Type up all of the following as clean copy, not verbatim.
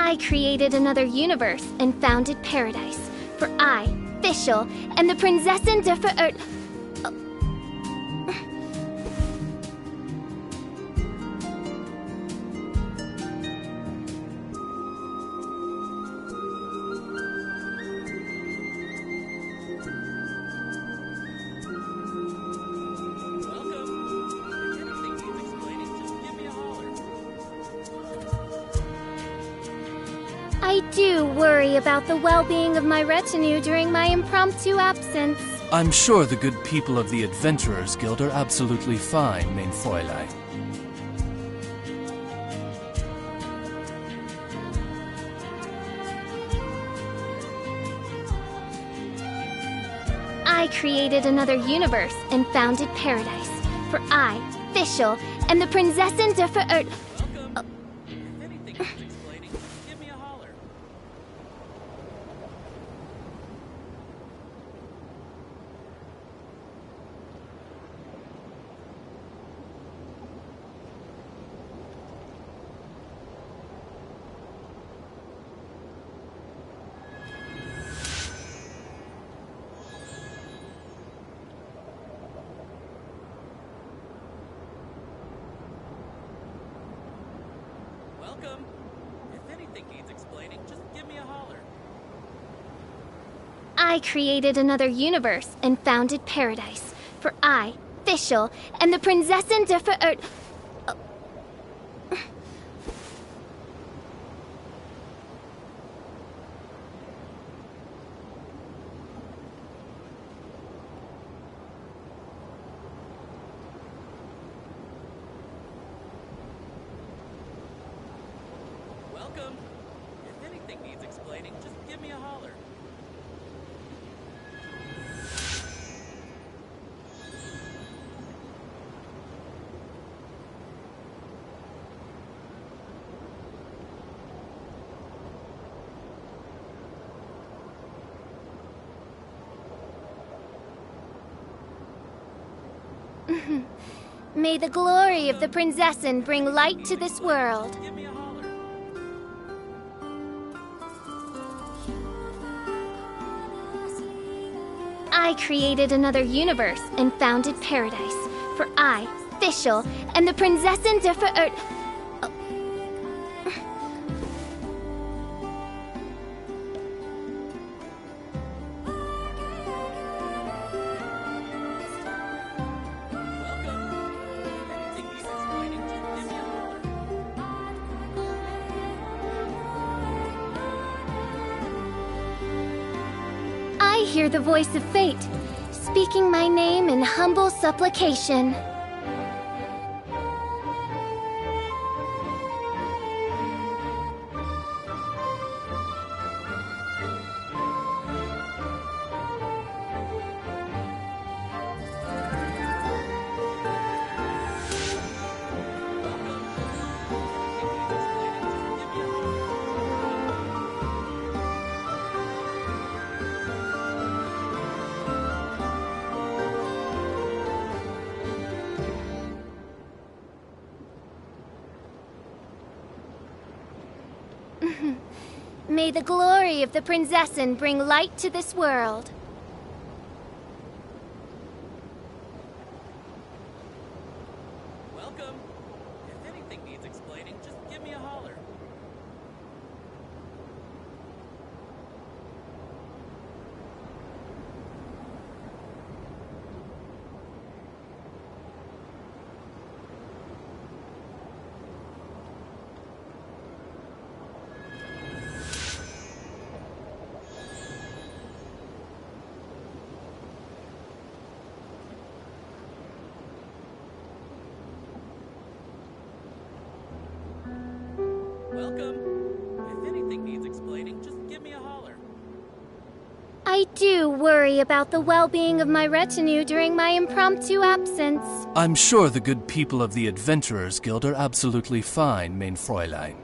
I created another universe and founded paradise. For I, Fischl, am the Prinzessin der Verirrt... I do worry about the well-being of my retinue during my impromptu absence. I'm sure the good people of the Adventurers Guild are absolutely fine, mein Fräulein. I created another universe and founded paradise. For I, Fischl, am the Prinzessin der Verirrt... Welcome. If anything needs explaining, just give me a holler. I created another universe and founded paradise. For I, Fischl, am the Prinzessin der Verirrt... Welcome. If anything needs explaining, just give me a holler. May the glory of the Prinzessin bring light to this world. Give me a holler. I created another universe and founded paradise. For I, Fischl, am the Prinzessin der Verirrt... I hear the voice of fate, speaking my name in humble supplication. May the glory of the Prinzessin bring light to this world. Welcome. If anything needs explaining, just give me a holler. Welcome. If anything needs explaining, just give me a holler. I do worry about the well-being of my retinue during my impromptu absence. I'm sure the good people of the Adventurers Guild are absolutely fine, mein Fräulein.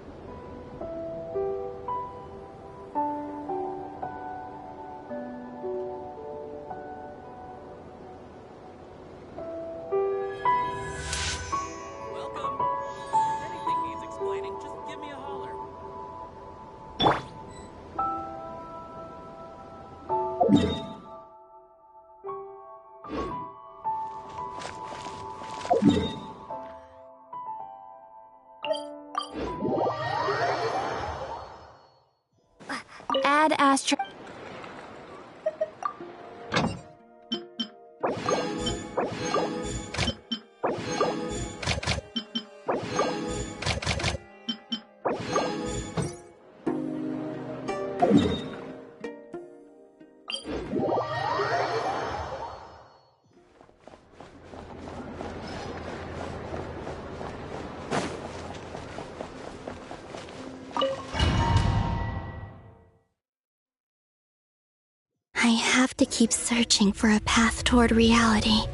Welcome. If anything needs explaining, just give me a holler. Add astro. I have to keep searching for a path toward reality.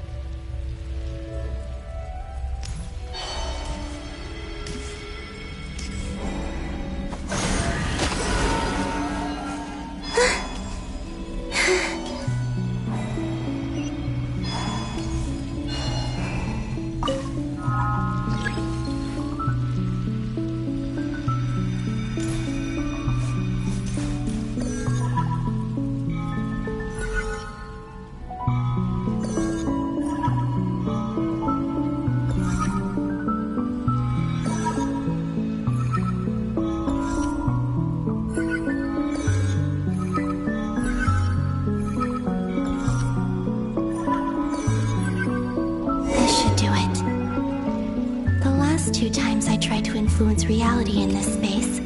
Influence reality in this space.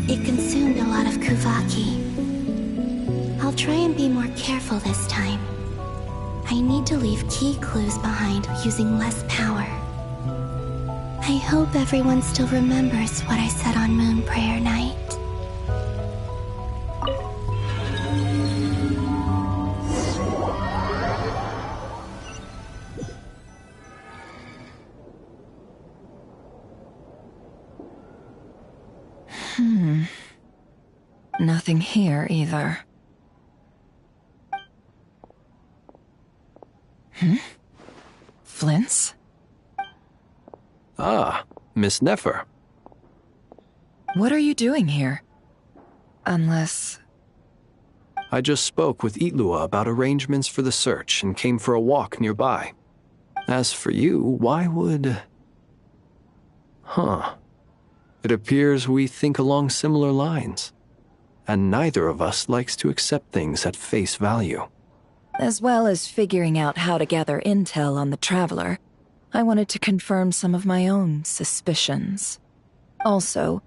It consumed a lot of Kuvaki. I'll try and be more careful this time. I need to leave key clues behind using less power. I hope everyone still remembers what I said on Moon Prayer Night. Nothing here either. Flints? Ah, Miss Nefer. What are you doing here? Unless... I just spoke with Itlua about arrangements for the search and came for a walk nearby. As for you, why would... It appears we think along similar lines. And neither of us likes to accept things at face value. As well as figuring out how to gather intel on the Traveler, I wanted to confirm some of my own suspicions. Also,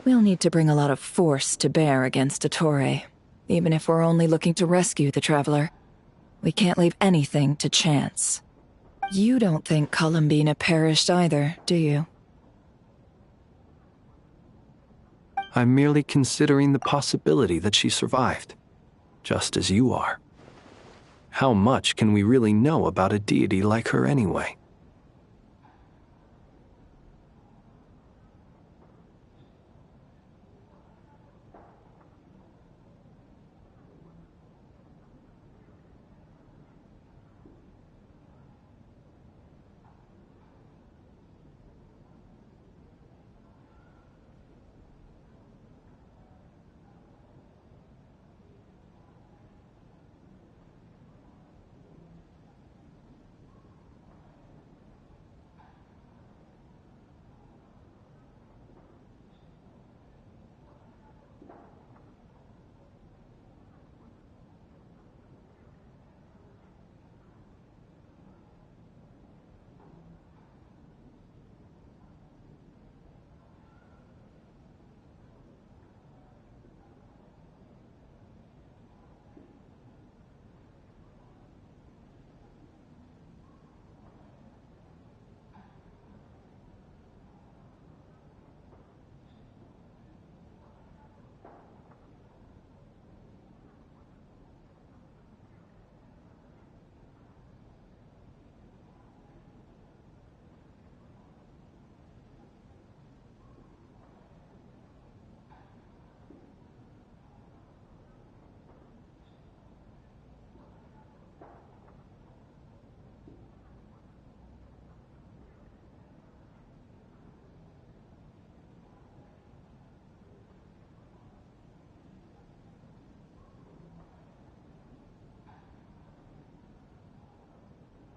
we'll need to bring a lot of force to bear against Ettore, even if we're only looking to rescue the Traveler. We can't leave anything to chance. You don't think Columbina perished either, do you? I'm merely considering the possibility that she survived, just as you are. How much can we really know about a deity like her anyway?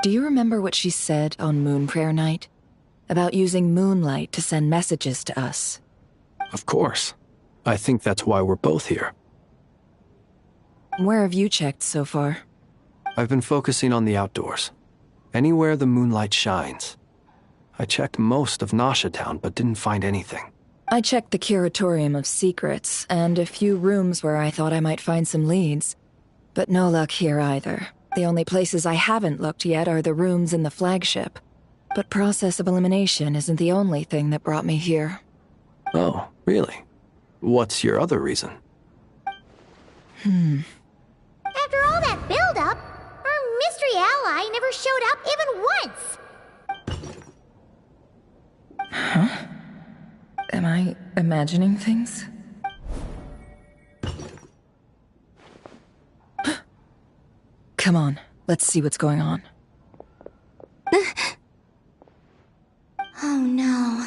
Do you remember what she said on Moon Prayer Night? About using moonlight to send messages to us? Of course. I think that's why we're both here. Where have you checked so far? I've been focusing on the outdoors. Anywhere the moonlight shines. I checked most of Nasha Town, but didn't find anything. I checked the Curatorium of Secrets, and a few rooms where I thought I might find some leads. But no luck here either. The only places I haven't looked yet are the rooms in the flagship. But process of elimination isn't the only thing that brought me here. Oh, really? What's your other reason? After all that build-up, our mystery ally never showed up even once! Huh? Am I imagining things? Come on, let's see what's going on. Oh no.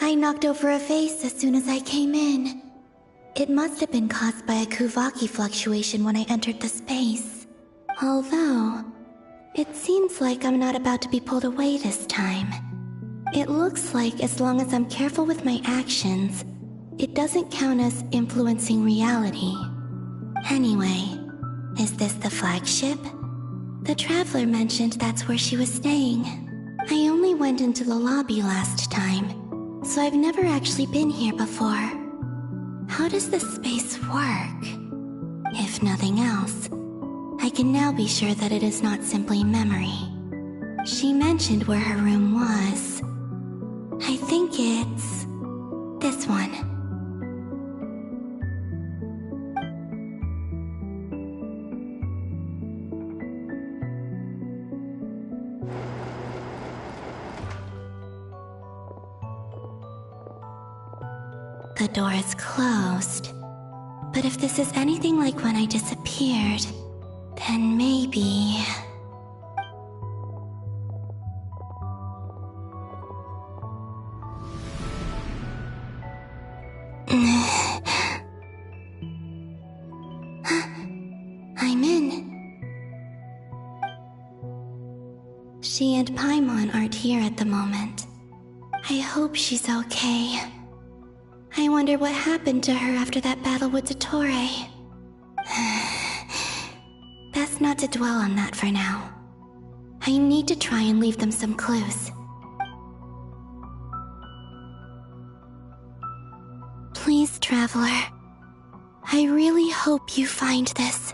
I knocked over a vase as soon as I came in. It must have been caused by a Kuvaki fluctuation when I entered the space. Although, it seems like I'm not about to be pulled away this time. It looks like as long as I'm careful with my actions, it doesn't count as influencing reality. Anyway, is this the flagship? The Traveler mentioned that's where she was staying. I only went into the lobby last time, so I've never actually been here before. How does this space work? If nothing else, I can now be sure that it is not simply memory. She mentioned where her room was. I think it's this one. The door is closed. But if this is anything like when I disappeared, then maybe... I'm in. She and Paimon aren't here at the moment. I hope she's okay. I wonder what happened to her after that battle with Dottore. Best not to dwell on that for now. I need to try and leave them some clues. Please, Traveler. I really hope you find this.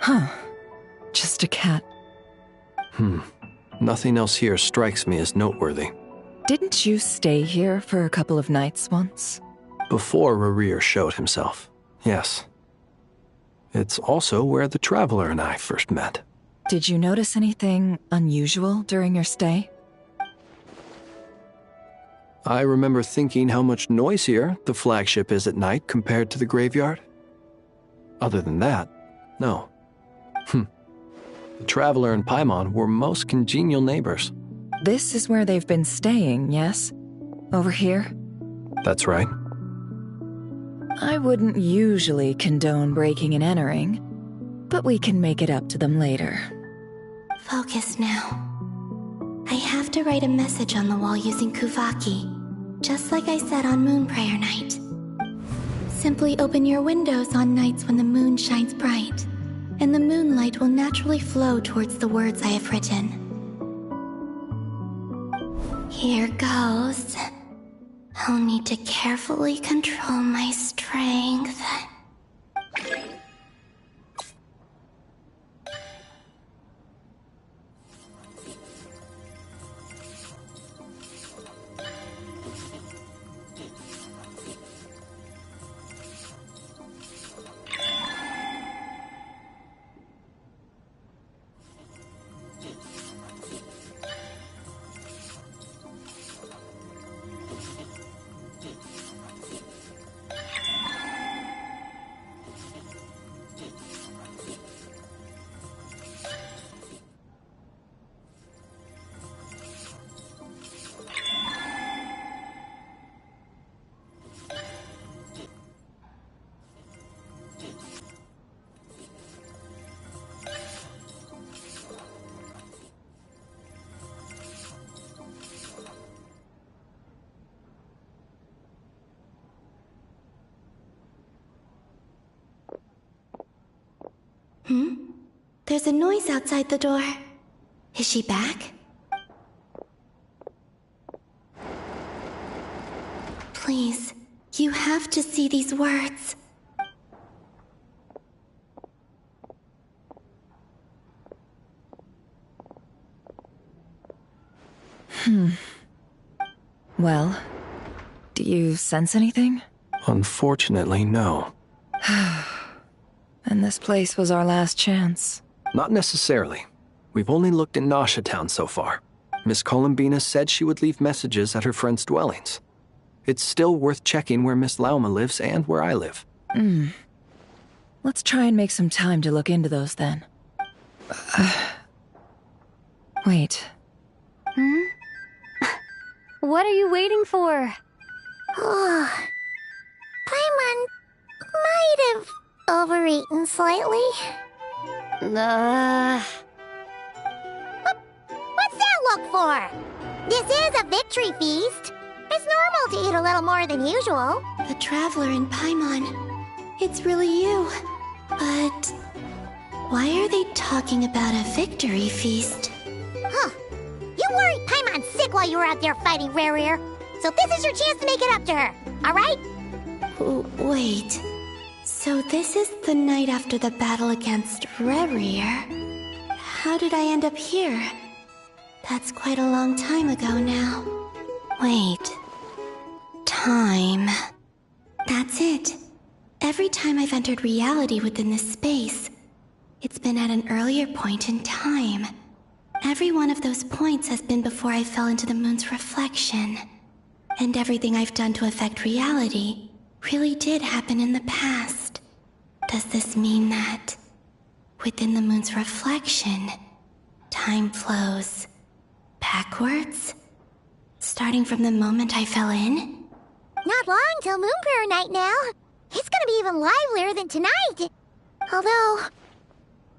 Huh. Just a cat. Nothing else here strikes me as noteworthy. Didn't you stay here for a couple of nights once? Before Rarir showed himself, yes. It's also where the Traveler and I first met. Did you notice anything unusual during your stay? I remember thinking how much noisier the flagship is at night compared to the graveyard. Other than that, no. The Traveler and Paimon were most congenial neighbors. This is where they've been staying, yes? Over here? That's right. I wouldn't usually condone breaking and entering, but we can make it up to them later. Focus now. I have to write a message on the wall using Kuvaki, just like I said on Moon Prayer Night. Simply open your windows on nights when the moon shines bright, and the moonlight will naturally flow towards the words I have written. Here goes. I'll need to carefully control my strength. There's a noise outside the door. Is she back? Please, you have to see these words. Well, do you sense anything? Unfortunately, no. And this place was our last chance. Not necessarily. We've only looked in Nasha Town so far. Miss Columbina said she would leave messages at her friends' dwellings. It's still worth checking where Miss Lauma lives and where I live. Let's try and make some time to look into those then. Wait. What are you waiting for? Paimon might have overeaten slightly. What's that look for? This is a victory feast. It's normal to eat a little more than usual. The Traveler in Paimon. It's really you. But why are they talking about a victory feast? Huh. You worried Paimon sick while you were out there fighting Rarier. So this is your chance to make it up to her, alright? Wait. So this is the night after the battle against Rarier. How did I end up here? That's quite a long time ago now. Wait. Time. That's it. Every time I've entered reality within this space, it's been at an earlier point in time. Every one of those points has been before I fell into the moon's reflection. And everything I've done to affect reality really did happen in the past. Does this mean that within the moon's reflection, time flows backwards? Starting from the moment I fell in? Not long till Moon Prayer Night now. It's gonna be even livelier than tonight. Although,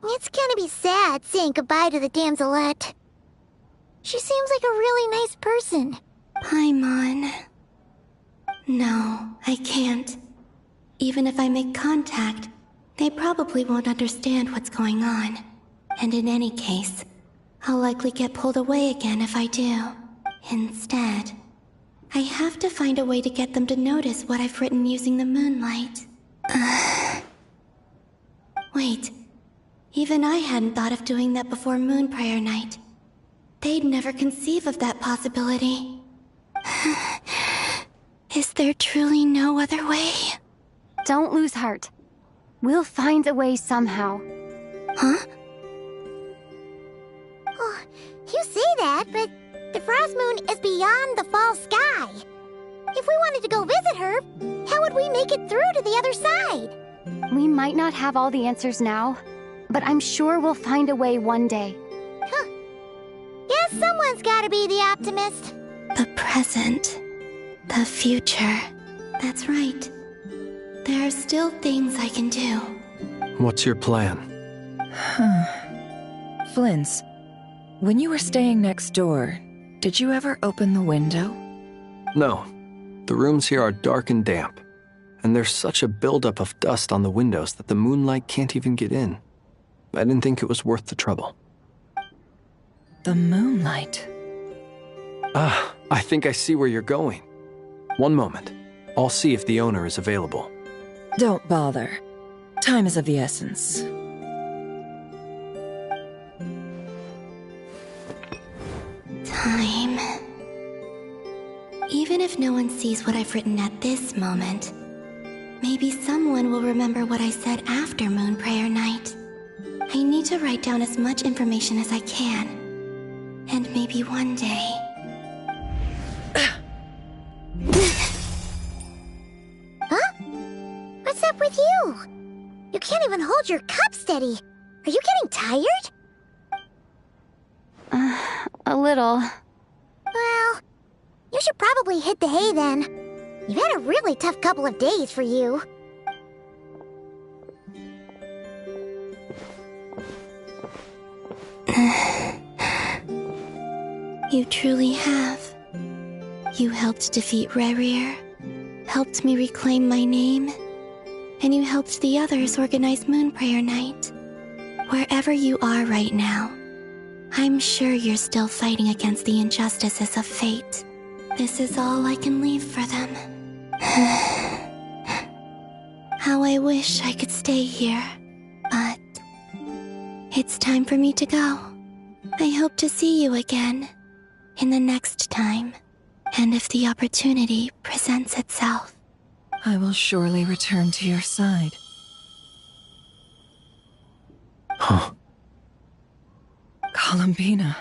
it's gonna be sad saying goodbye to the damselette. She seems like a really nice person. Paimon. No, I can't. Even if I make contact, they probably won't understand what's going on. And in any case, I'll likely get pulled away again if I do. Instead, I have to find a way to get them to notice what I've written using the moonlight. Wait, even I hadn't thought of doing that before Moon Prayer Night. They'd never conceive of that possibility. Is there truly no other way? Don't lose heart. We'll find a way somehow. Huh? Oh, you say that, but the Frost Moon is beyond the fall sky. If we wanted to go visit her, how would we make it through to the other side? We might not have all the answers now, but I'm sure we'll find a way one day. Huh. Guess someone's gotta be the optimist. The present. The future. That's right. There are still things I can do. What's your plan? Flint's, when you were staying next door, did you ever open the window? No. The rooms here are dark and damp, and there's such a buildup of dust on the windows that the moonlight can't even get in. I didn't think it was worth the trouble. The moonlight. Ah, I think I see where you're going. One moment. I'll see if the owner is available. Don't bother. Time is of the essence. Time. Even if no one sees what I've written at this moment, maybe someone will remember what I said after Moon Prayer Night. I need to write down as much information as I can. And maybe one day... Huh? What's up with you? You can't even hold your cup steady. Are you getting tired? A little. Well, you should probably hit the hay then. You've had a really tough couple of days for you. You truly have. You helped defeat Rarier, helped me reclaim my name, and you helped the others organize Moon Prayer Night. Wherever you are right now, I'm sure you're still fighting against the injustices of fate. This is all I can leave for them. How I wish I could stay here, but it's time for me to go. I hope to see you again in the next time, and if the opportunity presents itself. I will surely return to your side. Huh. Columbina.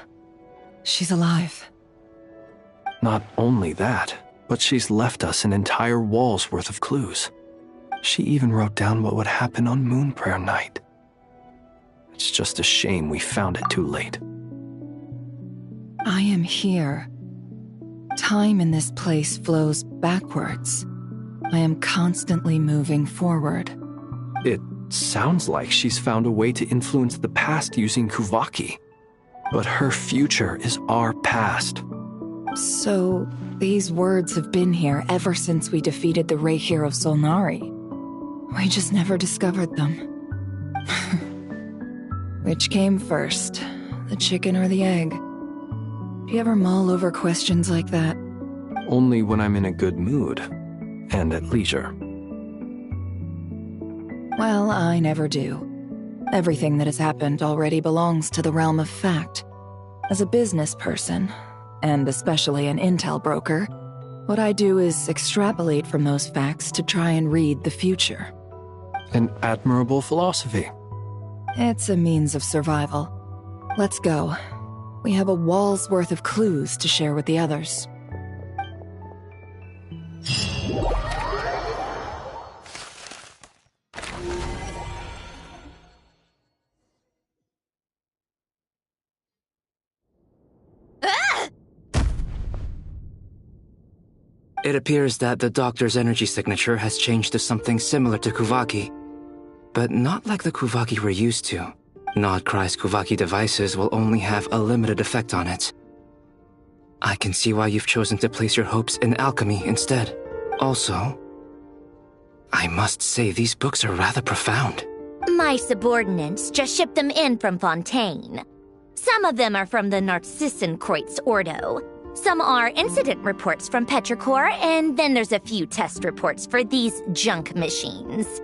She's alive. Not only that, but she's left us an entire wall's worth of clues. She even wrote down what would happen on Moon Prayer Night. It's just a shame we found it too late. I am here. Time in this place flows backwards. I am constantly moving forward. It sounds like she's found a way to influence the past using Kuvaki. But her future is our past. So, these words have been here ever since we defeated the Reikir of Solnari. We just never discovered them. Which came first, the chicken or the egg? Do you ever mull over questions like that? Only when I'm in a good mood, and at leisure. Well, I never do. Everything that has happened already belongs to the realm of fact. As a business person, and especially an intel broker, what I do is extrapolate from those facts to try and read the future. An admirable philosophy. It's a means of survival. Let's go. We have a wall's worth of clues to share with the others. It appears that the doctor's energy signature has changed to something similar to Kuvaki, but not like the Kuvaki we're used to. Nod-Krai's Kuvaki devices will only have a limited effect on it. I can see why you've chosen to place your hopes in alchemy instead. Also, I must say these books are rather profound. My subordinates just shipped them in from Fontaine. Some of them are from the Narcissenkreuz Ordo. Some are incident reports from Petrichor, and then there's a few test reports for these junk machines.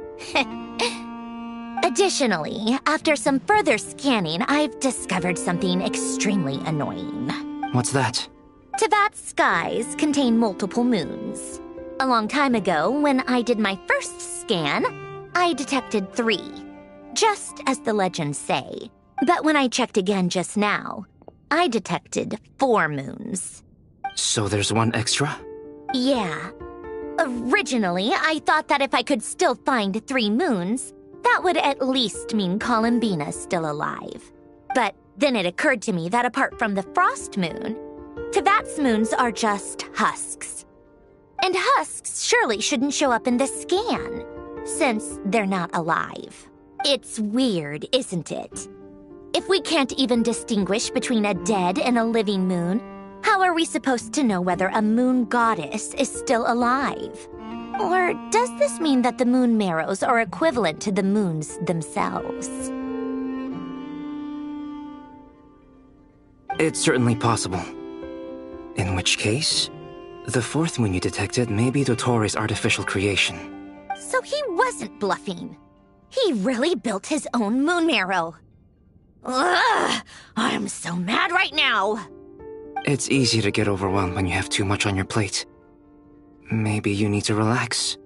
Additionally, after some further scanning, I've discovered something extremely annoying. What's that? Teyvat's skies contain multiple moons. A long time ago, when I did my first scan, I detected 3, just as the legends say. But when I checked again just now, I detected 4 moons. So there's one extra? Yeah. Originally, I thought that if I could still find 3 moons, that would at least mean Columbina's still alive. But then it occurred to me that apart from the frost moon, Teyvat's moons are just husks. And husks surely shouldn't show up in the scan, since they're not alive. It's weird, isn't it? If we can't even distinguish between a dead and a living moon, how are we supposed to know whether a moon goddess is still alive? Or does this mean that the moon marrows are equivalent to the moons themselves? It's certainly possible. In which case, the 4th moon you detected may be Dottore artificial creation. So he wasn't bluffing. He really built his own moon marrow. Ugh! I'm so mad right now! It's easy to get overwhelmed when you have too much on your plate. Maybe you need to relax.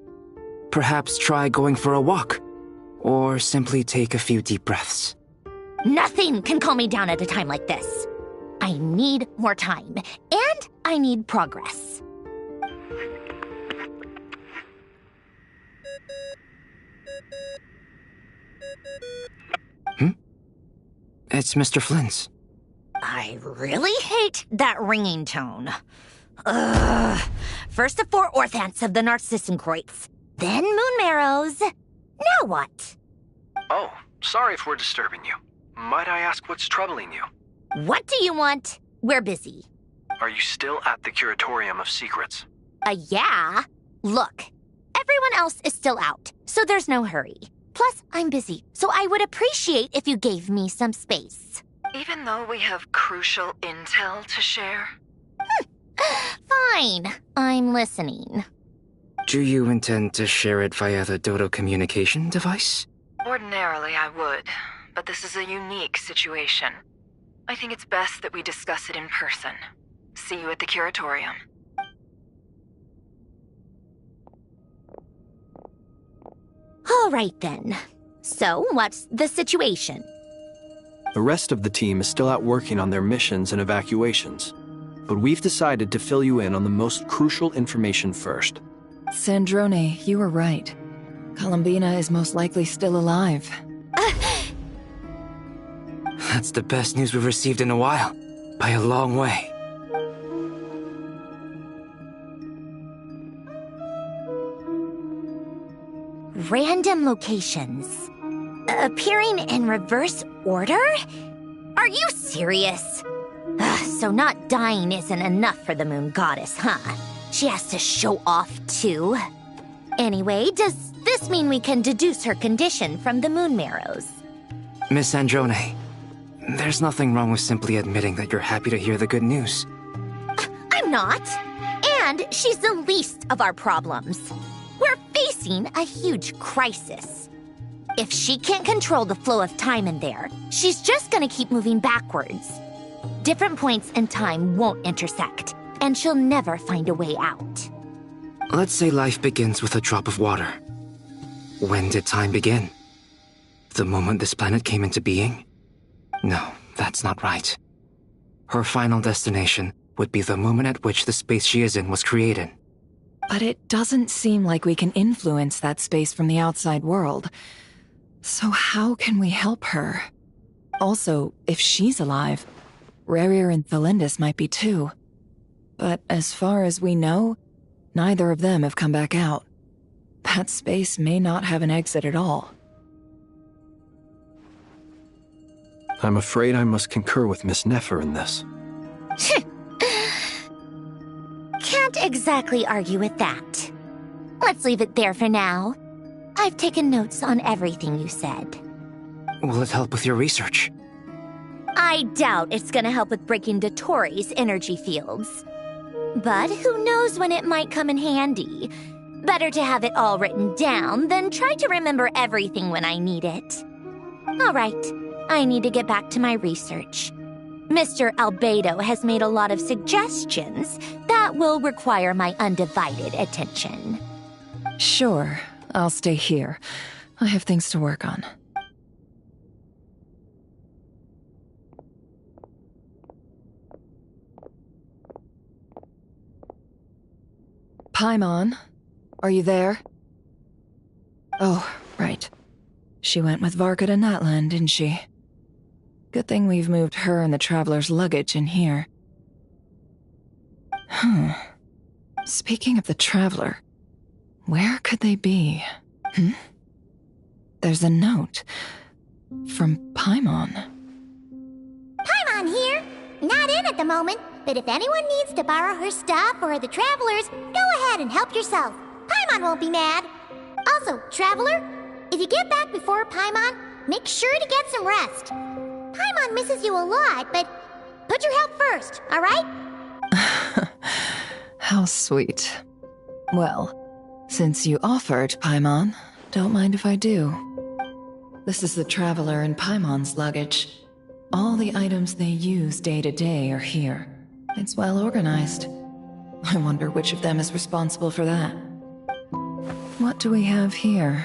Perhaps try going for a walk. Or simply take a few deep breaths. Nothing can calm me down at a time like this. I need more time, and I need progress. It's Mr. Flynn's. I really hate that ringing tone. Ugh. First the 4 orthants of the Narcissenkreuz, then moon marrows. Now what? Oh, sorry if we're disturbing you. Might I ask what's troubling you? What do you want? We're busy. Are you still at the Curatorium of Secrets? Yeah. Look, everyone else is still out, so there's no hurry. Plus, I'm busy, so I would appreciate if you gave me some space. Even though we have crucial intel to share? Fine, I'm listening. Do you intend to share it via the Dodo communication device? Ordinarily, I would, but this is a unique situation. I think it's best that we discuss it in person. See you at the curatorium. All right then. So, what's the situation? The rest of the team is still out working on their missions and evacuations, but we've decided to fill you in on the most crucial information first. Sandrone, you were right. Columbina is most likely still alive. That's the best news we've received in a while, by a long way. Random locations. Appearing in reverse order? Are you serious? So not dying isn't enough for the moon goddess, huh? She has to show off too. Anyway, does this mean we can deduce her condition from the moon marrows? Miss Androne, there's nothing wrong with simply admitting that you're happy to hear the good news. I'm not. And she's the least of our problems. We're facing a huge crisis. If she can't control the flow of time in there, she's just gonna keep moving backwards. Different points in time won't intersect, and she'll never find a way out. Let's say life begins with a drop of water. When did time begin? The moment this planet came into being? No, that's not right. Her final destination would be the moment at which the space she is in was created. But it doesn't seem like we can influence that space from the outside world. So how can we help her? Also, if she's alive, Rerir and Thalindis might be too. But as far as we know, neither of them have come back out. That space may not have an exit at all. I'm afraid I must concur with Miss Nefer in this. Can't exactly argue with that. Let's leave it there for now. I've taken notes on everything you said. Will it help with your research? I doubt it's gonna help with breaking Dotori's energy fields. But who knows when it might come in handy. Better to have it all written down than try to remember everything when I need it. All right, I need to get back to my research. Mr. Albedo has made a lot of suggestions that will require my undivided attention. Sure, I'll stay here. I have things to work on. Paimon, are you there? Oh, right. She went with Varka to Natlan, didn't she? Good thing we've moved her and the Traveler's luggage in here. Speaking of the Traveler, where could they be? There's a note. From Paimon. Paimon here. Not in at the moment, but if anyone needs to borrow her stuff or the Travelers, go ahead and help yourself. Paimon won't be mad. Also, Traveler, if you get back before Paimon, make sure to get some rest. Paimon misses you a lot, but put your health first, alright? How sweet. Well, since you offered, Paimon, don't mind if I do. This is the Traveler and Paimon's luggage. All the items they use day to day are here. It's well organized. I wonder which of them is responsible for that. What do we have here?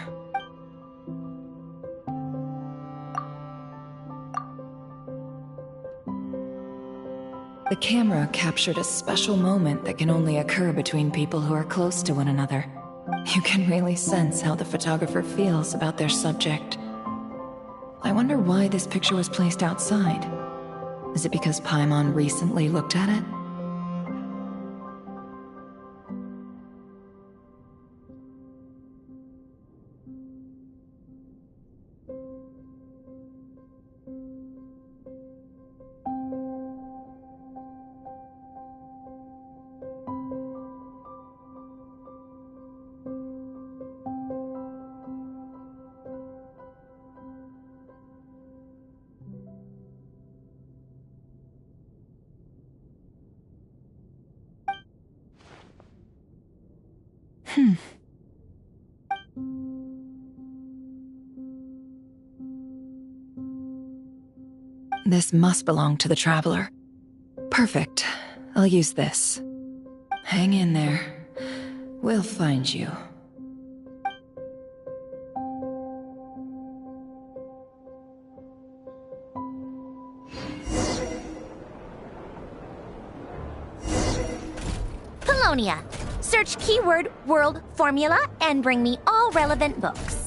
The camera captured a special moment that can only occur between people who are close to one another. You can really sense how the photographer feels about their subject. I wonder why this picture was placed outside. Is it because Paimon recently looked at it? This must belong to the Traveler. Perfect. I'll use this. Hang in there. We'll find you. Polonia. Search keyword world formula and bring me all relevant books.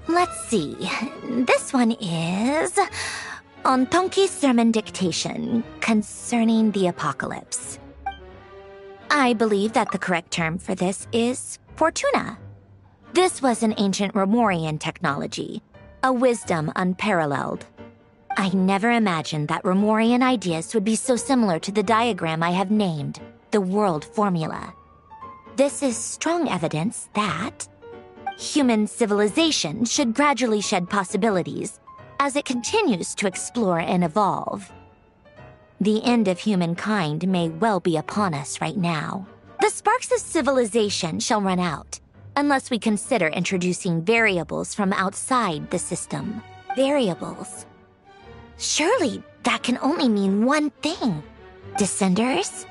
Let's see. This one is Nod-Krai Sermon Dictation concerning the apocalypse. I believe that the correct term for this is Fortuna. This was an ancient Romorian technology, a wisdom unparalleled. I never imagined that Romorian ideas would be so similar to the diagram I have named, the world formula. This is strong evidence that human civilization should gradually shed possibilities as it continues to explore and evolve. The end of humankind may well be upon us right now. The sparks of civilization shall run out, unless we consider introducing variables from outside the system. Variables. Surely that can only mean one thing. Descenders?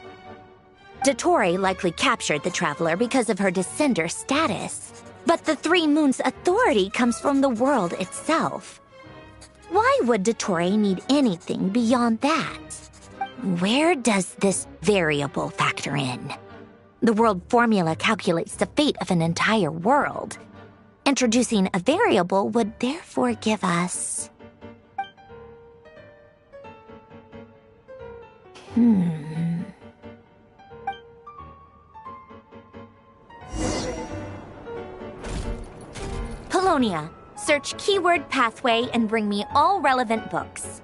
Dottore likely captured the Traveler because of her descender status. But the Three Moons' authority comes from the world itself. Why would Dottore need anything beyond that? Where does this variable factor in? The world formula calculates the fate of an entire world. Introducing a variable would therefore give us... Polonia. Search keyword pathway and bring me all relevant books.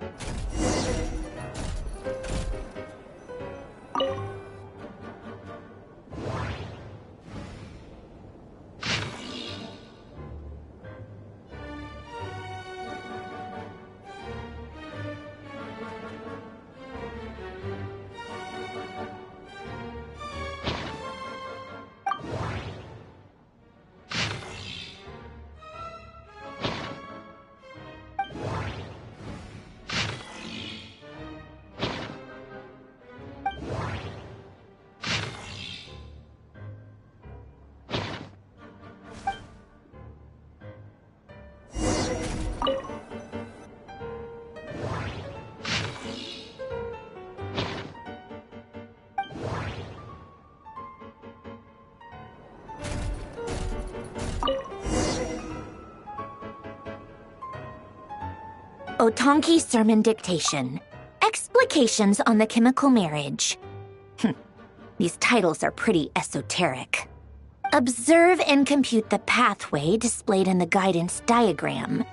Nod-Krai Sermon Dictation. Explications on the chemical marriage. These titles are pretty esoteric. Observe and compute the pathway displayed in the guidance diagram.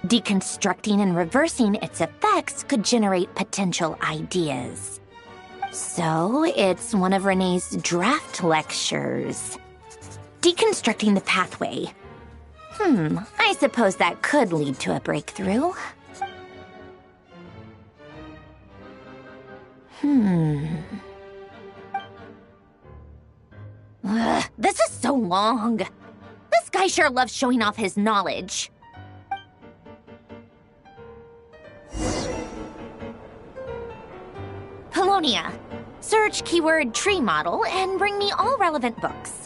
Deconstructing and reversing its effects could generate potential ideas. So, it's one of Renee's draft lectures. Deconstructing the pathway. I suppose that could lead to a breakthrough. This is so long. This guy sure loves showing off his knowledge. Polonia. Search keyword tree model and bring me all relevant books.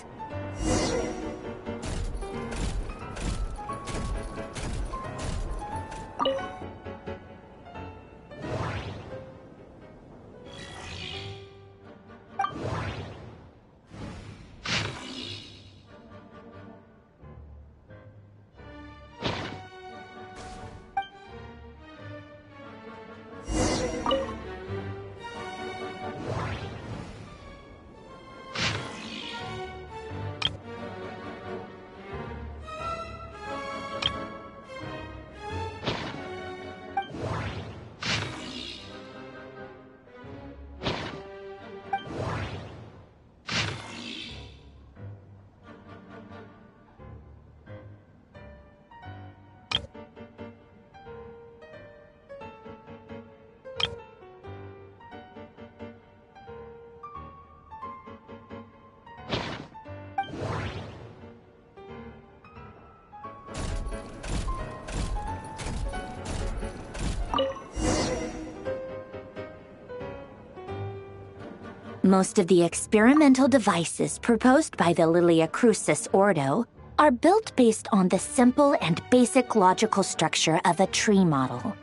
Most of the experimental devices proposed by the Lilia Crucis Ordo are built based on the simple and basic logical structure of a tree model.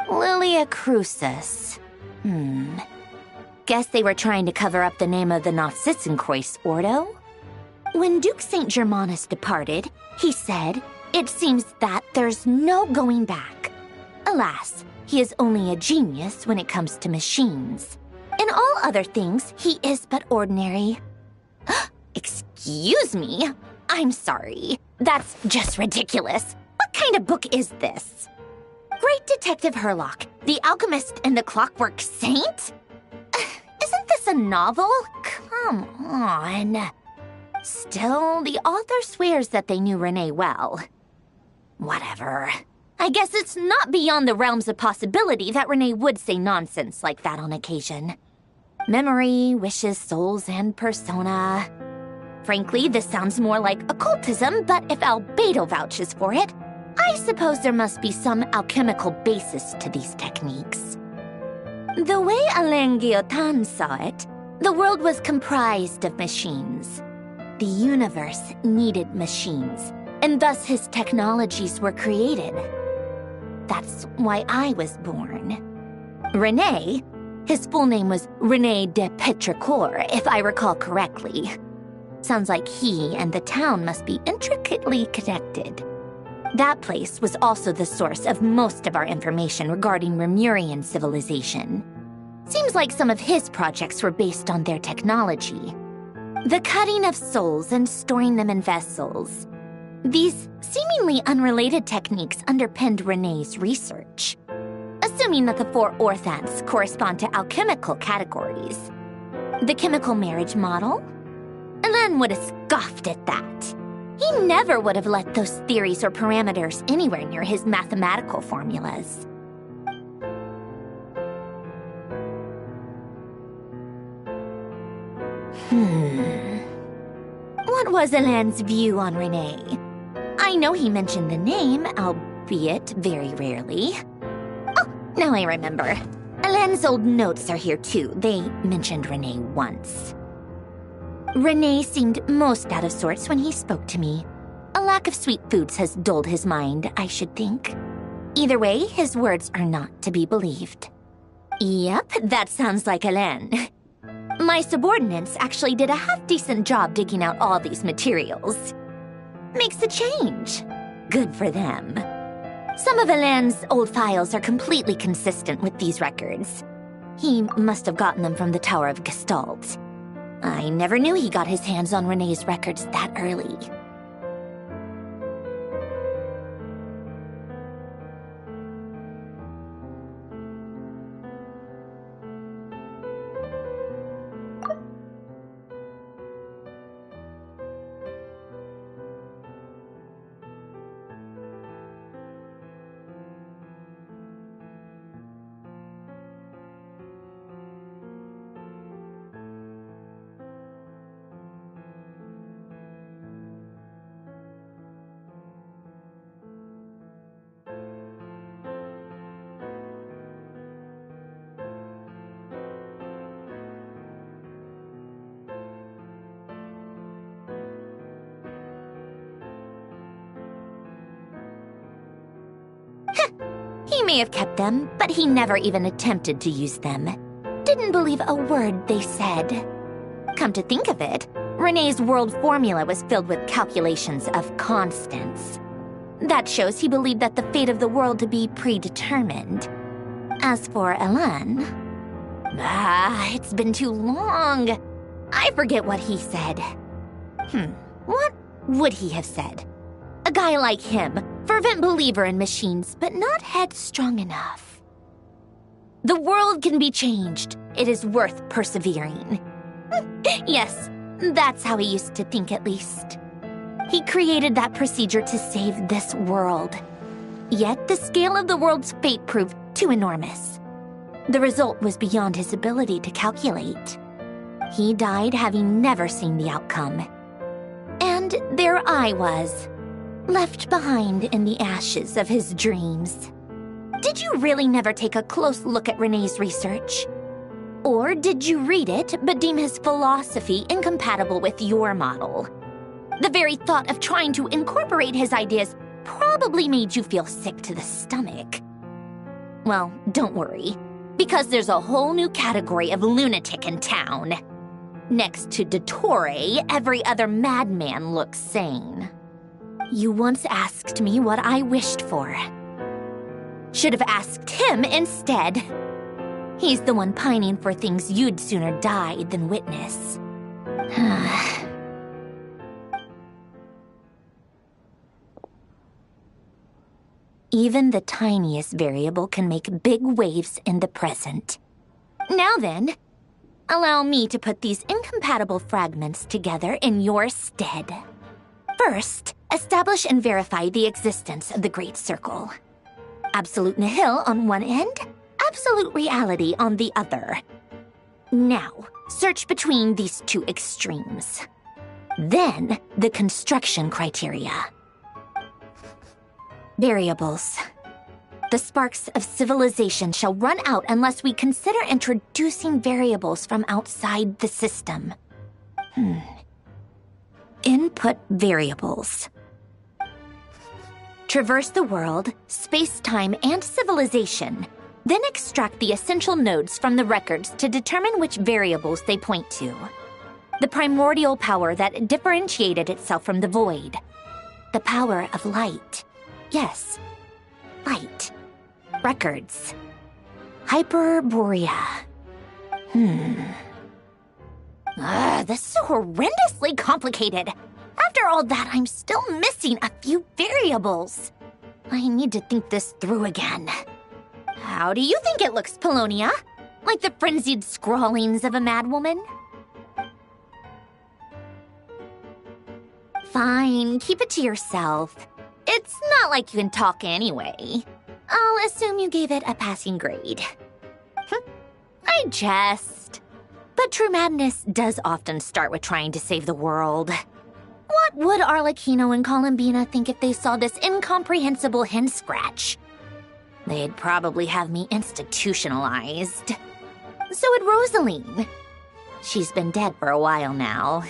Lilia Crucis. Guess they were trying to cover up the name of the Notmaingenshinaccoun Ordo? When Duke St. Germanus departed, he said, "It seems that there's no going back." Alas, he is only a genius when it comes to machines. In all other things, he is but ordinary. Excuse me? I'm sorry. That's just ridiculous. What kind of book is this? Great Detective Herlock, the Alchemist and the Clockwork Saint? Isn't this a novel? Come on. Still, the author swears that they knew Renee well. Whatever. I guess it's not beyond the realms of possibility that Renee would say nonsense like that on occasion. Memory, wishes, souls, and persona. Frankly, this sounds more like occultism, but if Albedo vouches for it, I suppose there must be some alchemical basis to these techniques. The way Alain Guillotin saw it, the world was comprised of machines. The universe needed machines, and thus his technologies were created. That's why I was born. René, his full name was René de Petrichor, if I recall correctly. Sounds like he and the town must be intricately connected. That place was also the source of most of our information regarding Remurian civilization. Seems like some of his projects were based on their technology. The cutting of souls and storing them in vessels. These seemingly unrelated techniques underpinned René's research. Assuming that the four orthants correspond to alchemical categories. The chemical marriage model? Alain would have scoffed at that. He never would have let those theories or parameters anywhere near his mathematical formulas. What was Alain's view on Renee? I know he mentioned the name, albeit very rarely. Oh, now I remember. Alain's old notes are here too. They mentioned Renee once. Renee seemed most out of sorts when he spoke to me. A lack of sweet foods has dulled his mind, I should think. Either way, his words are not to be believed. Yep, that sounds like Alain. My subordinates actually did a half-decent job digging out all these materials. Makes a change. Good for them. Some of Alain's old files are completely consistent with these records. He must have gotten them from the Tower of Gestalt. I never knew he got his hands on Renee's records that early. He may have kept them, but he never even attempted to use them. Didn't believe a word they said. Come to think of it, Renee's world formula was filled with calculations of constants. That shows he believed that the fate of the world to be predetermined. As for Elan... it's been too long. I forget what he said. What would he have said? A guy like him, fervent believer in machines, but not headstrong enough. The world can be changed. It is worth persevering. Yes, that's how he used to think at least. He created that procedure to save this world. Yet the scale of the world's fate proved too enormous. The result was beyond his ability to calculate. He died having never seen the outcome. And there I was, left behind in the ashes of his dreams. Did you really never take a close look at Renee's research? Or did you read it but deem his philosophy incompatible with your model? The very thought of trying to incorporate his ideas probably made you feel sick to the stomach. Well, don't worry, because there's a whole new category of lunatic in town. Next to Dottore, every other madman looks sane. You once asked me what I wished for. Should have asked him instead. He's the one pining for things you'd sooner die than witness. Even the tiniest variable can make big waves in the present. Now then, allow me to put these incompatible fragments together in your stead. First, establish and verify the existence of the Great Circle. Absolute nihil on one end, absolute reality on the other. Now, search between these two extremes. Then, the construction criteria. Variables. The sparks of civilization shall run out unless we consider introducing variables from outside the system. Input variables. Traverse the world, space-time, and civilization. Then extract the essential nodes from the records to determine which variables they point to. The primordial power that differentiated itself from the void. The power of light. Yes, light. Records. Hyperborea. This is horrendously complicated. After all that, I'm still missing a few variables. I need to think this through again. How do you think it looks, Polonia? Like the frenzied scrawlings of a madwoman? Fine, keep it to yourself. It's not like you can talk anyway. I'll assume you gave it a passing grade. I jest. But true madness does often start with trying to save the world. What would Arlecchino and Columbina think if they saw this incomprehensible hen scratch? They'd probably have me institutionalized. So would Rosaline. She's been dead for a while now.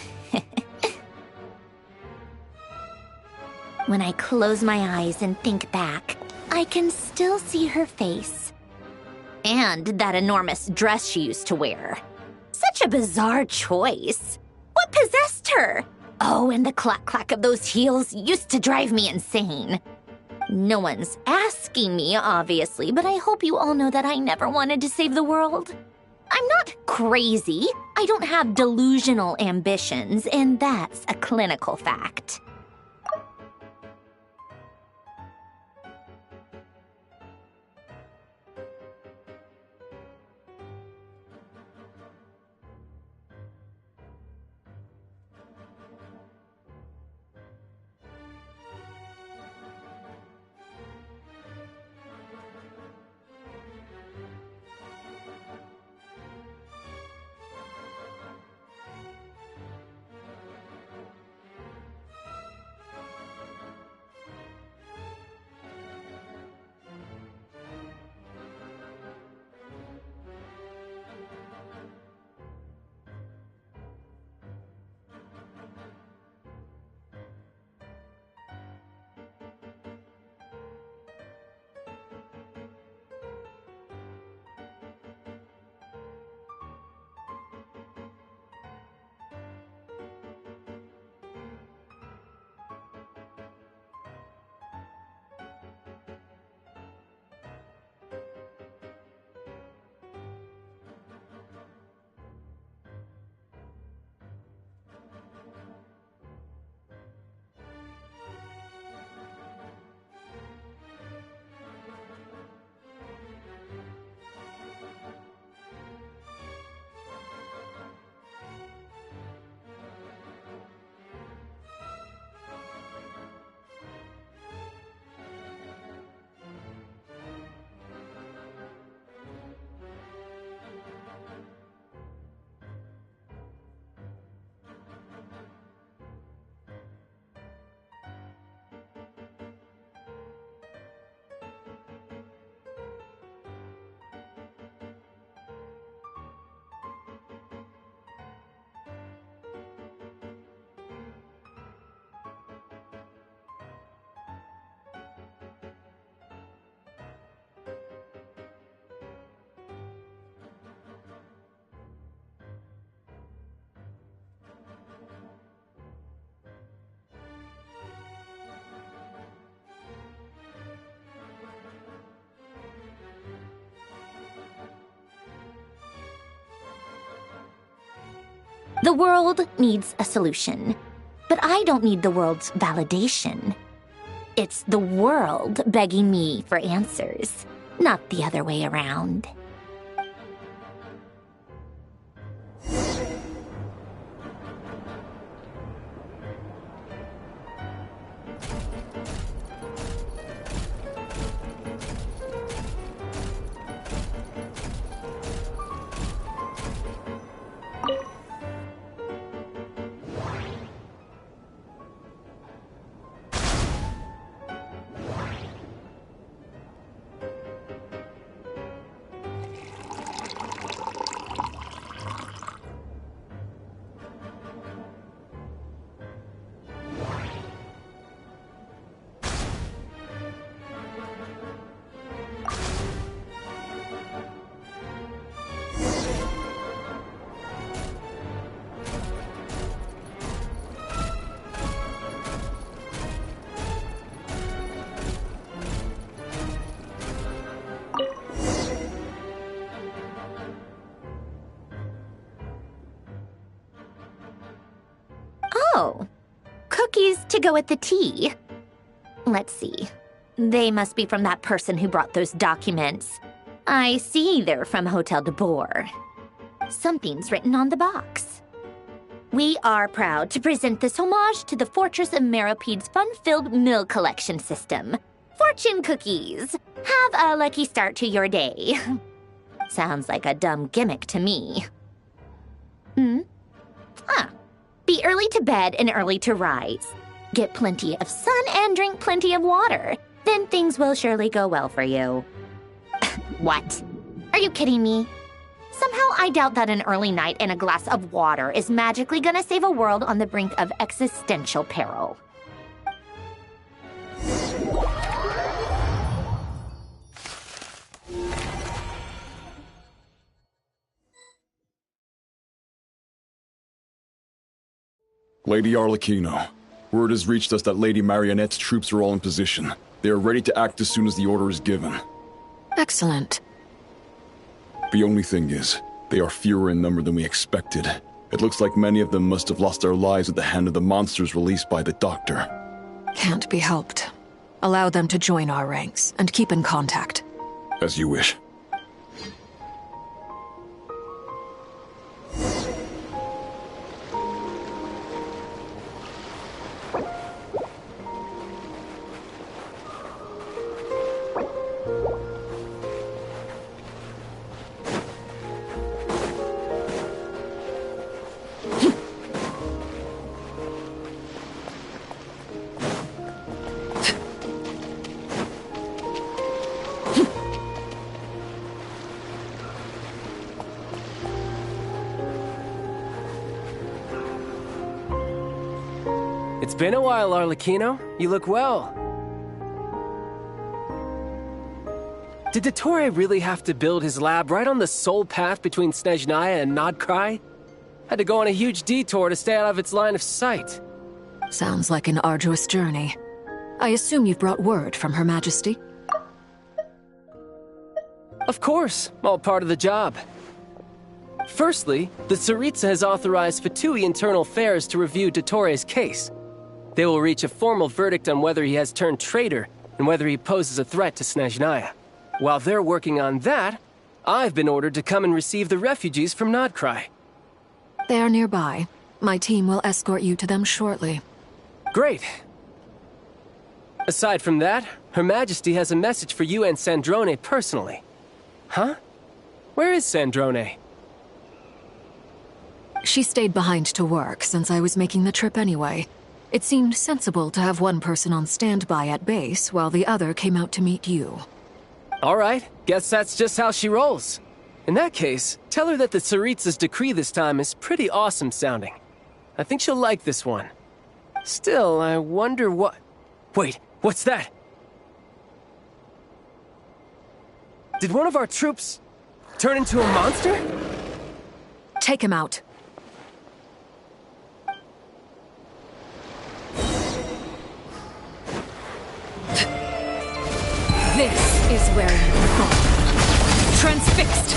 When I close my eyes and think back, I can still see her face. And that enormous dress she used to wear. Such a bizarre choice. What possessed her? Oh, and the clack-clack of those heels used to drive me insane. No one's asking me, obviously, but I hope you all know that I never wanted to save the world. I'm not crazy. I don't have delusional ambitions, and that's a clinical fact. The world needs a solution, but I don't need the world's validation. It's the world begging me for answers, not the other way around. Oh, cookies to go with the tea. Let's see. They must be from that person who brought those documents. I see they're from Hotel de Boer. Something's written on the box. We are proud to present this homage to the Fortress of Meropede's fun-filled meal collection system. Fortune cookies. Have a lucky start to your day. Sounds like a dumb gimmick to me. Be early to bed and early to rise. Get plenty of sun and drink plenty of water. Then things will surely go well for you. What? Are you kidding me? Somehow I doubt that an early night and a glass of water is magically gonna save a world on the brink of existential peril. Lady Arlecchino, word has reached us that Lady Marionette's troops are all in position. They are ready to act as soon as the order is given. Excellent. The only thing is, They are fewer in number than we expected. It looks like many of them must have lost their lives at the hand of the monsters released by the Doctor. Can't be helped. Allow them to join our ranks, and keep in contact. As you wish. It's been a while, Arlecchino. You look well. Did Dottore really have to build his lab right on the sole path between Snezhnaya and Nod-Krai? Had to go on a huge detour to stay out of its line of sight. Sounds like an arduous journey. I assume you've brought word from Her Majesty? Of course, all part of the job. Firstly, the Tsaritsa has authorized Fatui Internal Affairs to review Dottore's case. They will reach a formal verdict on whether he has turned traitor and whether he poses a threat to Snezhnaya. While they're working on that, I've been ordered to come and receive the refugees from Nod-Krai. They are nearby. My team will escort you to them shortly. Great. Aside from that, Her Majesty has a message for you and Sandrone personally. Huh? Where is Sandrone? She stayed behind to work since I was making the trip anyway. It seemed sensible to have one person on standby at base while the other came out to meet you. All right, guess that's just how she rolls. In that case, tell her that the Tsaritsa's decree this time is pretty awesome sounding. I think she'll like this one. Still, I wonder what... Wait, what's that? Did one of our troops turn into a monster? Take him out. This is where you fall. Transfixed!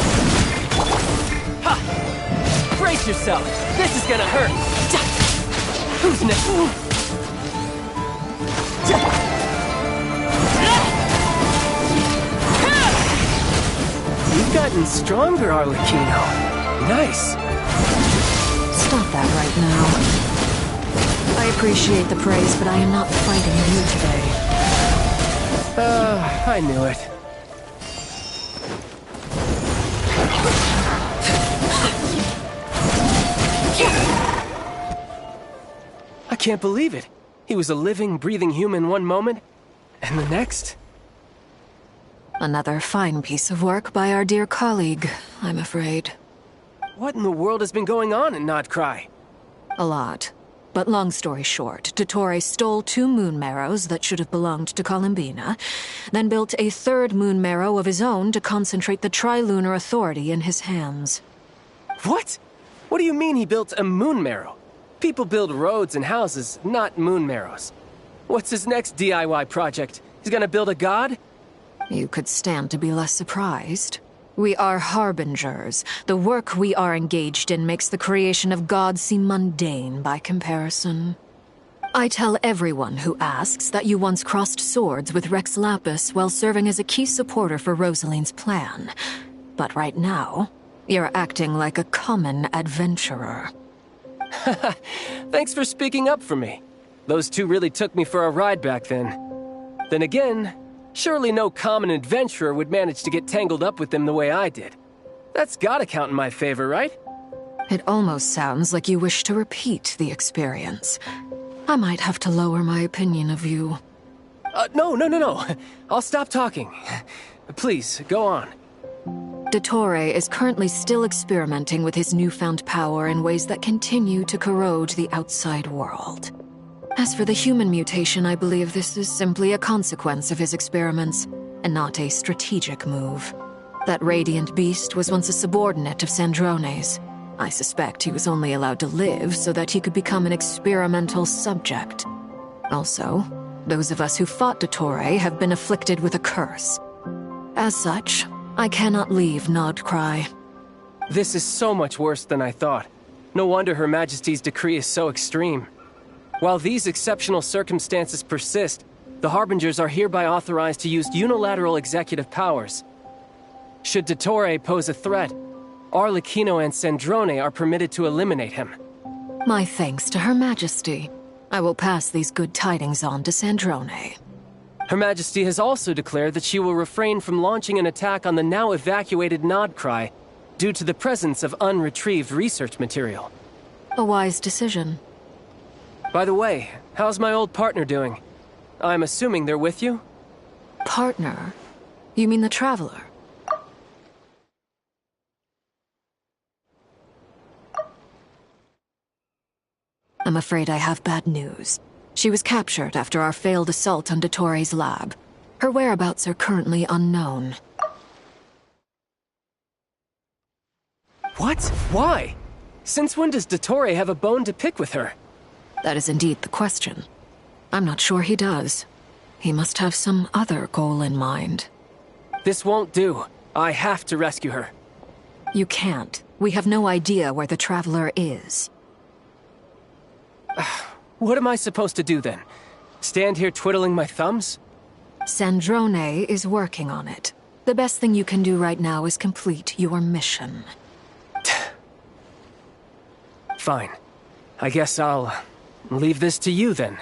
Ha! Brace yourself! This is gonna hurt! Who's next? You've gotten stronger, Arlecchino. Nice! Stop that right now. I appreciate the praise, but I am not fighting you today. I knew it. I can't believe it. He was a living, breathing human one moment, and the next? Another fine piece of work by our dear colleague, I'm afraid. What in the world has been going on in Nod-Krai? A lot. But long story short, Dottore stole 2 moon marrows that should have belonged to Columbina, then built a 3rd moon marrow of his own to concentrate the Tri-Lunar Authority in his hands. What? What do you mean he built a moon marrow? People build roads and houses, not moon marrows. What's his next DIY project? He's gonna build a god? You could stand to be less surprised. We are harbingers. The work we are engaged in makes the creation of gods seem mundane by comparison. I tell everyone who asks that you once crossed swords with Rex Lapis while serving as a key supporter for Rosaline's plan. But right now, you're acting like a common adventurer. Thanks for speaking up for me. Those 2 really took me for a ride back then. Then again, surely no common adventurer would manage to get tangled up with them the way I did. That's gotta count in my favor, right? It almost sounds like you wish to repeat the experience. I might have to lower my opinion of you. No. I'll stop talking. Please, go on. Dottore is currently still experimenting with his newfound power in ways that continue to corrode the outside world. As for the human mutation, I believe this is simply a consequence of his experiments, and not a strategic move. That radiant beast was once a subordinate of Sandrone's. I suspect he was only allowed to live so that he could become an experimental subject. Also, those of us who fought Dottore have been afflicted with a curse. As such, I cannot leave Nod-Krai. This is so much worse than I thought. No wonder Her Majesty's decree is so extreme. While these exceptional circumstances persist, the Harbingers are hereby authorized to use unilateral executive powers. Should Dottore pose a threat, Arlecchino and Sandrone are permitted to eliminate him. My thanks to Her Majesty. I will pass these good tidings on to Sandrone. Her Majesty has also declared that she will refrain from launching an attack on the now evacuated Nod-Krai due to the presence of unretrieved research material. A wise decision. By the way, how's my old partner doing? I'm assuming they're with you? Partner? You mean the Traveler? I'm afraid I have bad news. She was captured after our failed assault on Dottore's lab. Her whereabouts are currently unknown. What? Why? Since when does Dottore have a bone to pick with her? That is indeed the question. I'm not sure he does. He must have some other goal in mind. This won't do. I have to rescue her. You can't. We have no idea where the Traveler is. What am I supposed to do then? Stand here twiddling my thumbs? Sandrone is working on it. The best thing you can do right now is complete your mission. Fine. I guess I'll leave this to you then.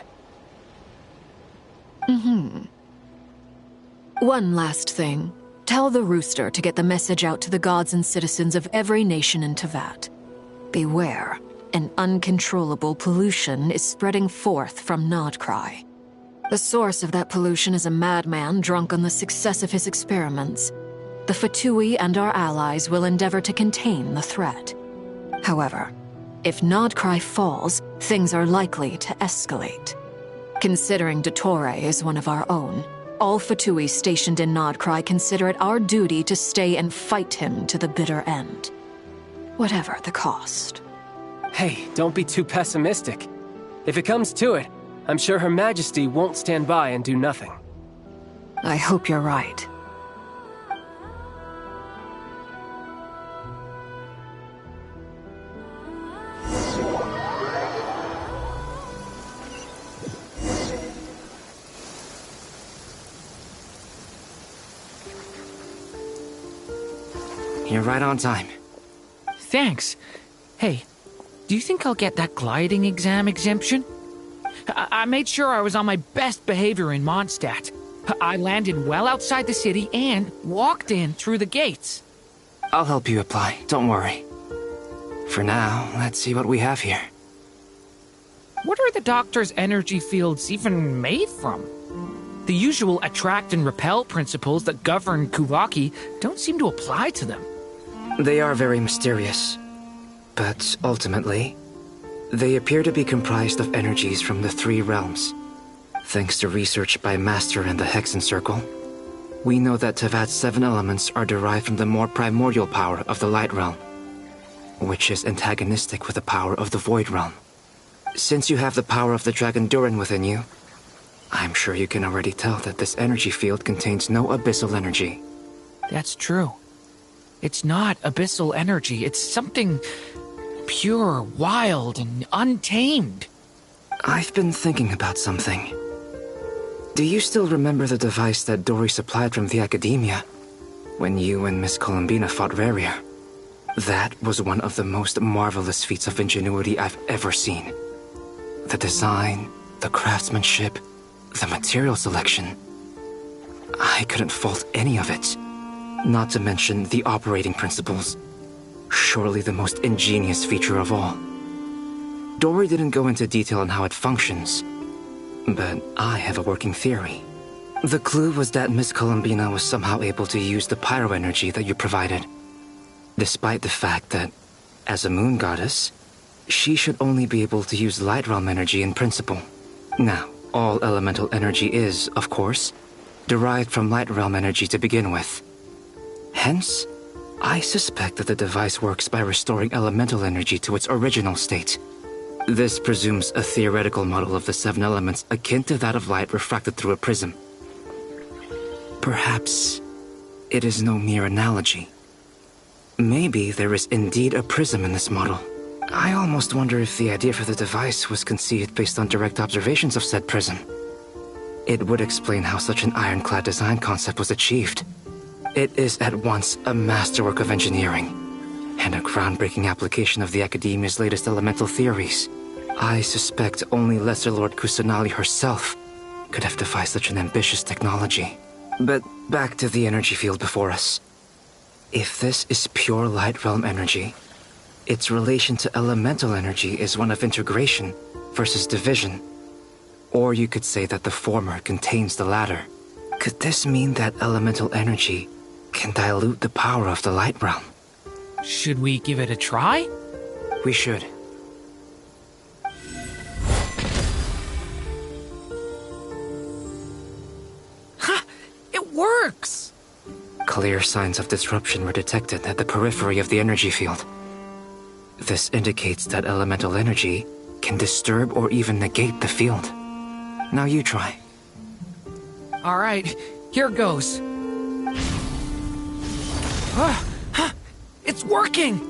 One last thing. Tell the Rooster to get the message out to the gods and citizens of every nation in Teyvat. Beware. An uncontrollable pollution is spreading forth from Nod-Krai. The source of that pollution is a madman drunk on the success of his experiments. The Fatui and our allies will endeavor to contain the threat. However, if Nod-Krai falls, things are likely to escalate. Considering Dottore is one of our own, all Fatui stationed in Nod-Krai consider it our duty to stay and fight him to the bitter end. Whatever the cost. Hey, don't be too pessimistic. If it comes to it, I'm sure Her Majesty won't stand by and do nothing. I hope you're right. You're right on time. Thanks. Hey, do you think I'll get that gliding exam exemption? I made sure I was on my best behavior in Mondstadt. I landed well outside the city and walked in through the gates. I'll help you apply, don't worry. For now, let's see what we have here. What are the doctor's energy fields even made from? The usual attract and repel principles that govern Kuvaki don't seem to apply to them. They are very mysterious. But ultimately, they appear to be comprised of energies from the three realms. Thanks to research by Master in the Hexen Circle, we know that Teyvat's 7 elements are derived from the more primordial power of the Light Realm, which is antagonistic with the power of the Void Realm. Since you have the power of the Dragon Durin within you, I'm sure you can already tell that this energy field contains no abyssal energy. That's true. It's not abyssal energy, it's something pure, wild, and untamed. I've been thinking about something. Do you still remember the device that Dory supplied from the Academia when you and Miss Columbina fought Rarier? That was one of the most marvelous feats of ingenuity I've ever seen. The design, the craftsmanship, the material selection. I couldn't fault any of it. Not to mention the operating principles. Surely the most ingenious feature of all. Dory didn't go into detail on how it functions, but I have a working theory. The clue was that Miss Columbina was somehow able to use the pyro energy that you provided, despite the fact that, as a moon goddess, she should only be able to use light realm energy in principle. Now, all elemental energy is, of course, derived from light realm energy to begin with. Hence, I suspect that the device works by restoring elemental energy to its original state. This presumes a theoretical model of the 7 elements akin to that of light refracted through a prism. Perhaps it is no mere analogy. Maybe there is indeed a prism in this model. I almost wonder if the idea for the device was conceived based on direct observations of said prism. It would explain how such an ironclad design concept was achieved. It is at once a masterwork of engineering and a groundbreaking application of the Academia's latest elemental theories. I suspect only Lesser Lord Kusanali herself could have devised such an ambitious technology. But back to the energy field before us. If this is pure light realm energy, its relation to elemental energy is one of integration versus division. Or you could say that the former contains the latter. Could this mean that elemental energy can dilute the power of the light realm? Should we give it a try? We should. Ha! It works! Clear signs of disruption were detected at the periphery of the energy field. This indicates that elemental energy can disturb or even negate the field. Now you try. All right, here goes. It's working!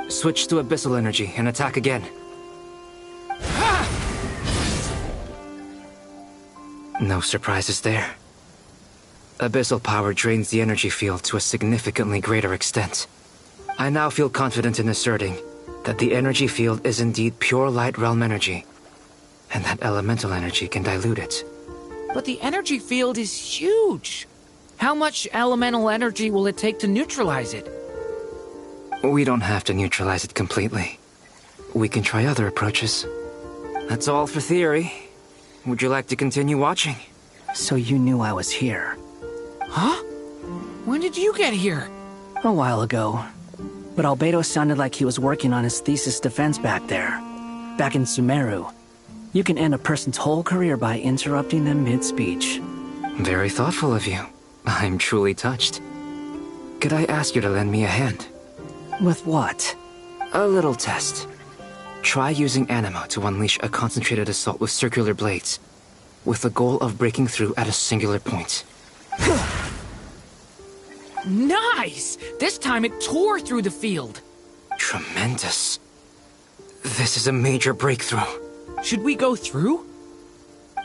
Switch to abyssal energy and attack again. No surprises there. Abyssal power drains the energy field to a significantly greater extent. I now feel confident in asserting that the energy field is indeed pure light realm energy, and that elemental energy can dilute it. But the energy field is huge. How much elemental energy will it take to neutralize it? We don't have to neutralize it completely. We can try other approaches. That's all for theory. Would you like to continue watching? So you knew I was here? Huh? When did you get here? A while ago. But Albedo sounded like he was working on his thesis defense back there. Back in Sumeru. You can end a person's whole career by interrupting them mid-speech. Very thoughtful of you. I'm truly touched. Could I ask you to lend me a hand? With what? A little test. Try using Animo to unleash a concentrated assault with circular blades, with the goal of breaking through at a singular point. Nice! This time it tore through the field. Tremendous. This is a major breakthrough. Should we go through?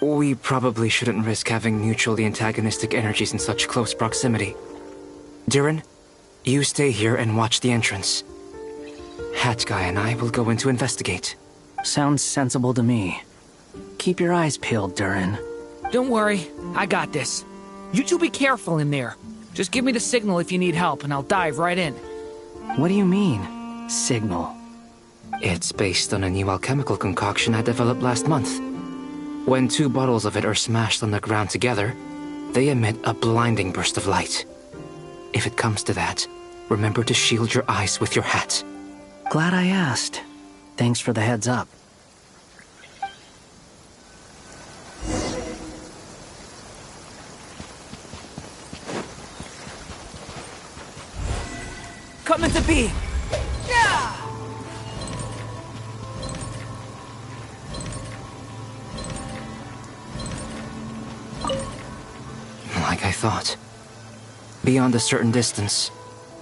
We probably shouldn't risk having mutually antagonistic energies in such close proximity. Durin, you stay here and watch the entrance. Hat Guy and I will go in to investigate. Sounds sensible to me. Keep your eyes peeled, Durin. Don't worry, I got this. You two be careful in there. Just give me the signal if you need help and I'll dive right in. What do you mean, signal? It's based on a new alchemical concoction I developed last month. When 2 bottles of it are smashed on the ground together, they emit a blinding burst of light. If it comes to that, remember to shield your eyes with your hat. Glad I asked. Thanks for the heads up. Come into being! Yeah! Like I thought. Beyond a certain distance,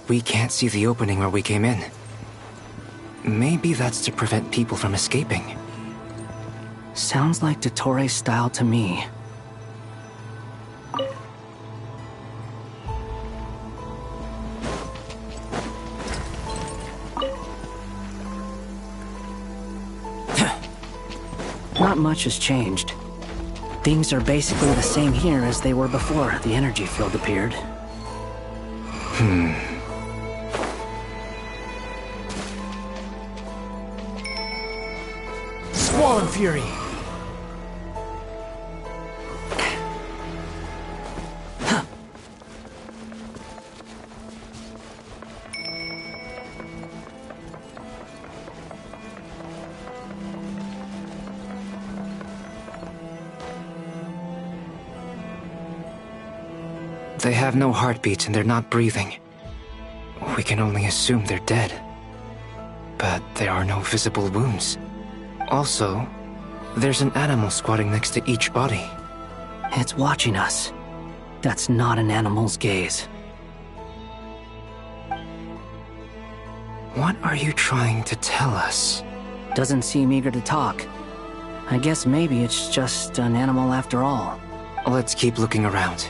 we can't see the opening where we came in. Maybe that's to prevent people from escaping. Sounds like Dottore's style to me. Not much has changed. Things are basically the same here as they were before the energy field appeared. Squall and Fury! They have no heartbeat and they're not breathing. We can only assume they're dead. But there are no visible wounds. Also, there's an animal squatting next to each body. It's watching us. That's not an animal's gaze. What are you trying to tell us? Doesn't seem eager to talk. I guess maybe it's just an animal after all. Let's keep looking around.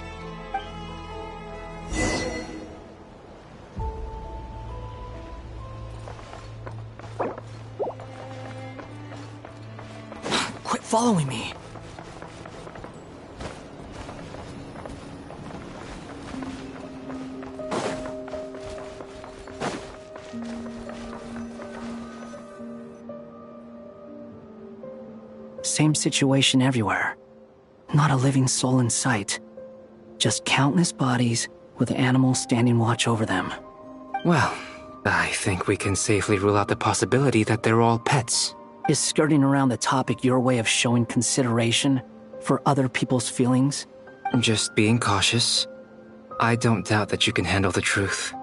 Quit following me. Same situation everywhere. Not a living soul in sight. Just countless bodies with animals standing watch over them. Well, I think we can safely rule out the possibility that they're all pets. Is skirting around the topic your way of showing consideration for other people's feelings? Just being cautious. I don't doubt that you can handle the truth.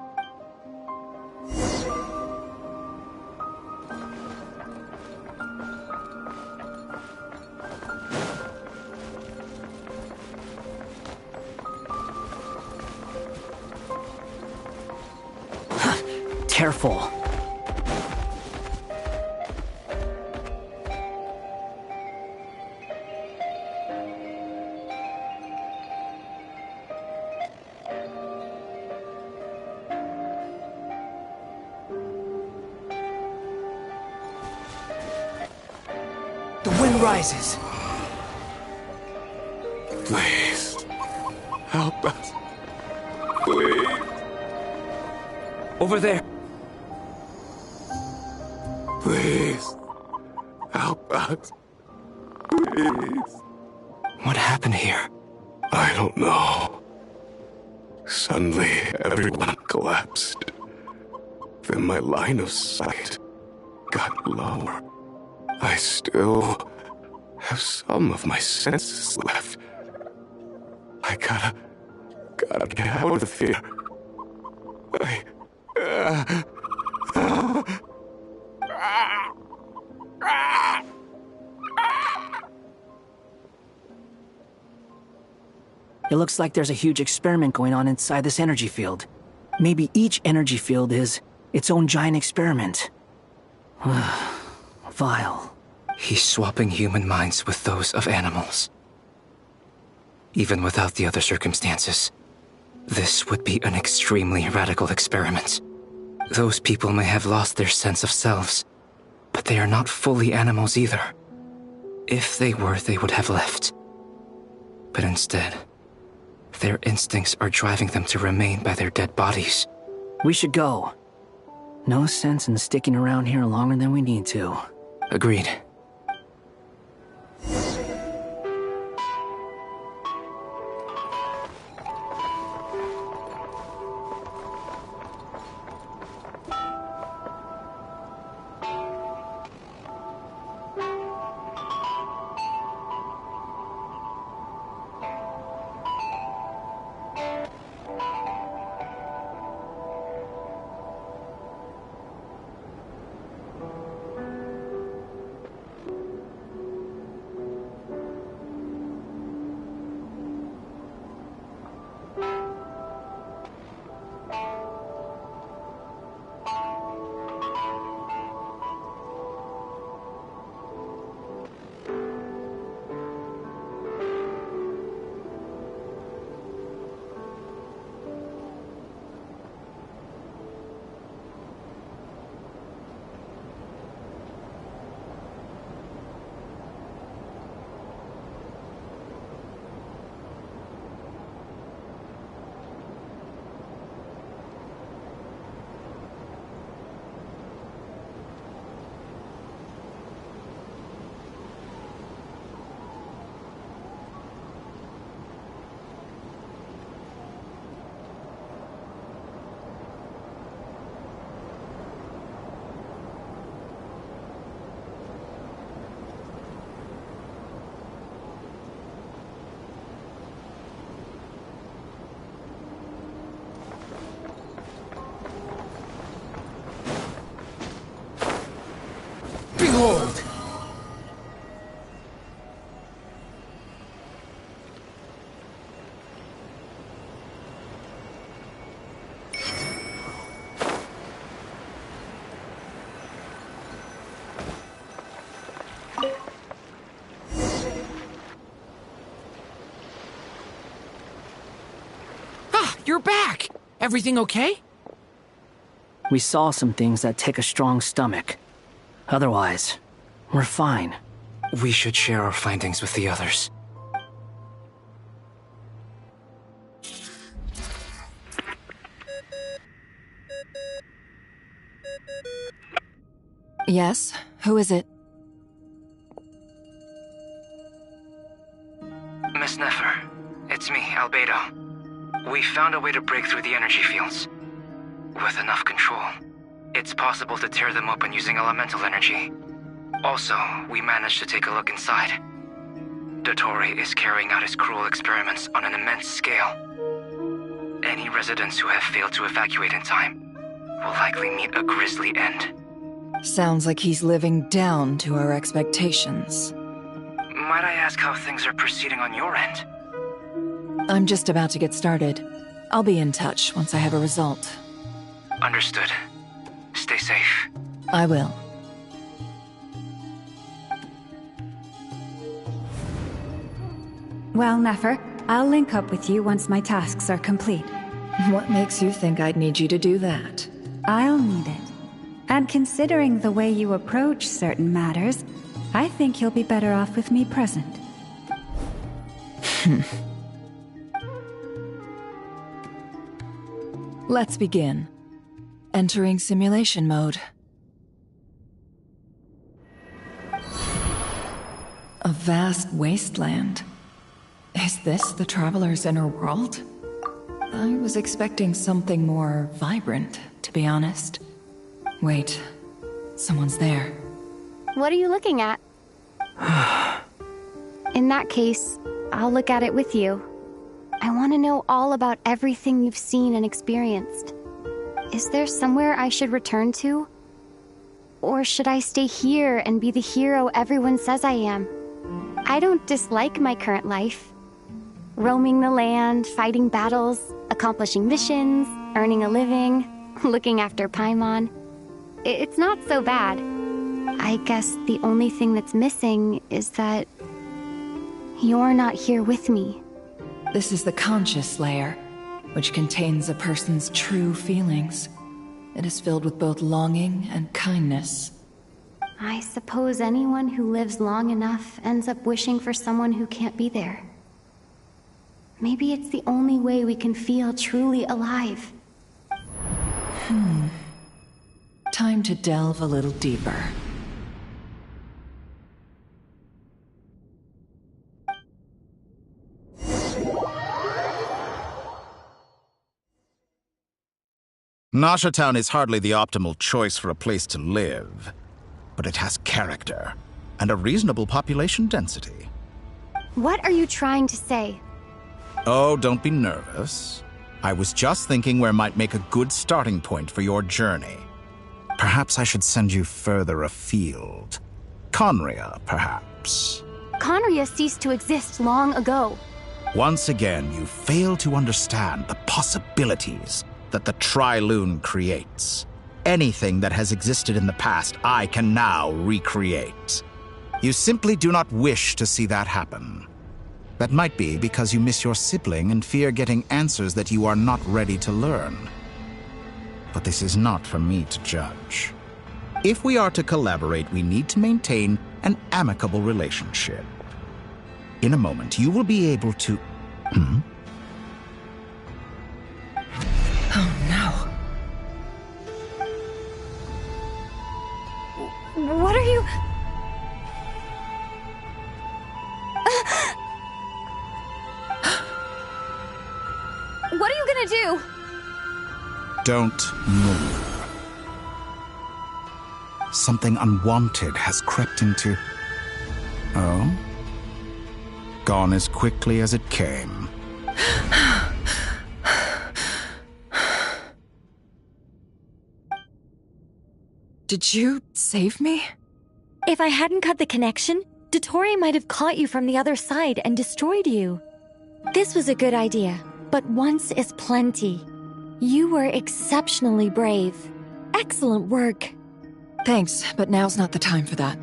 Careful. The wind rises. Please, help us. Please. Over there. Please, help us. Please. What happened here? I don't know. Suddenly, everyone collapsed. Then my line of sight got lower. I still have some of my senses left. I gotta get out of here. It looks like there's a huge experiment going on inside this energy field. Maybe each energy field is its own giant experiment. Vile. He's swapping human minds with those of animals. Even without the other circumstances, this would be an extremely radical experiment. Those people may have lost their sense of selves, but they are not fully animals either. If they were, they would have left. But instead, their instincts are driving them to remain by their dead bodies. We should go. No sense in sticking around here longer than we need to. Agreed. You're back! Everything okay? We saw some things that take a strong stomach. Otherwise, we're fine. We should share our findings with the others. Yes? Who is it? Miss Nefer, it's me, Albedo. We found a way to break through the energy fields. With enough control, it's possible to tear them open using elemental energy. Also, we managed to take a look inside. Dottore is carrying out his cruel experiments on an immense scale. Any residents who have failed to evacuate in time will likely meet a grisly end. Sounds like he's living down to our expectations. Might I ask how things are proceeding on your end? I'm just about to get started. I'll be in touch once I have a result. Understood. Stay safe. I will. Well, Nefer, I'll link up with you once my tasks are complete. What makes you think I'd need you to do that? I'll need it. And considering the way you approach certain matters, I think you'll be better off with me present. Let's begin. Entering simulation mode. A vast wasteland. Is this the Traveler's inner world? I was expecting something more vibrant, to be honest. Wait, someone's there. What are you looking at? In that case, I'll look at it with you. I want to know all about everything you've seen and experienced. Is there somewhere I should return to? Or should I stay here and be the hero everyone says I am? I don't dislike my current life. Roaming the land, fighting battles, accomplishing missions, earning a living, looking after Paimon. It's not so bad. I guess the only thing that's missing is that you're not here with me. This is the conscious layer, which contains a person's true feelings. It is filled with both longing and kindness. I suppose anyone who lives long enough ends up wishing for someone who can't be there. Maybe it's the only way we can feel truly alive. Time to delve a little deeper. Nasha Town is hardly the optimal choice for a place to live, but it has character and a reasonable population density. What are you trying to say? Oh, don't be nervous. I was just thinking where might make a good starting point for your journey. Perhaps I should send you further afield. Conria, perhaps. Conria ceased to exist long ago. Once again, you fail to understand the possibilities that the Tri-Lune creates. Anything that has existed in the past, I can now recreate. You simply do not wish to see that happen. That might be because you miss your sibling and fear getting answers that you are not ready to learn. But this is not for me to judge. If we are to collaborate, we need to maintain an amicable relationship. In a moment, you will be able to... Oh no. What are you... What are you gonna do? Don't move. Something unwanted has crept into... Oh? Gone as quickly as it came. Did you save me? If I hadn't cut the connection, Dottore might have caught you from the other side and destroyed you. This was a good idea, but once is plenty. You were exceptionally brave. Excellent work. Thanks, but now's not the time for that.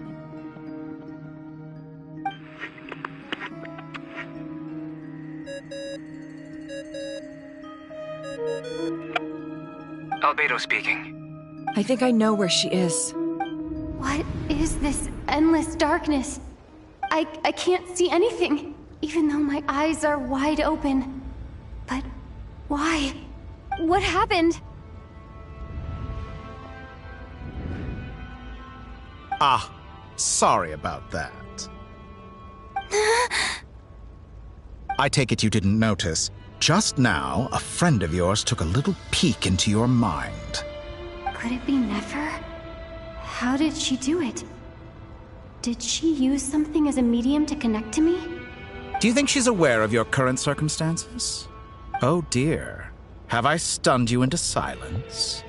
Albedo speaking. I think I know where she is. What is this endless darkness? I can't see anything, even though my eyes are wide open. But why? What happened? Ah, sorry about that. I take it you didn't notice. Just now, a friend of yours took a little peek into your mind. Could it be Nefer? How did she do it? Did she use something as a medium to connect to me? Do you think she's aware of your current circumstances? Oh dear. Have I stunned you into silence?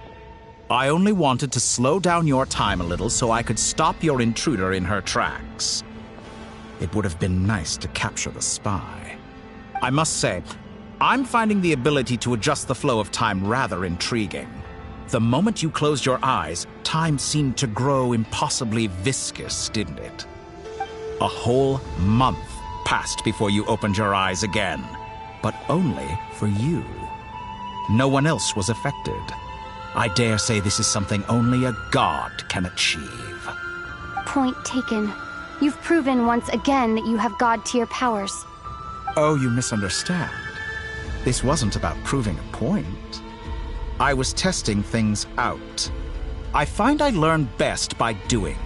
I only wanted to slow down your time a little so I could stop your intruder in her tracks. It would have been nice to capture the spy. I must say, I'm finding the ability to adjust the flow of time rather intriguing. The moment you closed your eyes, time seemed to grow impossibly viscous, didn't it? A whole month passed before you opened your eyes again, but only for you. No one else was affected. I dare say this is something only a god can achieve. Point taken. You've proven once again that you have god-tier powers. Oh, you misunderstand. This wasn't about proving a point. I was testing things out. I find I learn best by doing,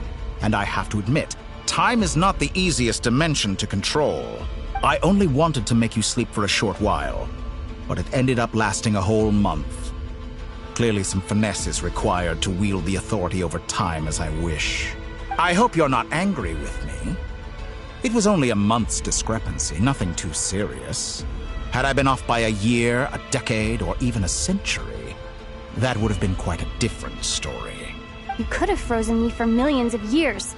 and I have to admit, time is not the easiest dimension to control. I only wanted to make you sleep for a short while, but it ended up lasting a whole month. Clearly some finesse is required to wield the authority over time as I wish. I hope you're not angry with me. It was only a month's discrepancy, nothing too serious. Had I been off by a year, a decade, or even a century, that would have been quite a different story. You could have frozen me for millions of years.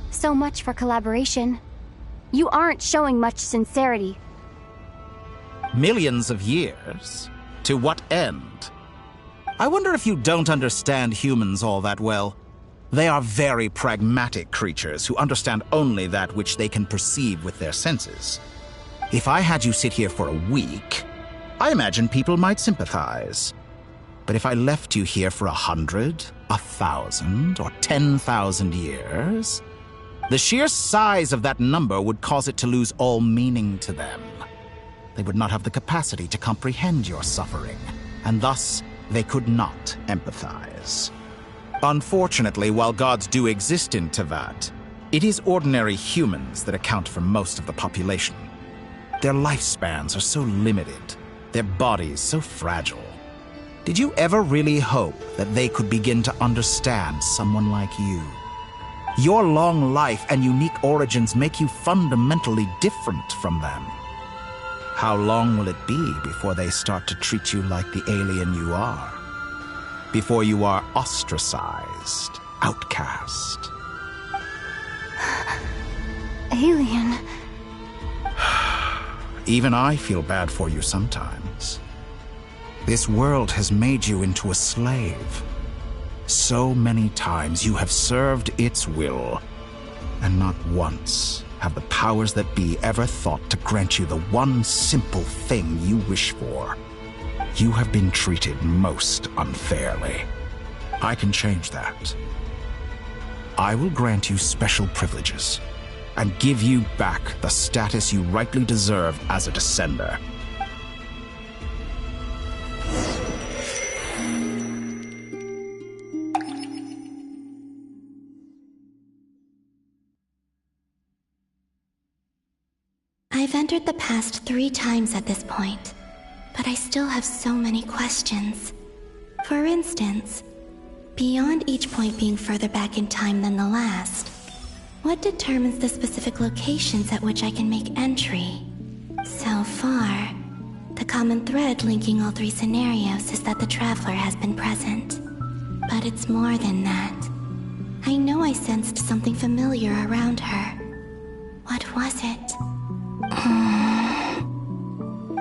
So much for collaboration. You aren't showing much sincerity. Millions of years? To what end? I wonder if you don't understand humans all that well. They are very pragmatic creatures who understand only that which they can perceive with their senses. If I had you sit here for a week, I imagine people might sympathize. But if I left you here for 100, 1,000, or 10,000 years, the sheer size of that number would cause it to lose all meaning to them. They would not have the capacity to comprehend your suffering, and thus they could not empathize. Unfortunately, while gods do exist in Tevat, it is ordinary humans that account for most of the population. Their lifespans are so limited, their bodies so fragile. Did you ever really hope that they could begin to understand someone like you? Your long life and unique origins make you fundamentally different from them. How long will it be before they start to treat you like the alien you are? Before you are ostracized, outcast? Alien. Even I feel bad for you sometimes. This world has made you into a slave. So many times you have served its will, and not once have the powers that be ever thought to grant you the one simple thing you wish for. You have been treated most unfairly. I can change that. I will grant you special privileges and give you back the status you rightly deserve as a descender. I've entered the past 3 times at this point, but I still have so many questions. For instance, beyond each point being further back in time than the last, what determines the specific locations at which I can make entry? So far, the common thread linking all 3 scenarios is that the Traveler has been present. But it's more than that. I know I sensed something familiar around her. What was it?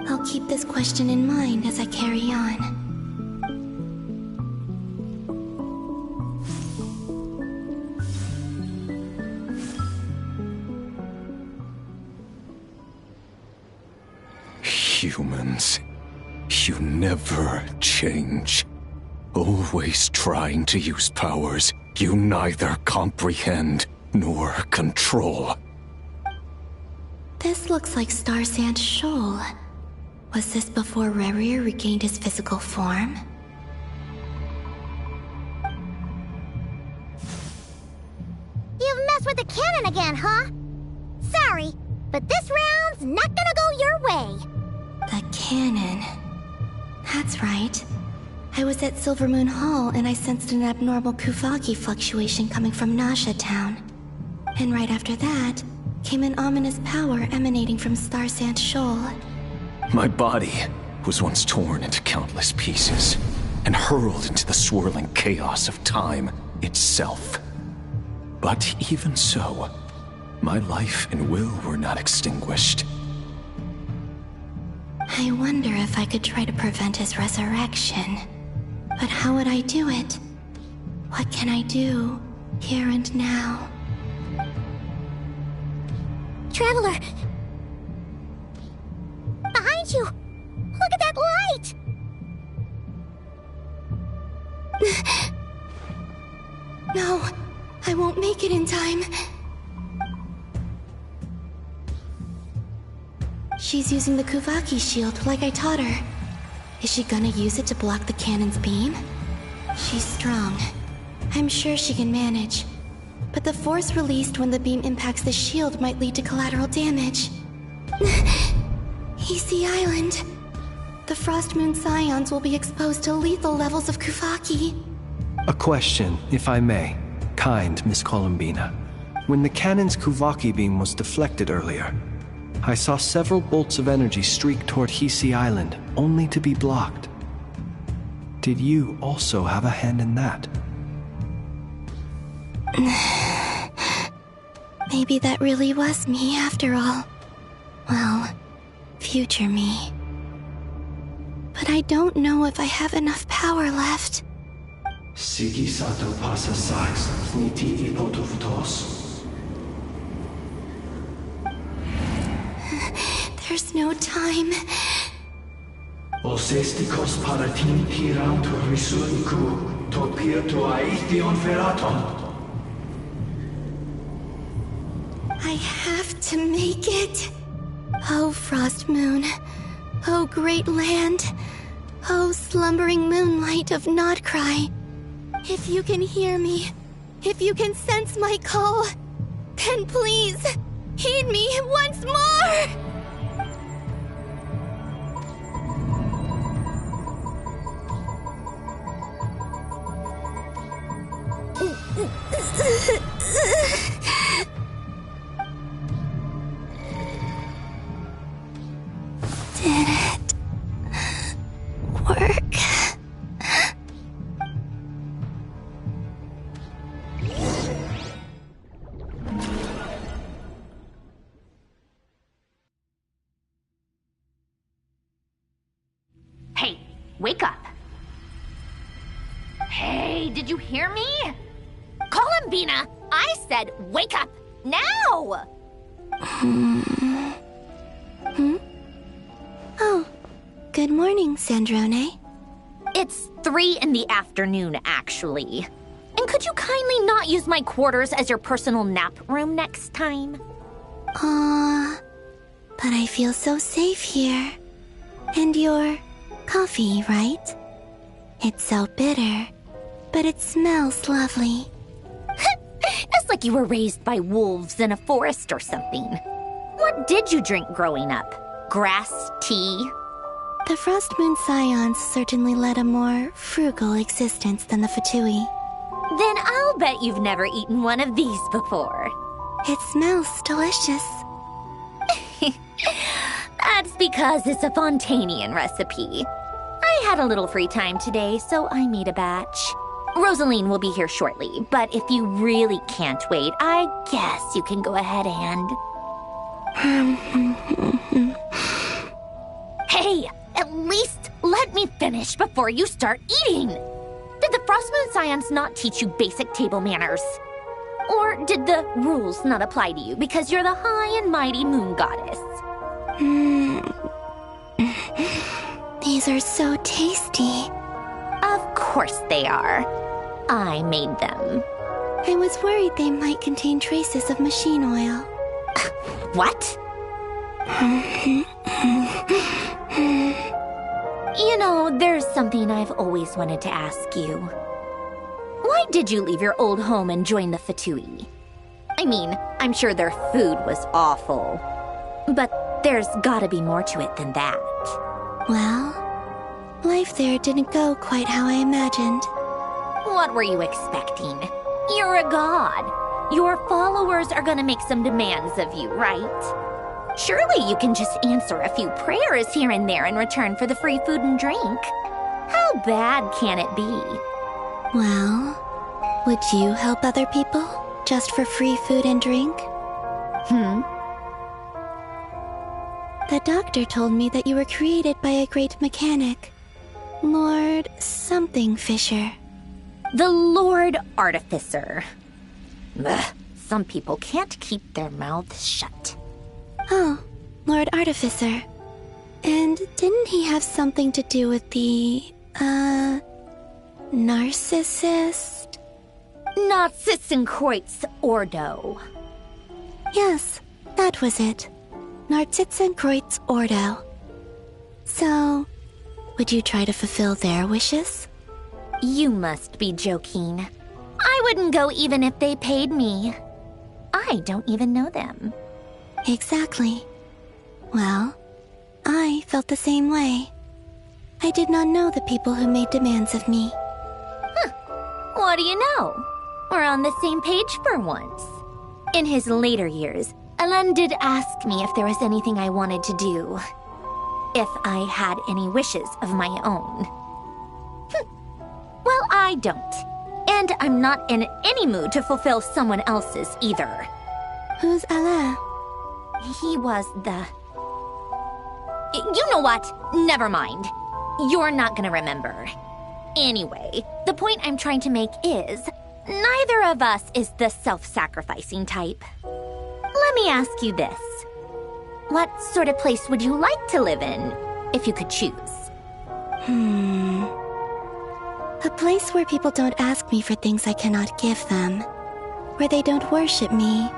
I'll keep this question in mind as I carry on. Humans. You never change. Always trying to use powers you neither comprehend nor control. This looks like Star Sand Shoal. Was this before Rerir regained his physical form? You've messed with the cannon again, huh? Sorry, but this round's not gonna go your way. The cannon. That's right. I was at Silvermoon Hall and I sensed an abnormal Kuvaki fluctuation coming from Nasha Town. And right after that, came an ominous power emanating from Star Sand Shoal. My body was once torn into countless pieces and hurled into the swirling chaos of time itself. But even so, my life and will were not extinguished. I wonder if I could try to prevent his resurrection. But how would I do it? What can I do, here and now? Traveler! Behind you! Look at that light! No, I won't make it in time. She's using the Kuvaki shield like I taught her. Is she gonna use it to block the cannon's beam? She's strong. I'm sure she can manage. But the force released when the beam impacts the shield might lead to collateral damage. EC Island. The Frost Moon Scions will be exposed to lethal levels of Kuvaki. A question, if I may. Kind Miss Columbina. When the cannon's Kuvaki beam was deflected earlier, I saw several bolts of energy streak toward Hisi Island, only to be blocked. Did you also have a hand in that? Maybe that really was me after all. Well, future me. But I don't know if I have enough power left. Sigi sato pasa sax, niti ipotofutos. There's no time. Osestikos paratin tiram to risuiku, to pir to aithion feraton. I have to make it. Oh, Frost Moon. Oh, great land. Oh, slumbering moonlight of Nod-Krai. If you can hear me, if you can sense my call, then please, heed me once more! Did it work? Hey, wake up. Hey, did you hear me? Columbina, I said wake up now! Oh, good morning, Sandrone. It's 3 in the afternoon, actually. And could you kindly not use my quarters as your personal nap room next time? But I feel so safe here. And your coffee, right? It's so bitter, but it smells lovely. It's like you were raised by wolves in a forest or something. What did you drink growing up? Grass tea? The Frost Moon Scions certainly led a more frugal existence than the Fatui. Then I'll bet you've never eaten one of these before. It smells delicious. That's because it's a Fontanian recipe. I had a little free time today, so I made a batch. Rosaline will be here shortly, but if you really can't wait, I guess you can go ahead and... Hey, at least let me finish before you start eating! Did the Frost Moon Scions not teach you basic table manners? Or did the rules not apply to you because you're the high and mighty moon goddess? These are so tasty. Of course they are. I made them. I was worried they might contain traces of machine oil. What? You know, there's something I've always wanted to ask you. Why did you leave your old home and join the Fatui? I mean, I'm sure their food was awful. But there's gotta be more to it than that. Well, life there didn't go quite how I imagined. What were you expecting? You're a god. Your followers are gonna make some demands of you, right? Surely you can just answer a few prayers here and there in return for the free food and drink. How bad can it be? Well, would you help other people just for free food and drink? The doctor told me that you were created by a great mechanic, Lord something Fisher. The Lord Artificer. Ugh, some people can't keep their mouths shut. Oh, Lord Artificer. And didn't he have something to do with the, narcissist? Notmaingenshinaccoun Ordo. Yes, that was it. Notmaingenshinaccoun Ordo. So, would you try to fulfill their wishes? You must be joking. I wouldn't go even if they paid me. I don't even know them. Exactly. Well, I felt the same way. I did not know the people who made demands of me. What do you know? We're on the same page for once. In his later years, Alan did ask me if there was anything I wanted to do. If I had any wishes of my own. Well, I don't. And I'm not in any mood to fulfill someone else's either. Who's Alain? He was the... You know what? Never mind. You're not gonna remember. Anyway, the point I'm trying to make is, neither of us is the self-sacrificing type. Let me ask you this. What sort of place would you like to live in, if you could choose? A place where people don't ask me for things I cannot give them. Where they don't worship me,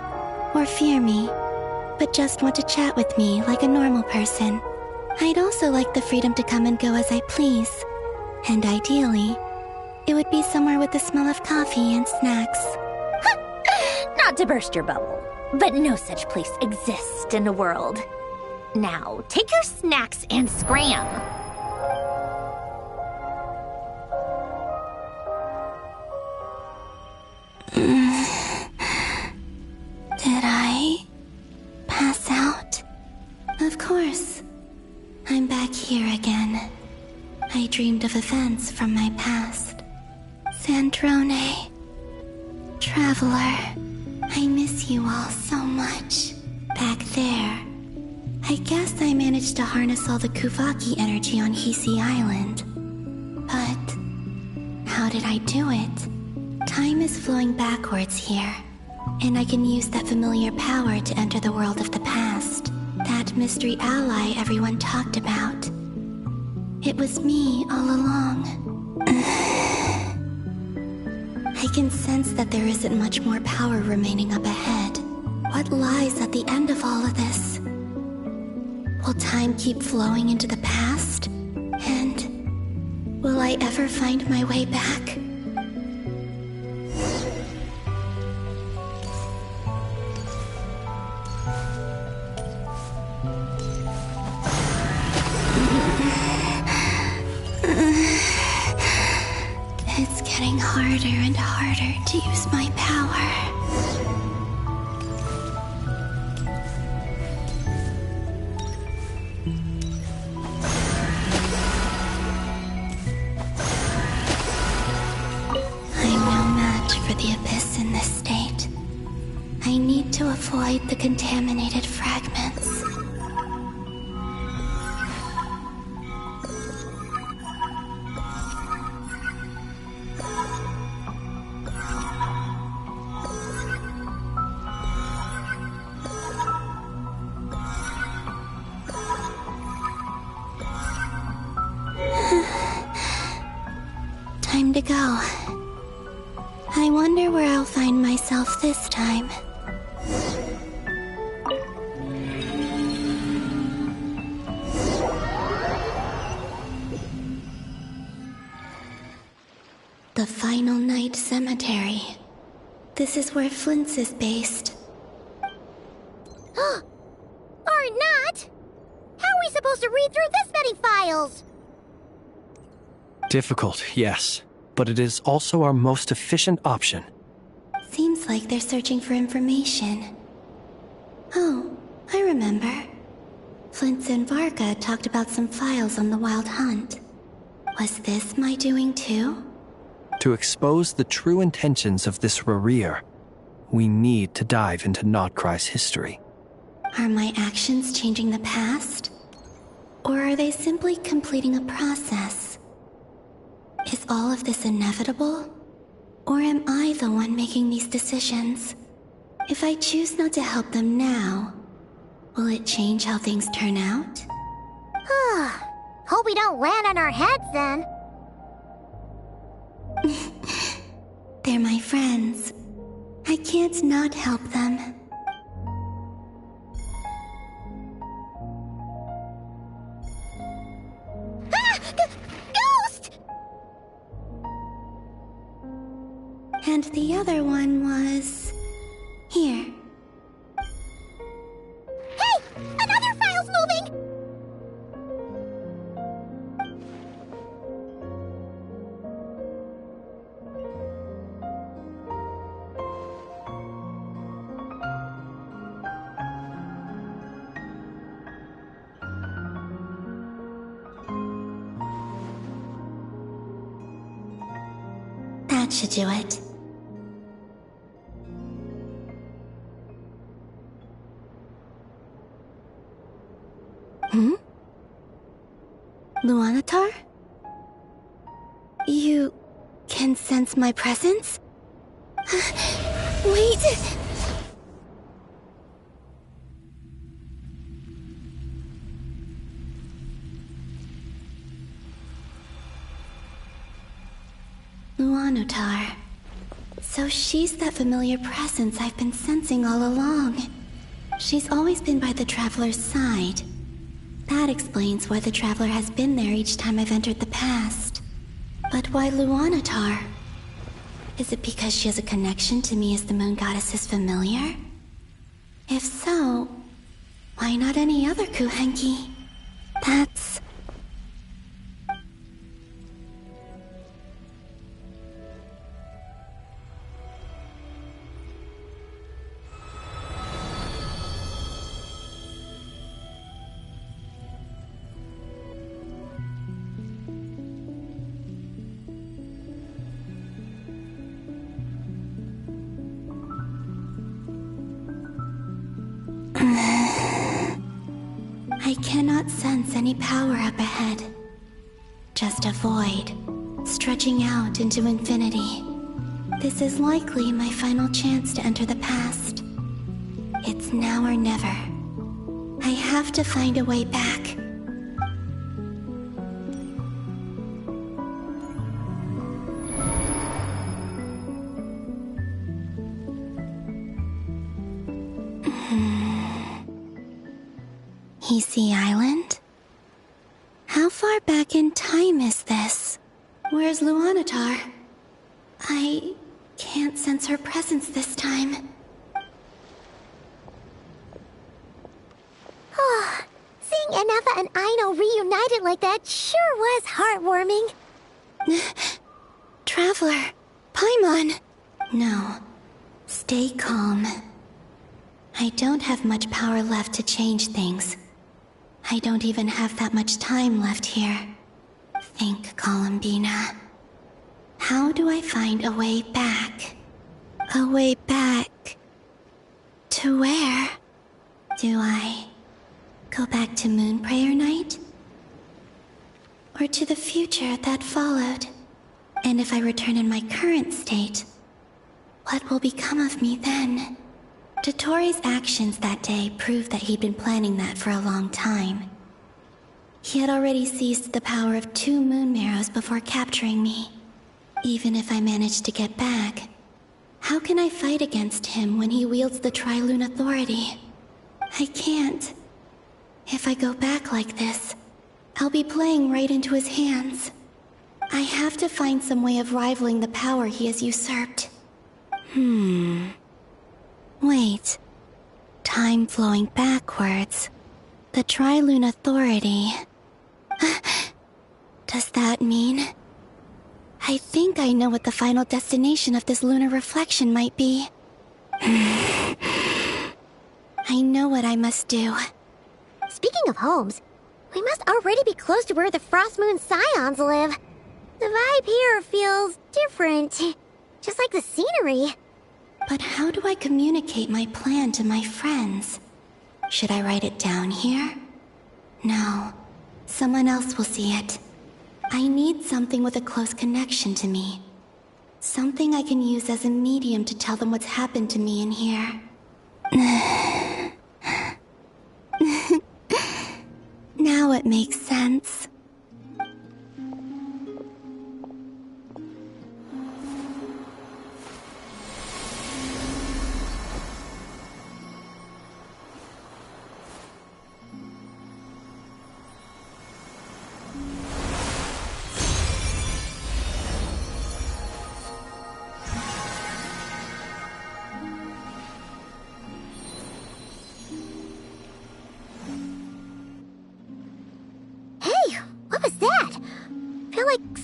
or fear me, but just want to chat with me like a normal person. I'd also like the freedom to come and go as I please. And ideally, it would be somewhere with the smell of coffee and snacks. Not to burst your bubble, but no such place exists in the world. Now, take your snacks and scram. Did I pass out? Of course. I'm back here again. I dreamed of events from my past. Sandrone. Traveler. I miss you all so much. Back there. I guess I managed to harness all the Kuvaki energy on Hisi Island. But how did I do it? Time is flowing backwards here, and I can use that familiar power to enter the world of the past. That mystery ally everyone talked about. It was me all along. I can sense that there isn't much more power remaining up ahead. What lies at the end of all of this? Will time keep flowing into the past? And will I ever find my way back? It's getting harder and harder to use my power. I'm no match for the Abyss in this state. I need to avoid the contaminated fragments. Time to go. I wonder where I'll find myself this time. The Final Night Cemetery. This is where Flint's is based. Or not! How are we supposed to read through this many files? Difficult, yes, but it is also our most efficient option. Seems like they're searching for information. Oh, I remember. Flint's and Varga talked about some files on the Wild Hunt. Was this my doing too? To expose the true intentions of this Rarir, we need to dive into Nod-Krai's history. Are my actions changing the past? Or are they simply completing a process? Is all of this inevitable? Or am I the one making these decisions? If I choose not to help them now, will it change how things turn out? Hope we don't land on our heads then. They're my friends. I can't not help them. Ghost! And the other one was... here. Hey! Another file's moving! That should do it. Luanatar? You can sense my presence? Wait! Luanatar. So she's that familiar presence I've been sensing all along. She's always been by the Traveler's side. That explains why the Traveler has been there each time I've entered the past. But why Luanatar? Is it because she has a connection to me as the Moon Goddess's familiar? If so, why not any other Kuhenki? That's... I cannot sense any power up ahead. Just a void, stretching out into infinity. This is likely my final chance to enter the past. It's now or never. I have to find a way back. Easy Island? How far back in time is this? Where's Luanatar? I can't sense her presence this time. Seeing Enefa and Aino reunited like that sure was heartwarming. Traveler, Paimon. No, stay calm. I don't have much power left to change things. I don't even have that much time left here. Think, Columbina. How do I find a way back? A way back... to where? Do I go back to Moon Prayer Night? Or to the future that followed? And if I return in my current state, what will become of me then? Dottoro's actions that day proved that he'd been planning that for a long time. He had already seized the power of 2 moon marrows before capturing me. Even if I managed to get back, how can I fight against him when he wields the Tri-Lune authority? I can't. If I go back like this, I'll be playing right into his hands. I have to find some way of rivaling the power he has usurped. Wait. Time flowing backwards. The Tri-Lune authority. Does that mean... I think I know what the final destination of this lunar reflection might be. I know what I must do. Speaking of homes, we must already be close to where the Frost Moon Scions live. The vibe here feels different, just like the scenery. But how do I communicate my plan to my friends? Should I write it down here? No. Someone else will see it. I need something with a close connection to me. Something I can use as a medium to tell them what's happened to me in here. Now it makes sense.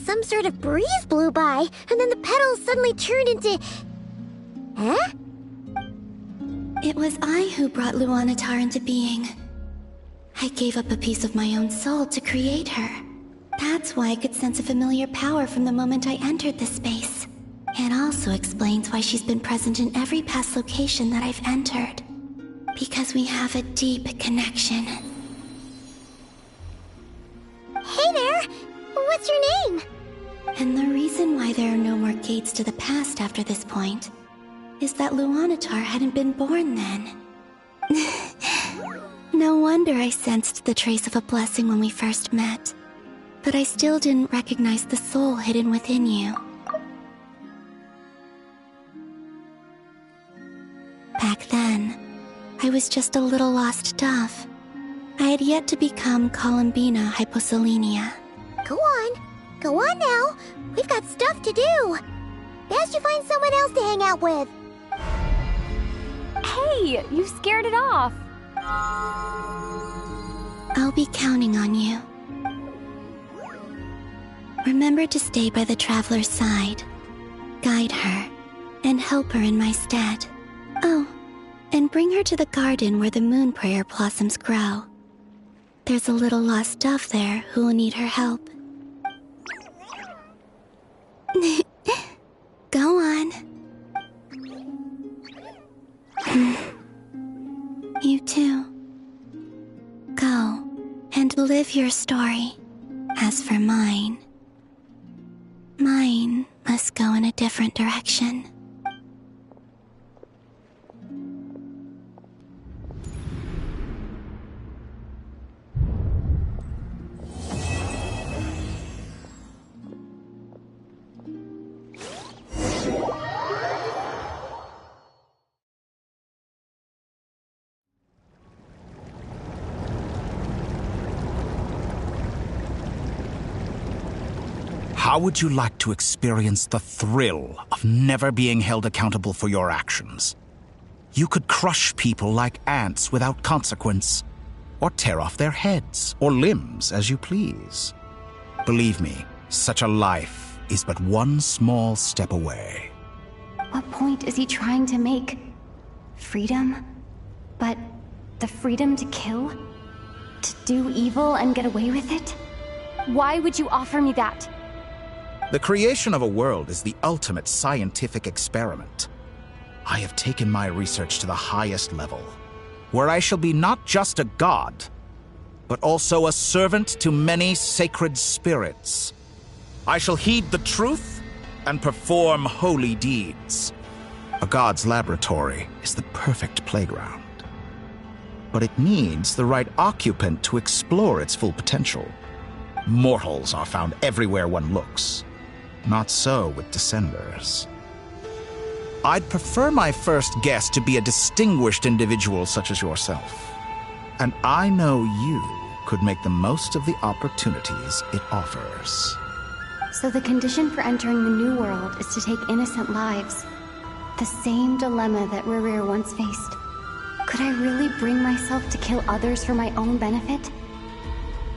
Some sort of breeze blew by, and then the petals suddenly turned into... Huh? It was I who brought Luanatar into being. I gave up a piece of my own soul to create her. That's why I could sense a familiar power from the moment I entered this space. It also explains why she's been present in every past location that I've entered. Because we have a deep connection. Hey there! What's your name? And the reason why there are no more gates to the past after this point is that Luanatar hadn't been born then. No wonder I sensed the trace of a blessing when we first met. But I still didn't recognize the soul hidden within you. Back then, I was just a little lost dove. I had yet to become Columbina Hyposelenia. Go on now. We've got stuff to do. Best you find someone else to hang out with. Hey, you scared it off. I'll be counting on you. Remember to stay by the traveler's side, guide her, and help her in my stead. Oh, and bring her to the garden where the moon prayer blossoms grow. There's a little lost dove there who will need her help. Go on. You too. Go and live your story. As for mine must go in a different direction. How would you like to experience the thrill of never being held accountable for your actions? You could crush people like ants without consequence, or tear off their heads or limbs as you please. Believe me, such a life is but one small step away. What point is he trying to make? Freedom? But the freedom to kill? To do evil and get away with it? Why would you offer me that? The creation of a world is the ultimate scientific experiment. I have taken my research to the highest level, where I shall be not just a god, but also a servant to many sacred spirits. I shall heed the truth and perform holy deeds. A god's laboratory is the perfect playground. but it needs the right occupant to explore its full potential. Mortals are found everywhere one looks. Not so with Descenders. I'd prefer my first guest to be a distinguished individual such as yourself. And I know you could make the most of the opportunities it offers. So the condition for entering the new world is to take innocent lives. The same dilemma that Rerir once faced. Could I really bring myself to kill others for my own benefit?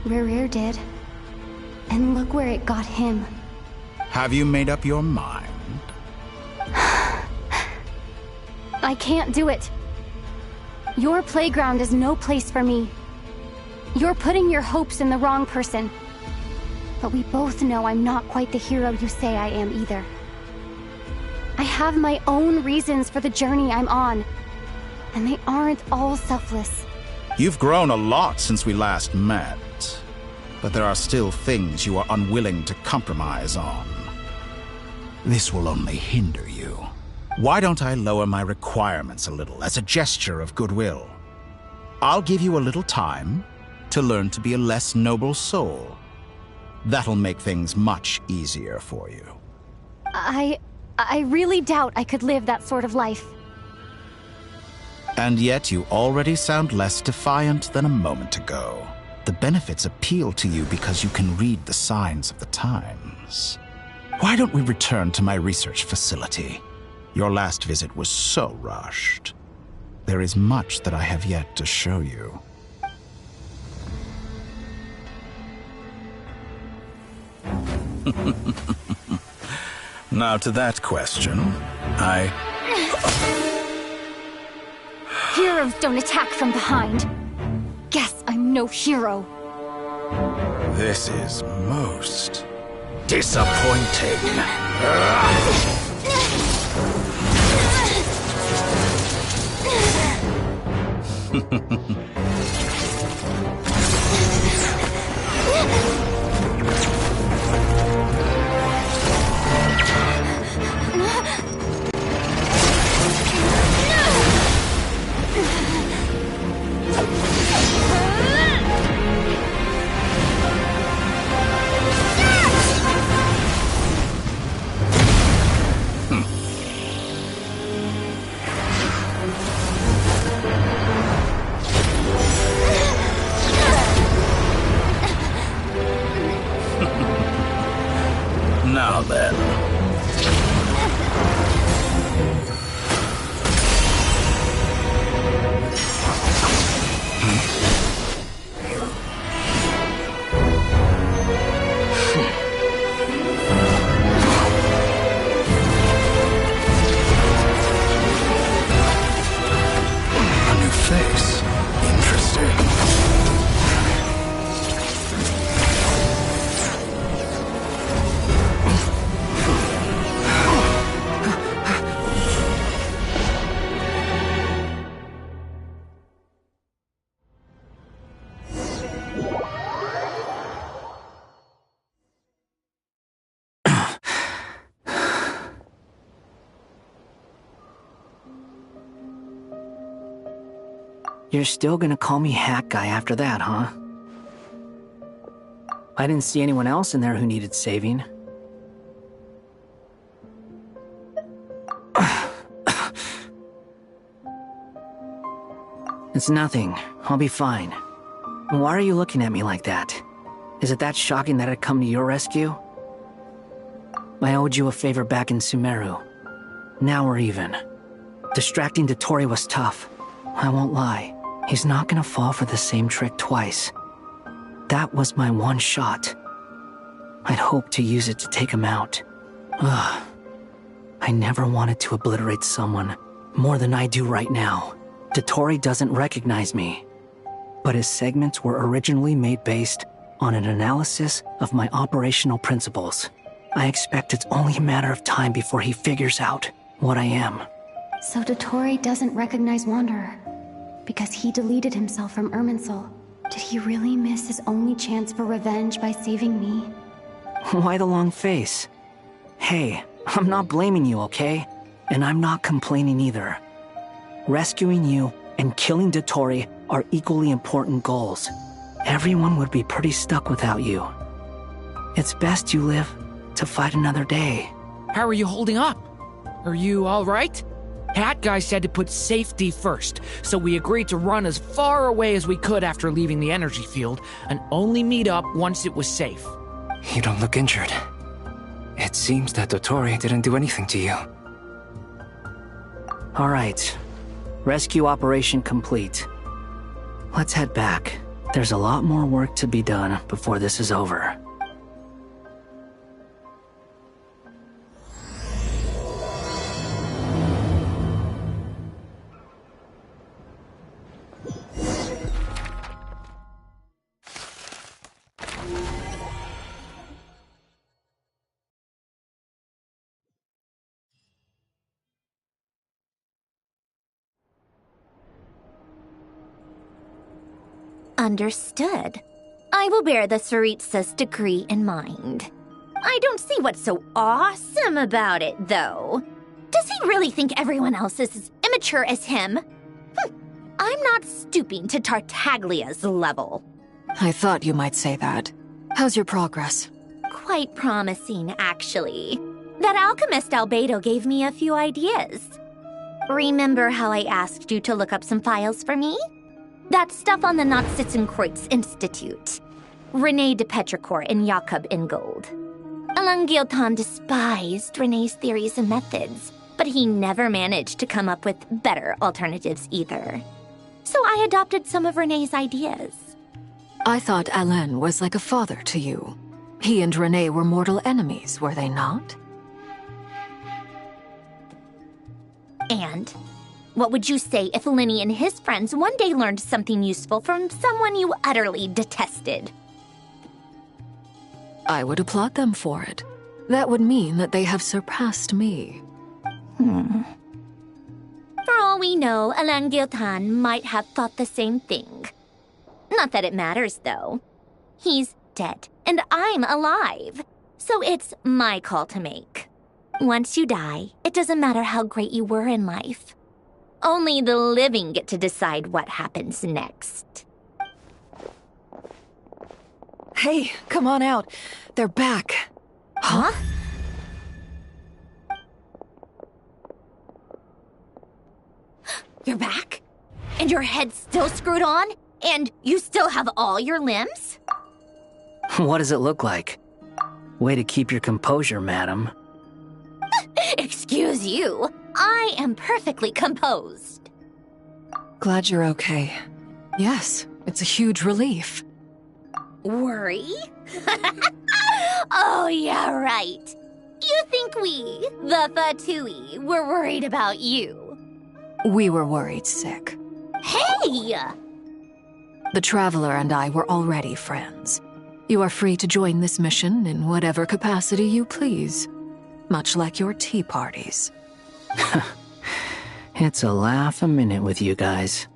Rerir did. And look where it got him. Have you made up your mind? I can't do it. Your playground is no place for me. You're putting your hopes in the wrong person. But we both know I'm not quite the hero you say I am either. I have my own reasons for the journey I'm on. And they aren't all selfless. You've grown a lot since we last met. But there are still things you are unwilling to compromise on. This will only hinder you. Why don't I lower my requirements a little as a gesture of goodwill? I'll give you a little time to learn to be a less noble soul. That'll make things much easier for you. I really doubt I could live that sort of life. And yet you already sound less defiant than a moment ago. The benefits appeal to you because you can read the signs of the times. Why don't we return to my research facility? Your last visit was so rushed. There is much that I have yet to show you. Now to that question, Heroes don't attack from behind. Guess I'm no hero. This is most disappointing. Now then. A new face. Interesting. You're still gonna call me Hack Guy after that, huh? I didn't see anyone else in there who needed saving. It's nothing. I'll be fine. Why are you looking at me like that? Is it that shocking that I'd come to your rescue? I owed you a favor back in Sumeru. Now we're even. Distracting Dotori was tough. I won't lie. He's not gonna fall for the same trick twice. That was my one shot. I'd hoped to use it to take him out. Ugh. I never wanted to obliterate someone more than I do right now. Dotori doesn't recognize me. But his segments were originally made based on an analysis of my operational principles. I expect it's only a matter of time before he figures out what I am. So Dotori doesn't recognize Wanderer because he deleted himself from Irminsul. Did he really miss his only chance for revenge by saving me? Why the long face? Hey, I'm not blaming you, okay? And I'm not complaining either. Rescuing you and killing Dotori are equally important goals. Everyone would be pretty stuck without you. It's best you live to fight another day. How are you holding up? Are you all right? Hat Guy said to put safety first, so we agreed to run as far away as we could after leaving the energy field and only meet up once it was safe. You don't look injured. It seems that Dottore didn't do anything to you. All right. Rescue operation complete. Let's head back. There's a lot more work to be done before this is over. Understood. I will bear the Tsaritsa's decree in mind. I don't see what's so awesome about it, though. Does he really think everyone else is as immature as him? I'm not stooping to Tartaglia's level. I thought you might say that. How's your progress? Quite promising, actually. That alchemist Albedo gave me a few ideas. Remember how I asked you to look up some files for me? That stuff on the Nazi-Kreuz Institute. René de Petrichor and Jakob Ingold. Alain Guillotin despised René's theories and methods, but he never managed to come up with better alternatives either. So I adopted some of René's ideas. I thought Alain was like a father to you. He and René were mortal enemies, were they not? And what would you say if Lenny and his friends one day learned something useful from someone you utterly detested? I would applaud them for it. That would mean that they have surpassed me. For all we know, Alain Guillotin might have thought the same thing. Not that it matters, though. He's dead, and I'm alive. So it's my call to make. Once you die, it doesn't matter how great you were in life. Only the living get to decide what happens next. Hey, come on out. They're back. Huh? You're back? And your head's still screwed on? And you still have all your limbs? What does it look like? Way to keep your composure, madam. Excuse you. I am perfectly composed. Glad you're okay. Yes, it's a huge relief. Worry? Oh, yeah, right. You think we, the Fatui, were worried about you? We were worried sick. Hey! The Traveler and I were already friends. You are free to join this mission in whatever capacity you please. Much like your tea parties. It's a laugh a minute with you guys.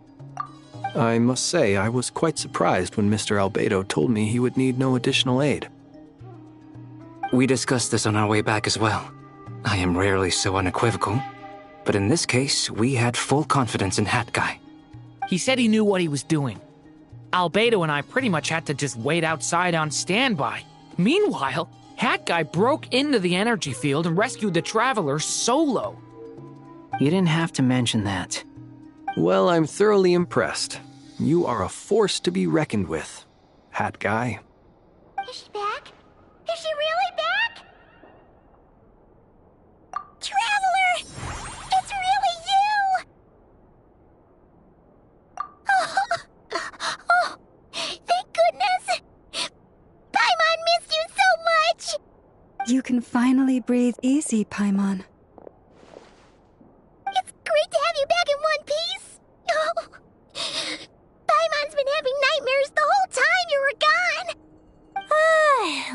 I must say, I was quite surprised when Mr. Albedo told me he would need no additional aid. We discussed this on our way back as well. I am rarely so unequivocal, but in this case, we had full confidence in Hat Guy. He said he knew what he was doing. Albedo and I pretty much had to just wait outside on standby. Meanwhile, Hat Guy broke into the energy field and rescued the Traveler solo. You didn't have to mention that. Well, I'm thoroughly impressed. You are a force to be reckoned with, Hat Guy. Is she back? Is she really back? Traveler! It's really you! Oh, thank goodness! Paimon missed you so much! You can finally breathe easy, Paimon. It's great to have you back in one piece! Oh, Paimon's been having nightmares the whole time you were gone!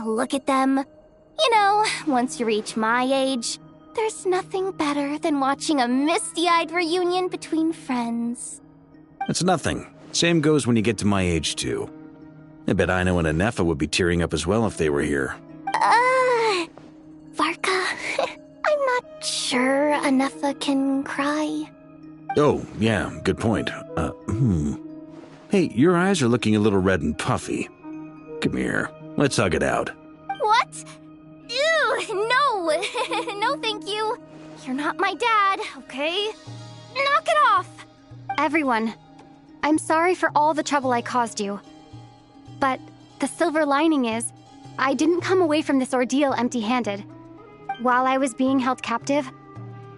Look at them. You know, once you reach my age, there's nothing better than watching a misty-eyed reunion between friends. That's nothing. Same goes when you get to my age, too. I bet Aino and Anefa would be tearing up as well if they were here. Varka, I'm not sure Anefa can cry. Oh, yeah, good point. Hey, your eyes are looking a little red and puffy. Come here, let's hug it out. What? Ew, no! No, thank you. You're not my dad, okay? Knock it off! Everyone, I'm sorry for all the trouble I caused you. But the silver lining is, I didn't come away from this ordeal empty-handed. While I was being held captive,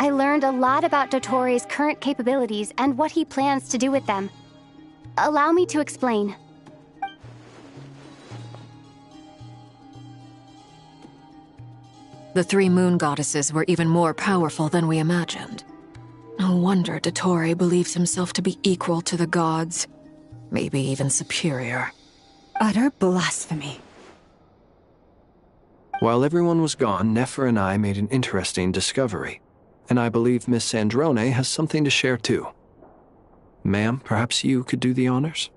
I learned a lot about Dottoro's current capabilities and what he plans to do with them. Allow me to explain. The three moon goddesses were even more powerful than we imagined. No wonder Dottore believes himself to be equal to the gods, maybe even superior. Utter blasphemy. While everyone was gone, Nefer and I made an interesting discovery, and I believe Miss Sandrone has something to share too. Ma'am, perhaps you could do the honors?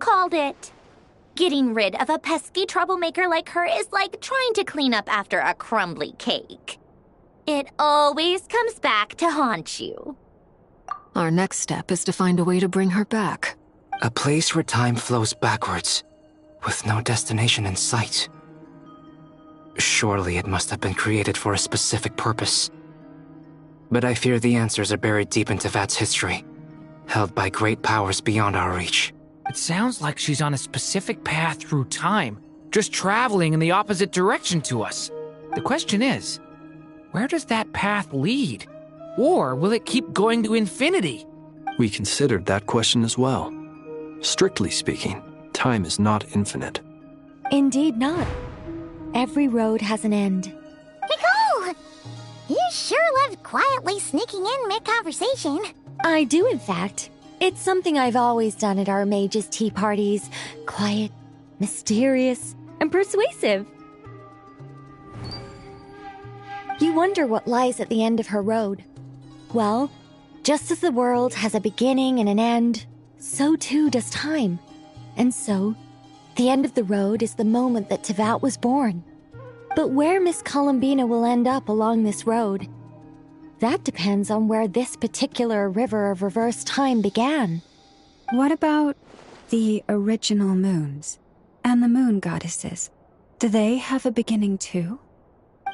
Called it. Getting rid of a pesky troublemaker like her is like trying to clean up after a crumbly cake. It always comes back to haunt you. Our next step is to find a way to bring her back. A place where time flows backwards, with no destination in sight. Surely it must have been created for a specific purpose. But I fear the answers are buried deep in Tevat's history, held by great powers beyond our reach. It sounds like she's on a specific path through time, just traveling in the opposite direction to us. The question is, where does that path lead? Or will it keep going to infinity? We considered that question as well. Strictly speaking, time is not infinite. Indeed not. Every road has an end. Nicole! You sure loved quietly sneaking in mid-conversation. I do, in fact. It's something I've always done at our mages' tea parties. Quiet, mysterious, and persuasive. You wonder what lies at the end of her road. Well, just as the world has a beginning and an end, so too does time. And so, the end of the road is the moment that Tevat was born. But where Miss Columbina will end up along this road, that depends on where this particular river of reverse time began. What about the original moons and the moon goddesses? Do they have a beginning too?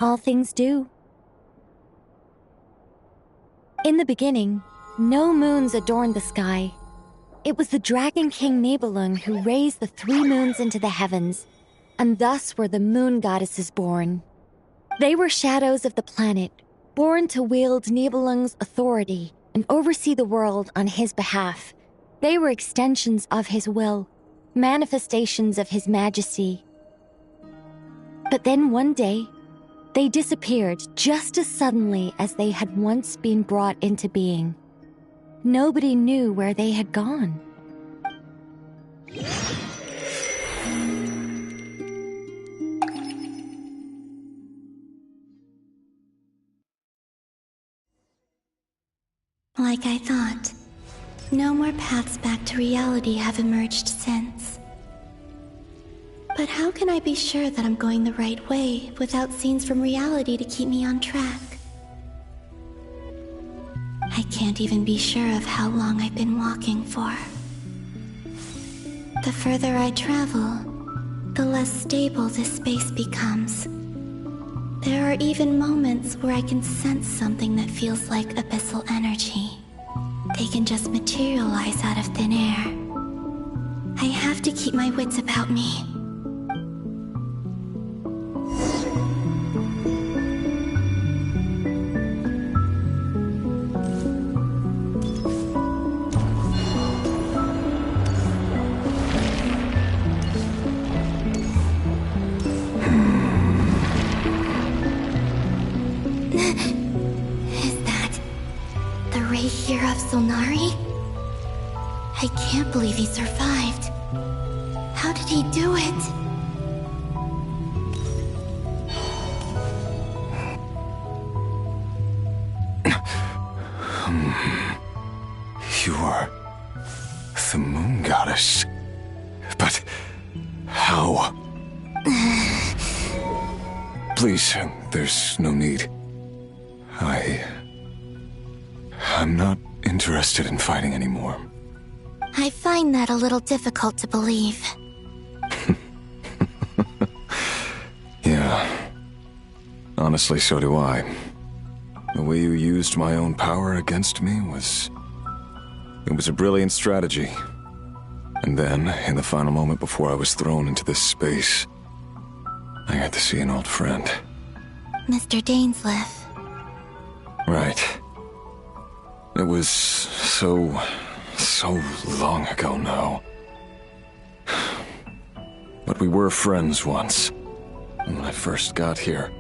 All things do. In the beginning, no moons adorned the sky. It was the Dragon King Nibelung who raised the three moons into the heavens, and thus were the moon goddesses born. They were shadows of the planet, born to wield Nibelung's authority and oversee the world on his behalf. They were extensions of his will, manifestations of his majesty. But then one day, they disappeared just as suddenly as they had once been brought into being. Nobody knew where they had gone. Like I thought, no more paths back to reality have emerged since. But how can I be sure that I'm going the right way without scenes from reality to keep me on track? I can't even be sure of how long I've been walking for. The further I travel, the less stable this space becomes. There are even moments where I can sense something that feels like abyssal energy. They can just materialize out of thin air. I have to keep my wits about me. Solnari? I can't believe he survived. How did he do it? You are the moon goddess. But how? I'm not interested in fighting anymore. I find that a little difficult to believe. Yeah. Honestly, so do I. The way you used my own power against me was... It was a brilliant strategy. And then, in the final moment before I was thrown into this space, I got to see an old friend. Mr. Dainsleif. Right. It was so long ago now. But we were friends once. And when I first got here,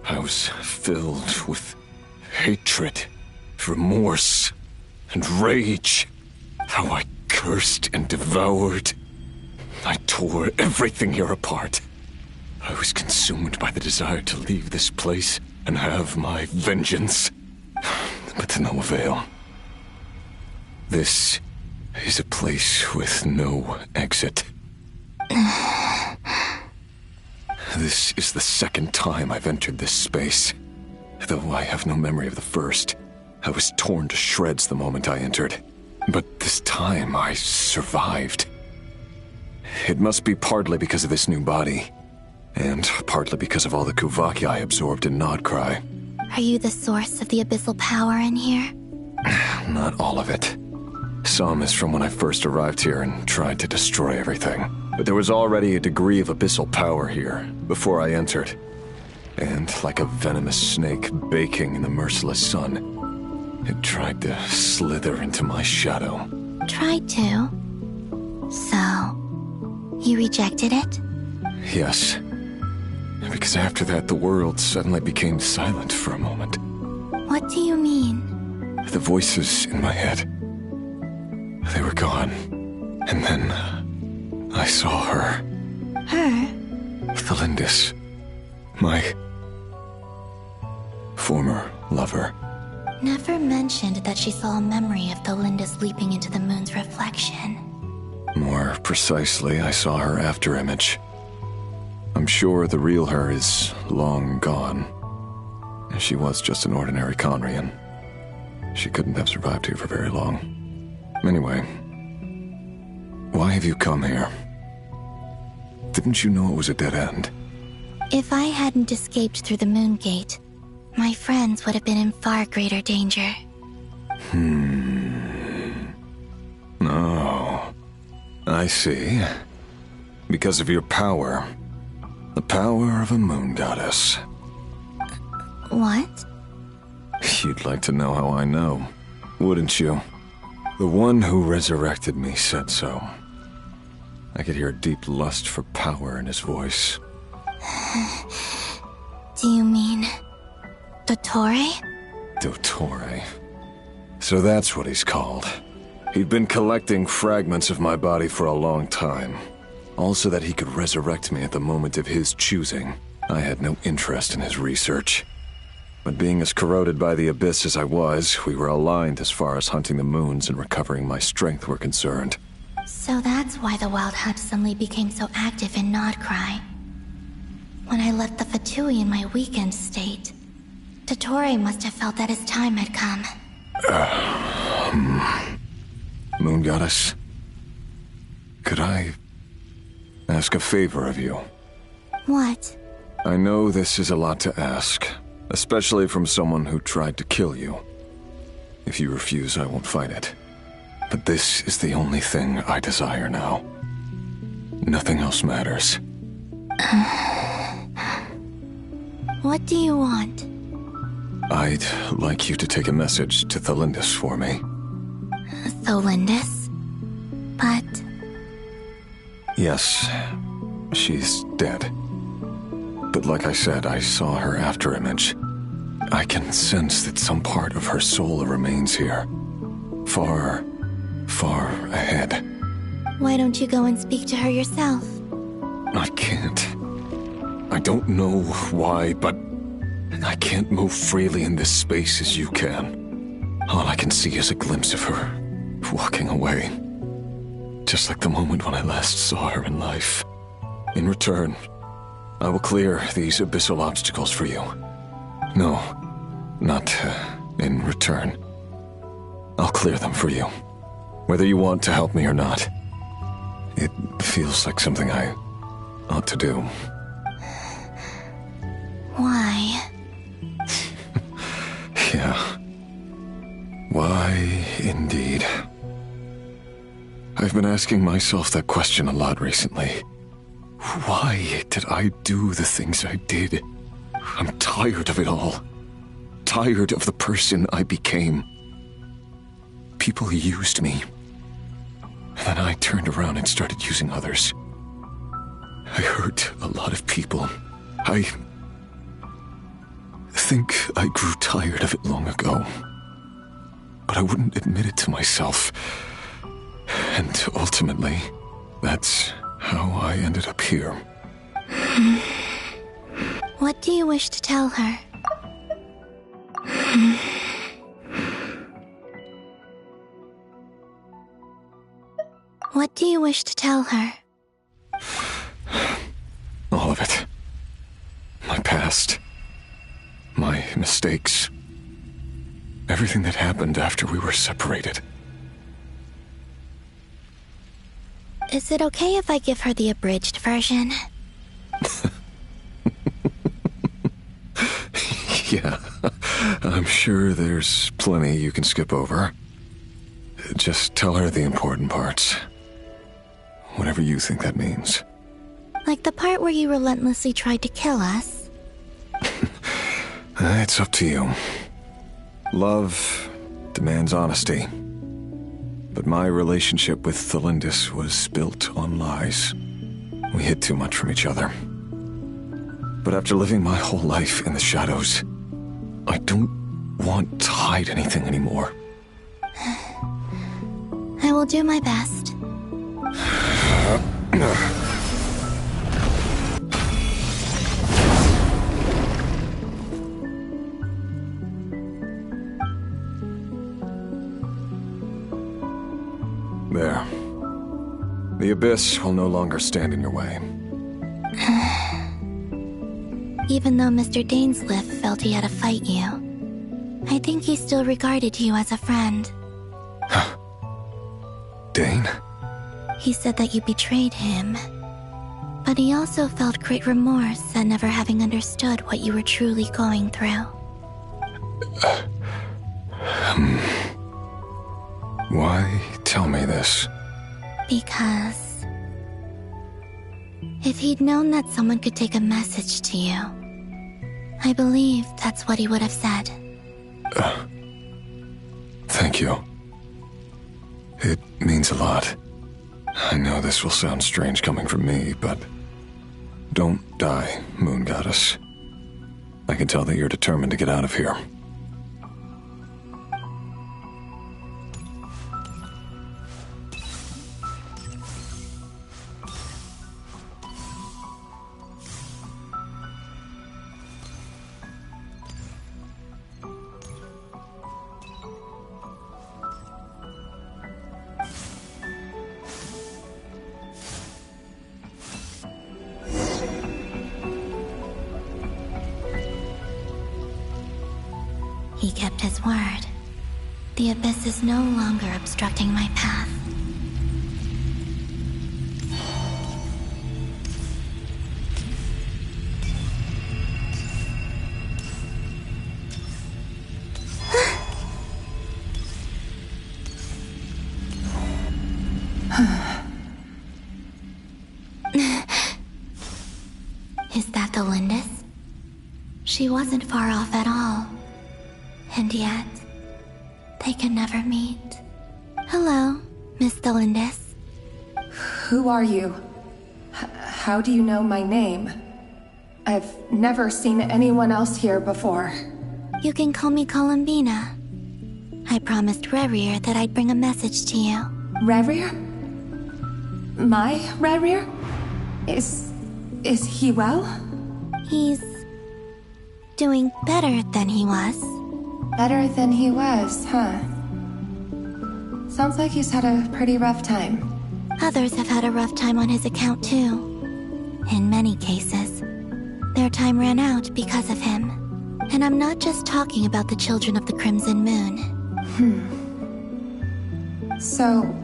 I was filled with hatred, remorse, and rage. How I cursed and devoured. I tore everything here apart. I was consumed by the desire to leave this place and have my vengeance. But to no avail. This is a place with no exit. This is the second time I've entered this space. Though I have no memory of the first. I was torn to shreds the moment I entered. But this time I survived. It must be partly because of this new body. And partly because of all the Kuvaki I absorbed in Nod-Krai. Are you the source of the abyssal power in here? Not all of it. Some is from when I first arrived here and tried to destroy everything. But there was already a degree of abyssal power here before I entered. And like a venomous snake baking in the merciless sun, it tried to slither into my shadow. Tried to? So, you rejected it? Yes. Because after that, the world suddenly became silent for a moment. What do you mean? The voices in my head, they were gone. And then, I saw her. Her? Thalindis. My former lover. Never mentioned that she saw a memory of Thalindis leaping into the moon's reflection. More precisely, I saw her afterimage. I'm sure the real her is long gone. She was just an ordinary Conrian. She couldn't have survived here for very long. Anyway, why have you come here? Didn't you know it was a dead end? If I hadn't escaped through the moon gate, my friends would have been in far greater danger. Oh, I see. Because of your power. The power of a moon goddess. What? You'd like to know how I know, wouldn't you? The one who resurrected me said so. I could hear a deep lust for power in his voice. Do you mean... Dottore? Dottore. So that's what he's called. He'd been collecting fragments of my body for a long time. Also that he could resurrect me at the moment of his choosing. I had no interest in his research. But being as corroded by the abyss as I was, we were aligned as far as hunting the moons and recovering my strength were concerned. So that's why the Wild Hunt suddenly became so active in Nod-Krai. When I left the Fatui in my weakened state, Dottore must have felt that his time had come. Moon Goddess, could I ask a favor of you? What? I know this is a lot to ask, especially from someone who tried to kill you. If you refuse, I won't fight it. But this is the only thing I desire now. Nothing else matters. What do you want? I'd like you to take a message to Thalindis for me. Thalindis? But... Yes, she's dead. But like I said, I saw her afterimage. I can sense that some part of her soul remains here. Far, far ahead. Why don't you go and speak to her yourself? I can't. I don't know why, but I can't move freely in this space as you can. All I can see is a glimpse of her, walking away. Just like the moment when I last saw her in life. In return, I will clear these abyssal obstacles for you. No, not in return. I'll clear them for you. Whether you want to help me or not. It feels like something I ought to do. Why? Yeah. Why, indeed. I've been asking myself that question a lot recently. Why did I do the things I did? I'm tired of it all. Tired of the person I became. People used me. Then I turned around and started using others. I hurt a lot of people. I think I grew tired of it long ago. But I wouldn't admit it to myself. And ultimately, that's how I ended up here. What do you wish to tell her? What do you wish to tell her? All of it. My past. My mistakes. Everything that happened after we were separated. Is it okay if I give her the abridged version? Yeah, I'm sure there's plenty you can skip over. Just tell her the important parts. Whatever you think that means. Like the part where you relentlessly tried to kill us? It's up to you. Love demands honesty. But my relationship with Thelindis was built on lies. We hid too much from each other. But after living my whole life in the shadows, I don't want to hide anything anymore. I will do my best. There. The Abyss will no longer stand in your way. Even though Mr. Dainsliff felt he had to fight you, I think he still regarded you as a friend. Dane? He said that you betrayed him, but he also felt great remorse at never having understood what you were truly going through. Why tell me this? Because if he'd known that someone could take a message to you, I believe that's what he would have said. Thank you. It means a lot. I know this will sound strange coming from me, but don't die, Moon Goddess. I can tell that you're determined to get out of here. He kept his word. The Abyss is no longer obstructing my path. Is that the Lindis? She wasn't far off at all. And yet, they can never meet. Hello, Miss Thelindis. Who are you? How do you know my name? I've never seen anyone else here before. You can call me Columbina. I promised Rerir that I'd bring a message to you. Rerir? My Rerir? Is he well? He's doing better than he was. Better than he was, huh? Sounds like he's had a pretty rough time. Others have had a rough time on his account too. In many cases, their time ran out because of him. And I'm not just talking about the children of the Crimson Moon. So,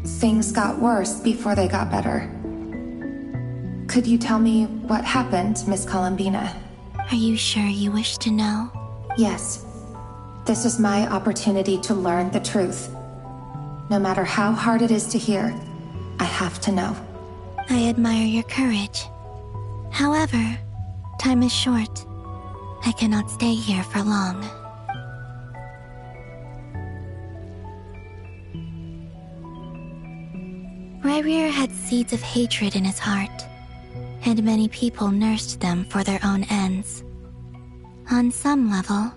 things got worse before they got better. Could you tell me what happened, Miss Columbina? Are you sure you wish to know? Yes. This is my opportunity to learn the truth. No matter how hard it is to hear, I have to know. I admire your courage. However, time is short. I cannot stay here for long. Ryrir had seeds of hatred in his heart, and many people nursed them for their own ends. On some level,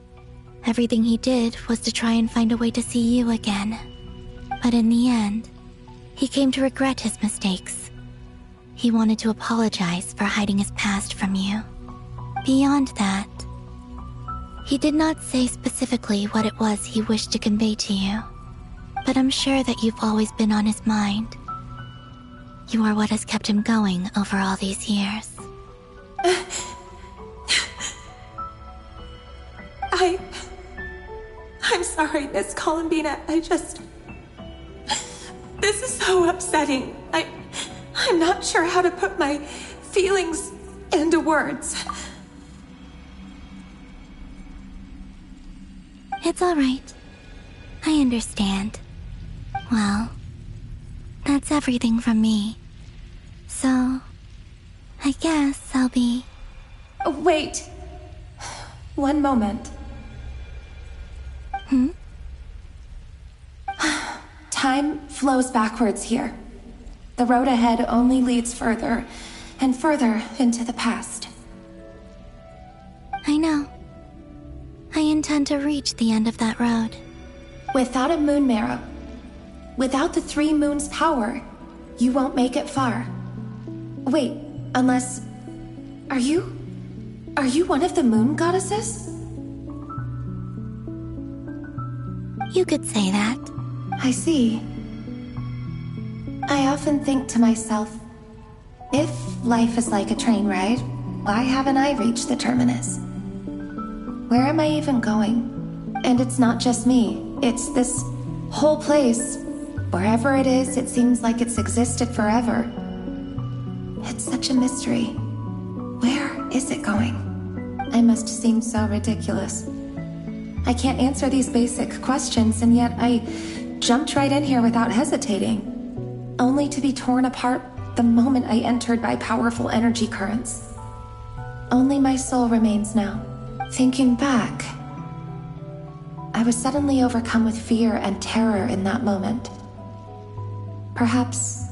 everything he did was to try and find a way to see you again. But in the end, he came to regret his mistakes. He wanted to apologize for hiding his past from you. Beyond that, he did not say specifically what it was he wished to convey to you, but I'm sure that you've always been on his mind. You are what has kept him going over all these years. I'm sorry, Miss Columbina. This is so upsetting. I'm not sure how to put my feelings into words. It's all right. I understand. Well, that's everything from me. So, I guess I'll be... Wait. One moment. Time flows backwards here. The road ahead only leads further and further into the past. I know. I intend to reach the end of that road. Without a moon marrow, without the 3 moons' power, you won't make it far. Wait, unless... Are you one of the moon goddesses? You could say that. I see. I often think to myself, if life is like a train ride, why haven't I reached the terminus? Where am I even going? And it's not just me, it's this whole place. Wherever it is, it seems like it's existed forever. It's such a mystery. Where is it going? I must seem so ridiculous. I can't answer these basic questions, and yet I jumped right in here without hesitating, only to be torn apart the moment I entered by powerful energy currents. Only my soul remains now. Thinking back, I was suddenly overcome with fear and terror in that moment. Perhaps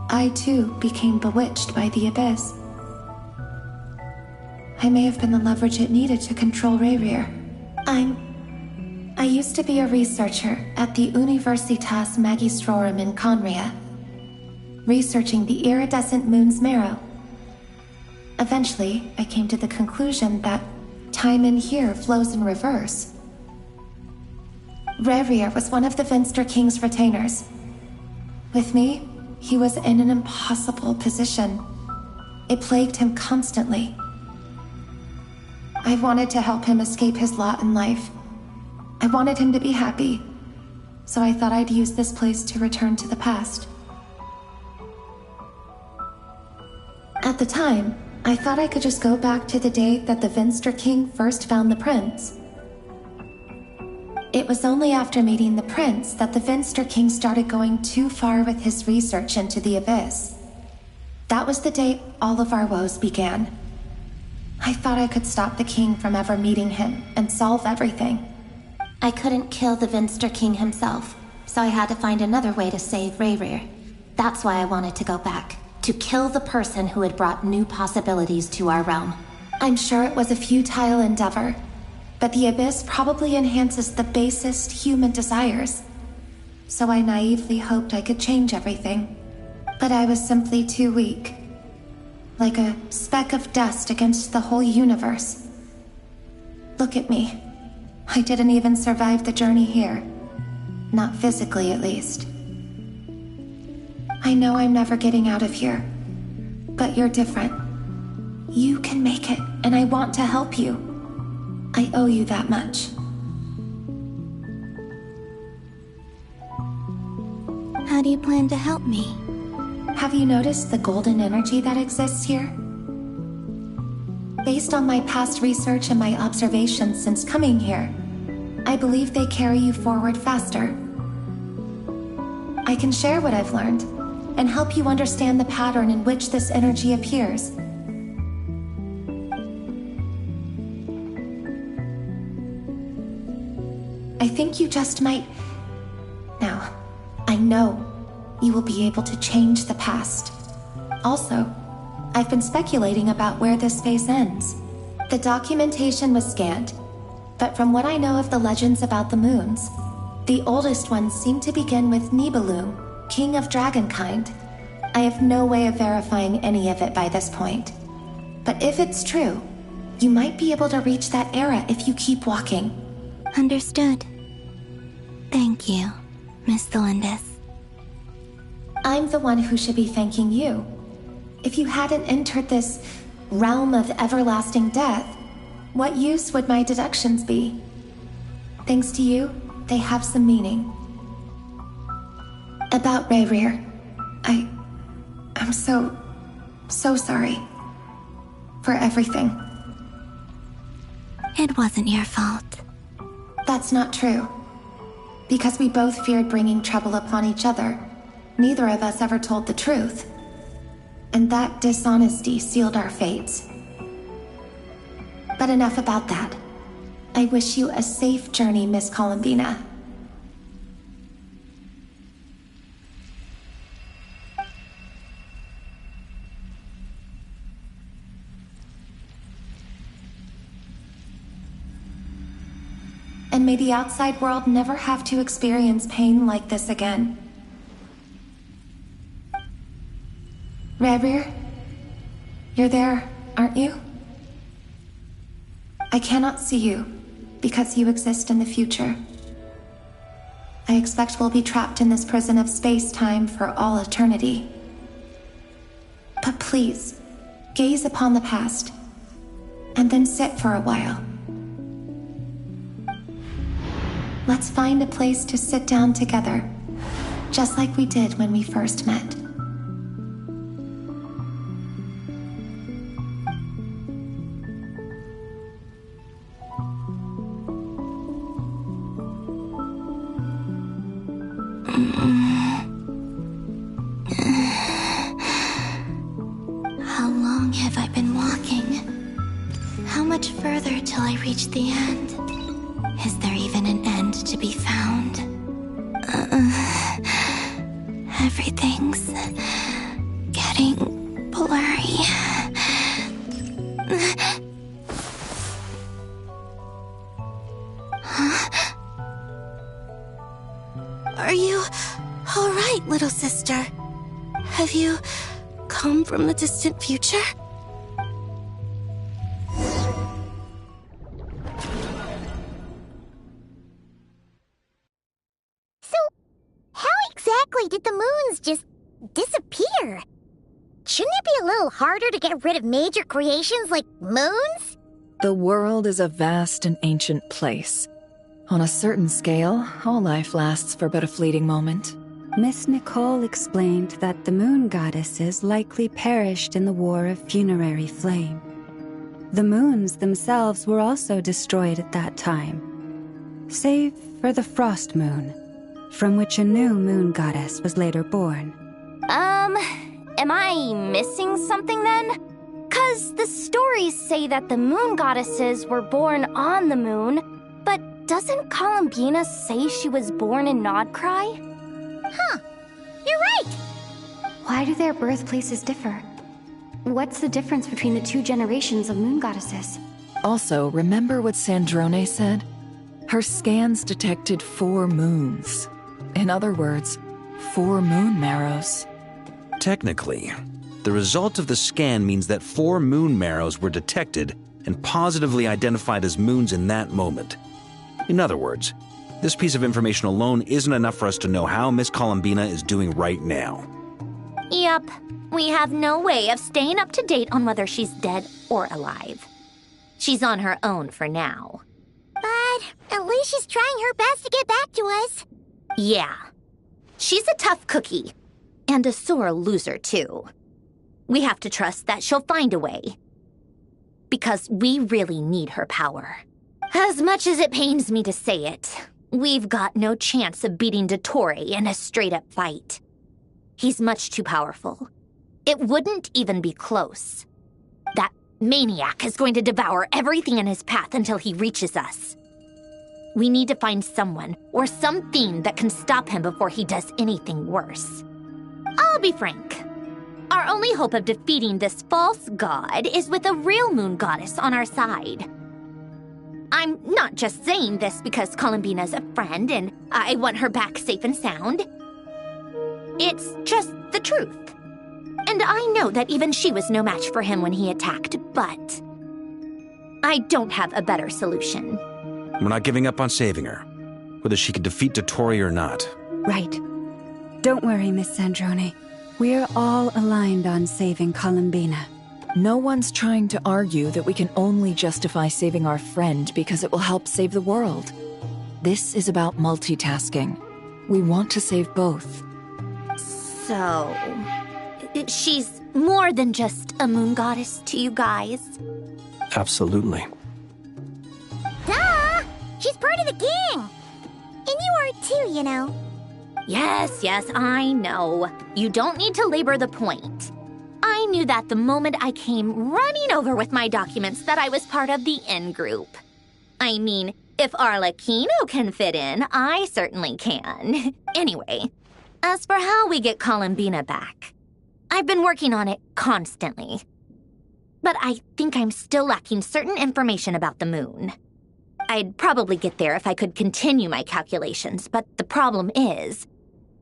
I too became bewitched by the abyss. I may have been the leverage it needed to control Ryrir. I used to be a researcher at the Universitas Magistrorum in Conria, researching the iridescent moon's marrow. Eventually, I came to the conclusion that time in here flows in reverse. Ryrir was one of the Venster King's retainers. With me, he was in an impossible position. It plagued him constantly. I wanted to help him escape his lot in life. I wanted him to be happy, so I thought I'd use this place to return to the past. At the time, I thought I could just go back to the day that the Venster King first found the prince. It was only after meeting the prince that the Venster King started going too far with his research into the abyss. That was the day all of our woes began. I thought I could stop the king from ever meeting him and solve everything. I couldn't kill the Venster King himself, so I had to find another way to save Ryrir. That's why I wanted to go back, to kill the person who had brought new possibilities to our realm. I'm sure it was a futile endeavor, but the abyss probably enhances the basest human desires. So I naively hoped I could change everything. But I was simply too weak. Like a speck of dust against the whole universe. Look at me. I didn't even survive the journey here. Not physically, at least. I know I'm never getting out of here. But you're different. You can make it, and I want to help you. I owe you that much. do you plan to help me? Have you noticed the golden energy that exists here? Based on my past research and my observations since coming here, I believe they carry you forward faster. I can share what I've learned and help you understand the pattern in which this energy appears. I think you just might... Now, I know you will be able to change the past. Also, I've been speculating about where this space ends. The documentation was scanned, but from what I know of the legends about the moons, the oldest ones seem to begin with Nibelung, king of dragonkind. I have no way of verifying any of it by this point. But if it's true, you might be able to reach that era if you keep walking. Understood. Thank you, Miss Thelindis. I'm the one who should be thanking you. If you hadn't entered this realm of everlasting death, what use would my deductions be? Thanks to you, they have some meaning. About Rayrir, I'm so sorry. For everything. It wasn't your fault. That's not true. Because we both feared bringing trouble upon each other, neither of us ever told the truth. And that dishonesty sealed our fates. But enough about that. I wish you a safe journey, Miss Columbina. And may the outside world never have to experience pain like this again. Rayrir, you're there, aren't you? I cannot see you, because you exist in the future. I expect we'll be trapped in this prison of space-time for all eternity. But please, gaze upon the past, and then sit for a while. Let's find a place to sit down together, just like we did when we first met. How long have I been walking? How much further till I reach the end? Is there even an end to be found? Everything's getting blurry. Huh? Are you all right, little sister? Have you come from the distant future? Did the moons just disappear? Shouldn't it be a little harder to get rid of major creations like moons? The world is a vast and ancient place. On a certain scale, all life lasts for but a fleeting moment. Miss Nicole explained that the moon goddesses likely perished in the War of Funerary Flame. The moons themselves were also destroyed at that time, save for the Frost Moon, from which a new moon goddess was later born. Am I missing something then? 'Cause the stories say that the moon goddesses were born on the moon, but doesn't Columbina say she was born in Nod-Krai? Huh, you're right! Why do their birthplaces differ? What's the difference between the two generations of moon goddesses? Also, remember what Sandrone said? Her scans detected 4 moons. In other words, 4 moon marrows. Technically, the result of the scan means that 4 moon marrows were detected and positively identified as moons in that moment. In other words, this piece of information alone isn't enough for us to know how Miss Columbina is doing right now. Yep, we have no way of staying up to date on whether she's dead or alive. She's on her own for now. But at least she's trying her best to get back to us. Yeah. She's a tough cookie. And a sore loser, too. We have to trust that she'll find a way. Because we really need her power. As much as it pains me to say it, we've got no chance of beating Dottore in a straight-up fight. He's much too powerful. It wouldn't even be close. That maniac is going to devour everything in his path until he reaches us. We need to find someone or something that can stop him before he does anything worse. I'll be frank. Our only hope of defeating this false god is with a real moon goddess on our side. I'm not just saying this because Columbina's a friend and I want her back safe and sound. It's just the truth. And I know that even she was no match for him when he attacked, but I don't have a better solution. We're not giving up on saving her, whether she can defeat Dottore or not. Right. Don't worry, Miss Sandrone. We're all aligned on saving Columbina. No one's trying to argue that we can only justify saving our friend because it will help save the world. This is about multitasking. We want to save both. So, she's more than just a moon goddess to you guys? Absolutely. Duh! She's part of the gang! And you are too, you know. Yes, I know. You don't need to labor the point. I knew that the moment I came running over with my documents that I was part of the in-group. I mean, if Arlecchino can fit in, I certainly can. Anyway, as for how we get Columbina back, I've been working on it constantly. But I think I'm still lacking certain information about the moon. I'd probably get there if I could continue my calculations, but the problem is,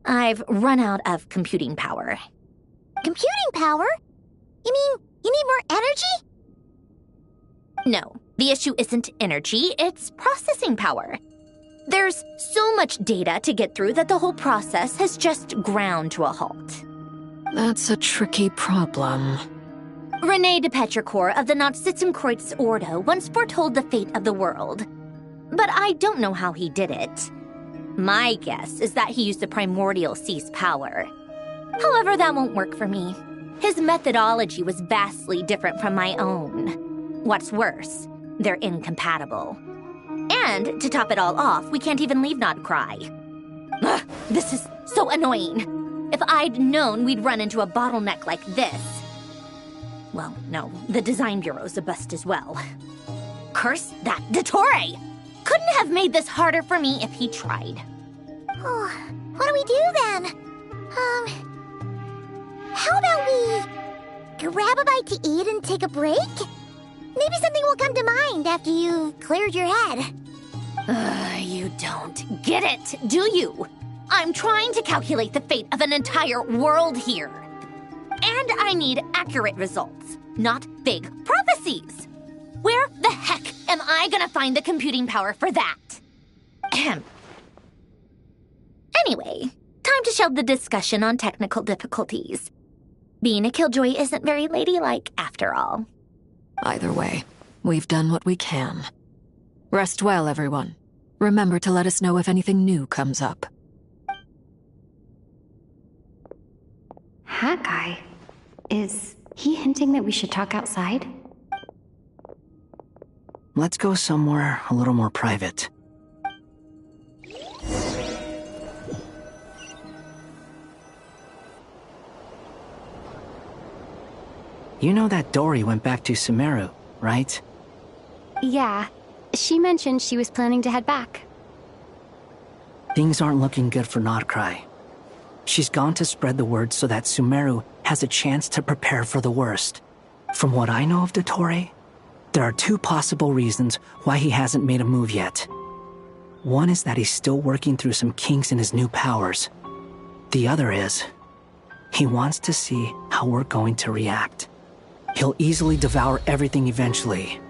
I've run out of computing power. Computing power? You mean you need more energy? No, the issue isn't energy, it's processing power. There's so much data to get through that the whole process has just ground to a halt. That's a tricky problem. René de Petrichor of the Notzitzumkreuz Ordo once foretold the fate of the world. But I don't know how he did it. My guess is that he used the primordial sea's power. However, that won't work for me. His methodology was vastly different from my own. What's worse, they're incompatible. And to top it all off, we can't even leave Nod-Krai. Ugh, this is so annoying. If I'd known we'd run into a bottleneck like this. Well, no, the design bureau's a bust as well. Curse that Dottore! Couldn't have made this harder for me if he tried. Oh, what do we do then? How about we grab a bite to eat and take a break? Maybe something will come to mind after you've cleared your head. You don't get it, do you? I'm trying to calculate the fate of an entire world here. And I need accurate results, not big prophecies. Where the heck am I gonna find the computing power for that? Ahem. Anyway, time to shelve the discussion on technical difficulties. Being a killjoy isn't very ladylike, after all. Either way, we've done what we can. Rest well, everyone. Remember to let us know if anything new comes up. Hawkeye? Is he hinting that we should talk outside? Let's go somewhere a little more private. You know that Dory went back to Sumeru, right? Yeah. She mentioned she was planning to head back. Things aren't looking good for Nod-Krai. She's gone to spread the word so that Sumeru has a chance to prepare for the worst. From what I know of Dottore, there are two possible reasons why he hasn't made a move yet. One is that he's still working through some kinks in his new powers. The other is, he wants to see how we're going to react. He'll easily devour everything eventually,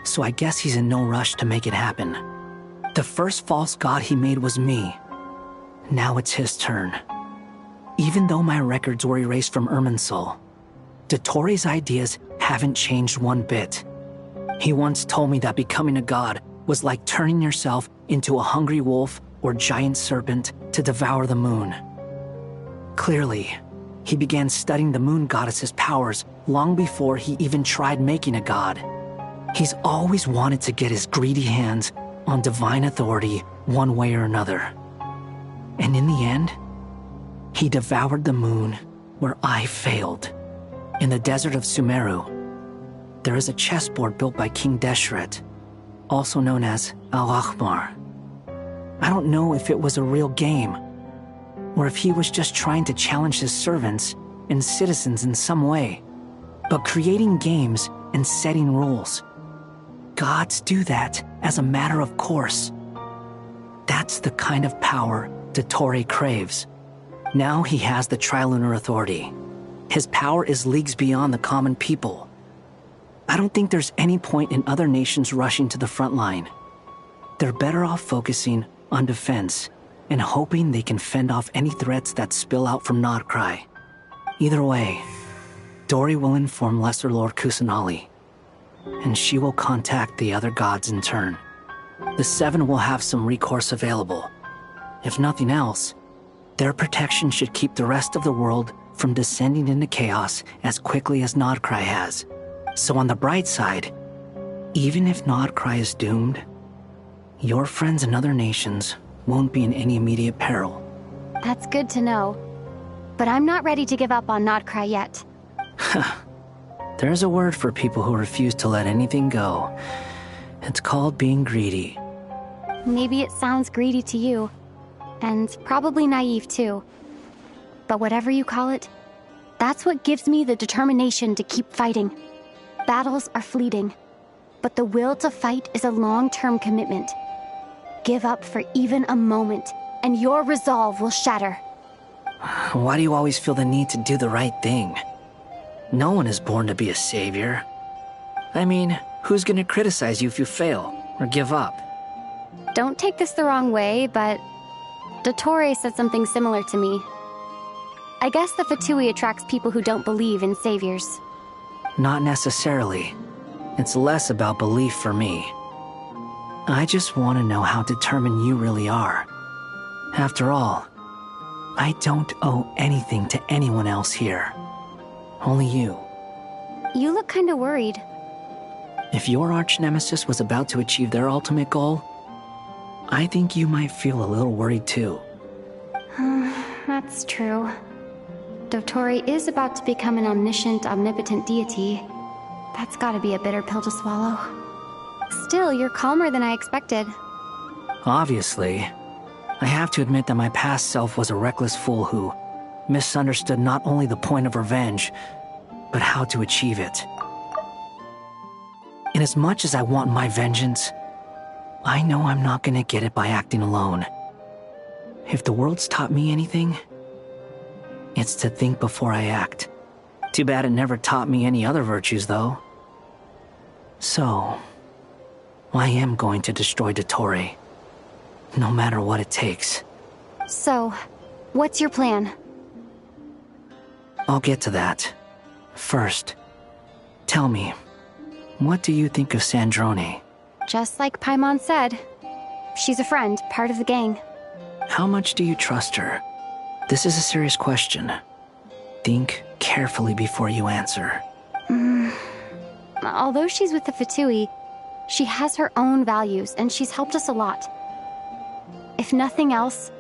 so I guess he's in no rush to make it happen. The first false god he made was me. Now it's his turn. Even though my records were erased from Irminsul, Dottore's ideas haven't changed one bit. He once told me that becoming a god was like turning yourself into a hungry wolf or giant serpent to devour the moon. Clearly, he began studying the moon goddess's powers long before he even tried making a god. He's always wanted to get his greedy hands on divine authority one way or another. And in the end, he devoured the moon where I failed. In the desert of Sumeru, there is a chessboard built by King Deshret, also known as Al-Ahmar. I don't know if it was a real game, or if he was just trying to challenge his servants and citizens in some way. But creating games and setting rules, gods do that as a matter of course. That's the kind of power Dottore craves. Now he has the Trilunar Authority. His power is leagues beyond the common people. I don't think there's any point in other nations rushing to the front line. They're better off focusing on defense and hoping they can fend off any threats that spill out from Nod-Krai. Either way, Dori will inform Lesser Lord Kusanali, and she will contact the other gods in turn. The Seven will have some recourse available. If nothing else, their protection should keep the rest of the world from descending into chaos as quickly as Nod-Krai has. So on the bright side, even if Nod-Krai is doomed, your friends in other nations won't be in any immediate peril. That's good to know. But I'm not ready to give up on Nod-Krai yet. There's a word for people who refuse to let anything go. It's called being greedy. Maybe it sounds greedy to you, and probably naive too. But whatever you call it, that's what gives me the determination to keep fighting. Battles are fleeting, but the will to fight is a long-term commitment. Give up for even a moment, and your resolve will shatter. Why do you always feel the need to do the right thing? No one is born to be a savior. I mean, who's gonna criticize you if you fail, or give up? Don't take this the wrong way, but Dottore said something similar to me. I guess the Fatui attracts people who don't believe in saviors. Not necessarily. It's less about belief for me. I just want to know how determined you really are. After all, I don't owe anything to anyone else here. Only you. You look kinda worried. If your arch-nemesis was about to achieve their ultimate goal, I think you might feel a little worried too. That's true. Dottore is about to become an omniscient, omnipotent deity. That's gotta be a bitter pill to swallow. Still, you're calmer than I expected. Obviously. I have to admit that my past self was a reckless fool who misunderstood not only the point of revenge, but how to achieve it. And as much as I want my vengeance, I know I'm not gonna get it by acting alone. If the world's taught me anything, it's to think before I act. Too bad it never taught me any other virtues, though. So, I am going to destroy Dottore, no matter what it takes. So, what's your plan? I'll get to that. First, tell me, what do you think of Sandrone? Just like Paimon said, she's a friend, part of the gang. How much do you trust her? This is a serious question. Think carefully before you answer. Although she's with the Fatui, she has her own values, and she's helped us a lot. If nothing else,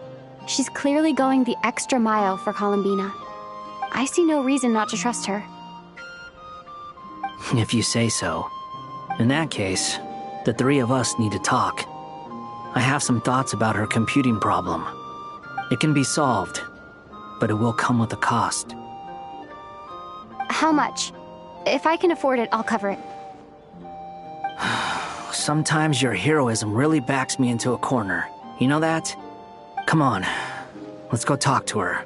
she's clearly going the extra mile for Columbina. I see no reason not to trust her. If you say so. In that case, the three of us need to talk. I have some thoughts about her computing problem. It can be solved, but it will come with a cost. How much? If I can afford it, I'll cover it. Sometimes your heroism really backs me into a corner. You know that? Come on, let's go talk to her.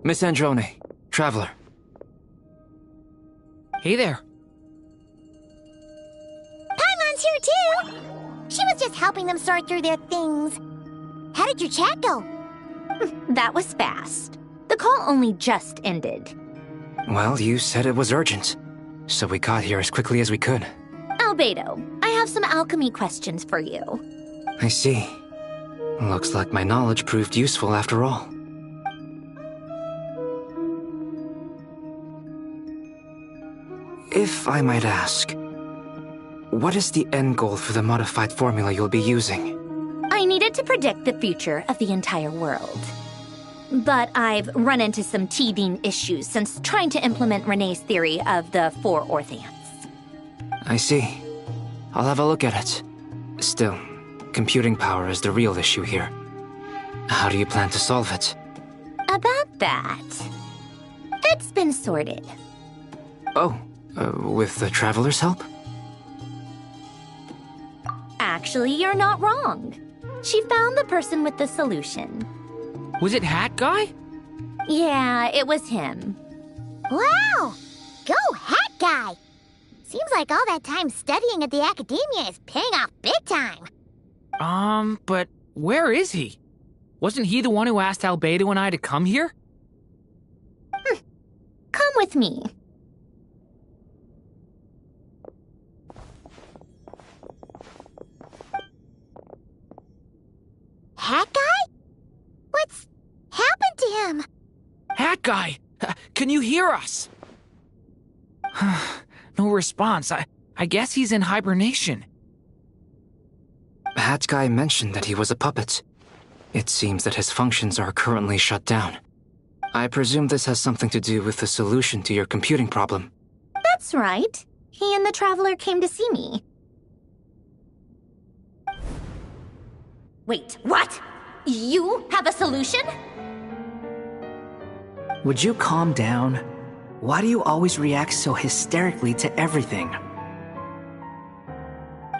Miss Androne, Traveler. Hey there. her too. She was just helping them sort through their things. How did your chat go? That was fast. The call only just ended. Well, you said it was urgent, so we got here as quickly as we could. Albedo, I have some alchemy questions for you. I see. Looks like my knowledge proved useful after all. If I might ask, what is the end goal for the modified formula you'll be using? I needed to predict the future of the entire world. But I've run into some teething issues since trying to implement Renee's theory of the 4 Orthants. I see. I'll have a look at it. Still, computing power is the real issue here. How do you plan to solve it? About that, it's been sorted. Oh, with the Traveler's help? Actually, you're not wrong. She found the person with the solution. Was it Hat Guy? Yeah, it was him. Wow! Go Hat Guy! Seems like all that time studying at the academia is paying off big time. But where is he? Wasn't he the one who asked Albedo and I to come here? Come with me. Hat Guy? What's happened to him? Hat Guy! Can you hear us? No response. I guess he's in hibernation. Hat Guy mentioned that he was a puppet. It seems that his functions are currently shut down. I presume this has something to do with the solution to your computing problem. That's right. He and the Traveler came to see me. Wait, what? You have a solution? Would you calm down? Why do you always react so hysterically to everything?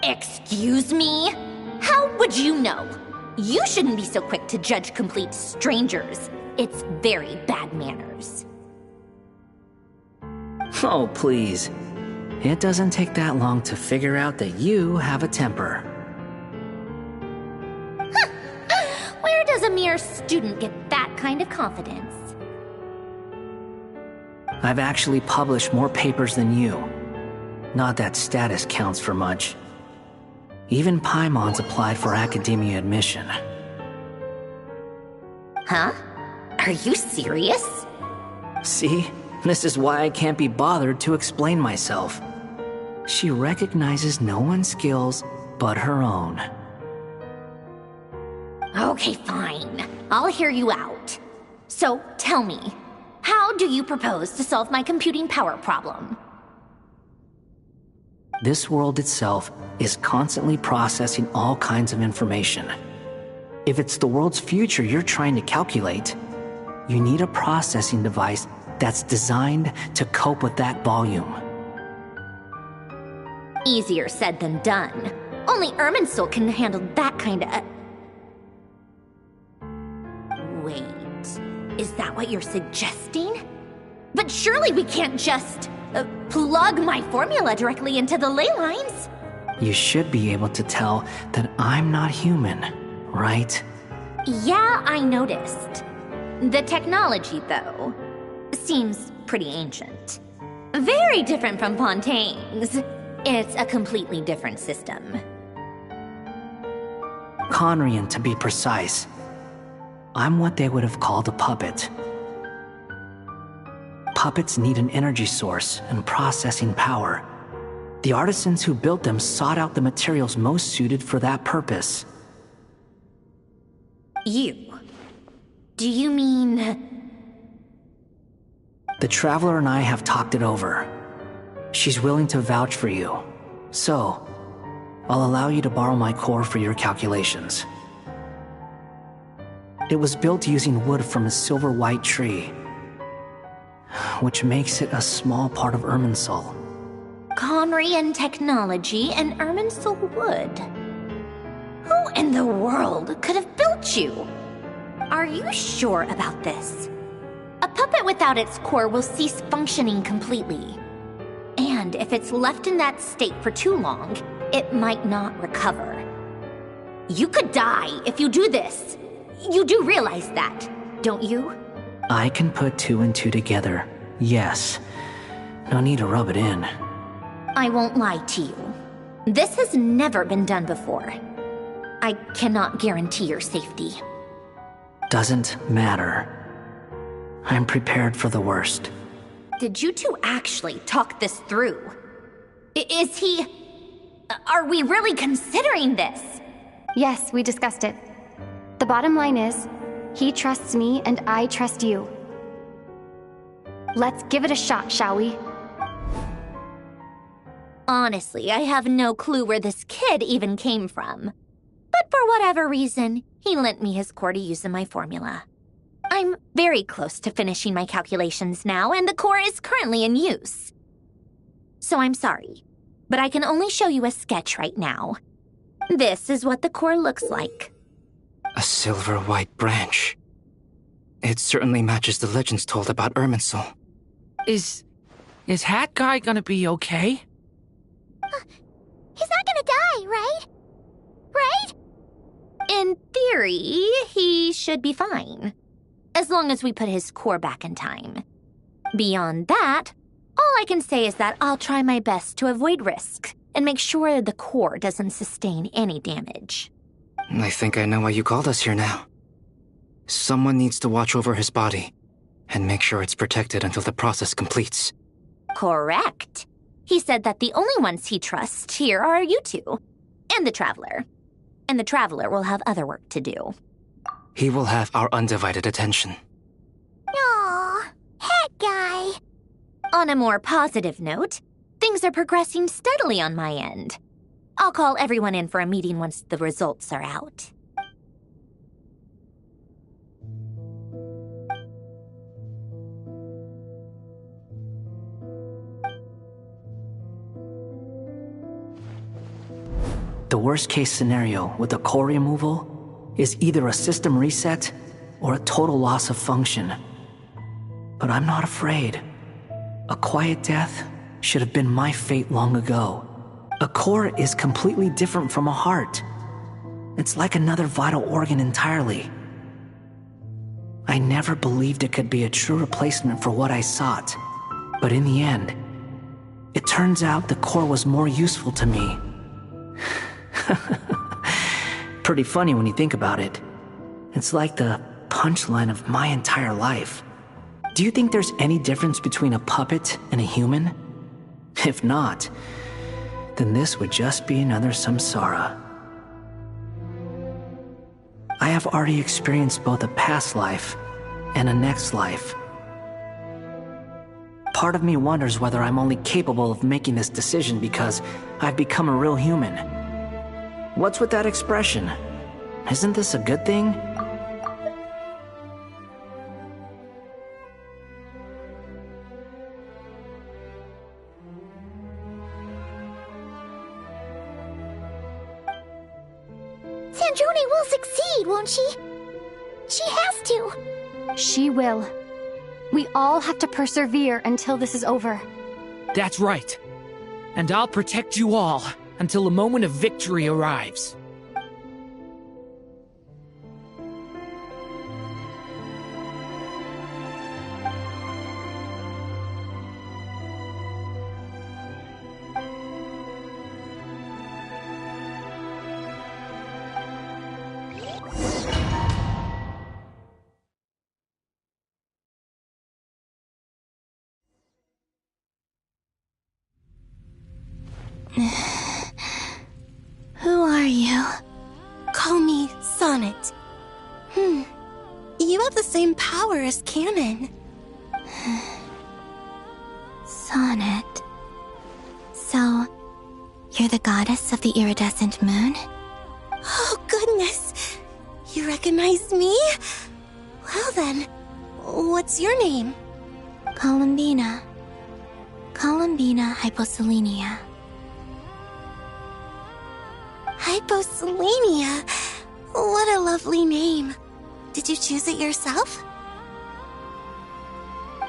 Excuse me? How would you know? You shouldn't be so quick to judge complete strangers. It's very bad manners. Oh, please. It doesn't take that long to figure out that you have a temper. Where does a mere student get that kind of confidence? I've actually published more papers than you. Not that status counts for much. Even Paimon's applied for academia admission. Huh? Are you serious? See? This is why I can't be bothered to explain myself. She recognizes no one's skills but her own. Okay, fine. I'll hear you out. So, tell me, how do you propose to solve my computing power problem? This world itself is constantly processing all kinds of information. If it's the world's future you're trying to calculate, you need a processing device that's designed to cope with that volume. Easier said than done. Only Irminsul can handle that kind of... Wait, is that what you're suggesting? But surely we can't just plug my formula directly into the ley lines. You should be able to tell that I'm not human, right? Yeah, I noticed. The technology, though, seems pretty ancient. Very different from Fontaine's. It's a completely different system. Conrian, to be precise. I'm what they would have called a puppet. Puppets need an energy source and processing power. The artisans who built them sought out the materials most suited for that purpose. You? Do you mean... The Traveler and I have talked it over. She's willing to vouch for you. So, I'll allow you to borrow my core for your calculations. It was built using wood from a silver-white tree, which makes it a small part of Irminsul. Conrian technology and Irminsul wood. Who in the world could have built you? Are you sure about this? A puppet without its core will cease functioning completely. And if it's left in that state for too long, it might not recover. You could die if you do this. You do realize that, don't you? I can put 2 and 2 together, yes. No need to rub it in. I won't lie to you. This has never been done before. I cannot guarantee your safety. Doesn't matter. I'm prepared for the worst. Did you two actually talk this through? Is he... Are we really considering this? Yes, we discussed it. The bottom line is, he trusts me and I trust you. Let's give it a shot, shall we? Honestly, I have no clue where this kid even came from. But for whatever reason, he lent me his core to use in my formula. I'm very close to finishing my calculations now, and the core is currently in use. So I'm sorry, but I can only show you a sketch right now. This is what the core looks like. A silver-white branch. It certainly matches the legends told about Irminsul. Is Hat Guy gonna be okay? He's not gonna die, right? Right? In theory, he should be fine. As long as we put his core back in time. Beyond that, all I can say is that I'll try my best to avoid risk and make sure the core doesn't sustain any damage. I think I know why you called us here now. Someone needs to watch over his body and make sure it's protected until the process completes. Correct. He said that the only ones he trusts here are you two, and the Traveler. And the Traveler will have other work to do. He will have our undivided attention. Aw, Hat Guy. On a more positive note, things are progressing steadily on my end. I'll call everyone in for a meeting once the results are out. The worst case scenario with the core removal is either a system reset or a total loss of function. But I'm not afraid. A quiet death should have been my fate long ago. A core is completely different from a heart. It's like another vital organ entirely. I never believed it could be a true replacement for what I sought. But in the end, it turns out the core was more useful to me. Pretty funny when you think about it. It's like the punchline of my entire life. Do you think there's any difference between a puppet and a human? If not, then this would just be another samsara. I have already experienced both a past life and a next life. Part of me wonders whether I'm only capable of making this decision because I've become a real human. What's with that expression? Isn't this a good thing? Sandrone will succeed, won't she? She has to. She will. We all have to persevere until this is over. That's right. And I'll protect you all until the moment of victory arrives. Who are you? Call me Sonnet. You have the same power as Canon. Sonnet. So, you're the goddess of the iridescent moon? Oh, goodness. You recognize me? Well then, what's your name? Columbina. Columbina Hyposelenia. Hyposelenia? What a lovely name. Did you choose it yourself?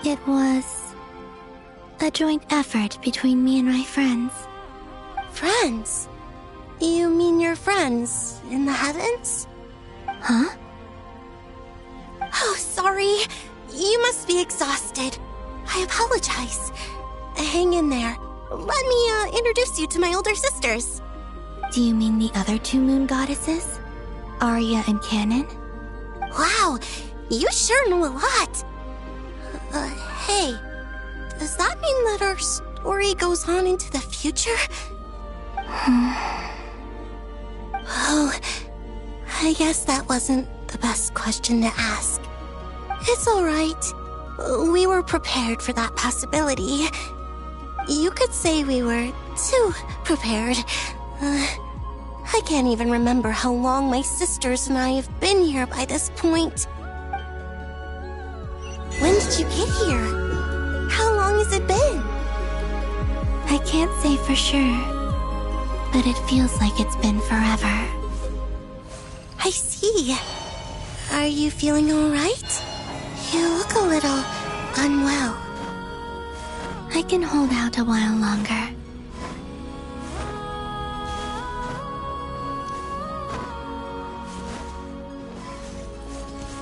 It was a joint effort between me and my friends. Friends? You mean your friends in the heavens? Huh? Oh, sorry. You must be exhausted. I apologize. Hang in there. Let me introduce you to my older sisters. Do you mean the other two moon goddesses? Arya and Canon? Wow, you sure know a lot. Hey, does that mean that our story goes on into the future? Oh, I guess that wasn't the best question to ask. It's alright. We were prepared for that possibility. You could say we were too prepared. I can't even remember how long my sisters and I have been here by this point. When did you get here? How long has it been? I can't say for sure, but it feels like it's been forever. I see. Are you feeling alright? You look a little unwell. I can hold out a while longer.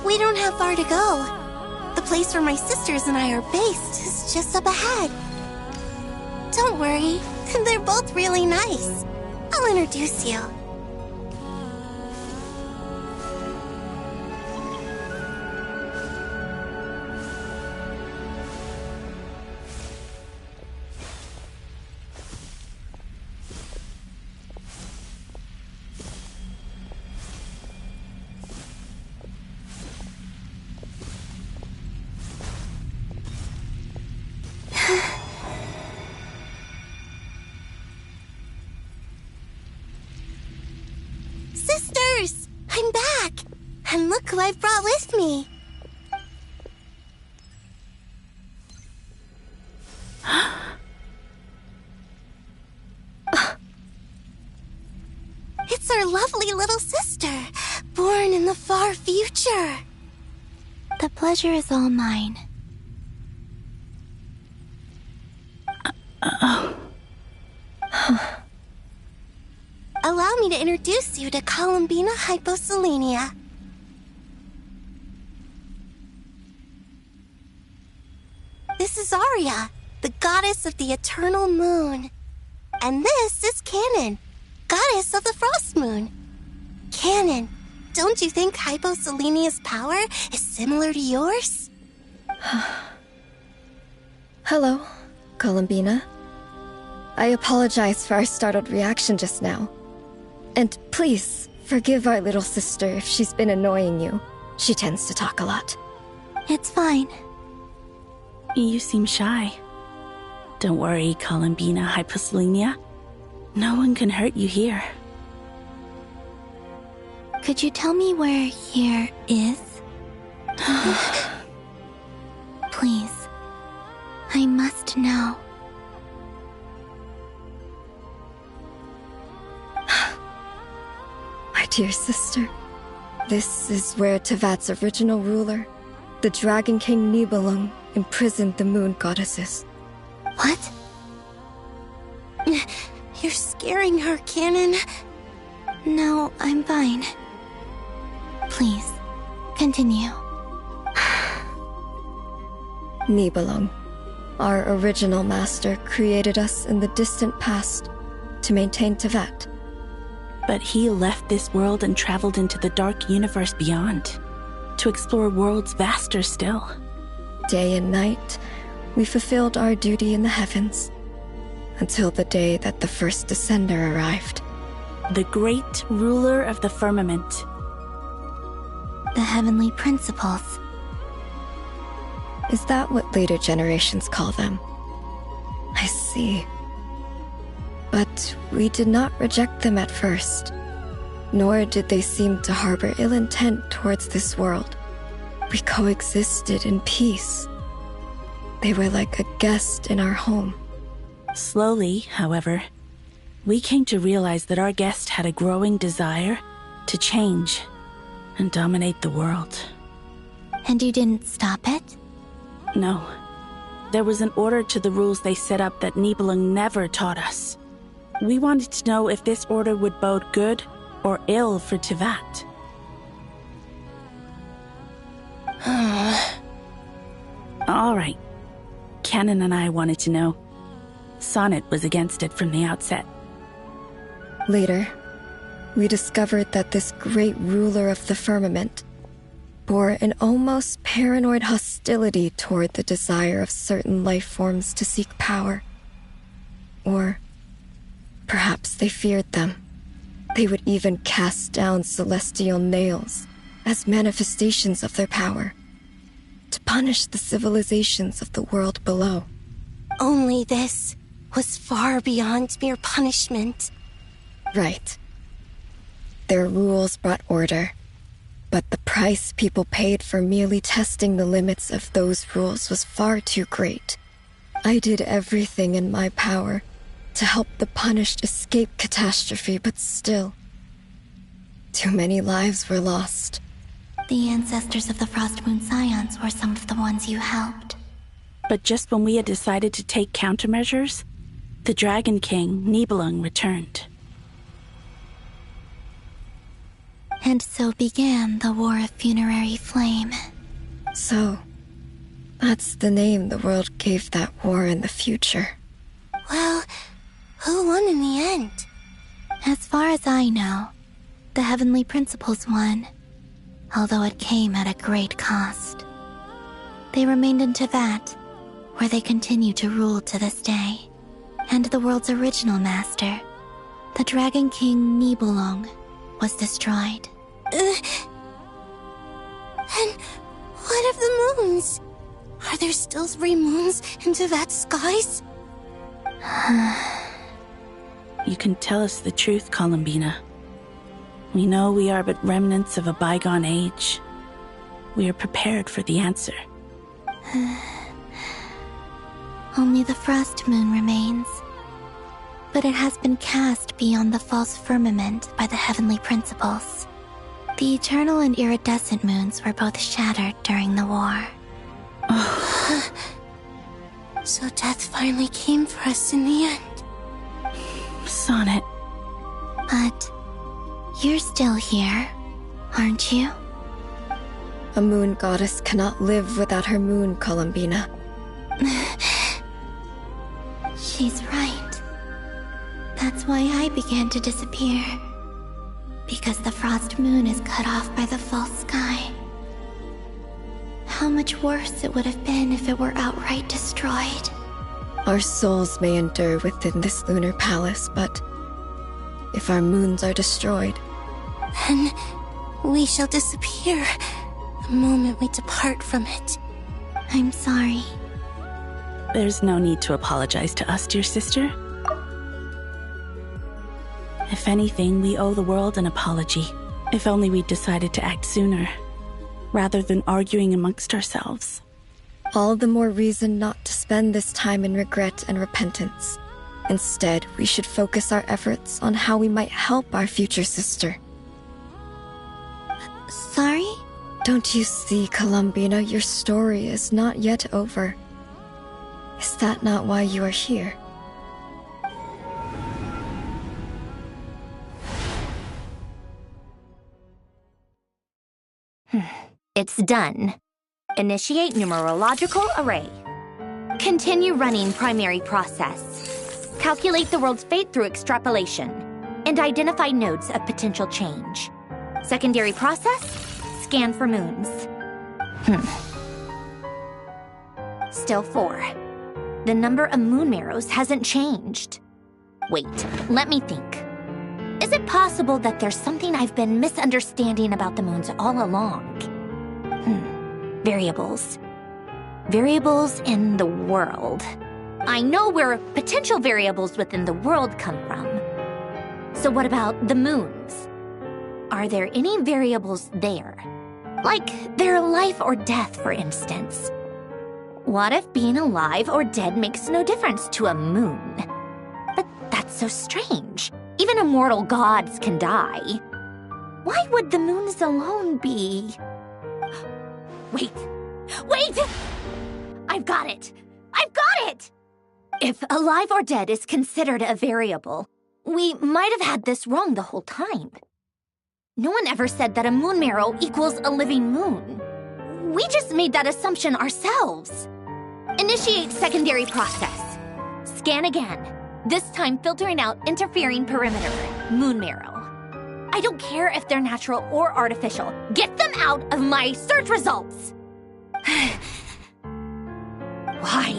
We don't have far to go. The place where my sisters and I are based is just up ahead. Don't worry, they're both really nice. I'll introduce you. Sisters! I'm back! And look who I've brought with me! It's our lovely little sister, born in the far future. The pleasure is all mine. Allow me to introduce you to Columbina Hyposelenia. This is Arya, the goddess of the eternal moon. And this is Canon, goddess of the frost moon. Canon, don't you think Hyposelenia's power is similar to yours? Hello, Columbina. I apologize for our startled reaction just now. And please, forgive our little sister if she's been annoying you. She tends to talk a lot. It's fine. You seem shy. Don't worry, Columbina Hyposelenia. No one can hurt you here. Could you tell me where here is? Please. I must know. My dear sister, this is where Tevat's original ruler, the Dragon King Nibelung, imprisoned the moon goddesses. What? You're scaring her, Canon. No, I'm fine. Please, continue. Nibelung, our original master, created us in the distant past to maintain Tevat. But he left this world and traveled into the dark universe beyond, to explore worlds vaster still. Day and night, we fulfilled our duty in the heavens, until the day that the first Descender arrived. The great ruler of the firmament. The heavenly principles. Is that what later generations call them? I see. But we did not reject them at first, nor did they seem to harbor ill intent towards this world. We coexisted in peace. They were like a guest in our home. Slowly, however, we came to realize that our guest had a growing desire to change and dominate the world. And you didn't stop it? No. There was an order to the rules they set up that Nibelung never taught us. We wanted to know if this order would bode good or ill for Teyvat. All right. Canon and I wanted to know. Sonnet was against it from the outset. Later, we discovered that this great ruler of the firmament bore an almost paranoid hostility toward the desire of certain life forms to seek power. Or perhaps they feared them. They would even cast down celestial nails as manifestations of their power, to punish the civilizations of the world below. Only this was far beyond mere punishment. Right. Their rules brought order, but the price people paid for merely testing the limits of those rules was far too great. I did everything in my power to help the punished escape catastrophe, but still, too many lives were lost. The ancestors of the Frost Moon Scions were some of the ones you helped. But just when we had decided to take countermeasures, the Dragon King, Nibelung, returned. And so began the War of Funerary Flame. So, that's the name the world gave that war in the future. Well, who won in the end? As far as I know, the Heavenly Principles won, although it came at a great cost. They remained in Teyvat, where they continue to rule to this day. And the world's original master, the Dragon King Nibelung, was destroyed. And what of the moons? Are there still 3 moons in Teyvat's skies? You can tell us the truth, Columbina. We know we are but remnants of a bygone age. We are prepared for the answer. Only the Frost Moon remains. But it has been cast beyond the false firmament by the Heavenly Principles. The eternal and iridescent moons were both shattered during the war. So death finally came for us in the end. Sonnet. But you're still here, aren't you? A moon goddess cannot live without her moon, Columbina. She's right. That's why I began to disappear. Because the Frost Moon is cut off by the false sky. How much worse it would have been if it were outright destroyed. Our souls may endure within this lunar palace, but if our moons are destroyed, then we shall disappear the moment we depart from it. I'm sorry. There's no need to apologize to us, dear sister. If anything, we owe the world an apology. If only we'd decided to act sooner, rather than arguing amongst ourselves. All the more reason not to spend this time in regret and repentance. Instead, we should focus our efforts on how we might help our future sister. Sorry? Don't you see, Columbina, your story is not yet over. Is that not why you are here? It's done. Initiate numerological array. Continue running primary process. Calculate the world's fate through extrapolation. And identify nodes of potential change. Secondary process? Scan for moons. Still 4. The number of moon marrows hasn't changed. Wait, let me think. Is it possible that there's something I've been misunderstanding about the moons all along? Variables. Variables in the world. I know where potential variables within the world come from. So what about the moons? Are there any variables there? Like their life or death, for instance. What if being alive or dead makes no difference to a moon? But that's so strange. Even immortal gods can die. Why would the moons alone be... Wait! I've got it! If alive or dead is considered a variable, we might have had this wrong the whole time. No one ever said that a moon marrow equals a living moon. We just made that assumption ourselves. Initiate secondary process. Scan again. This time filtering out interfering perimeter, moon marrow. I don't care if they're natural or artificial. Get them out of my search results! Why?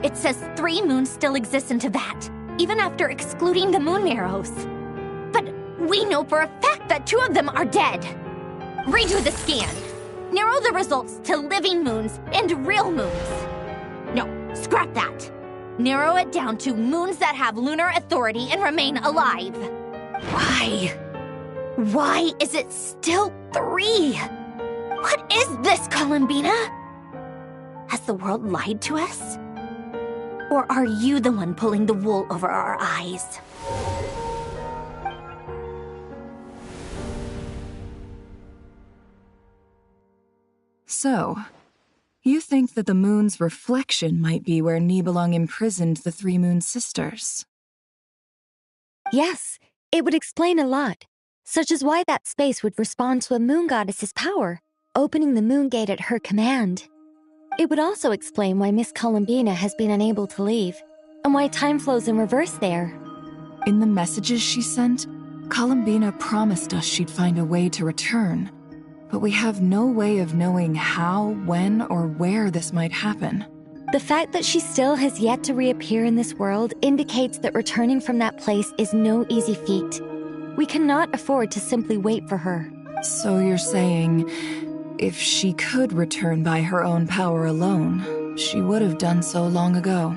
It says 3 moons still exist in Teyvat, even after excluding the moon marrows. But we know for a fact that 2 of them are dead. Redo the scan. Narrow the results to living moons and real moons. No, scrap that. Narrow it down to moons that have lunar authority and remain alive. Why? Why is it still 3? What is this, Columbina? Has the world lied to us? Or are you the one pulling the wool over our eyes? So, you think that the moon's reflection might be where Nibelung imprisoned the 3 moon sisters? Yes, it would explain a lot, such as why that space would respond to a moon goddess's power, opening the moon gate at her command. It would also explain why Miss Columbina has been unable to leave, and why time flows in reverse there. In the messages she sent, Columbina promised us she'd find a way to return, but we have no way of knowing how, when, or where this might happen. The fact that she still has yet to reappear in this world indicates that returning from that place is no easy feat. We cannot afford to simply wait for her. So you're saying, if she could return by her own power alone, she would have done so long ago?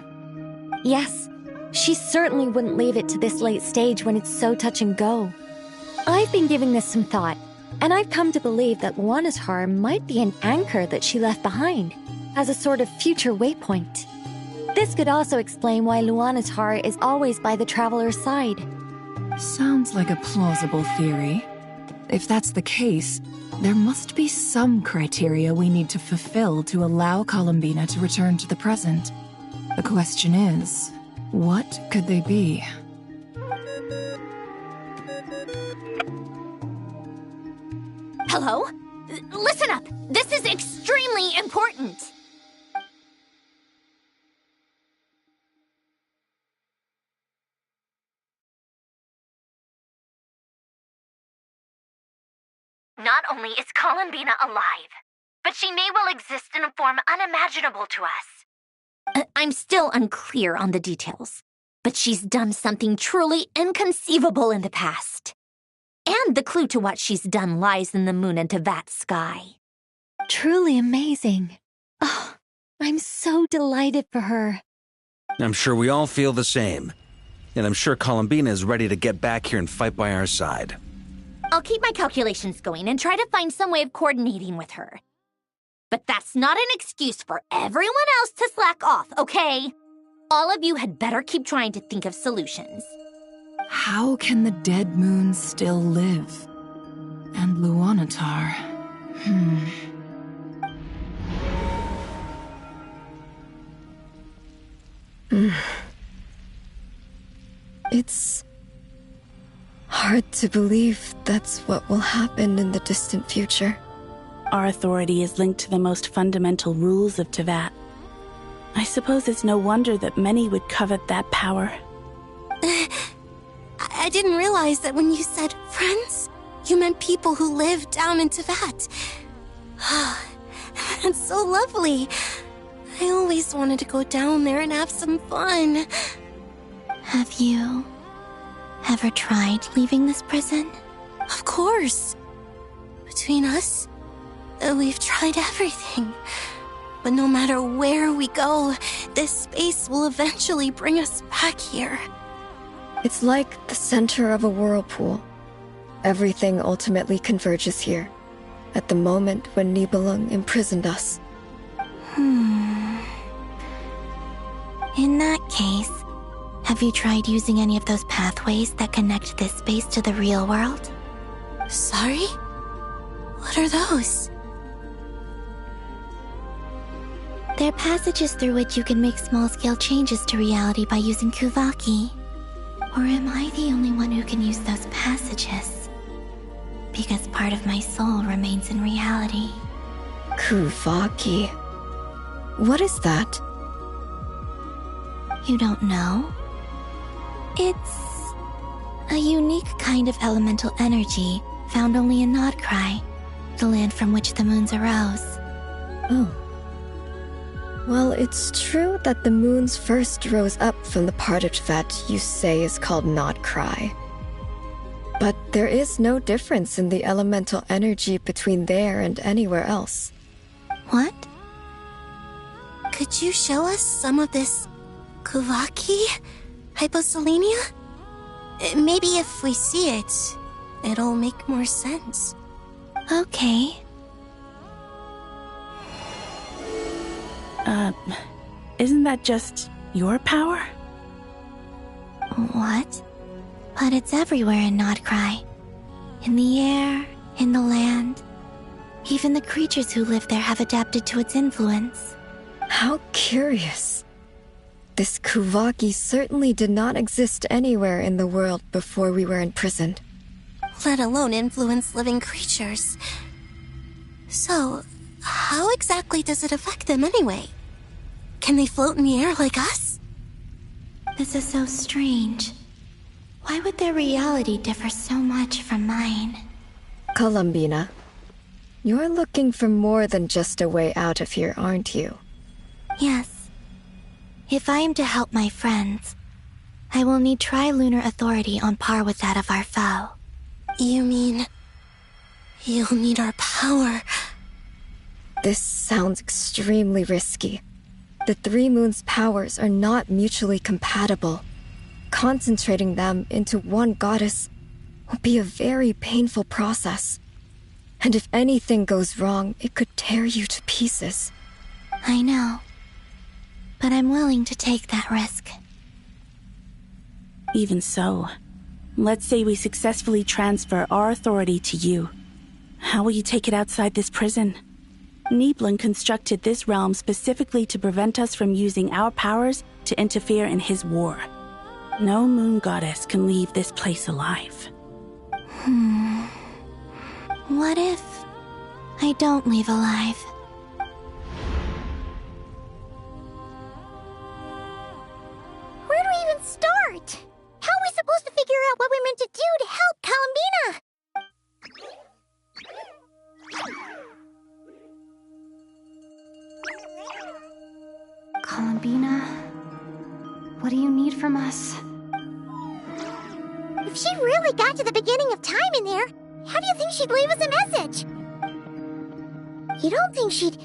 Yes, she certainly wouldn't leave it to this late stage when it's so touch and go. I've been giving this some thought, and I've come to believe that Luanatar might be an anchor that she left behind, as a sort of future waypoint. This could also explain why Luanatar is always by the traveler's side. Sounds like a plausible theory. If that's the case, there must be some criteria we need to fulfill to allow Columbina to return to the present. The question is, what could they be? Hello? Listen up! This is extremely important! Not only is Columbina alive, but she may well exist in a form unimaginable to us. I'm still unclear on the details, but she's done something truly inconceivable in the past. And the clue to what she's done lies in the moon and Teyvat sky. Truly amazing. Oh, I'm so delighted for her. I'm sure we all feel the same. And I'm sure Columbina is ready to get back here and fight by our side. I'll keep my calculations going and try to find some way of coordinating with her. But that's not an excuse for everyone else to slack off, okay? All of you had better keep trying to think of solutions. How can the dead moon still live? And Luanatar... It's hard to believe that's what will happen in the distant future. Our authority is linked to the most fundamental rules of Teyvat. I suppose it's no wonder that many would covet that power. I didn't realize that when you said friends, you meant people who live down in Teyvat. That's so lovely. I always wanted to go down there and have some fun. Have you ever tried leaving this prison? Of course. Between us, we've tried everything. But no matter where we go, this space will eventually bring us back here. It's like the center of a whirlpool. Everything ultimately converges here, at the moment when Nibelung imprisoned us. In that case, have you tried using any of those pathways that connect this space to the real world? Sorry? What are those? They're passages through which you can make small-scale changes to reality by using Kuvaki. Or am I the only one who can use those passages? Because part of my soul remains in reality. Kuvaki. What is that? You don't know? It's a unique kind of elemental energy found only in Nod-Krai, the land from which the moons arose. Oh. Well, it's true that the moons first rose up from the part of Tibet you say is called Nod-Krai. But there is no difference in the elemental energy between there and anywhere else. What? Could you show us some of this Kuvaki hyposelenia? Maybe if we see it, it'll make more sense. Okay. Isn't that just your power? What? But it's everywhere in Nod-Krai. In the air, in the land. Even the creatures who live there have adapted to its influence. How curious. This Kuvaki certainly did not exist anywhere in the world before we were imprisoned. Let alone influence living creatures. So, how exactly does it affect them anyway? Can they float in the air like us? This is so strange. Why would their reality differ so much from mine? Columbina, you're looking for more than just a way out of here, aren't you? Yes. If I am to help my friends, I will need tri-lunar authority on par with that of our foe. You mean... you'll need our power? This sounds extremely risky. The three moons' powers are not mutually compatible. Concentrating them into one goddess will be a very painful process. And if anything goes wrong, it could tear you to pieces. I know. But I'm willing to take that risk. Even so, let's say we successfully transfer our authority to you. How will you take it outside this prison? Nibelung constructed this realm specifically to prevent us from using our powers to interfere in his war. No moon goddess can leave this place alive. What if I don't leave alive? Where do we even start? How are we supposed to figure out what we're meant to do to help Columbina? Columbina, what do you need from us? If she really got to the beginning of time in there, how do you think she'd leave us a message? You don't think she'd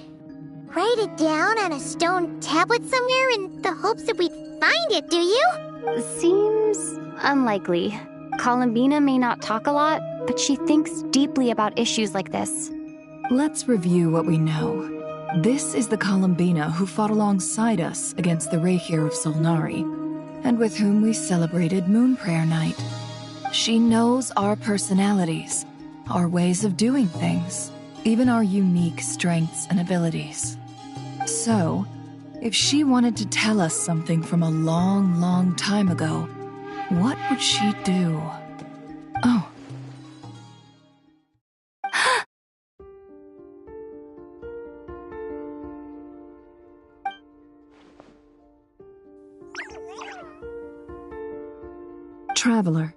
write it down on a stone tablet somewhere in the hopes that we'd find it, do you? Seems unlikely. Columbina may not talk a lot, but she thinks deeply about issues like this. Let's review what we know. This is the Columbina who fought alongside us against the Reykir of Solnari, and with whom we celebrated Moon Prayer Night. She knows our personalities, our ways of doing things, even our unique strengths and abilities. So, if she wanted to tell us something from a long, long time ago, what would she do? Oh. Traveler,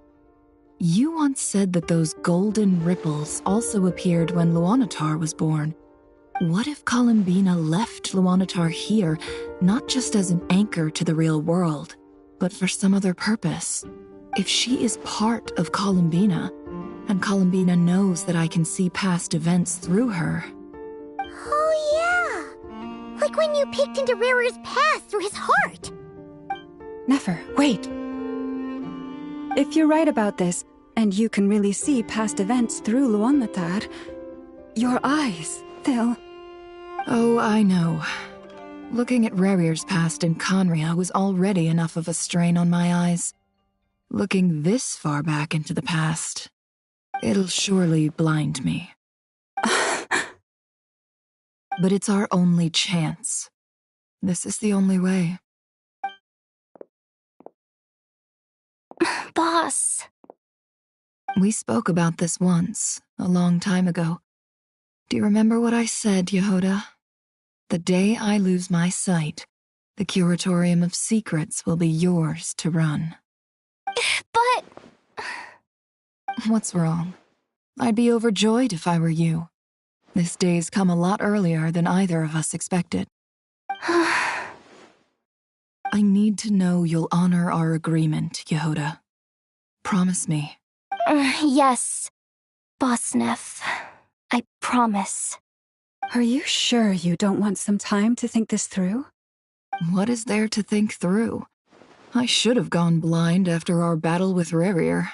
you once said that those golden ripples also appeared when Luanatar was born. What if Columbina left Luanatar here, not just as an anchor to the real world, but for some other purpose? If she is part of Columbina, and Columbina knows that I can see past events through her... Oh yeah! Like when you peeked into Rarer's past through his heart! Nefer, wait! If you're right about this, and you can really see past events through Luanatar, your eyes, they'll... Oh, I know. Looking at Rerir's past in Conria was already enough of a strain on my eyes. Looking this far back into the past, it'll surely blind me. But it's our only chance. This is the only way. Boss. We spoke about this once, a long time ago. Do you remember what I said, Yehoda? The day I lose my sight, the Curatorium of Secrets will be yours to run. But... What's wrong? I'd be overjoyed if I were you. This day's come a lot earlier than either of us expected. I need to know you'll honor our agreement, Yehoda. Promise me. Yes, Boss Neff. I promise. Are you sure you don't want some time to think this through? What is there to think through? I should have gone blind after our battle with Rerir.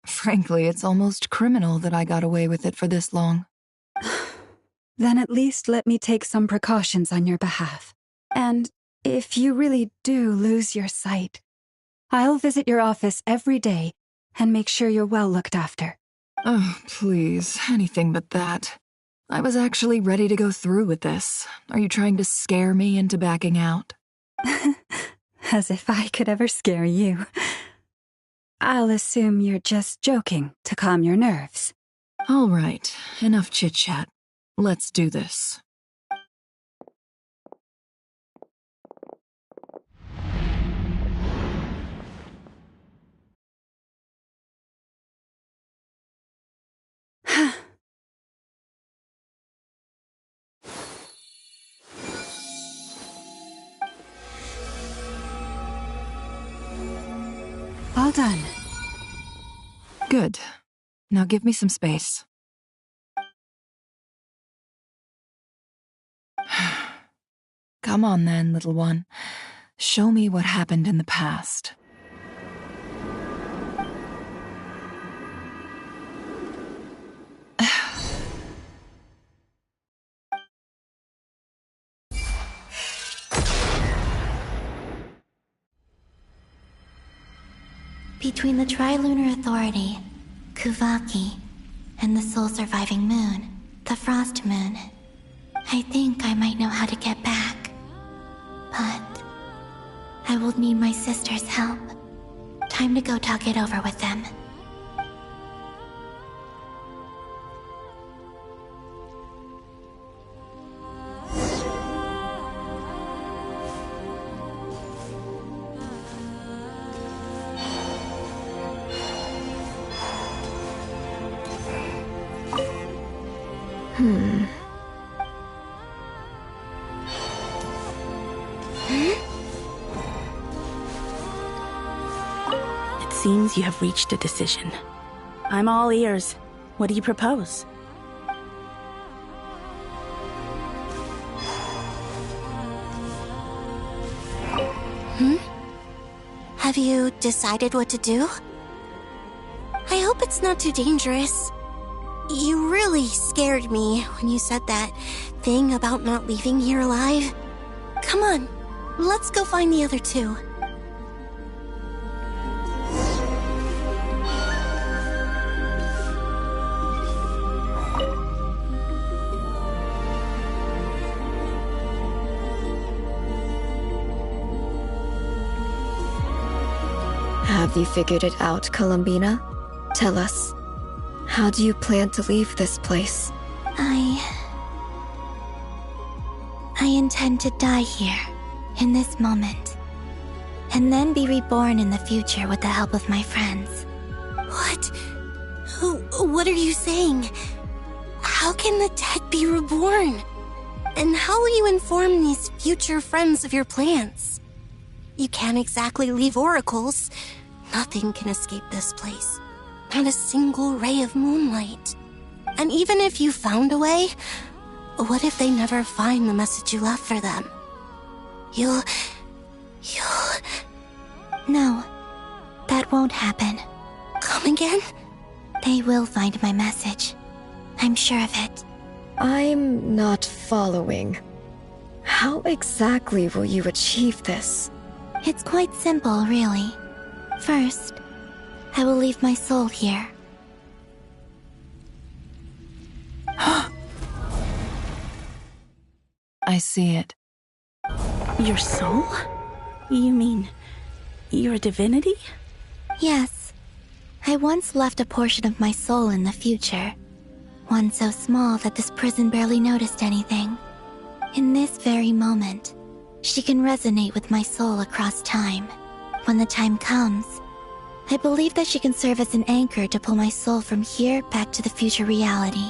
Frankly, it's almost criminal that I got away with it for this long. Then at least let me take some precautions on your behalf. And if you really do lose your sight, I'll visit your office every day and make sure you're well looked after. Oh, please, anything but that. I was actually ready to go through with this. Are you trying to scare me into backing out? As if I could ever scare you. I'll assume you're just joking to calm your nerves. All right, enough chit-chat. Let's do this. All done. Good. Now give me some space. Come on then, little one. Show me what happened in the past. Between the Trilunar Authority, Kuvaki, and the sole-surviving moon, the Frost Moon, I think I might know how to get back. But I will need my sister's help. Time to go talk it over with them. It seems you have reached a decision. I'm all ears. What do you propose? Have you decided what to do? I hope it's not too dangerous. You really scared me when you said that thing about not leaving here alive. Come on, let's go find the other two. Have you figured it out, Columbina? Tell us. How do you plan to leave this place? I intend to die here, in this moment. And then be reborn in the future with the help of my friends. What? What are you saying? How can the dead be reborn? And how will you inform these future friends of your plans? You can't exactly leave oracles. Nothing can escape this place. Not a single ray of moonlight. And even if you found a way, what if they never find the message you left for them? You'll... No, that won't happen. Come again? They will find my message. I'm sure of it. I'm not following. How exactly will you achieve this? It's quite simple, really. First, I will leave my soul here. I see it. Your soul? You mean, you're a divinity? Yes. I once left a portion of my soul in the future. One so small that this prison barely noticed anything. In this very moment, she can resonate with my soul across time. When the time comes, I believe that she can serve as an anchor to pull my soul from here back to the future reality.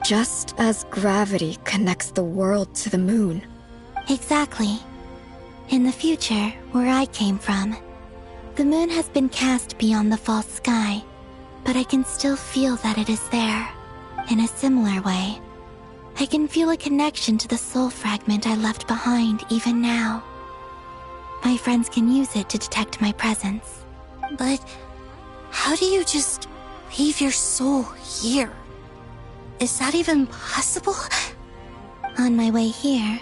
Just as gravity connects the world to the moon. Exactly. In the future, where I came from, the moon has been cast beyond the false sky, but I can still feel that it is there. In a similar way, I can feel a connection to the soul fragment I left behind even now. My friends can use it to detect my presence. But how do you just leave your soul here? Is that even possible? On my way here,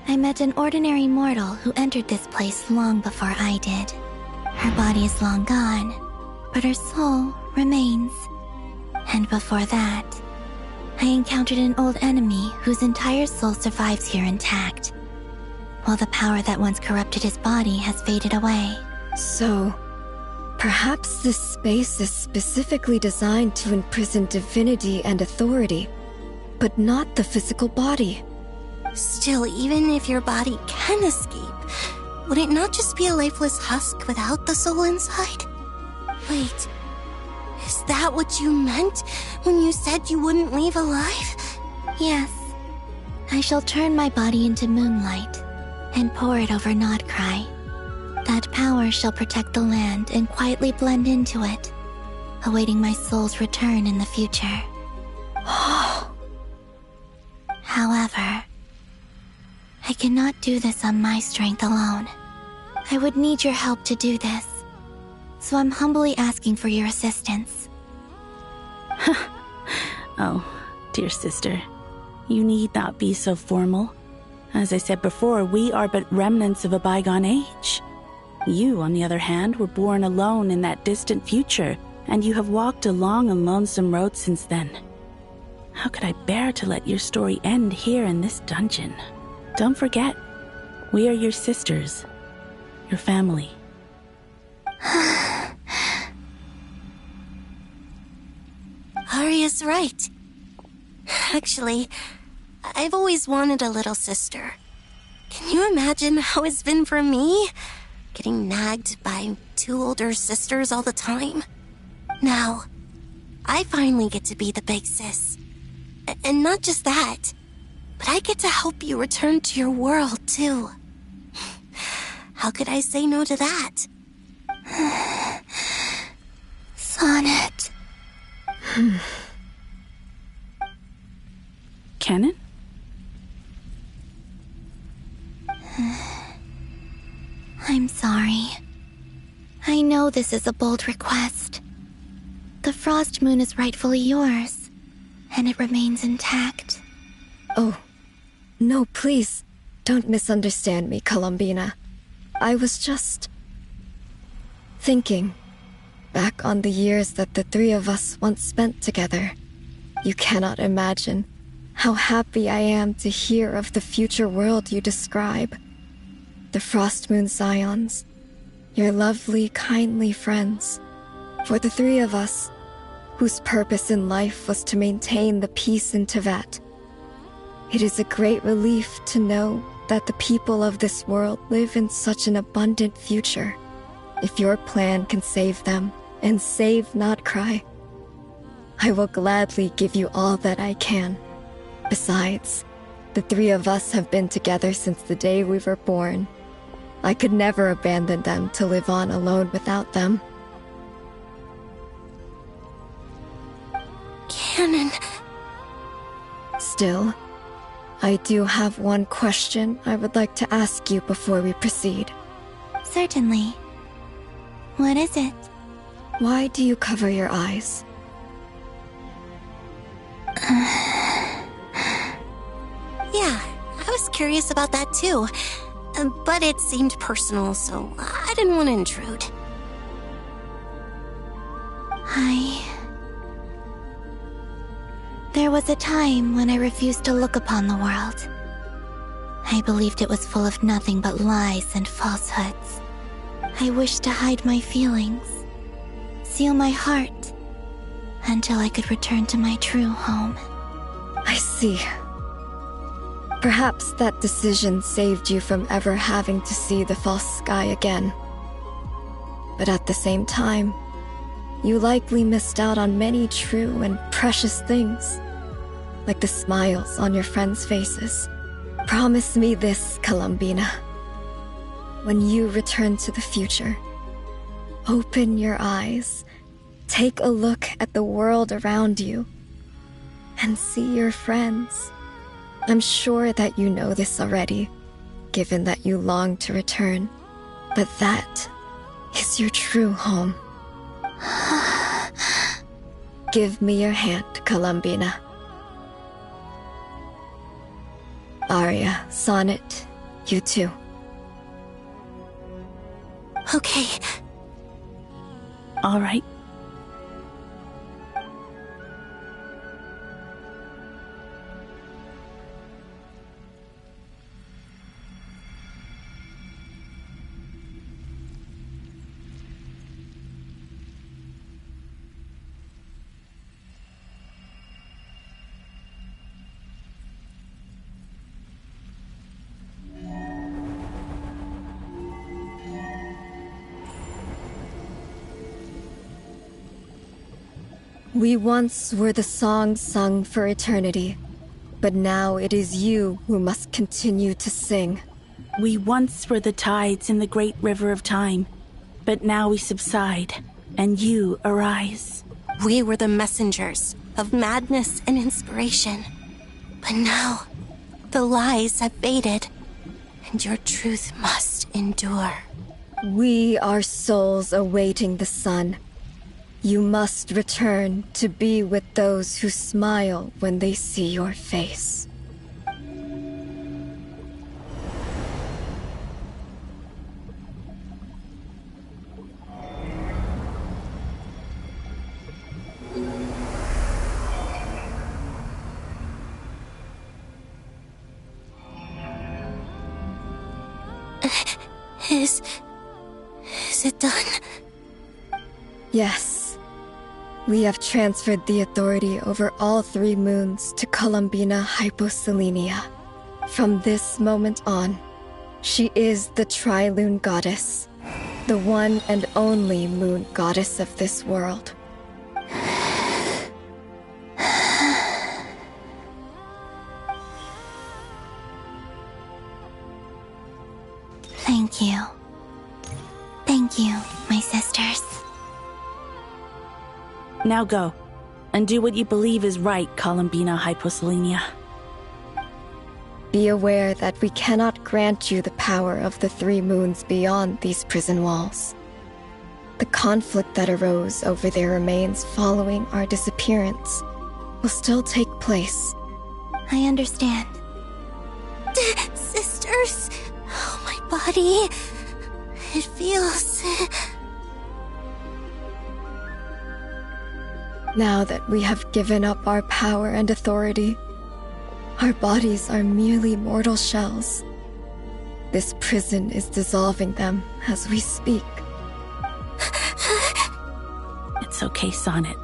I met an ordinary mortal who entered this place long before I did. Her body is long gone, but her soul remains. And before that, I encountered an old enemy whose entire soul survives here intact, while the power that once corrupted his body has faded away. So, perhaps this space is specifically designed to imprison divinity and authority, but not the physical body. Still, even if your body can escape, would it not just be a lifeless husk without the soul inside? Wait, is that what you meant when you said you wouldn't leave alive? Yes. I shall turn my body into moonlight and pour it over Nod-Krai. That power shall protect the land and quietly blend into it, awaiting my soul's return in the future. However, I cannot do this on my strength alone. I would need your help to do this, so I'm humbly asking for your assistance. Oh, dear sister, you need not be so formal. As I said before, we are but remnants of a bygone age. You, on the other hand, were born alone in that distant future, and you have walked a long and lonesome road since then. How could I bear to let your story end here in this dungeon? Don't forget, we are your sisters, your family. Arya's right. Actually, I've always wanted a little sister. Can you imagine how it's been for me? Getting nagged by two older sisters all the time. Now, I finally get to be the big sis. And not just that, but I get to help you return to your world, too. How could I say no to that? Sonnet. Canon? I'm sorry. I know this is a bold request. The Frost Moon is rightfully yours, and it remains intact. Oh, no, please, don't misunderstand me, Columbina. I was just thinking back on the years that the three of us once spent together. You cannot imagine how happy I am to hear of the future world you describe. The Frost Moon Scions, your lovely, kindly friends. For the three of us, whose purpose in life was to maintain the peace in Teyvat. It is a great relief to know that the people of this world live in such an abundant future. If your plan can save them, and save Nod-Krai, I will gladly give you all that I can. Besides, the three of us have been together since the day we were born. I could never abandon them to live on alone without them. Canon. Still, I do have one question I would like to ask you before we proceed. Certainly. What is it? Why do you cover your eyes? Yeah, I was curious about that too. But it seemed personal, so I didn't want to intrude. There was a time when I refused to look upon the world. I believed it was full of nothing but lies and falsehoods. I wished to hide my feelings. seal my heart until I could return to my true home. I see. Perhaps that decision saved you from ever having to see the false sky again. But at the same time, you likely missed out on many true and precious things, like the smiles on your friends' faces. Promise me this, Columbina. When you return to the future, open your eyes, take a look at the world around you, and see your friends. I'm sure that you know this already, given that you long to return, but that is your true home. Give me your hand, Columbina. Arya, Sonnet, you too. Okay. All right. We once were the songs sung for eternity, but now it is you who must continue to sing. We once were the tides in the great river of time, but now we subside, and you arise. We were the messengers of madness and inspiration, but now the lies have faded, and your truth must endure. We are souls awaiting the sun. You must return to be with those who smile when they see your face. Is it done? Yes. We have transferred the authority over all 3 moons to Columbina Hyposelenia. From this moment on, she is the Tri-Lune Goddess, the one and only moon goddess of this world. Thank you. Thank you, my sisters. Now go, and do what you believe is right, Columbina Hyposelenia. Be aware that we cannot grant you the power of the 3 moons beyond these prison walls. The conflict that arose over their remains following our disappearance will still take place. I understand. Sisters, oh, my body. It feels... Now that we have given up our power and authority, our bodies are merely mortal shells. This prison is dissolving them as we speak. It's okay, Sonnet.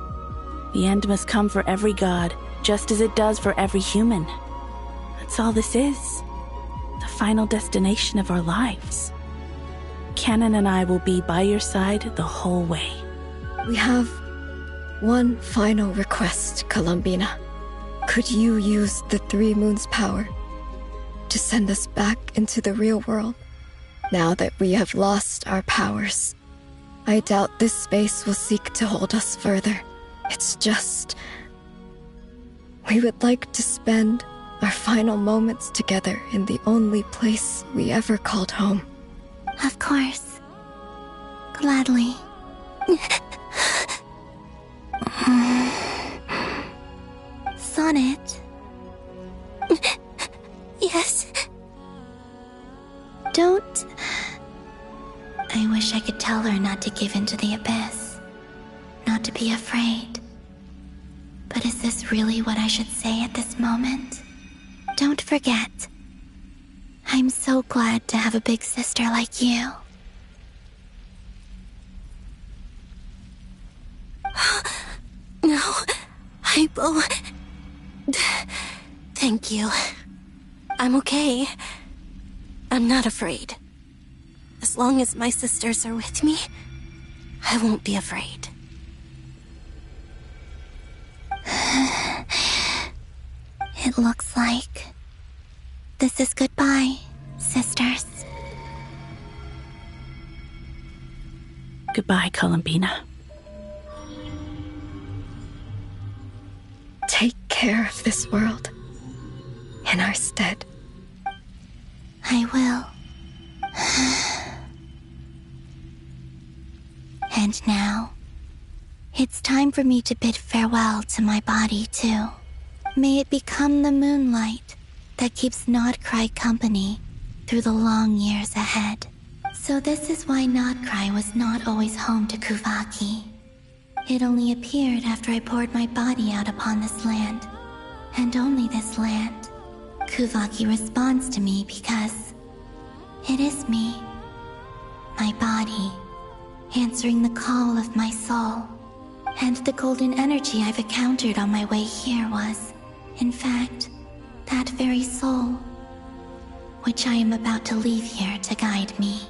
The end must come for every god, just as it does for every human. That's all this is. The final destination of our lives. Canon and I will be by your side the whole way. We have one final request, Columbina. Could you use the 3 moons' power to send us back into the real world? Now that we have lost our powers, I doubt this space will seek to hold us further. It's just... we would like to spend our final moments together in the only place we ever called home. Of course. Gladly. Sonnet? Yes? Don't... I wish I could tell her not to give in to the abyss. Not to be afraid. But is this really what I should say at this moment? Don't forget. I'm so glad to have a big sister like you. Hypo. Thank you. I'm okay. I'm not afraid. As long as my sisters are with me, I won't be afraid. It looks like this is goodbye, sisters. Goodbye, Columbina. Take care of this world in our stead. I will. And now, it's time for me to bid farewell to my body, too. May it become the moonlight that keeps Nod-Krai company through the long years ahead. So this is why Nod-Krai was not always home to Kuvaki. It only appeared after I poured my body out upon this land, and only this land. Kuvaki responds to me because it is me, my body, answering the call of my soul. And the golden energy I've encountered on my way here was, in fact, that very soul, which I am about to leave here to guide me.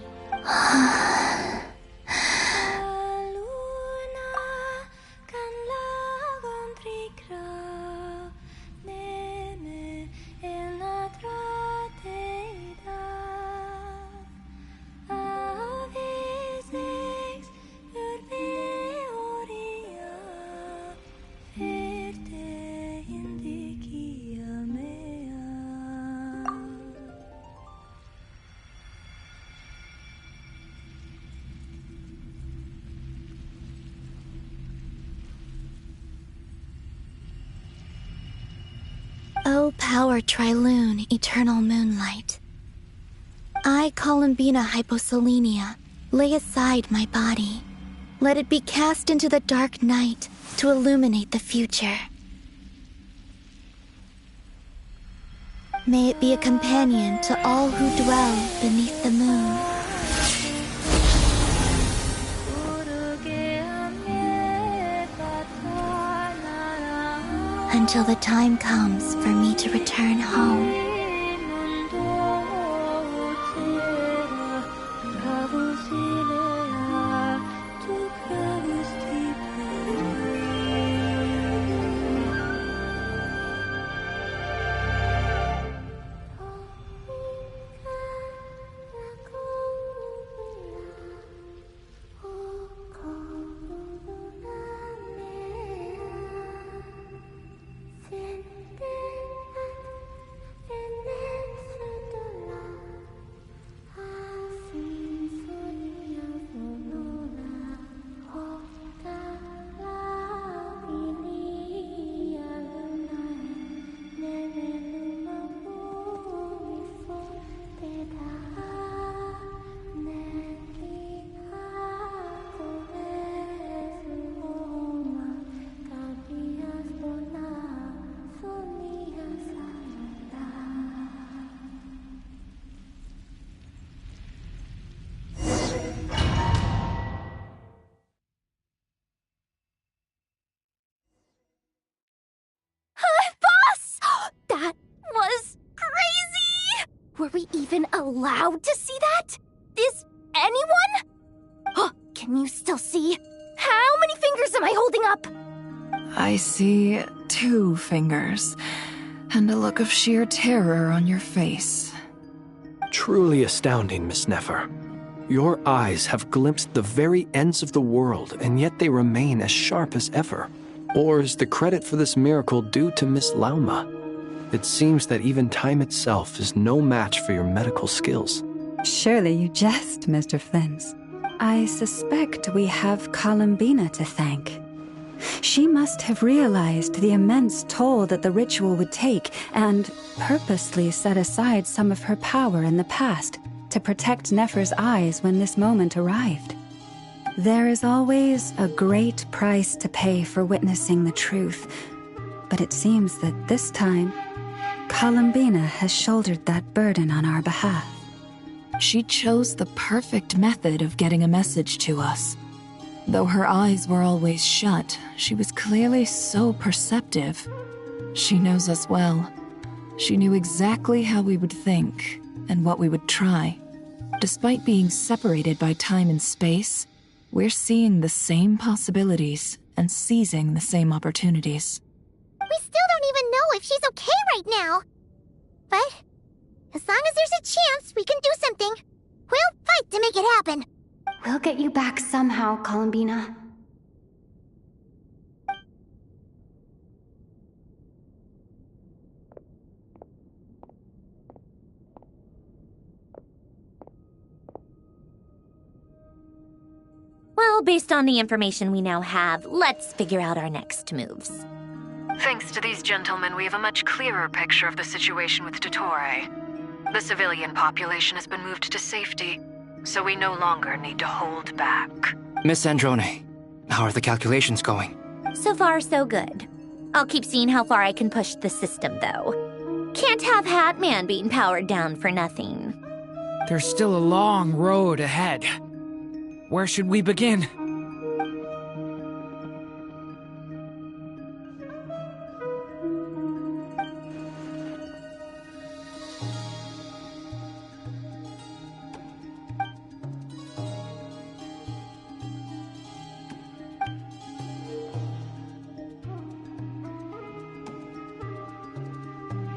O power Trilune, eternal moonlight. I, Columbina Hyposelenia, lay aside my body. Let it be cast into the dark night to illuminate the future. May it be a companion to all who dwell beneath the moon. Until the time comes for me to return home. Were we even allowed to see that? Is anyone? Oh, can you still see? How many fingers am I holding up? I see 2 fingers, and a look of sheer terror on your face. Truly astounding, Miss Nefer. Your eyes have glimpsed the very ends of the world, and yet they remain as sharp as ever. Or is the credit for this miracle due to Miss Lauma? It seems that even time itself is no match for your medical skills. Surely you jest, Mr. Flins. I suspect we have Columbina to thank. She must have realized the immense toll that the ritual would take and purposely set aside some of her power in the past to protect Nefer's eyes when this moment arrived. There is always a great price to pay for witnessing the truth, but it seems that this time, Columbina has shouldered that burden on our behalf. She chose the perfect method of getting a message to us. Though her eyes were always shut, she was clearly so perceptive. She knows us well. She knew exactly how we would think and what we would try. Despite being separated by time and space, we're seeing the same possibilities and seizing the same opportunities. We still don't even know if she's okay right now. But as long as there's a chance we can do something, we'll fight to make it happen. We'll get you back somehow, Columbina. Well, based on the information we now have, let's figure out our next moves. Thanks to these gentlemen, we have a much clearer picture of the situation with Dottore. The civilian population has been moved to safety, so we no longer need to hold back. Miss Androne, how are the calculations going? So far, so good. I'll keep seeing how far I can push the system, though. Can't have Hatman being powered down for nothing. There's still a long road ahead. Where should we begin?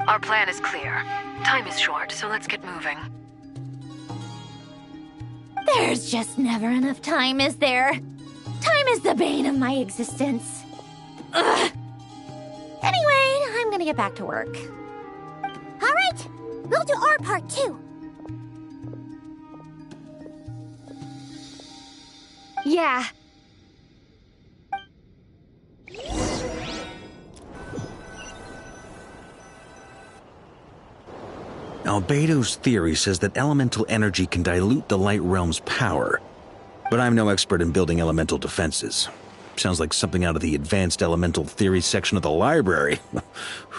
Our plan is clear. Time is short, so let's get moving. There's just never enough time, is there? Time is the bane of my existence. Ugh. Anyway, I'm gonna get back to work. All right, we'll do our part too. Yeah. Albedo's theory says that elemental energy can dilute the light realm's power, but I'm no expert in building elemental defenses. Sounds like something out of the advanced elemental theory section of the library.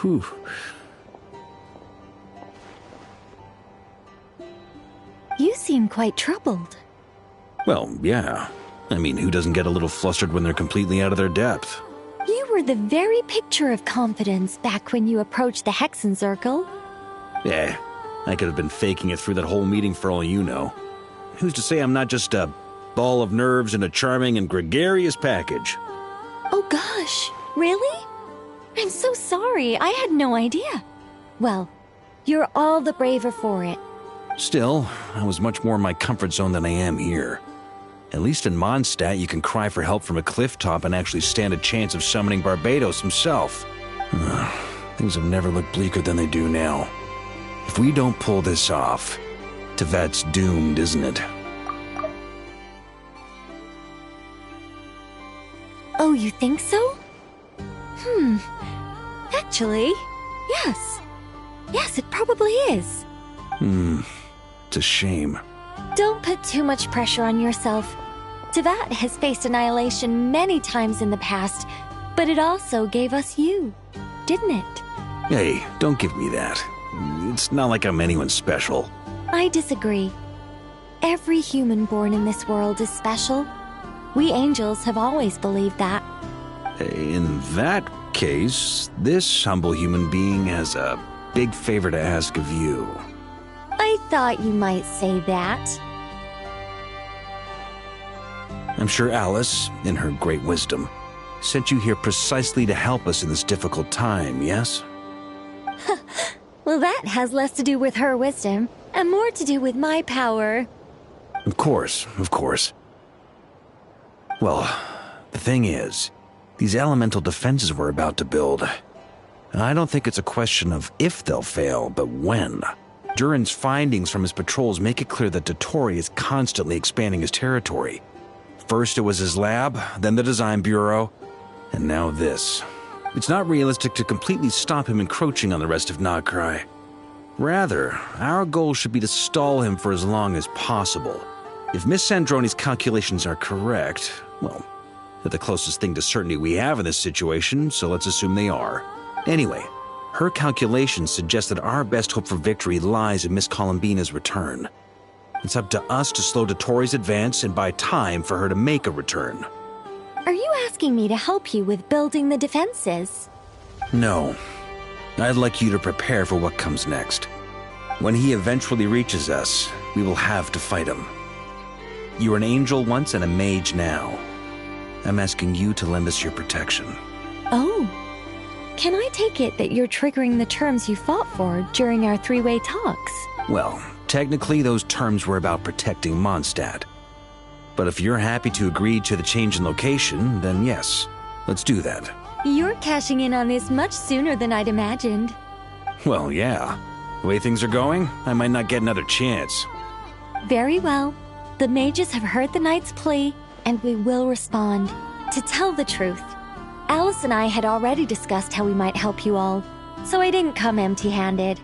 Whew. You seem quite troubled. Well, yeah. I mean, who doesn't get a little flustered when they're completely out of their depth? You were the very picture of confidence back when you approached the Hexen Circle. Yeah, I could have been faking it through that whole meeting for all you know. Who's to say I'm not just a ball of nerves in a charming and gregarious package? Oh gosh, really? I'm so sorry, I had no idea. Well, you're all the braver for it. Still, I was much more in my comfort zone than I am here. At least in Mondstadt, you can cry for help from a cliff top and actually stand a chance of summoning Barbados himself. Things have never looked bleaker than they do now. If we don't pull this off, Tevat's doomed, isn't it? Oh, you think so? Actually, yes. Yes, it probably is. It's a shame. Don't put too much pressure on yourself. Tevat has faced annihilation many times in the past, but it also gave us you, didn't it? Hey, don't give me that. It's not like I'm anyone special. I disagree. Every human born in this world is special. We angels have always believed that. In that case, this humble human being has a big favor to ask of you. I thought you might say that. I'm sure Alice, in her great wisdom, sent you here precisely to help us in this difficult time, yes? Well, that has less to do with her wisdom, and more to do with my power. Of course, of course. Well, the thing is, these elemental defenses we're about to build, I don't think it's a question of if they'll fail, but when. Durin's findings from his patrols make it clear that Dottore is constantly expanding his territory. First it was his lab, then the design bureau, and now this. It's not realistic to completely stop him encroaching on the rest of Nod-Krai. Rather, our goal should be to stall him for as long as possible. If Miss Androne's calculations are correct, well, they're the closest thing to certainty we have in this situation, so let's assume they are. Anyway, her calculations suggest that our best hope for victory lies in Miss Columbina's return. It's up to us to slow Dottore's advance and buy time for her to make a return. Are you asking me to help you with building the defenses? No. I'd like you to prepare for what comes next. When he eventually reaches us, we will have to fight him. You were an angel once and a mage now. I'm asking you to lend us your protection. Oh. Can I take it that you're triggering the terms you fought for during our three-way talks? Well, technically those terms were about protecting Mondstadt. But if you're happy to agree to the change in location, then yes, let's do that. You're cashing in on this much sooner than I'd imagined. Well, yeah. The way things are going, I might not get another chance. Very well. The mages have heard the knight's plea, and we will respond. To tell the truth, Alice and I had already discussed how we might help you all, so I didn't come empty-handed.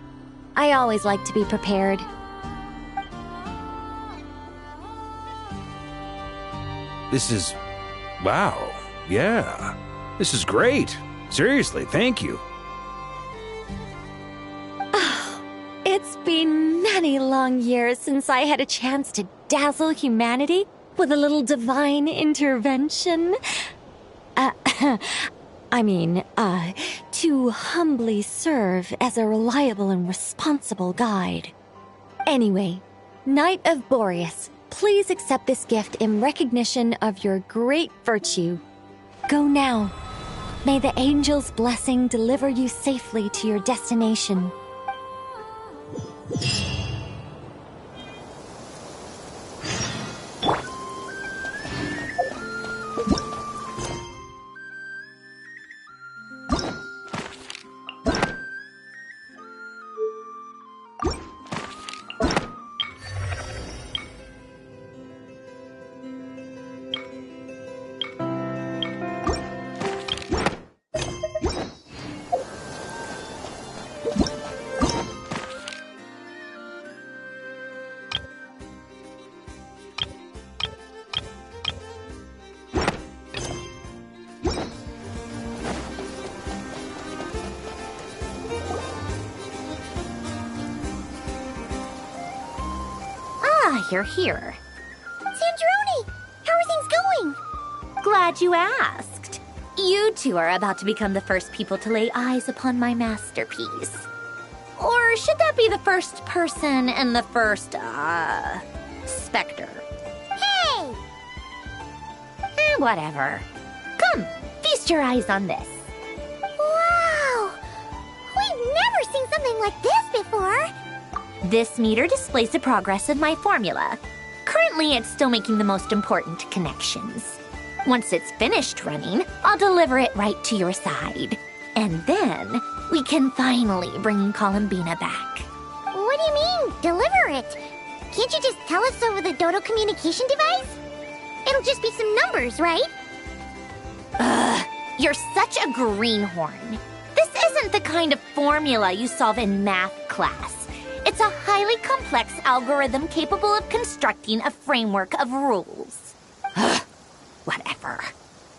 I always like to be prepared. This is... wow. Yeah. This is great. Seriously, thank you. It's been many long years since I had a chance to dazzle humanity with a little divine intervention. To humbly serve as a reliable and responsible guide. Anyway, Knight of Boreas, please accept this gift in recognition of your great virtue. Go now. May the angel's blessing deliver you safely to your destination. You're here. Sandrone! How are things going? Glad you asked. You two are about to become the first people to lay eyes upon my masterpiece. Or should that be the first person and the first, specter? Hey! Whatever. Come, feast your eyes on this. Wow! We've never seen something like this before! This meter displays the progress of my formula. Currently, it's still making the most important connections. Once it's finished running, I'll deliver it right to your side. And then, we can finally bring Columbina back. What do you mean, deliver it? Can't you just tell us over the Dodo communication device? It'll just be some numbers, right? Ugh, you're such a greenhorn. This isn't the kind of formula you solve in math class. It's a highly complex algorithm capable of constructing a framework of rules. Whatever.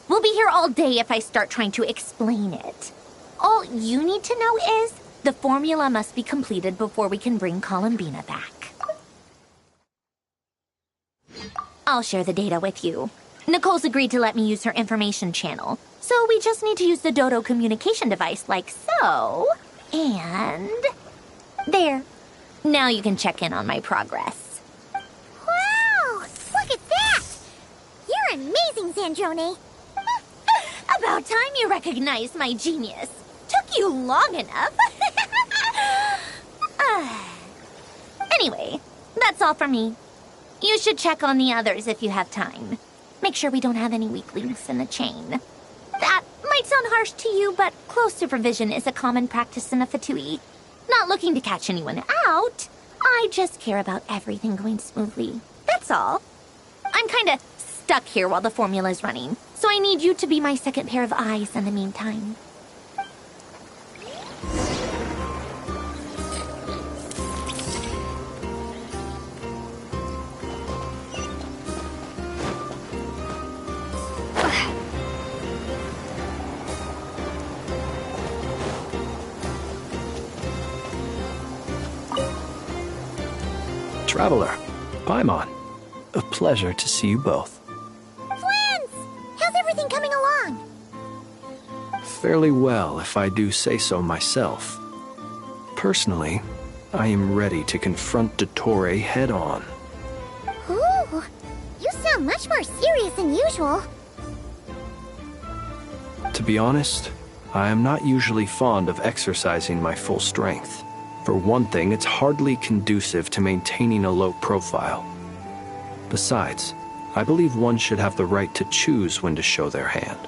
We'll be here all day if I start trying to explain it. All you need to know is the formula must be completed before we can bring Columbina back. I'll share the data with you. Nicole's agreed to let me use her information channel, so we just need to use the Dodo communication device like so. And... there. Now you can check in on my progress. Wow! Look at that! You're amazing, Sandrone! About time you recognized my genius. Took you long enough. Anyway, that's all for me. You should check on the others if you have time. Make sure we don't have any weak links in the chain. That might sound harsh to you, but close supervision is a common practice in a Fatui. Not looking to catch anyone out. I just care about everything going smoothly. That's all. I'm kinda stuck here while the formula's running, so I need you to be my second pair of eyes in the meantime. Traveler, Paimon, a pleasure to see you both. Flans! How's everything coming fairly well, if I do say so myself. Personally, I am ready to confront Dottore head-on. Ooh, you sound much more serious than usual. To be honest, I am not usually fond of exercising my full strength. For one thing, it's hardly conducive to maintaining a low profile. Besides, I believe one should have the right to choose when to show their hand.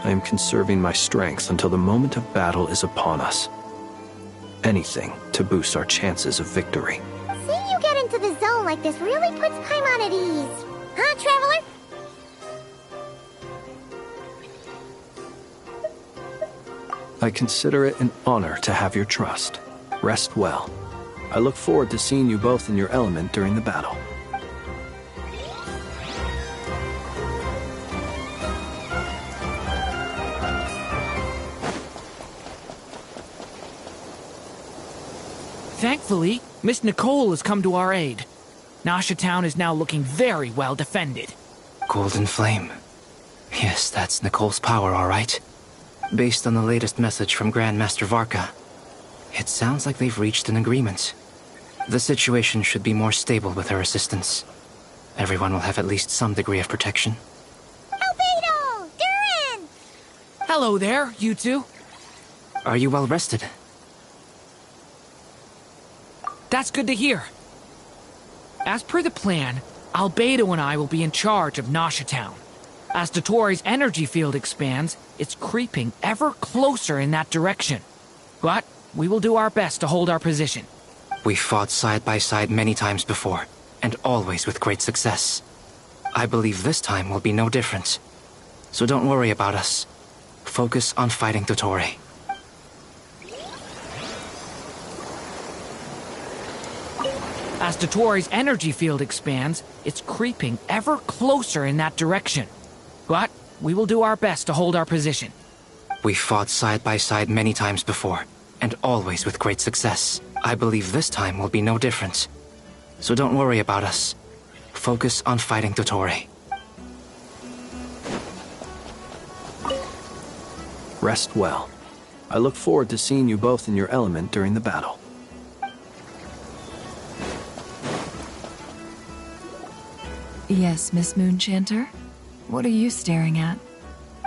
I am conserving my strength until the moment of battle is upon us. Anything to boost our chances of victory. Seeing you get into the zone like this really puts Paimon at ease. Huh, Traveler? I consider it an honor to have your trust. Rest well. I look forward to seeing you both in your element during the battle. Thankfully, Miss Nicole has come to our aid. Nasha Town is now looking very well defended. Golden Flame. Yes, that's Nicole's power, all right. Based on the latest message from Grandmaster Varka, it sounds like they've reached an agreement. The situation should be more stable with her assistance. Everyone will have at least some degree of protection. Albedo! Durin! Hello there, you two. Are you well rested? That's good to hear. As per the plan, Albedo and I will be in charge of Nasha Town. As Dottore's energy field expands, it's creeping ever closer in that direction. But we will do our best to hold our position. We fought side by side many times before, and always with great success. I believe this time will be no different. So don't worry about us. Focus on fighting Dottore. As Dottore's energy field expands, it's creeping ever closer in that direction. But we will do our best to hold our position. We fought side by side many times before, and always with great success. I believe this time will be no different. So don't worry about us. Focus on fighting Dottore. Rest well. I look forward to seeing you both in your element during the battle. Yes, Miss Moonchanter? What are you staring at?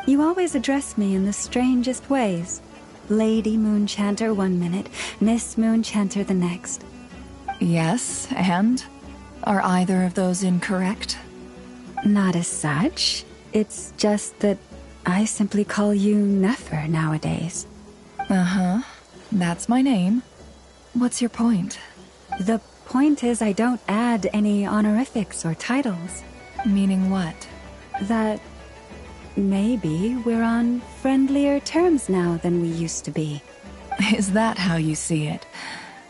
You always address me in the strangest ways. Lady Moonchanter 1 minute, Miss Moonchanter the next. Yes, and? Are either of those incorrect? Not as such. It's just that I simply call you Nefer nowadays. Uh-huh. That's my name. What's your point? The point is I don't add any honorifics or titles. Meaning what? That maybe we're on friendlier terms now than we used to be. Is that how you see it?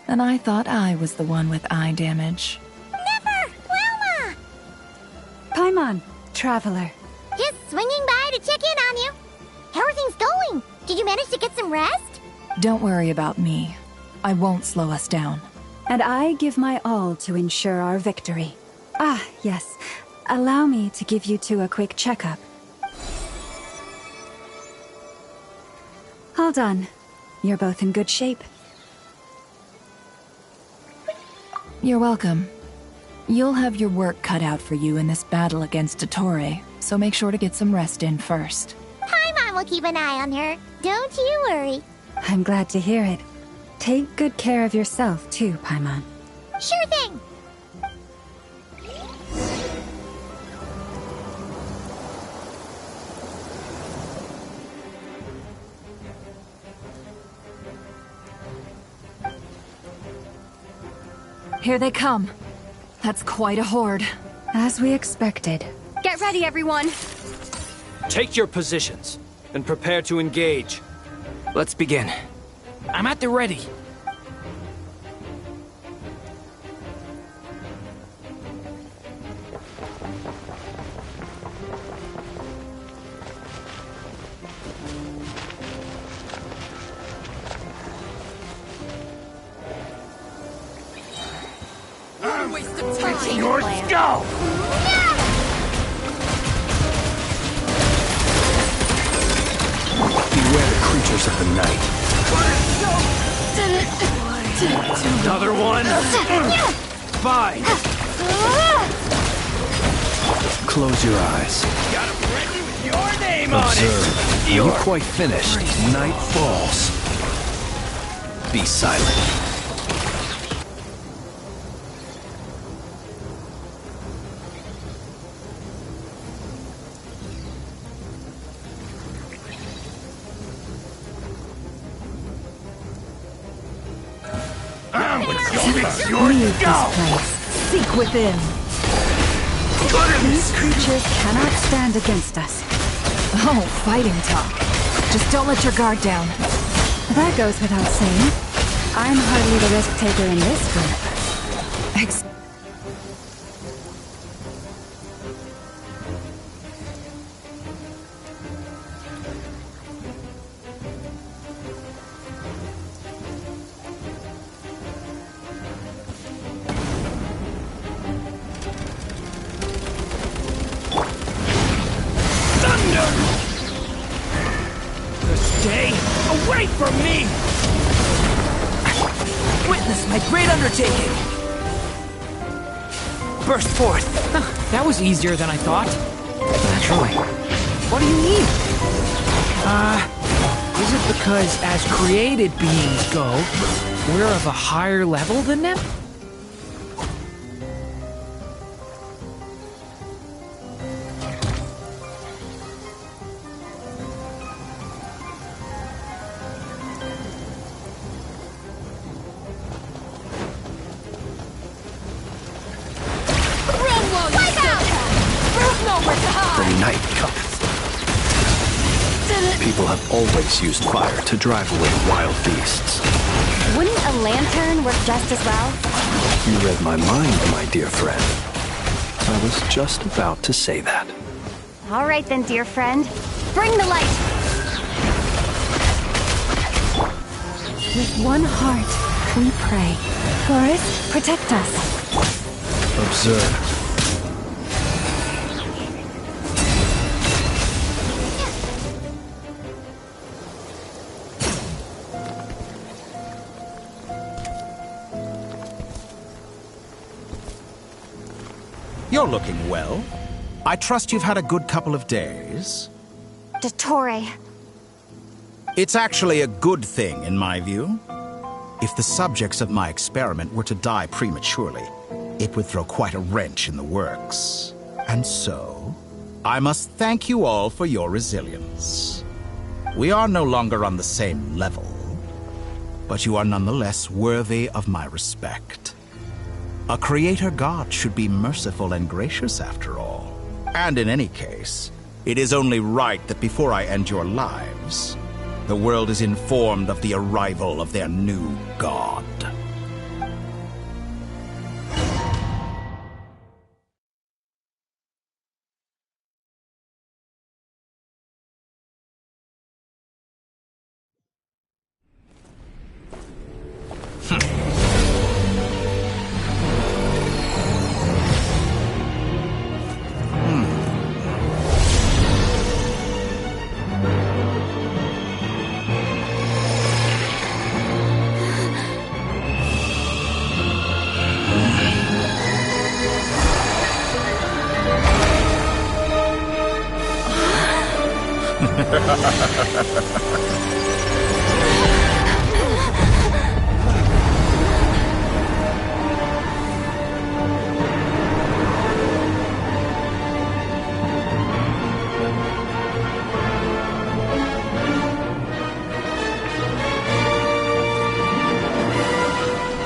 And I thought I was the one with eye damage. Never! Wilma! Paimon, Traveler. Just swinging by to check in on you. How are things going? Did you manage to get some rest? Don't worry about me. I won't slow us down. And I give my all to ensure our victory. Ah, yes. Allow me to give you two a quick checkup. All done. You're both in good shape. You're welcome. You'll have your work cut out for you in this battle against Dottore, so make sure to get some rest in first. Paimon will keep an eye on her. Don't you worry. I'm glad to hear it. Take good care of yourself, too, Paimon. Sure thing! Here they come. That's quite a horde. As we expected. Get ready, everyone! Take your positions, and prepare to engage. Let's begin. I'm at the ready. Yours go! Beware the creatures of the night. Another one? Fine. Close your eyes. Got him ready with your name on it. Observe. Are you quite finished? Night falls. Be silent. Leave this place. Seek within. These creatures cannot stand against us. Oh, fighting talk. Just don't let your guard down. That goes without saying. I'm hardly the risk taker in this group. Stay away from me! Witness my great undertaking! Burst forth! That was easier than I thought. Naturally. What do you need? Is it because as created beings go, we're of a higher level than them? The night cometh. People have always used fire to drive away wild beasts. Wouldn't a lantern work just as well? You read my mind, my dear friend. I was just about to say that. All right then, dear friend. Bring the light! With one heart, we pray. Forest, protect us. Observe. You're looking well. I trust you've had a good couple of days. Dottore. It's actually a good thing, in my view. If the subjects of my experiment were to die prematurely, it would throw quite a wrench in the works. And so, I must thank you all for your resilience. We are no longer on the same level, but you are nonetheless worthy of my respect. A creator god should be merciful and gracious after all. And in any case, it is only right that before I end your lives, the world is informed of the arrival of their new god.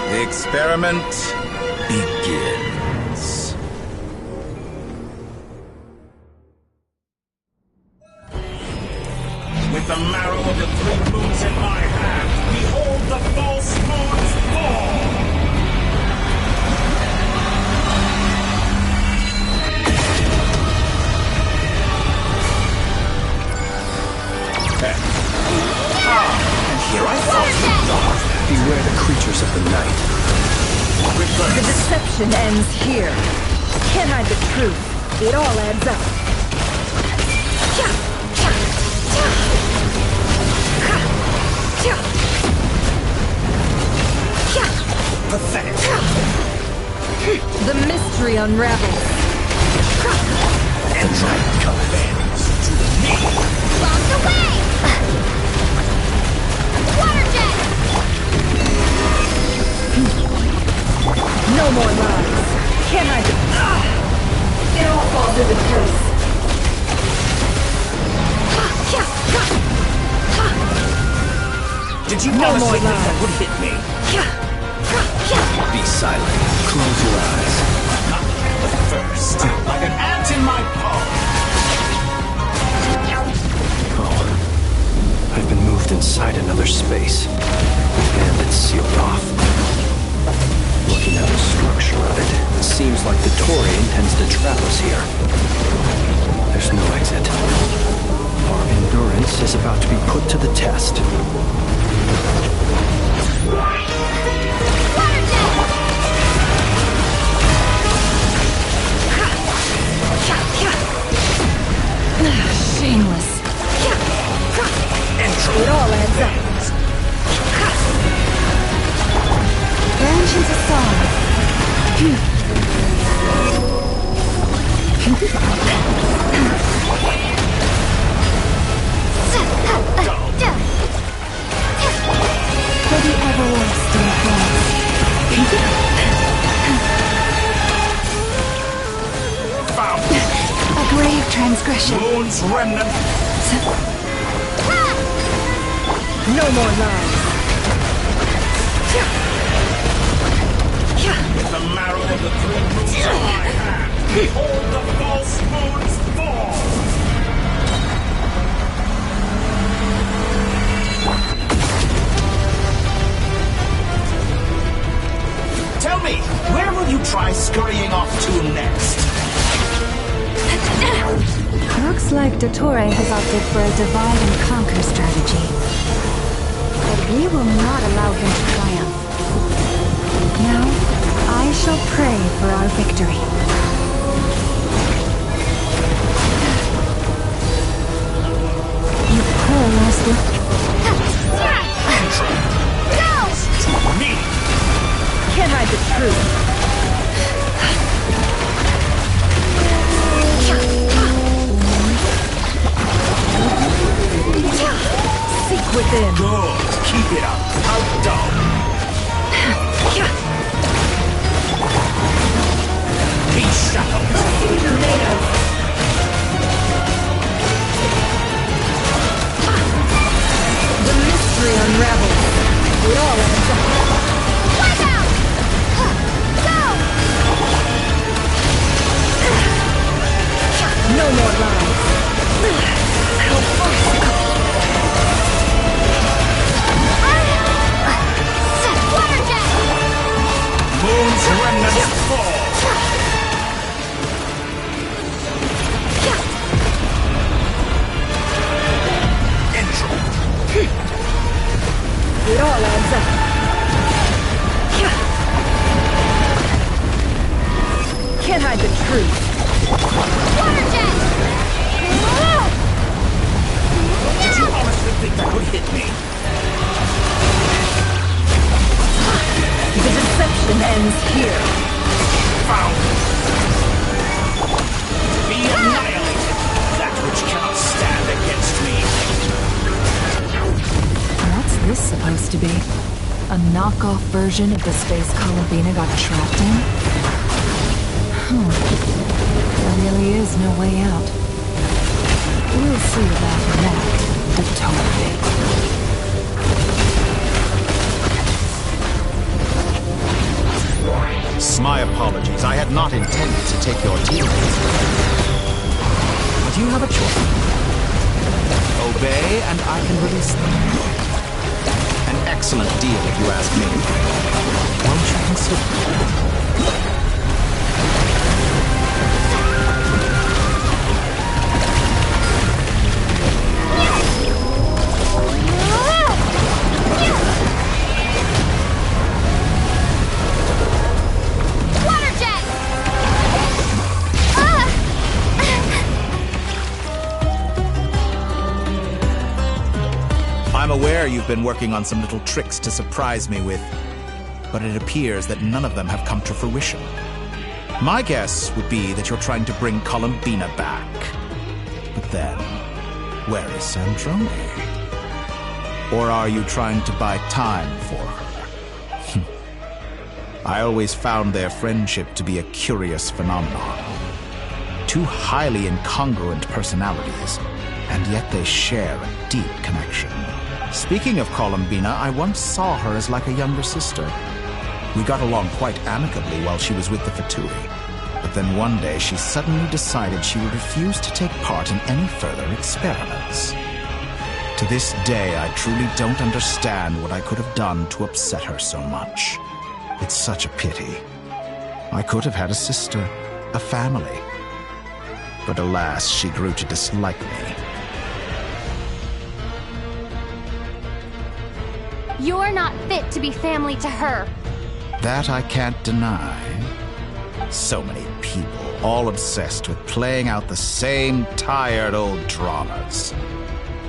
The experiment begins. With the marrow of the 3 moons in my hand, behold the false moons fall! And here I fall. Beware the creatures of the night. The deception ends here. Can't hide the truth. It all adds up. Pathetic. The mystery unravels. Entry commands to me. Locked away! Water jet! No more lies. Can I do? It all falls into place. Did you No honestly more think that lies. would hit me? Be silent. Close your eyes. Not first. Like an ant in my paw. Oh. I've been moved inside another space. And it's sealed off. Looking at the structure of it, it seems like the Torii intends to trap us here. There's no exit. Our endurance is about to be put to the test. Shameless. It all adds up. Genshin's a song. For the everlasting Found. A grave transgression. Moon's remnant. No more lies. With the marrow of the three moons in my hand, behold the false moons fall! Tell me, where will you try scurrying off to next? Looks like Dottore has opted for a divide and conquer strategy. But we will not allow him to triumph. Now, I shall pray for our victory. You poor master. To me! Can't hide the truth. Seek within. Good. Keep it up. How dumb. Be shackled. The mystery unravels. It all ends up. Watch out! Go! No more lies. How farcical. Water jet! Moon's remnants fall. Entry. It all adds up. Can't hide the truth. Water jet! Did you honestly think that would hit me? The deception ends here. Found. Be annihilated. That which cannot stand against me. What's this supposed to be? A knockoff version of the space Columvina got trapped in? There really is no way out. We'll see about that, Dottore. My apologies. I had not intended to take your teammates. But you have a choice. Obey, and I can release them. An excellent deal, if you ask me. Won't you consider? I'm aware you you've been working on some little tricks to surprise me with, but it appears that none of them have come to fruition. My guess would be that you're trying to bring Columbina back. But then, where is Sandrone? Or are you trying to buy time for her? I always found their friendship to be a curious phenomenon. Two highly incongruent personalities, and yet they share a deep connection. Speaking of Columbina, I once saw her as like a younger sister. We got along quite amicably while she was with the Fatui. But then one day she suddenly decided she would refuse to take part in any further experiments. To this day, I truly don't understand what I could have done to upset her so much. It's such a pity. I could have had a sister, a family. But alas, she grew to dislike me. You're not fit to be family to her. That I can't deny. So many people, all obsessed with playing out the same tired old dramas.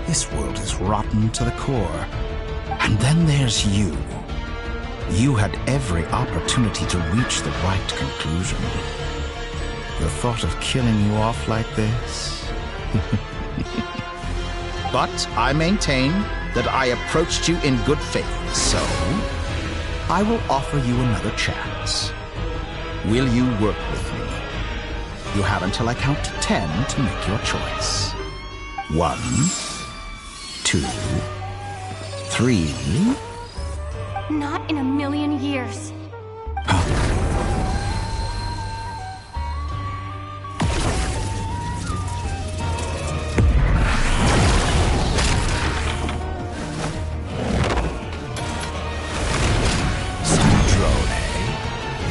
This world is rotten to the core. And then there's you. You had every opportunity to reach the right conclusion. The thought of killing you off like this? But I maintain that I approached you in good faith, so I will offer you another chance. Will you work with me? You have until I count to 10 to make your choice. 1, 2, 3. Not in a million years.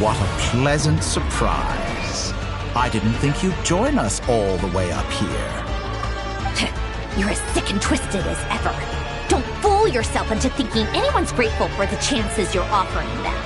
What a pleasant surprise. I didn't think you'd join us all the way up here. You're as sick and twisted as ever. Don't fool yourself into thinking anyone's grateful for the chances you're offering them.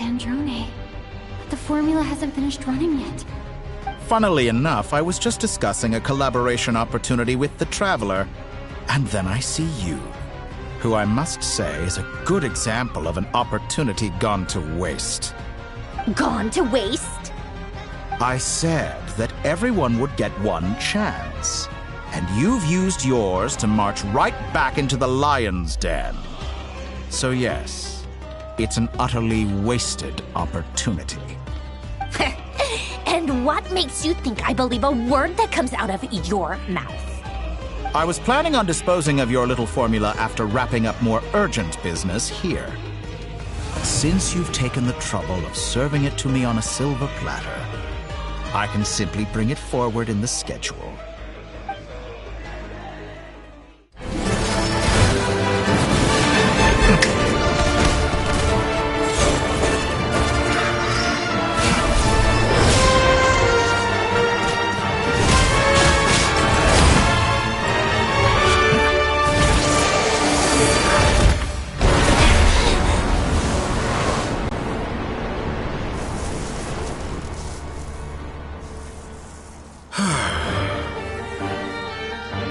Sandrone. The formula hasn't finished running yet. Funnily enough, I was just discussing a collaboration opportunity with the Traveler, and then I see you, who I must say is a good example of an opportunity gone to waste. Gone to waste? I said that everyone would get one chance, and you've used yours to march right back into the lion's den. So yes, it's an utterly wasted opportunity. And what makes you think I believe a word that comes out of your mouth? I was planning on disposing of your little formula after wrapping up more urgent business here. But since you've taken the trouble of serving it to me on a silver platter, I can simply bring it forward in the schedule.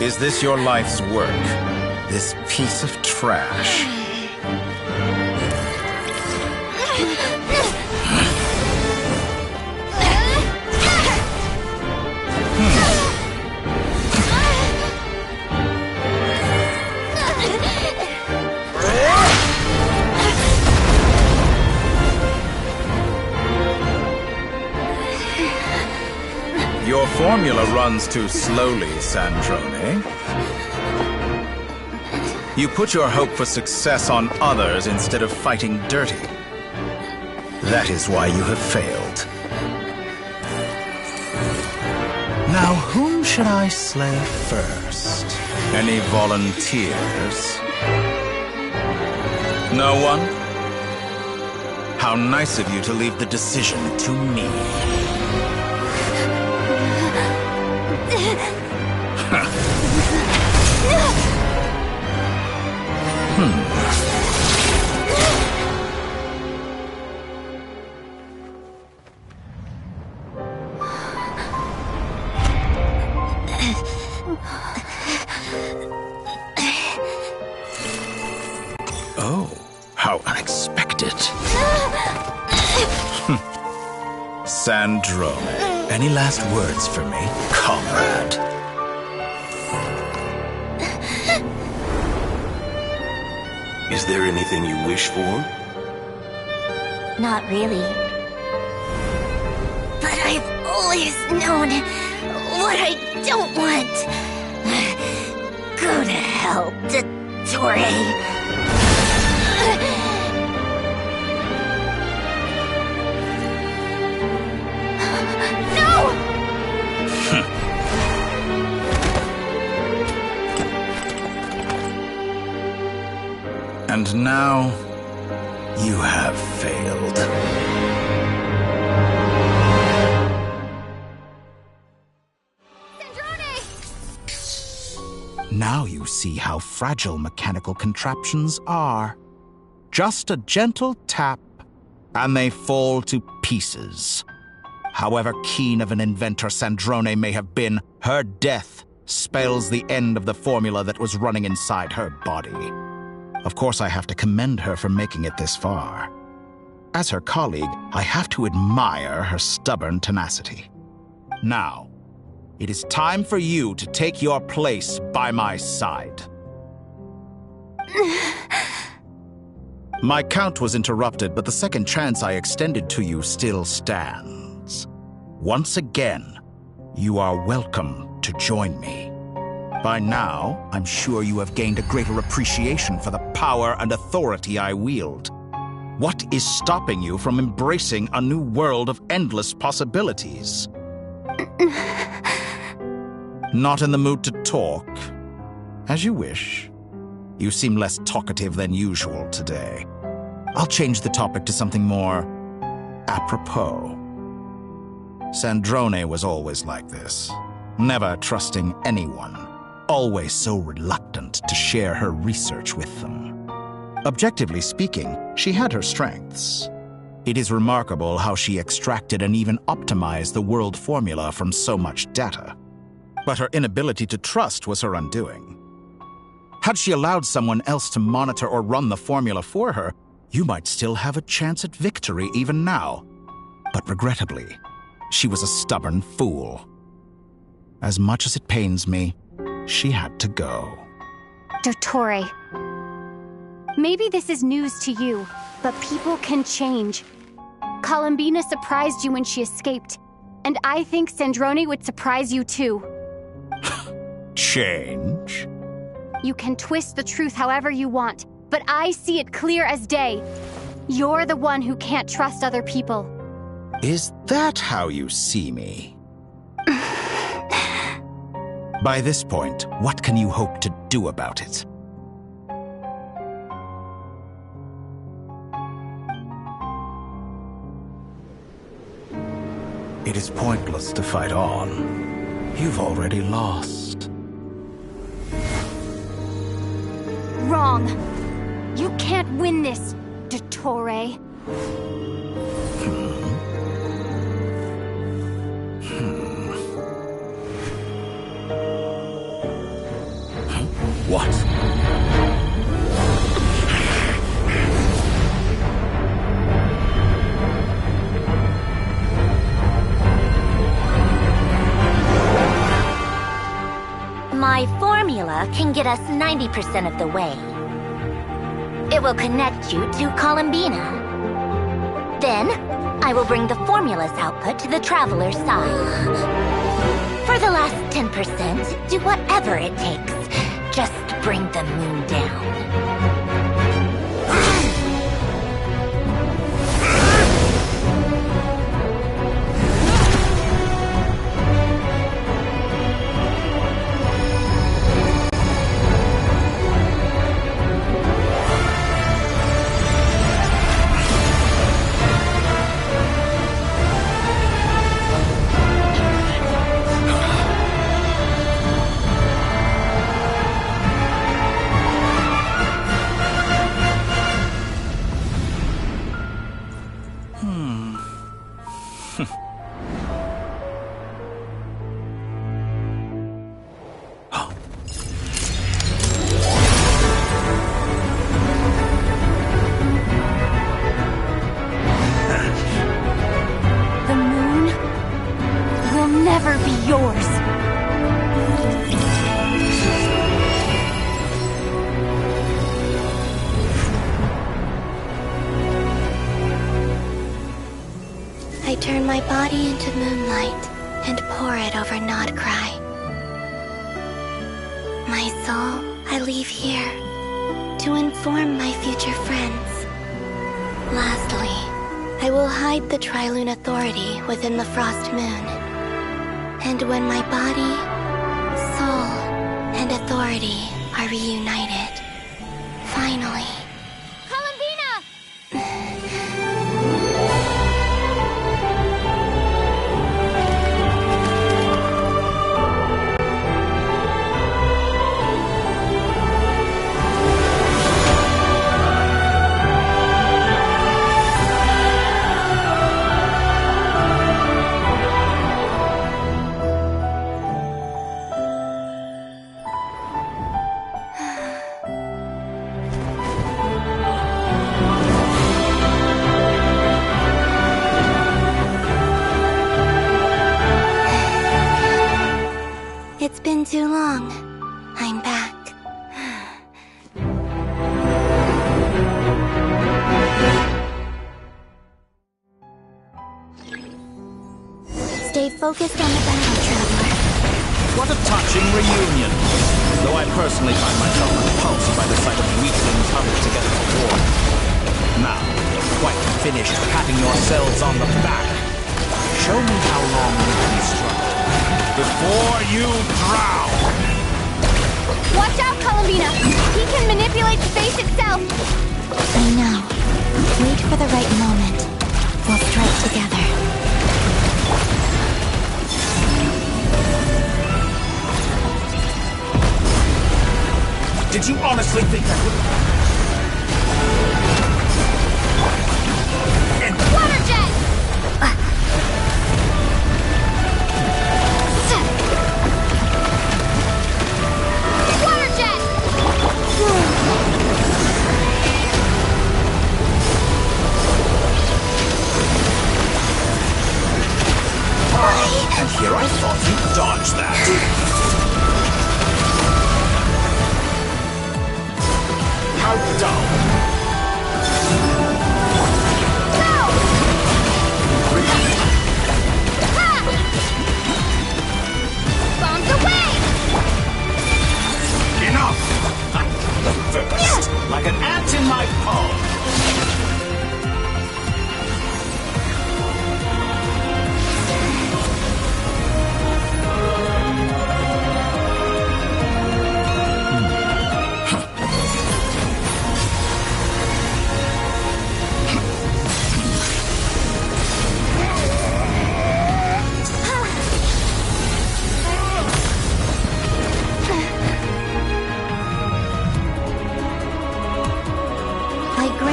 Is this your life's work? This piece of trash? Your formula runs too slowly, Sandrone. You put your hope for success on others instead of fighting dirty. That is why you have failed. Now, whom should I slay first? Any volunteers? No one? How nice of you to leave the decision to me. Oh, how unexpected. Sandrone, any last words for me, comrade? Is there anything you wish for? Not really. But I've always known what I don't want. Go to hell, Dottore. And now, you have failed. Now you see how fragile mechanical contraptions are. Just a gentle tap, and they fall to pieces. However keen of an inventor Sandrone may have been, her death spells the end of the formula that was running inside her body. Of course, I have to commend her for making it this far. As her colleague, I have to admire her stubborn tenacity. Now, it is time for you to take your place by my side. My count was interrupted, but the second chance I extended to you still stands. Once again, you are welcome to join me. By now, I'm sure you have gained a greater appreciation for the power and authority I wield. What is stopping you from embracing a new world of endless possibilities? Not in the mood to talk? As you wish. You seem less talkative than usual today. I'll change the topic to something more apropos. Sandrone was always like this, never trusting anyone. Always so reluctant to share her research with them. Objectively speaking, she had her strengths. It is remarkable how she extracted and even optimized the world formula from so much data. But her inability to trust was her undoing. Had she allowed someone else to monitor or run the formula for her, you might still have a chance at victory even now. But regrettably, she was a stubborn fool. As much as it pains me, she had to go. Dottore, maybe this is news to you, but people can change. Columbina surprised you when she escaped, and I think Sandrone would surprise you too. Change? You can twist the truth however you want, but I see it clear as day. You're the one who can't trust other people. Is that how you see me? By this point, what can you hope to do about it? It is pointless to fight on. You've already lost. Wrong. You can't win this, Dottore. What? My formula can get us 90% of the way. It will connect you to Columbina. Then, I will bring the formula's output to the Traveler's side. For the last 10%, do whatever it takes. Just bring the moon down. I turn my body into moonlight and pour it over Nod-Krai. My soul, I leave here to inform my future friends. Lastly, I will hide the Trilune Authority within the Frost Moon. And when my body, soul, and authority are reunited, finally... It's been too long. I'm back. Stay focused on the battle, Traveler. What a touching reunion! Though I personally find myself repulsed by the sight of weaklings huddled together for war. Now, you're quite finished patting yourselves on the back. Show me how long you can struggle before you drown! Watch out, Columbina! He can manipulate space itself! I know. Wait for the right moment. We'll strike together. Did you honestly think that would...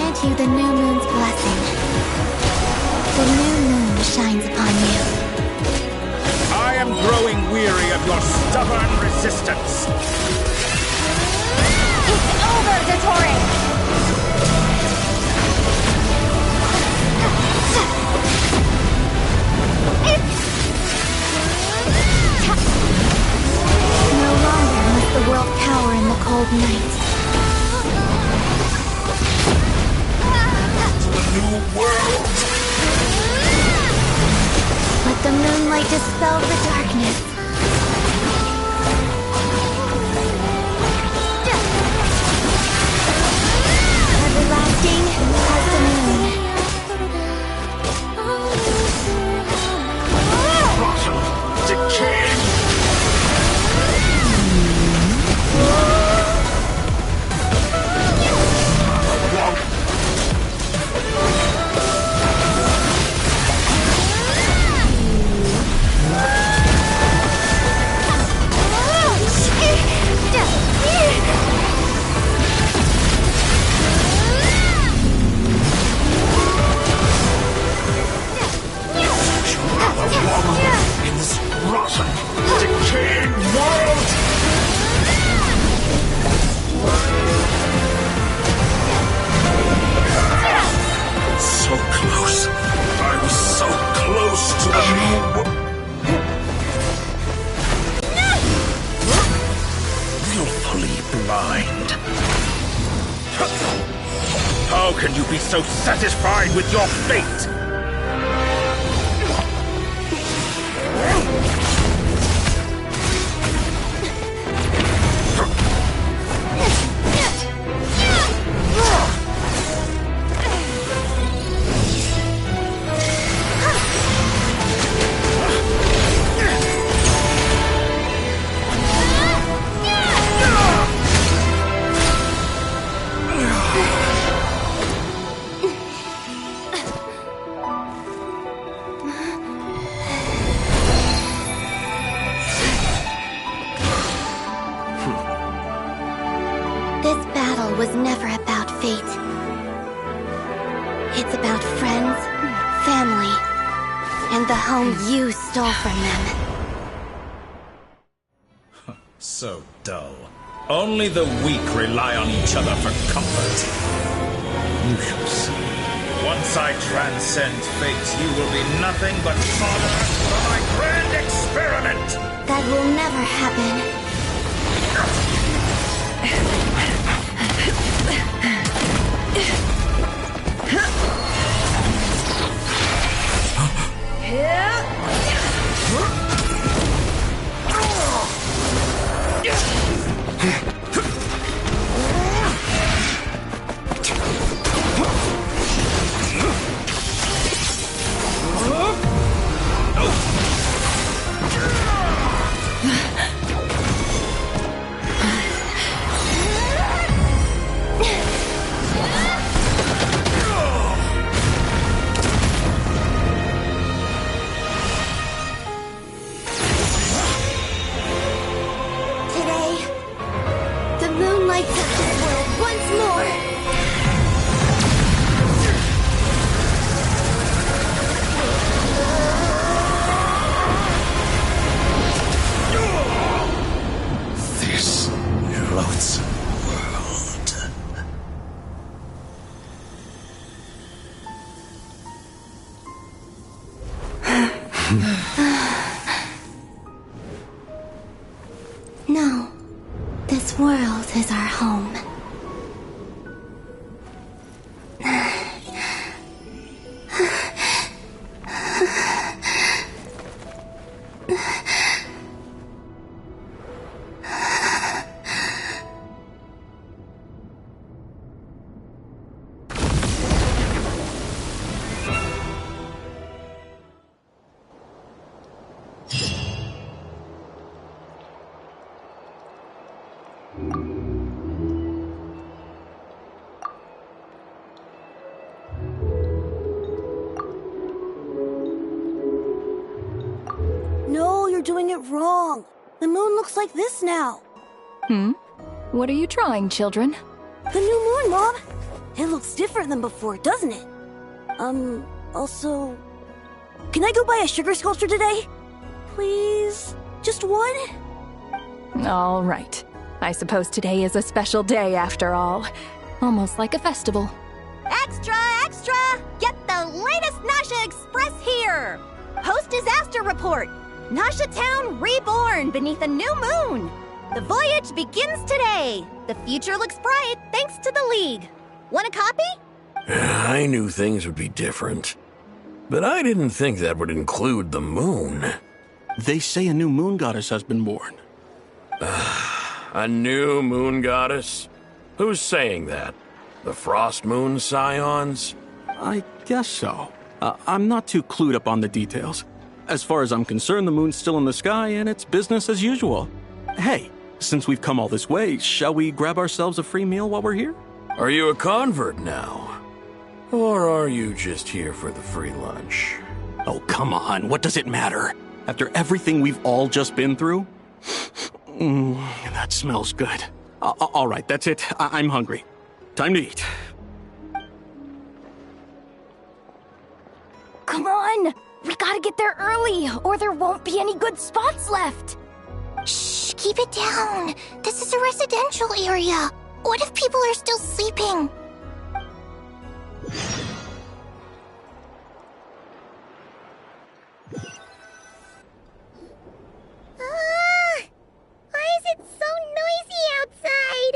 grant you the new moon's blessing. The new moon shines upon you. I am growing weary of your stubborn resistance. It's over, Dottore! No longer must the world cower in the cold night. To the new world! Let the moonlight dispel the darkness. Everlasting as the moon. Rotten, decaying. In this rotten, decaying world! So close. I was so close to the new world. Willfully blind. How can you be so satisfied with your fate? This battle was never about fate. It's about friends, family, and the home you stole from them. So dull. Only the weak rely on each other for comfort. You shall see. Once I transcend fate, you will be nothing but fodder for my grand experiment! That will never happen. No, this world is our home. No, you're doing it wrong. The moon looks like this now. What are you drawing, children? The new moon, Mom. It looks different than before, doesn't it? Also... Can I go buy a sugar sculpture today? Please? Just one? All right. I suppose today is a special day after all. Almost like a festival. Extra, extra! Get the latest Nasha Express here! Post-disaster report! Nasha Town reborn beneath a new moon! The voyage begins today! The future looks bright thanks to the League. Want a copy? I knew things would be different. But I didn't think that would include the moon. They say a new moon goddess has been born. A new moon goddess? Who's saying that? The Frost Moon Scions? I guess so. I'm not too clued up on the details. As far as I'm concerned, the moon's still in the sky and it's business as usual. Hey, since we've come all this way, shall we grab ourselves a free meal while we're here? Are you a convert now? Or are you just here for the free lunch? Oh, come on. What does it matter? After everything we've all just been through? That smells good. All right, that's it. I'm hungry. Time to eat. Come on! We gotta get there early, or there won't be any good spots left! Shh, keep it down. This is a residential area. What if people are still sleeping? Why is it so noisy outside?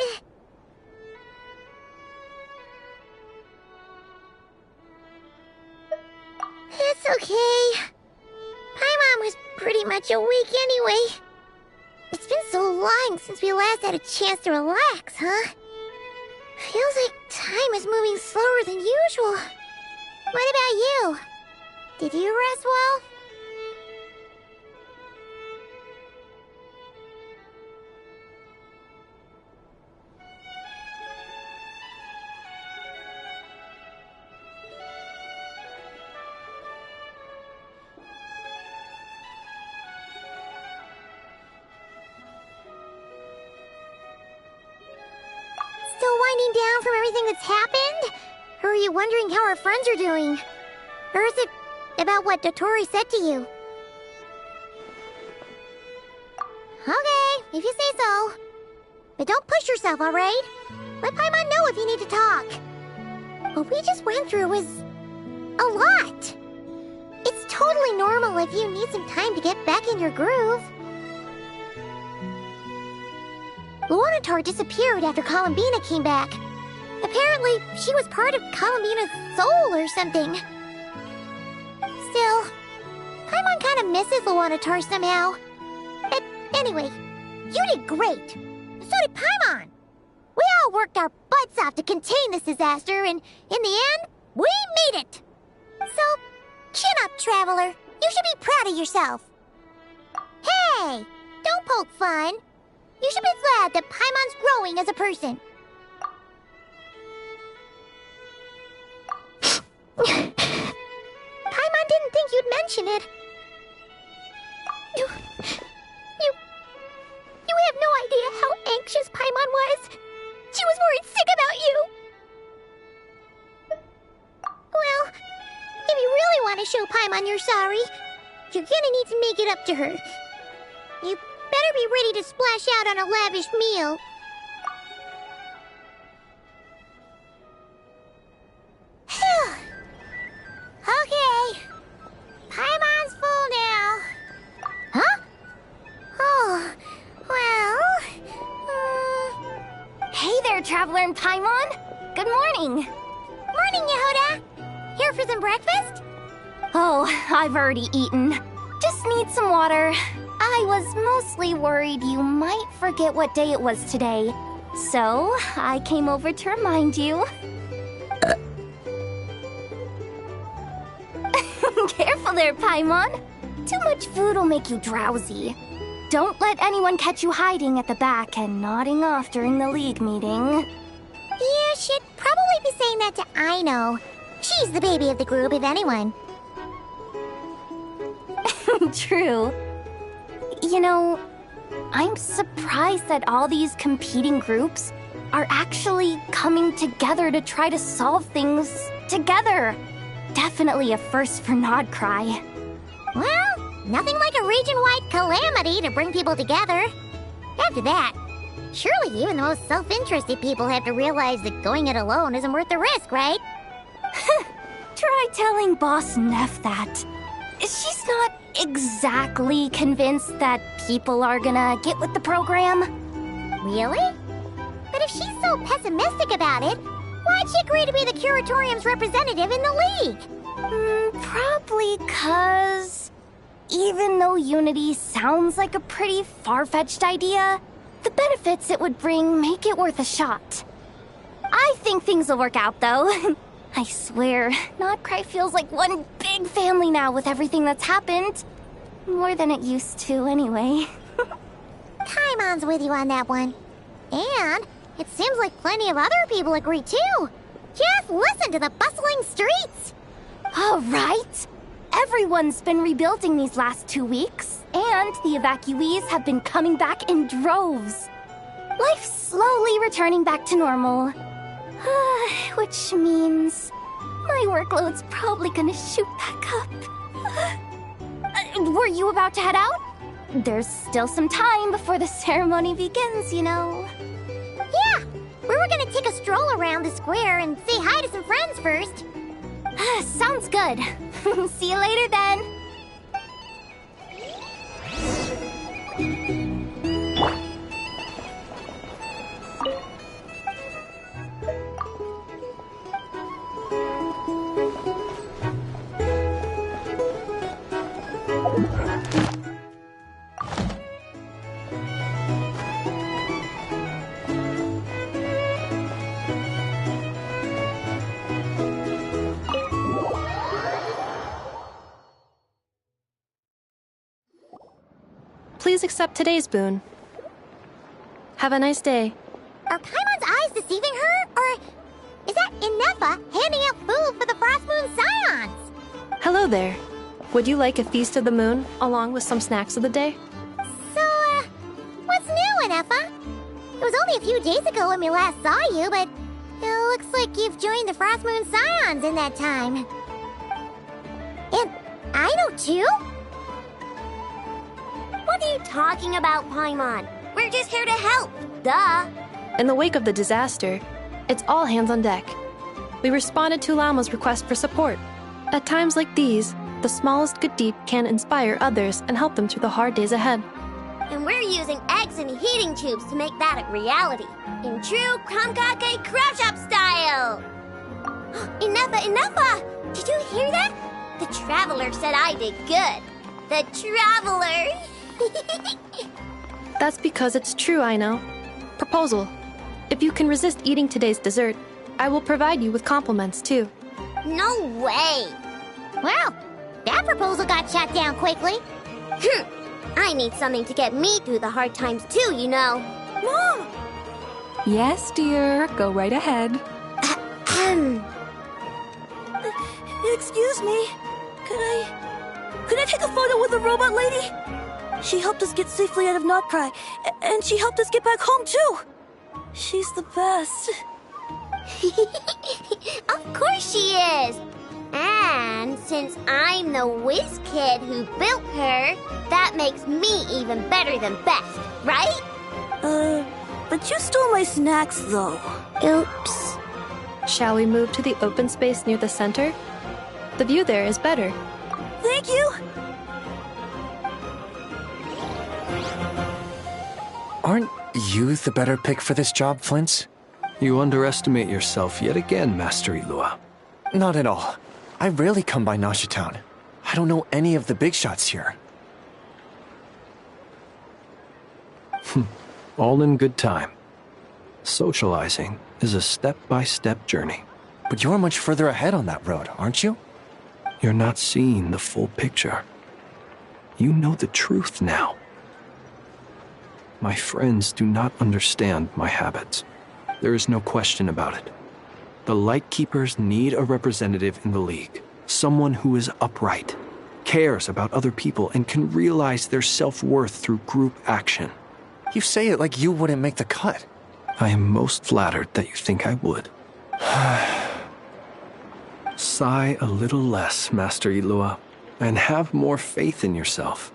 It's okay. Paimon was pretty much awake anyway. It's been so long since we last had a chance to relax, huh? Feels like time is moving slower than usual. What about you? Did you rest well? Still winding down from everything that's happened? Or are you wondering how our friends are doing? Or is it about what Dotori said to you? Okay, if you say so. But don't push yourself, alright? Let Paimon know if you need to talk. What we just went through was a lot. It's totally normal if you need some time to get back in your groove. Luanatar disappeared after Columbina came back. Apparently, she was part of Columbina's soul or something. Still, Paimon kind of misses Luanatar somehow. But anyway, you did great. So did Paimon. We all worked our butts off to contain this disaster, and in the end, we made it. So, chin up, Traveler. You should be proud of yourself. Hey, don't poke fun. You should be glad that Paimon's growing as a person. Paimon didn't think you'd mention it. You have no idea how anxious Paimon was. She was worried sick about you. Well, if you really want to show Paimon you're sorry, you're gonna need to make it up to her. You better be ready to splash out on a lavish meal. Okay. Paimon's full now. Huh? Oh, well... Hey there, Traveler and Paimon! Good morning! Morning, Yehuda! Here for some breakfast? Oh, I've already eaten. Just need some water. I was mostly worried you might forget what day it was today. So, I came over to remind you. Careful there, Paimon. Too much food will make you drowsy. Don't let anyone catch you hiding at the back and nodding off during the League meeting. Yeah, she'd probably be saying that to Aino. She's the baby of the group, if anyone. True. You know, I'm surprised that all these competing groups are actually coming together to try to solve things together. Definitely a first for Nod-Krai. Well, nothing like a region-wide calamity to bring people together. After that, surely even the most self-interested people have to realize that going it alone isn't worth the risk, right? Try telling Boss Neff that. She's not exactly convinced that people are gonna get with the program. Really? But if she's so pessimistic about it, why'd she agree to be the Curatorium's representative in the League? Probably 'cause even though Unity sounds like a pretty far-fetched idea, the benefits it would bring make it worth a shot. I think things will work out, though. I swear, Nod-Krai feels like one big family now with everything that's happened. More than it used to, anyway. Paimon's with you on that one. And it seems like plenty of other people agree, too. Just listen to the bustling streets. All right. Everyone's been rebuilding these last 2 weeks, and the evacuees have been coming back in droves. Life's slowly returning back to normal. Which means my workload's probably gonna shoot back up. Were you about to head out? There's still some time before the ceremony begins, you know. Yeah, we were gonna take a stroll around the square and say hi to some friends first. Sounds good. See you later then. Please accept today's boon. Have a nice day. Are Paimon's eyes deceiving her? Or is that Inefa handing out food for the Frost Moon Scions? Hello there. Would you like a feast of the moon, along with some snacks of the day? So, what's new, Inefa? It was only a few days ago when we last saw you, but it looks like you've joined the Frost Moon Scions in that time. And I know too? What are you talking about, Paimon? We're just here to help. Duh. In the wake of the disaster, it's all hands on deck. We responded to Lama's request for support. At times like these, the smallest good deed can inspire others and help them through the hard days ahead. And we're using eggs and heating tubes to make that a reality. In true Kamkake crab shop style! Inefa! Did you hear that? The Traveler said I did good. The Traveler! That's because it's true, I know. Proposal. If you can resist eating today's dessert, I will provide you with compliments, too. No way! Well, that proposal got shot down quickly. I need something to get me through the hard times, too, you know. Mom! Yes, dear. Go right ahead. Excuse me. Could I take a photo with the robot lady? She helped us get safely out of Nod-Krai, and she helped us get back home, too. She's the best. Of course she is. And since I'm the whiz kid who built her, that makes me even better than best, right? But you stole my snacks, though. Oops. Shall we move to the open space near the center? The view there is better. Thank you. Aren't you the better pick for this job, Flint's? You underestimate yourself yet again, Master Ilua. Not at all. I rarely come by Nasha Town. I don't know any of the big shots here. All in good time. Socializing is a step-by-step journey. But you're much further ahead on that road, aren't you? You're not seeing the full picture. You know the truth now. My friends do not understand my habits. There is no question about it. The Lightkeepers need a representative in the League. Someone who is upright, cares about other people, and can realize their self-worth through group action. You say it like you wouldn't make the cut. I am most flattered that you think I would. Sigh a little less, Master Ilua, and have more faith in yourself.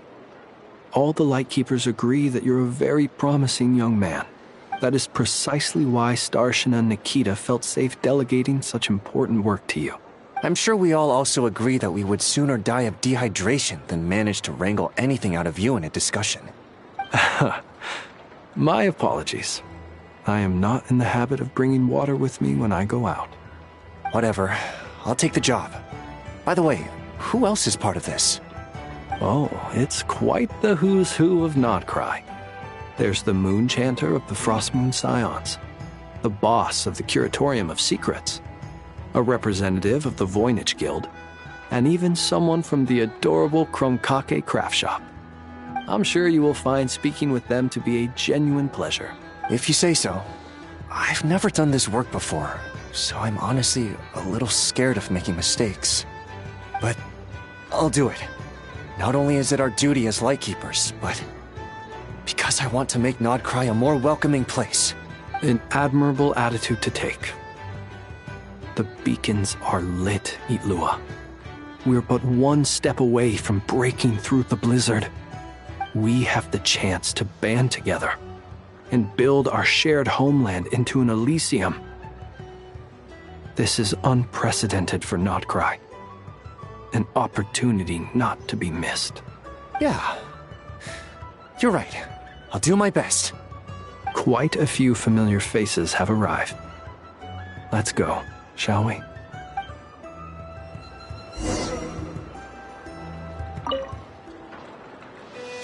All the Lightkeepers agree that you're a very promising young man. That is precisely why Starshina and Nikita felt safe delegating such important work to you. I'm sure we all also agree that we would sooner die of dehydration than manage to wrangle anything out of you in a discussion. My apologies. I am not in the habit of bringing water with me when I go out. Whatever. I'll take the job. By the way, who else is part of this? Oh, it's quite the who's who of Nod-Krai. There's the Moon Chanter of the Frostmoon Scions, the boss of the Curatorium of Secrets, a representative of the Voynich Guild, and even someone from the adorable Kromkake craft shop. I'm sure you will find speaking with them to be a genuine pleasure. If you say so. I've never done this work before, so I'm honestly a little scared of making mistakes. But I'll do it. Not only is it our duty as Lightkeepers, but because I want to make Nod-Krai a more welcoming place. An admirable attitude to take. The beacons are lit, Ilua. We're but one step away from breaking through the blizzard. We have the chance to band together and build our shared homeland into an Elysium. This is unprecedented for Nod-Krai. An opportunity not to be missed. Yeah. You're right. I'll do my best. Quite a few familiar faces have arrived. Let's go, shall we?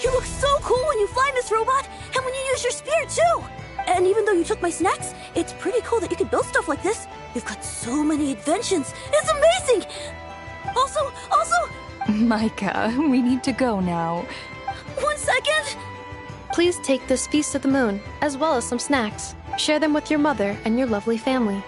You look so cool when you fly this robot, and when you use your spear too! And even though you took my snacks, it's pretty cool that you can build stuff like this. You've got so many inventions. It's amazing! Also... Micah, we need to go now. 1 second! Please take this Feast of the Moon, as well as some snacks. Share them with your mother and your lovely family.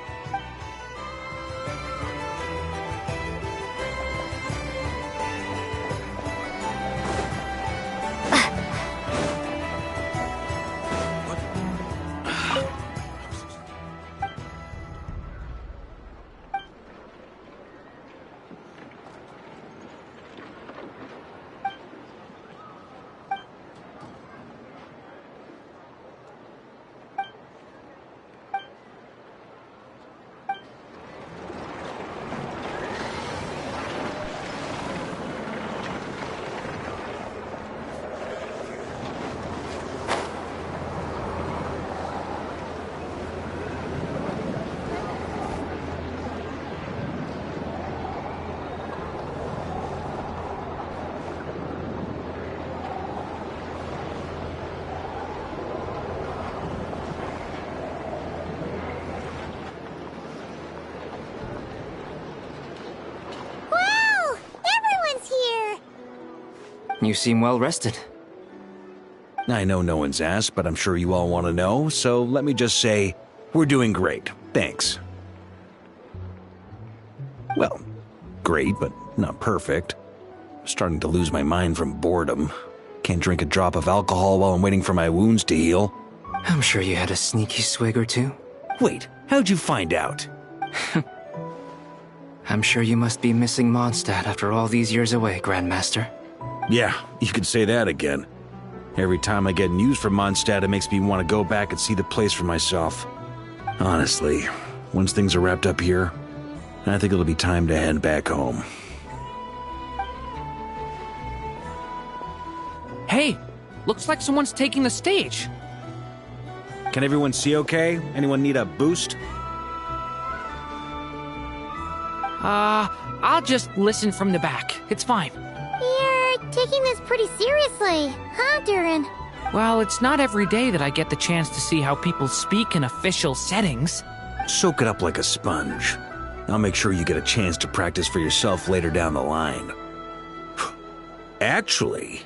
You seem well rested. I know no one's asked, but I'm sure you all want to know, so let me just say, we're doing great. Thanks. Well, great, but not perfect. I'm starting to lose my mind from boredom. Can't drink a drop of alcohol while I'm waiting for my wounds to heal. I'm sure you had a sneaky swig or two. Wait, how'd you find out? I'm sure you must be missing Mondstadt after all these years away, Grandmaster. Yeah, you could say that again. Every time I get news from Mondstadt, it makes me want to go back and see the place for myself. Honestly, once things are wrapped up here, I think it'll be time to head back home. Hey, looks like someone's taking the stage. Can everyone see okay? Anyone need a boost? I'll just listen from the back. It's fine. You're taking this pretty seriously, huh, Durin? Well, it's not every day that I get the chance to see how people speak in official settings. Soak it up like a sponge. I'll make sure you get a chance to practice for yourself later down the line. Actually,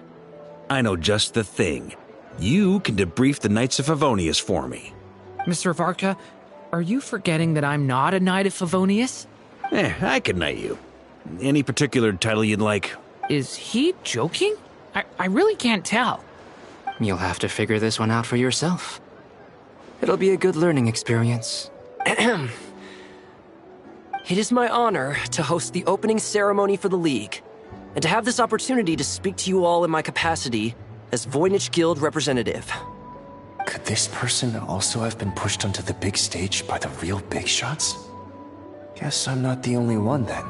I know just the thing. You can debrief the Knights of Favonius for me. Mr. Varka, are you forgetting that I'm not a Knight of Favonius? I can knight you. Any particular title you'd like? Is he joking? I really can't tell. You'll have to figure this one out for yourself. It'll be a good learning experience. It is my honor to host the opening ceremony for the League, and to have this opportunity to speak to you all in my capacity as Voynich Guild representative. Could this person also have been pushed onto the big stage by the real big shots? Guess I'm not the only one then.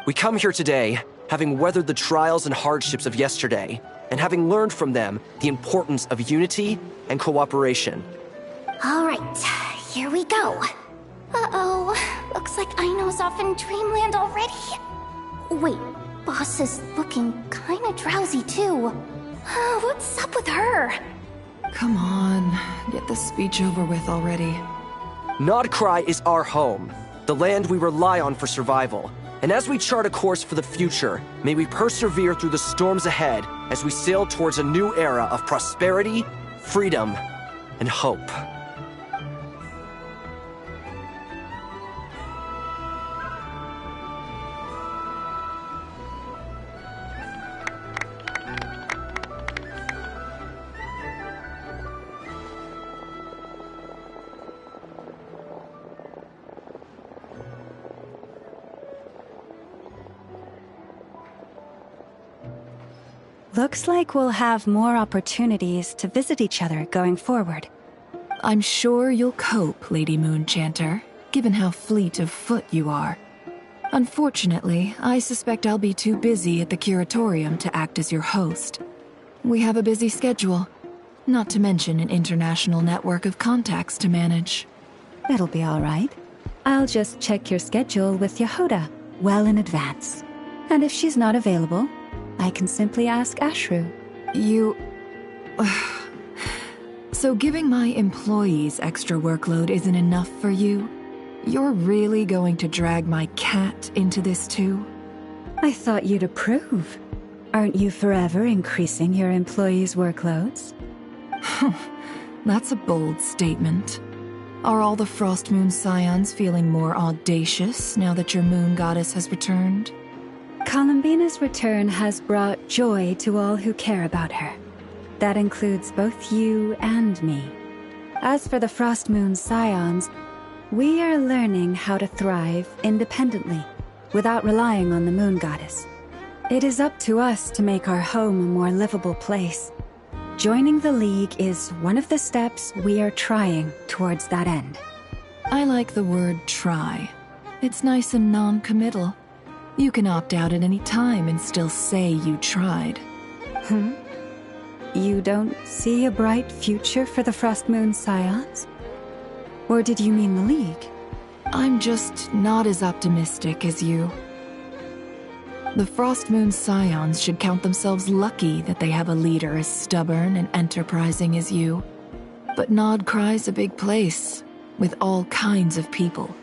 We come here today, having weathered the trials and hardships of yesterday, and having learned from them the importance of unity and cooperation. Alright, here we go. Uh-oh, looks like Aino's off in Dreamland already. Wait, Boss is looking kinda drowsy too. What's up with her? Come on, get the speech over with already. Nod-Krai is our home, the land we rely on for survival. And as we chart a course for the future, may we persevere through the storms ahead as we sail towards a new era of prosperity, freedom, and hope. Looks like we'll have more opportunities to visit each other going forward. I'm sure you'll cope, Lady Moonchanter, given how fleet of foot you are. Unfortunately, I suspect I'll be too busy at the Curatorium to act as your host. We have a busy schedule, not to mention an international network of contacts to manage. It'll be all right. I'll just check your schedule with Yehoda well in advance. And if she's not available, I can simply ask Ashru. You... So giving my employees extra workload isn't enough for you? You're really going to drag my cat into this too? I thought you'd approve. Aren't you forever increasing your employees' workloads? That's a bold statement. Are all the Frost Moon Scions feeling more audacious now that your moon goddess has returned? Columbina's return has brought joy to all who care about her. That includes both you and me. As for the Frost Moon Scions, we are learning how to thrive independently, without relying on the moon goddess. It is up to us to make our home a more livable place. Joining the League is one of the steps we are trying towards that end. I like the word try. It's nice and non-committal. You can opt out at any time and still say you tried. You don't see a bright future for the Frost Moon Scions? Or did you mean the League? I'm just not as optimistic as you. The Frost Moon Scions should count themselves lucky that they have a leader as stubborn and enterprising as you. But Nod-Krai's a big place, with all kinds of people.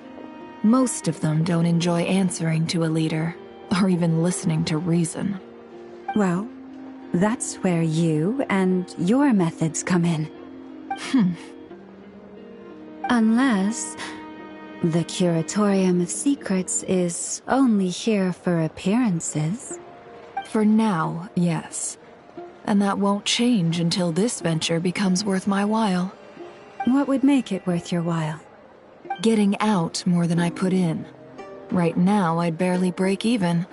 Most of them don't enjoy answering to a leader, or even listening to reason. Well, that's where you and your methods come in. Unless the Curatorium of Secrets is only here for appearances. For now, yes. And that won't change until this venture becomes worth my while. What would make it worth your while? Getting out more than I put in. Right now, I'd barely break even,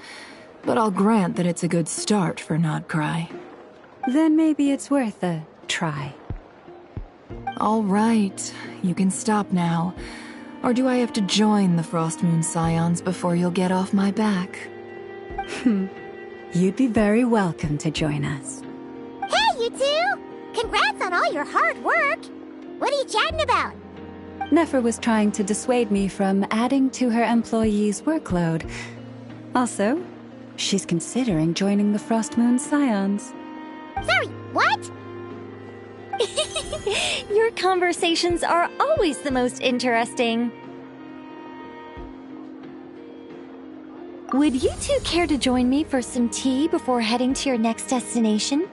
but I'll grant that it's a good start for Nod-Krai. Then maybe it's worth a try. All right, you can stop now. Or do I have to join the Frost Moon Scions before you'll get off my back? You'd be very welcome to join us. Hey, you two! Congrats on all your hard work! What are you chatting about? Nefer was trying to dissuade me from adding to her employees' workload. Also, she's considering joining the Frost Moon Scions. Sorry, what? Your conversations are always the most interesting. Would you two care to join me for some tea before heading to your next destination?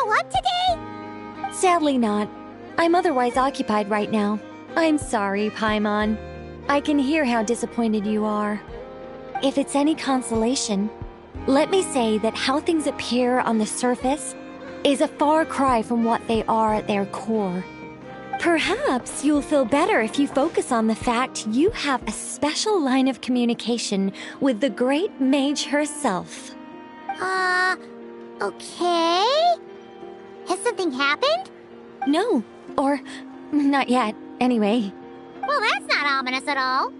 show up today? Sadly not. I'm otherwise occupied right now. I'm sorry, Paimon. I can hear how disappointed you are. If it's any consolation, let me say that how things appear on the surface is a far cry from what they are at their core. Perhaps you'll feel better if you focus on the fact you have a special line of communication with the great mage herself. Okay? Has something happened? No, or not yet, anyway. Well, that's not ominous at all.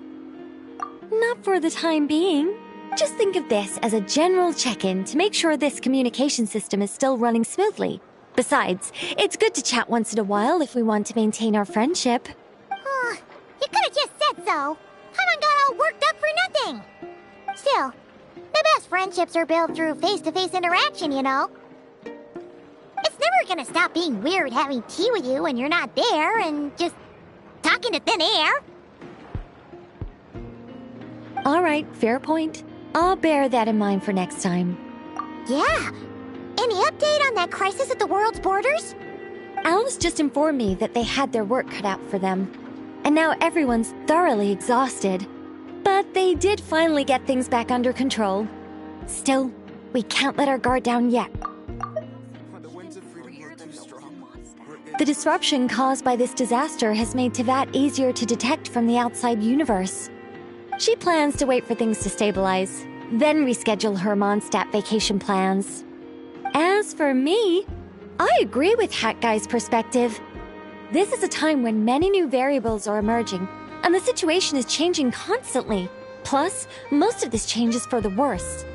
Not for the time being. Just think of this as a general check-in to make sure this communication system is still running smoothly. Besides, it's good to chat once in a while if we want to maintain our friendship. You could have just said so. Paimon got all worked up for nothing. Still, the best friendships are built through face-to-face interaction, you know. It's never gonna stop being weird having tea with you when you're not there and just talking to thin air. All right, fair point. I'll bear that in mind for next time. Yeah. Any update on that crisis at the world's borders? Alice just informed me that they had their work cut out for them. And now everyone's thoroughly exhausted. But they did finally get things back under control. Still, we can't let our guard down yet. The disruption caused by this disaster has made Teyvat easier to detect from the outside universe. She plans to wait for things to stabilize, then reschedule her Mondstadt vacation plans. As for me, I agree with Hat Guy's perspective. This is a time when many new variables are emerging, and the situation is changing constantly. Plus, most of this change is for the worse.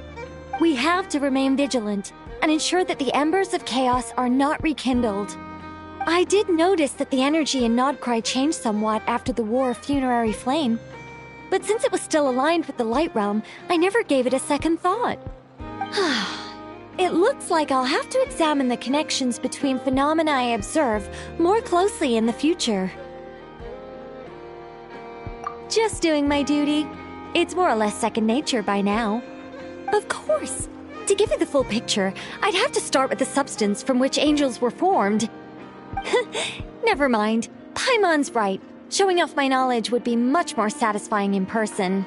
We have to remain vigilant and ensure that the embers of chaos are not rekindled. I did notice that the energy in Nod-Krai changed somewhat after the War of Funerary Flame, but since it was still aligned with the Light Realm, I never gave it a second thought. It looks like I'll have to examine the connections between phenomena I observe more closely in the future. Just doing my duty. It's more or less second nature by now. Of course. To give you the full picture, I'd have to start with the substance from which angels were formed. Never mind. Paimon's right. Showing off my knowledge would be much more satisfying in person.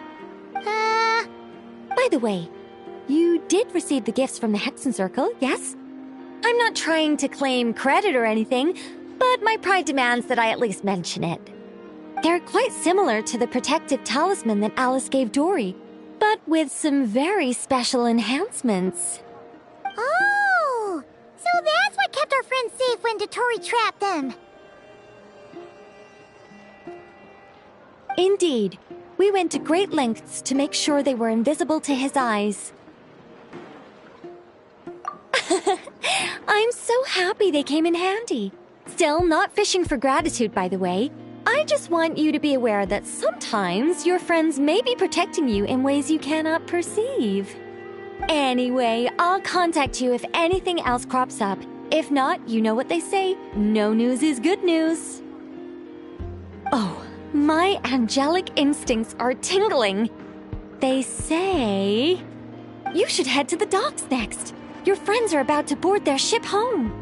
By the way, you did receive the gifts from the Hexen Circle, yes? I'm not trying to claim credit or anything, but my pride demands that I at least mention it. They're quite similar to the protective talisman that Alice gave Dory, but with some very special enhancements. Oh! So that's what kept our friends safe when Dory trapped them. Indeed. We went to great lengths to make sure they were invisible to his eyes. I'm so happy they came in handy. Still, not fishing for gratitude, by the way. I just want you to be aware that sometimes your friends may be protecting you in ways you cannot perceive. Anyway, I'll contact you if anything else crops up. If not, you know what they say, no news is good news. Oh, my angelic instincts are tingling. They say you should head to the docks next. Your friends are about to board their ship home.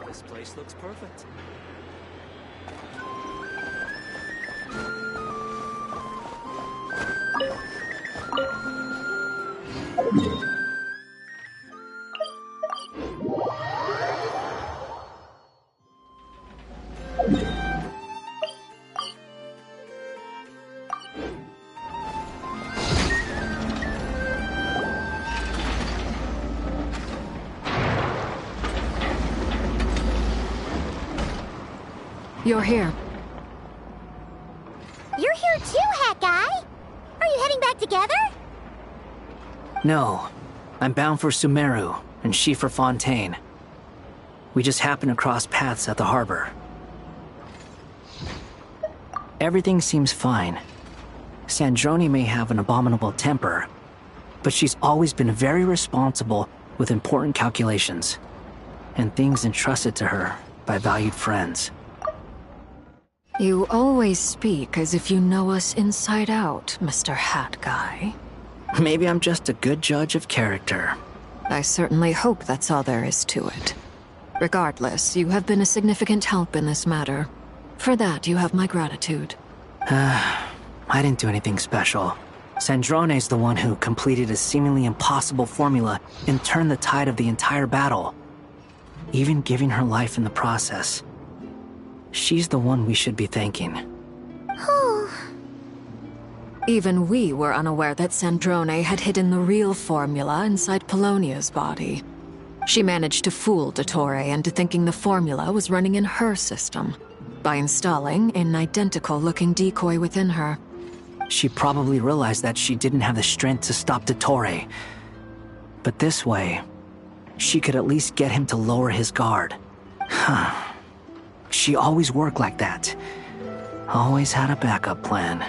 This place looks perfect. You're here. You're here too, Hat Guy! Are you heading back together? No. I'm bound for Sumeru, and she for Fontaine. We just happened to cross paths at the harbor. Everything seems fine. Sandrone may have an abominable temper, but she's always been very responsible with important calculations, and things entrusted to her by valued friends. You always speak as if you know us inside out, Mr. Hat Guy. Maybe I'm just a good judge of character. I certainly hope that's all there is to it. Regardless, you have been a significant help in this matter. For that, you have my gratitude. I didn't do anything special. Sandrone's the one who completed a seemingly impossible formula and turned the tide of the entire battle, even giving her life in the process. She's the one we should be thanking. Even we were unaware that Sandrone had hidden the real formula inside Polonia's body. She managed to fool Dottore into thinking the formula was running in her system by installing an identical-looking decoy within her. She probably realized that she didn't have the strength to stop Dottore. But this way, she could at least get him to lower his guard. She always worked like that. Always had a backup plan.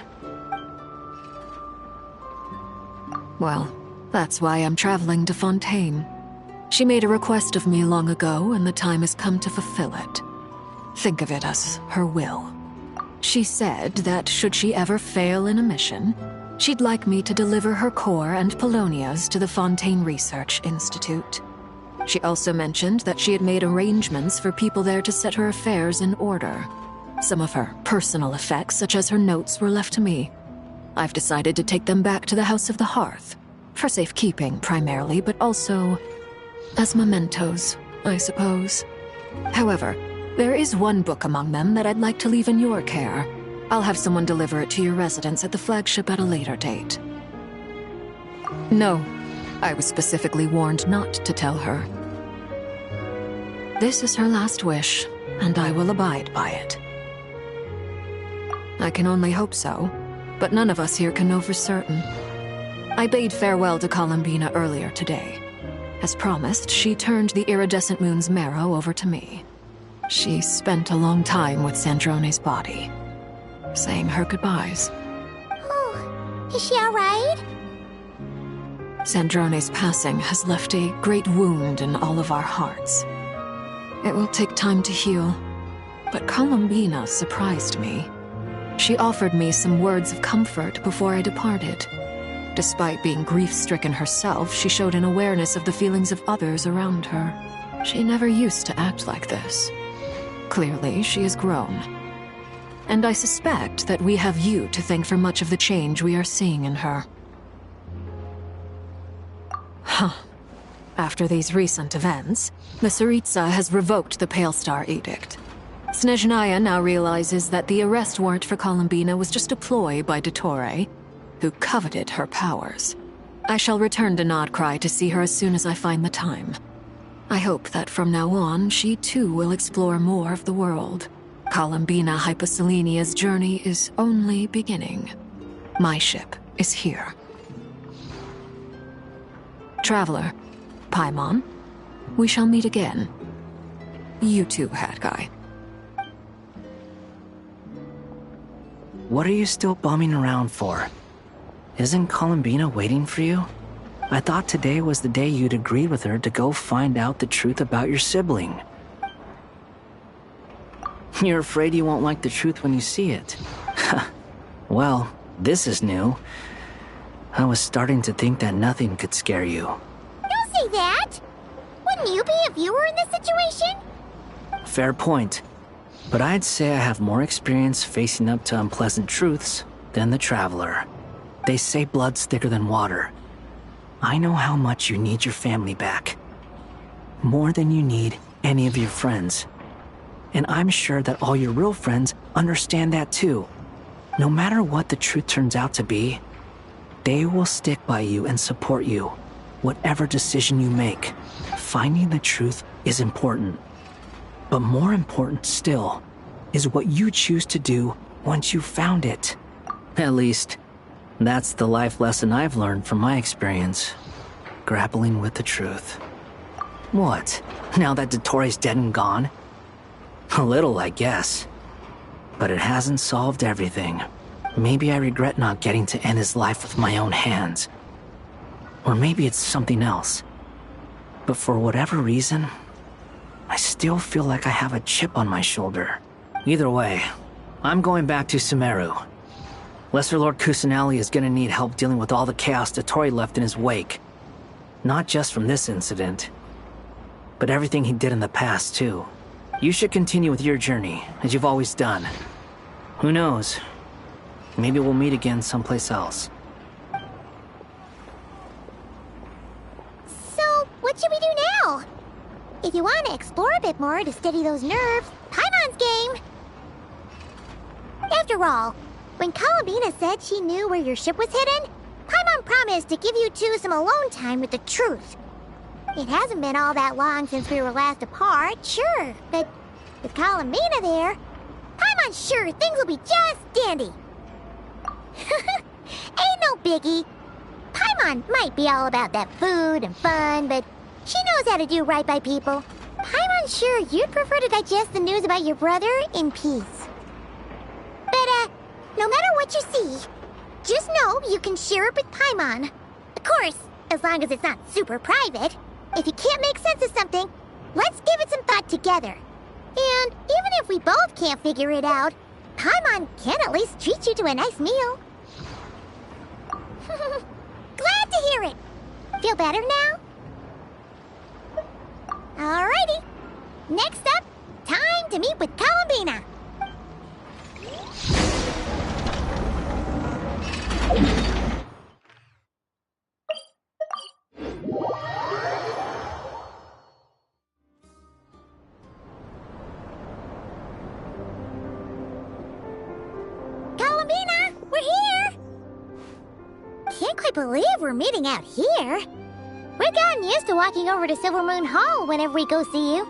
Well, that's why I'm traveling to Fontaine. She made a request of me long ago, and the time has come to fulfill it. Think of it as her will. She said that should she ever fail in a mission, she'd like me to deliver her core and Polonia's to the Fontaine Research Institute. She also mentioned that she had made arrangements for people there to set her affairs in order. Some of her personal effects, such as her notes, were left to me. I've decided to take them back to the House of the Hearth. For safekeeping, primarily, but also as mementos, I suppose. However, there is one book among them that I'd like to leave in your care. I'll have someone deliver it to your residence at the flagship at a later date. No, I was specifically warned not to tell her. This is her last wish, and I will abide by it. I can only hope so, but none of us here can know for certain. I bade farewell to Columbina earlier today. As promised, she turned the iridescent moon's marrow over to me. She spent a long time with Sandrone's body, saying her goodbyes. Oh, is she alright? Sandrone's passing has left a great wound in all of our hearts. It will take time to heal, but Columbina surprised me. She offered me some words of comfort before I departed. Despite being grief-stricken herself, she showed an awareness of the feelings of others around her. She never used to act like this. Clearly, she has grown. And I suspect that we have you to thank for much of the change we are seeing in her. After these recent events, the Tsaritsa has revoked the Pale Star Edict. Snezhnaya now realizes that the arrest warrant for Columbina was just a ploy by Dottore, who coveted her powers. I shall return to Nod-Krai to see her as soon as I find the time. I hope that from now on, she too will explore more of the world. Columbina Hyposelenia's journey is only beginning. My ship is here. Traveler, Paimon, we shall meet again. You too, Hat Guy. What are you still bumming around for? Isn't Columbina waiting for you? I thought today was the day you'd agreed with her to go find out the truth about your sibling. You're afraid you won't like the truth when you see it. Well, this is new. I was starting to think that nothing could scare you. Don't say that! Wouldn't you be if you were in this situation? Fair point. But I'd say I have more experience facing up to unpleasant truths than the Traveler. They say blood's thicker than water. I know how much you need your family back. More than you need any of your friends. And I'm sure that all your real friends understand that too. No matter what the truth turns out to be, they will stick by you and support you, whatever decision you make. Finding the truth is important. But more important still is what you choose to do once you've found it. At least, that's the life lesson I've learned from my experience. Grappling with the truth. What? Now that Dottore's dead and gone? A little, I guess. But it hasn't solved everything. Maybe I regret not getting to end his life with my own hands. Or maybe it's something else. But for whatever reason, I still feel like I have a chip on my shoulder. Either way, I'm going back to Sumeru. Lesser Lord Kusanali is gonna need help dealing with all the chaos Dotori left in his wake. Not just from this incident, but everything he did in the past, too. You should continue with your journey, as you've always done. Who knows? Maybe we'll meet again someplace else. So, what should we do now? If you want to explore a bit more to steady those nerves, Paimon's game! After all, when Columbina said she knew where your ship was hidden, Paimon promised to give you two some alone time with the truth. It hasn't been all that long since we were last apart, sure, but with Columbina there, Paimon's sure things will be just dandy. Ain't no biggie. Paimon might be all about that food and fun, but she knows how to do right by people. Paimon's sure you'd prefer to digest the news about your brother in peace. But, no matter what you see, just know you can share it with Paimon. Of course, as long as it's not super private. If you can't make sense of something, let's give it some thought together. And even if we both can't figure it out, Paimon can at least treat you to a nice meal. Glad to hear it. Feel better now? Alrighty. Next up, time to meet with Columbina. Columbina, we're here! Can't quite believe we're meeting out here. We've gotten used to walking over to Silver Moon Hall whenever we go see you.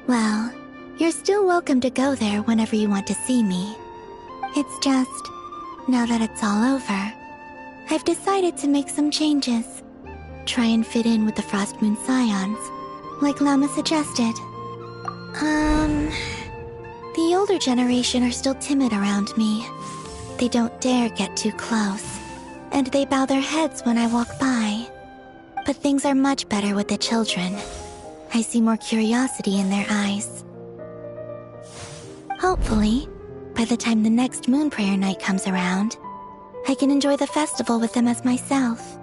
Well, you're still welcome to go there whenever you want to see me. It's just, now that it's all over, I've decided to make some changes. Try and fit in with the Frost Moon Scions, like Lama suggested. The older generation are still timid around me. They don't dare get too close, and they bow their heads when I walk by. But things are much better with the children. I see more curiosity in their eyes. Hopefully, by the time the next Moon Prayer night comes around, I can enjoy the festival with them as myself,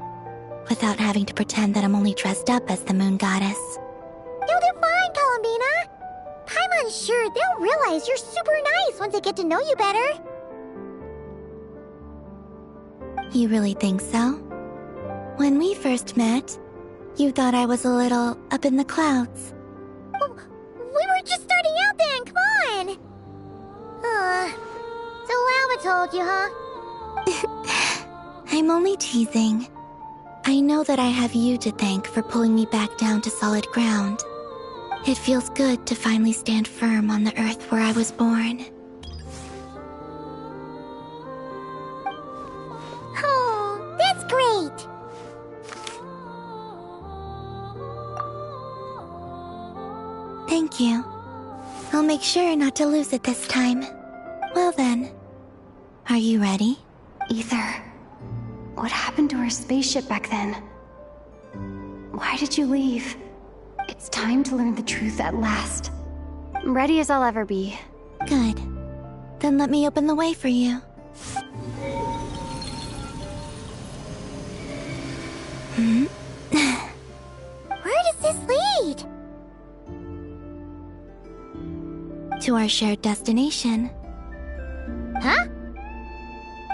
without having to pretend that I'm only dressed up as the Moon Goddess. You'll do fine, Columbina. Paimon's sure they'll realize you're super nice once they get to know you better. You really think so? When we first met, you thought I was a little up in the clouds. We were just starting out then, come on! So Lama told you, huh? I'm only teasing. I know that I have you to thank for pulling me back down to solid ground. It feels good to finally stand firm on the earth where I was born. Oh, that's great! Thank you. I'll make sure not to lose it this time. Well then, are you ready? Ether, what happened to our spaceship back then? Why did you leave? It's time to learn the truth at last. I'm ready as I'll ever be. Good. Then let me open the way for you. Where does this lead? To our shared destination. Huh?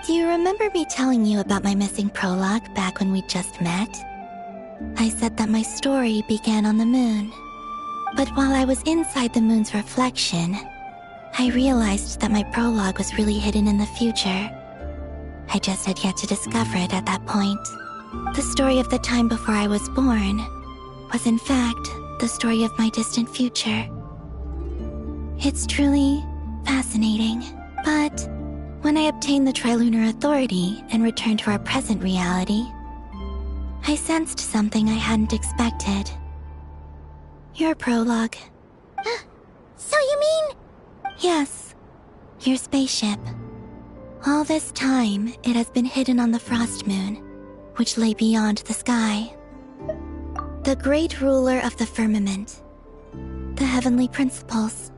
Do you remember me telling you about my missing prologue back when we just met? I said that my story began on the moon. But while I was inside the moon's reflection, I realized that my prologue was really hidden in the future. I just had yet to discover it at that point. The story of the time before I was born was in fact the story of my distant future. It's truly fascinating, but when I obtained the Trilunar Authority and returned to our present reality, I sensed something I hadn't expected. Your prologue. So you mean... Yes, your spaceship. All this time, it has been hidden on the Frost Moon, which lay beyond the sky. The great ruler of the firmament. The heavenly principles.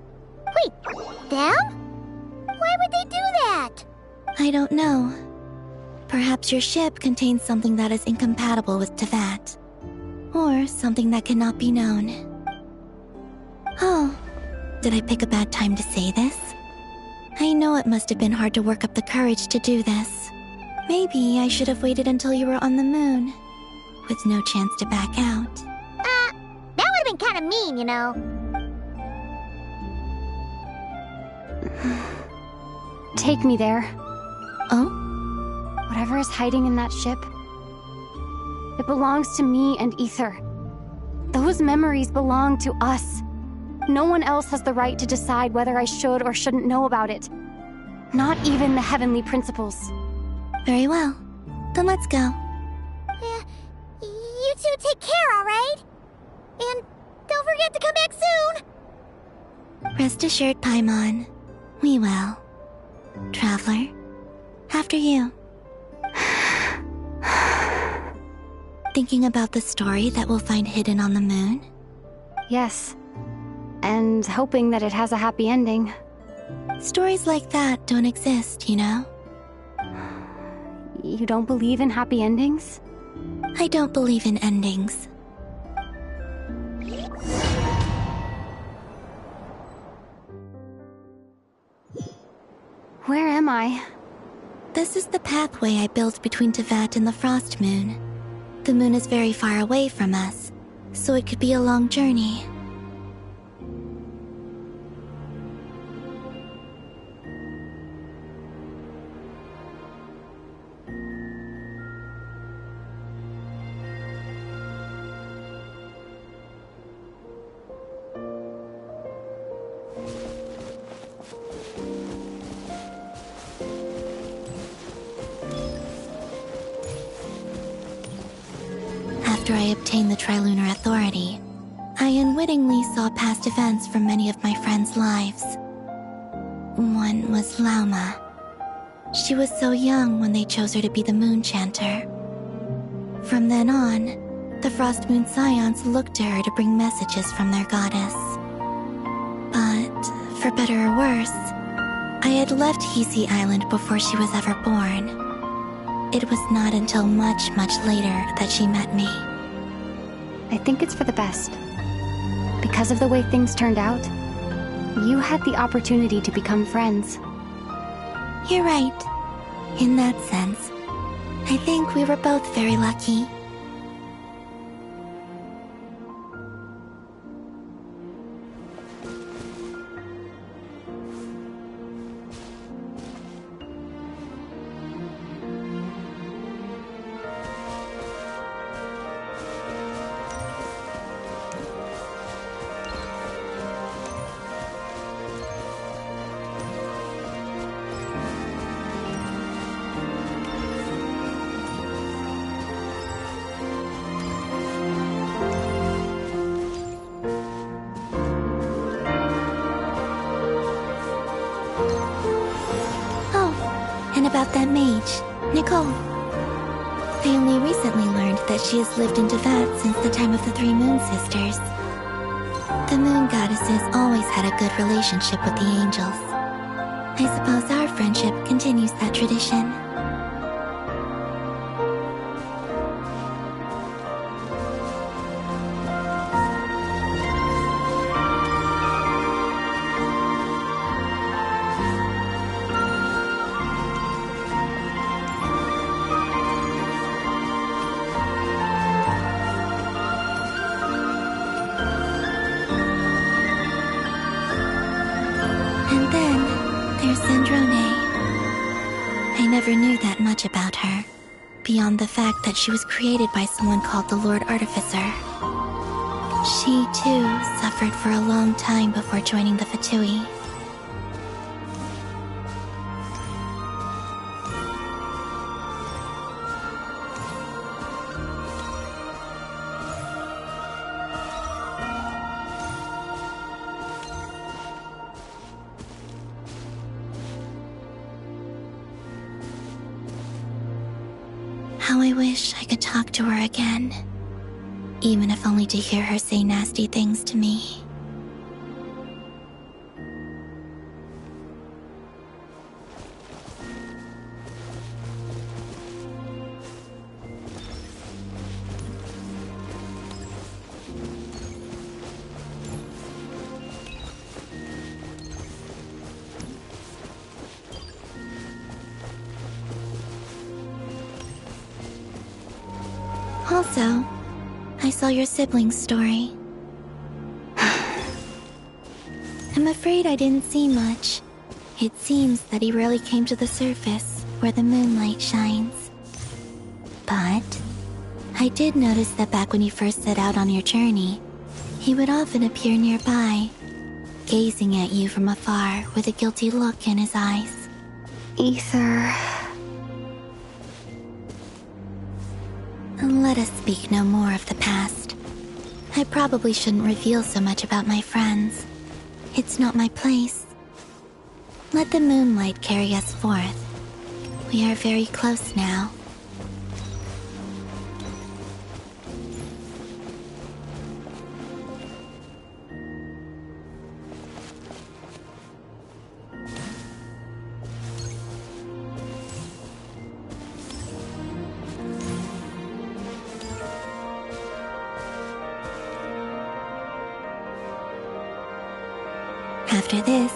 Wait, them? Why would they do that? I don't know. Perhaps your ship contains something that is incompatible with Teyvat. Or something that cannot be known. Oh, did I pick a bad time to say this? I know it must have been hard to work up the courage to do this. Maybe I should have waited until you were on the moon, with no chance to back out. That would have been kind of mean, you know. Take me there. Oh? Whatever is hiding in that ship, it belongs to me and Ether. Those memories belong to us. No one else has the right to decide whether I should or shouldn't know about it. Not even the Heavenly Principles. Very well. Then let's go. You two take care, alright? And don't forget to come back soon! Rest assured, Paimon. We will. Traveler, after you. Thinking about the story that we'll find hidden on the moon? Yes. And hoping that it has a happy ending. Stories like that don't exist, you know? You don't believe in happy endings? I don't believe in endings. Where am I? This is the pathway I built between Teyvat and the Frost Moon. The moon is very far away from us, so it could be a long journey. After I obtained the Trilunar Authority, I unwittingly saw past events from many of my friends' lives. One was Lauma. She was so young when they chose her to be the Moon Chanter. From then on, the Frost Moon Scions looked to her to bring messages from their goddess. But, for better or worse, I had left Hisi Island before she was ever born. It was not until much, much later that she met me. I think it's for the best. Because of the way things turned out, you had the opportunity to become friends. You're right. In that sense, I think we were both very lucky. About that mage, Nicole. I only recently learned that she has lived in Teyvat since the time of the Three Moon Sisters. The Moon Goddesses always had a good relationship with the angels. I suppose our friendship continues that tradition. I never knew that much about her, beyond the fact that she was created by someone called the Lord Artificer. She, too, suffered for a long time before joining the Fatui. How I wish I could talk to her again, even if only to hear her say nasty things to me. Also, I saw your sibling's story. I'm afraid I didn't see much. It seems that he rarely came to the surface, where the moonlight shines. But I did notice that back when you first set out on your journey, he would often appear nearby, gazing at you from afar with a guilty look in his eyes. Ether... Let us speak no more of the past. I probably shouldn't reveal so much about my friends. It's not my place. Let the moonlight carry us forth. We are very close now. After this,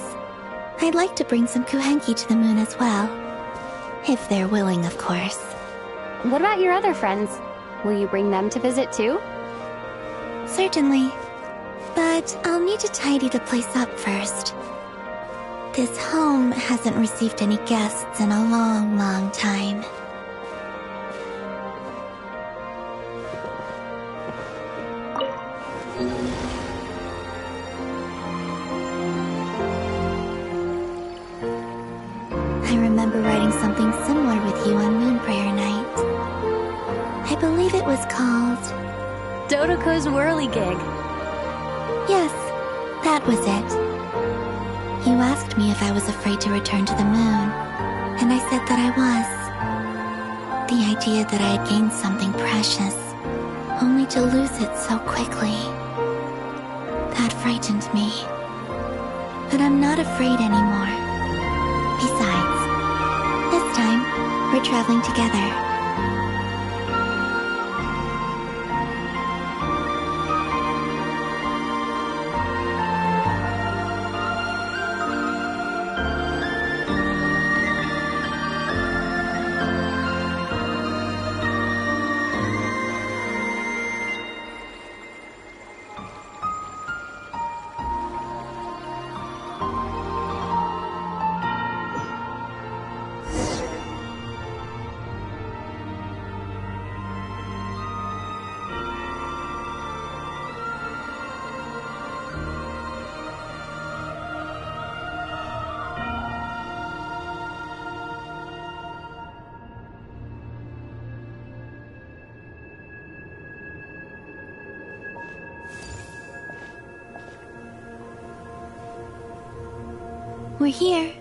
I'd like to bring some Kuhenki to the moon as well. If they're willing, of course. What about your other friends? Will you bring them to visit too? Certainly. But I'll need to tidy the place up first. This home hasn't received any guests in a long, long time. I remember writing something similar with you on Moonprayer Night. I believe it was called... Dodoko's Whirligig. Yes, that was it. You asked me if I was afraid to return to the moon, and I said that I was. The idea that I had gained something precious, only to lose it so quickly. That frightened me. But I'm not afraid anymore. Besides, this time, we're traveling together. We're here.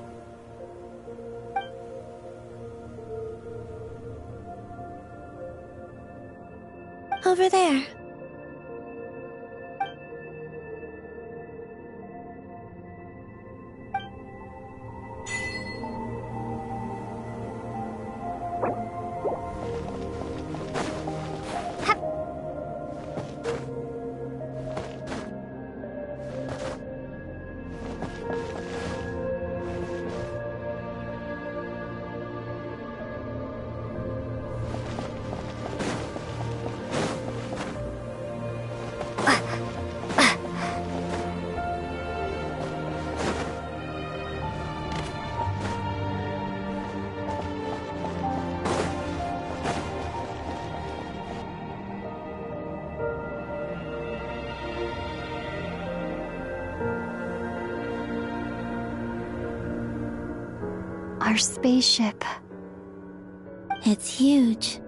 Over there. Our spaceship. It's huge.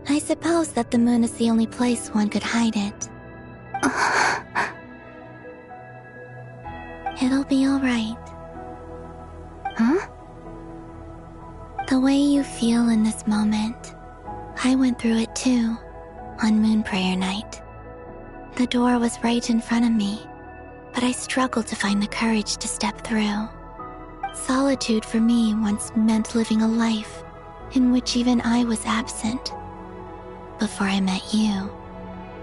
I suppose that the moon is the only place one could hide it. It'll be alright. Huh? The way you feel in this moment, I went through it too, on Moonprayer Night. The door was right in front of me, but I struggled to find the courage to step through. Solitude for me once meant living a life in which even I was absent. Before I met you,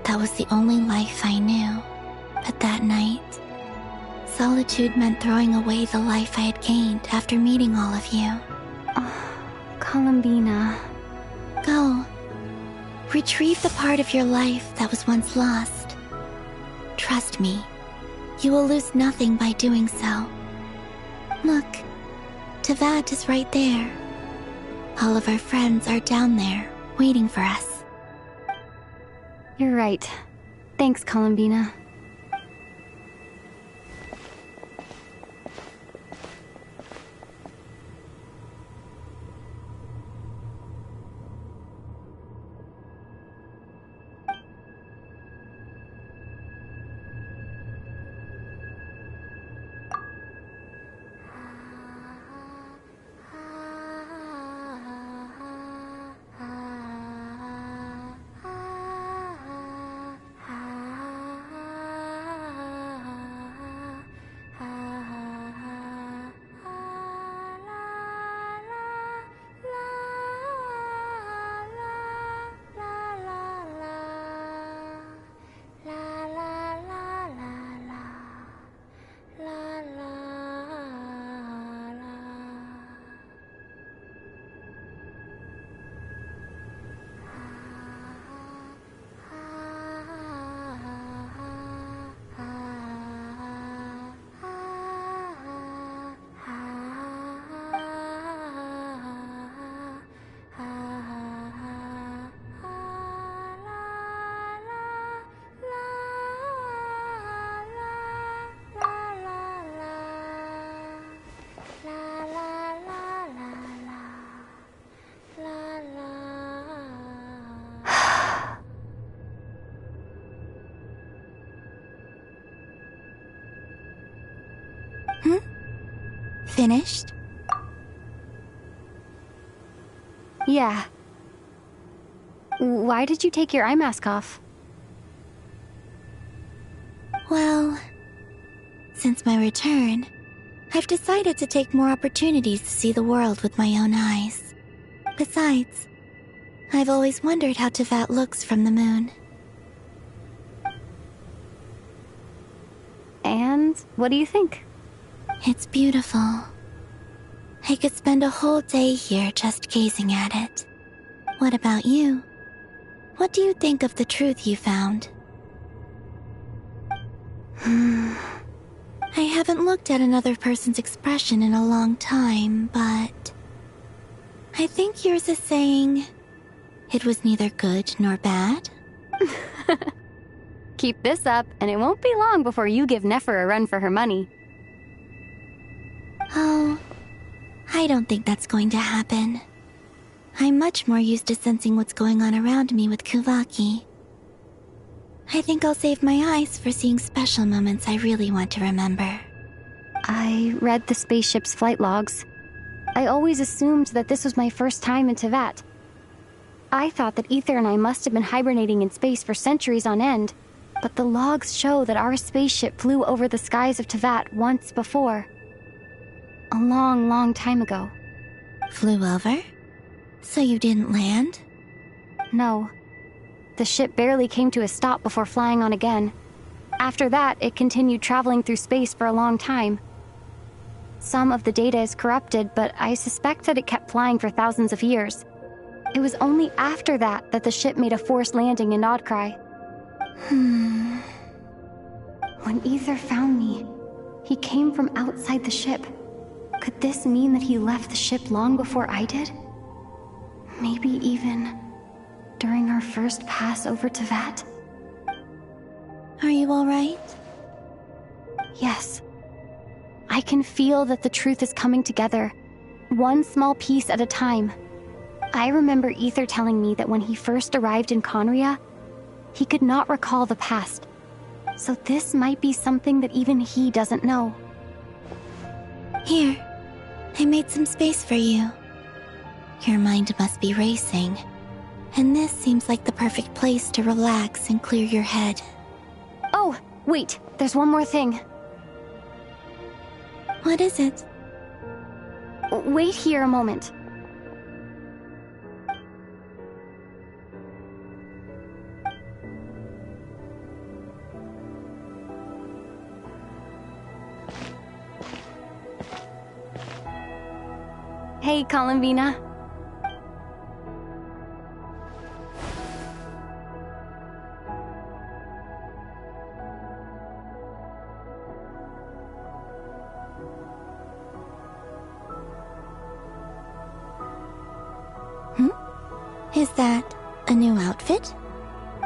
that was the only life I knew. But that night, solitude meant throwing away the life I had gained after meeting all of you. Columbina. Go. retrieve the part of your life that was once lost. Trust me, you will lose nothing by doing so. Look, Teyvat is right there. All of our friends are down there, waiting for us. You're right. Thanks, Columbina. Finished? Yeah. Why did you take your eye mask off? Well, since my return, I've decided to take more opportunities to see the world with my own eyes. Besides, I've always wondered how Teyvat looks from the moon. And what do you think? It's beautiful. I could spend a whole day here just gazing at it. What about you? What do you think of the truth you found? I haven't looked at another person's expression in a long time, but I think yours is saying it was neither good nor bad. Keep this up, and it won't be long before you give Nefer a run for her money. Oh, I don't think that's going to happen. I'm much more used to sensing what's going on around me with Kuvaki. I think I'll save my eyes for seeing special moments I really want to remember. I read the spaceship's flight logs. I always assumed that this was my first time in Teyvat. I thought that Ether and I must have been hibernating in space for centuries on end, but the logs show that our spaceship flew over the skies of Teyvat once before. A long, long time ago. Flew over? So you didn't land? No. The ship barely came to a stop before flying on again. After that, it continued traveling through space for a long time. Some of the data is corrupted, but I suspect that it kept flying for thousands of years. It was only after that that the ship made a forced landing in Nod-Krai. When Ether found me, he came from outside the ship. Could this mean that he left the ship long before I did? Maybe even during our first pass over Teyvat? Are you alright? Yes. I can feel that the truth is coming together, one small piece at a time. I remember Ether telling me that when he first arrived in Conria, he could not recall the past. So this might be something that even he doesn't know. Here, I made some space for you. Your mind must be racing, and this seems like the perfect place to relax and clear your head. Oh, wait, there's one more thing. What is it? Wait here a moment. Hey, Columbina. Is that a new outfit?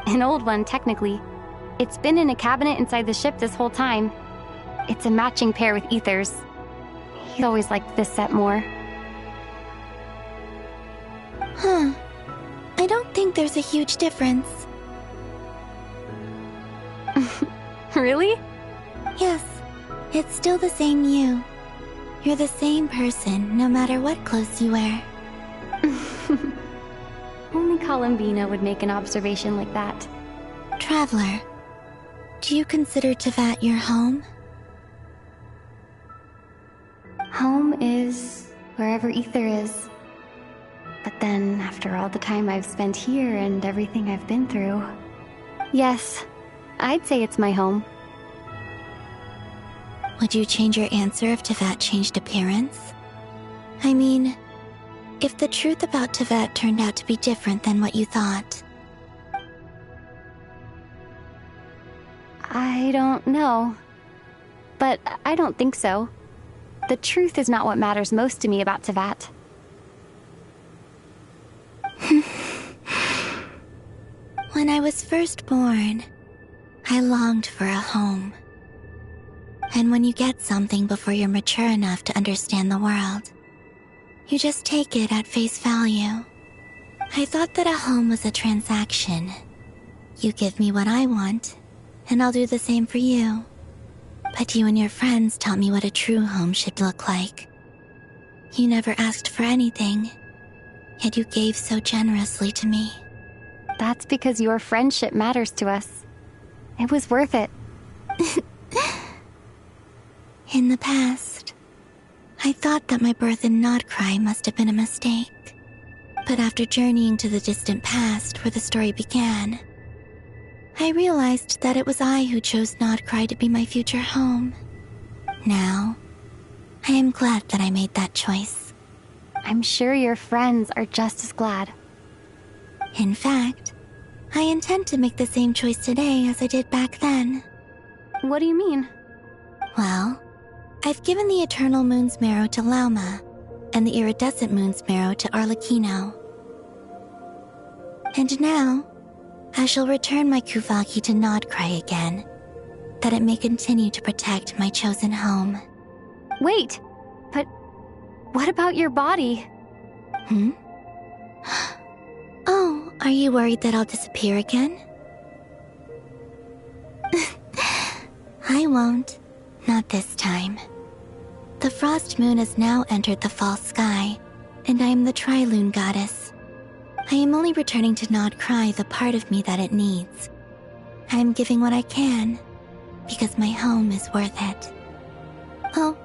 An old one, technically. It's been in a cabinet inside the ship this whole time. It's a matching pair with Ether's. He always liked this set more. Huh. I don't think there's a huge difference. Really? Yes. It's still the same you. You're the same person, no matter what clothes you wear. Only Columbina would make an observation like that. Traveler, do you consider Tevat your home? Home is wherever Ether is. But then, after all the time I've spent here and everything I've been through... Yes, I'd say it's my home. Would you change your answer if Tevat changed appearance? I mean, if the truth about Tevat turned out to be different than what you thought. I don't know. But I don't think so. The truth is not what matters most to me about Tevat. When I was first born, I longed for a home. And when you get something before you're mature enough to understand the world, you just take it at face value. I thought that a home was a transaction. You give me what I want, and I'll do the same for you. But you and your friends taught me what a true home should look like. You never asked for anything, yet you gave so generously to me. That's because your friendship matters to us. It was worth it. In the past, I thought that my birth in Nod-Krai must have been a mistake. But after journeying to the distant past where the story began, I realized that it was I who chose Nod-Krai to be my future home. Now, I am glad that I made that choice. I'm sure your friends are just as glad. In fact, I intend to make the same choice today as I did back then. What do you mean? Well, I've given the Eternal Moon's marrow to Lauma, and the Iridescent Moon's marrow to Arlecchino. And now, I shall return my Kuvaki to Nod-Krai again, that it may continue to protect my chosen home. Wait, but what about your body? Oh, are you worried that I'll disappear again? I won't. Not this time. The Frost Moon has now entered the false sky, and I am the Tri-Lune goddess. I am only returning to Nod-Krai the part of me that it needs. I am giving what I can, because my home is worth it. Oh,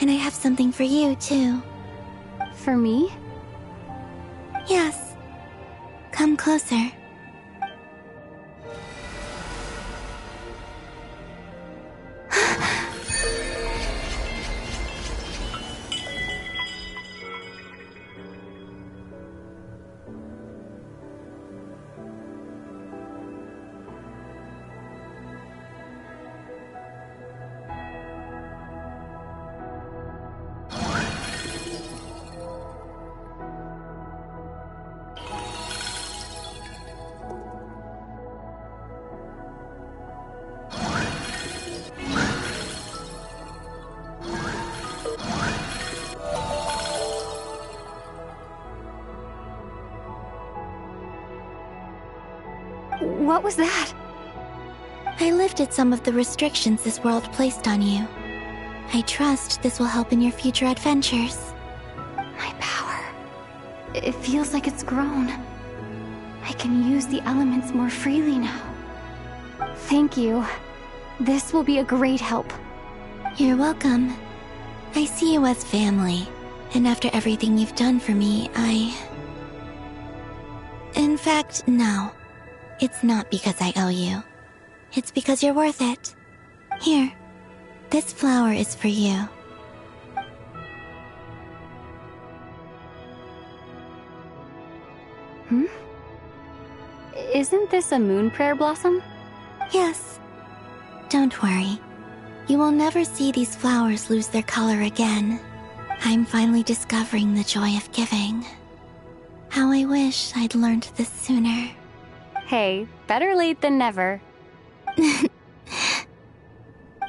and I have something for you, too. For me? Yes. Come closer. What was that? I lifted some of the restrictions this world placed on you. I trust this will help in your future adventures. My power. It feels like it's grown. I can use the elements more freely now. Thank you. This will be a great help. You're welcome. I see you as family, and after everything you've done for me, In fact, no. It's not because I owe you. It's because you're worth it. Here, this flower is for you. Isn't this a moon prayer blossom? Yes. Don't worry. You will never see these flowers lose their color again. I'm finally discovering the joy of giving. How I wish I'd learned this sooner. Hey, better late than never.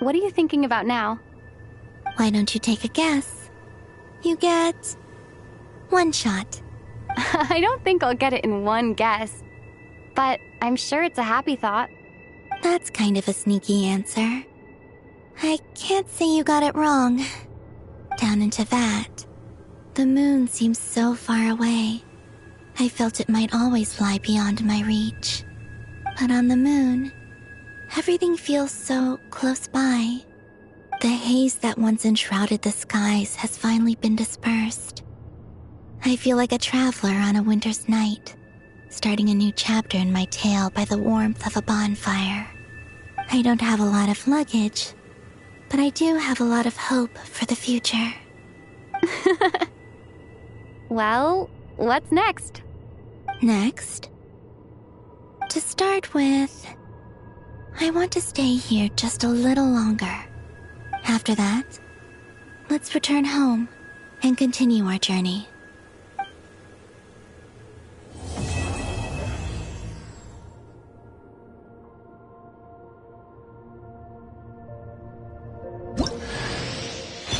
What are you thinking about now? Why don't you take a guess? You get 1 shot. I don't think I'll get it in one guess, but I'm sure it's a happy thought. That's kind of a sneaky answer. I can't say you got it wrong. Down into that, the moon seems so far away. I felt it might always lie beyond my reach. But on the moon, everything feels so close by. The haze that once enshrouded the skies has finally been dispersed. I feel like a traveler on a winter's night, starting a new chapter in my tale by the warmth of a bonfire. I don't have a lot of luggage, but I do have a lot of hope for the future. Well, what's next? Next? To start with, I want to stay here just a little longer. After that, let's return home and continue our journey.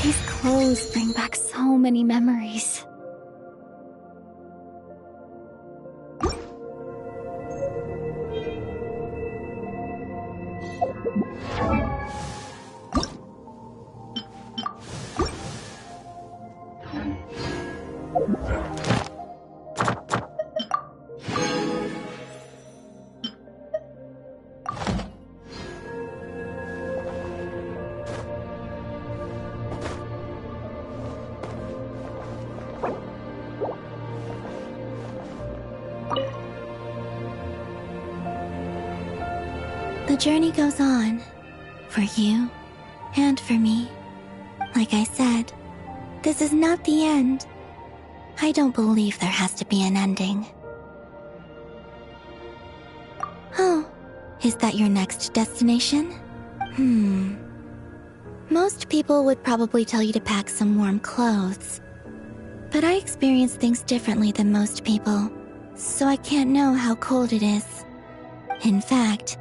These clothes bring back so many memories. The journey goes on, for you and for me. Like I said, this is not the end. I don't believe there has to be an ending. Oh, is that your next destination? Most people would probably tell you to pack some warm clothes. But I experience things differently than most people, so I can't know how cold it is. In fact,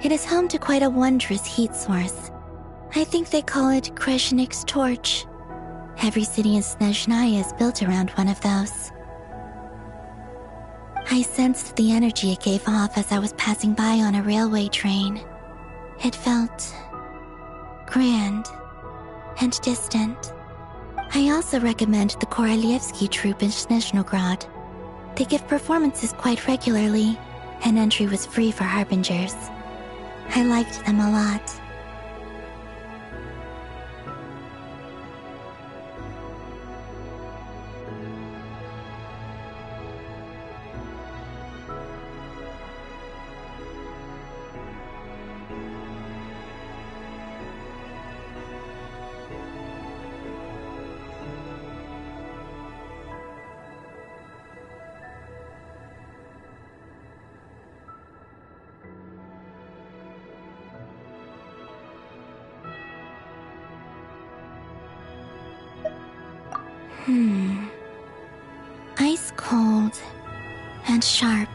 it is home to quite a wondrous heat source. I think they call it Kreshnik's torch. Every city in Snezhnaya is built around one of those. I sensed the energy it gave off as I was passing by on a railway train. It felt grand and distant. I also recommend the Korolievsky troupe in Snezhnograd. They give performances quite regularly, and entry was free for harbingers. I liked them a lot. Ice cold and sharp.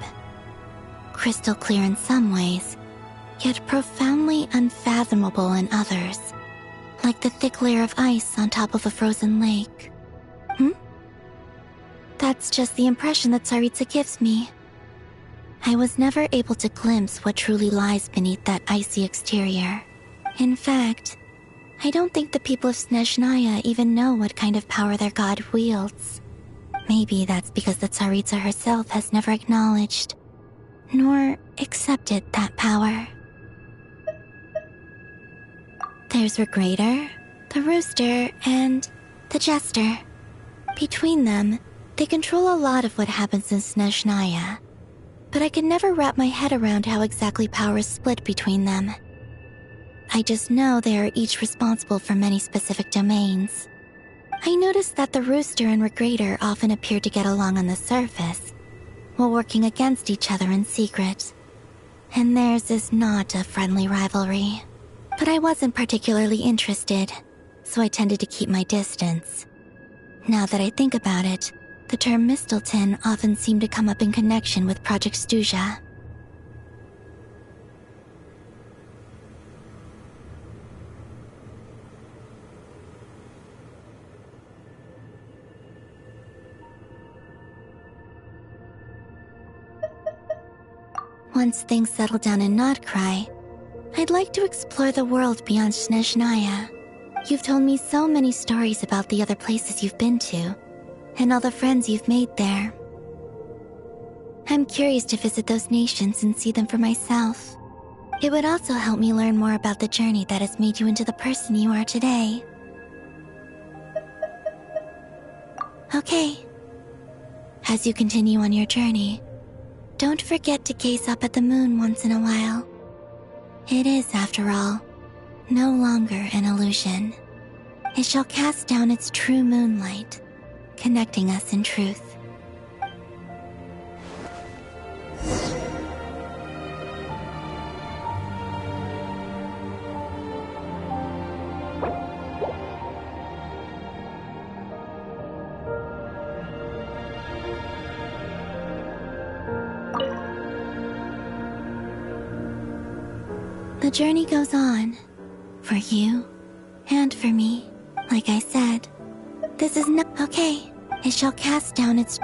Crystal clear in some ways, yet profoundly unfathomable in others. Like the thick layer of ice on top of a frozen lake. That's just the impression that Tsaritsa gives me. I was never able to glimpse what truly lies beneath that icy exterior. In fact, I don't think the people of Snezhnaya even know what kind of power their god wields. Maybe that's because the Tsaritsa herself has never acknowledged, nor accepted that power. There's Regrator, the Rooster, and the Jester. Between them, they control a lot of what happens in Snezhnaya, but I can never wrap my head around how exactly power is split between them. I just know they are each responsible for many specific domains. I noticed that the Rooster and Regrator often appear to get along on the surface, while working against each other in secret. And theirs is not a friendly rivalry. But I wasn't particularly interested, so I tended to keep my distance. Now that I think about it, The term Mistelton often seemed to come up in connection with Project Stuja. Once things settle down in Nod-Krai, I'd like to explore the world beyond Snezhnaya. You've told me so many stories about the other places you've been to, and all the friends you've made there. I'm curious to visit those nations and see them for myself. It would also help me learn more about the journey that has made you into the person you are today. Okay. As you continue on your journey, don't forget to gaze up at the moon once in a while. It is, after all, no longer an illusion. It shall cast down its true moonlight, connecting us in truth. The journey goes on, for you, and for me. Like I said, this is not okay. It shall cast down its...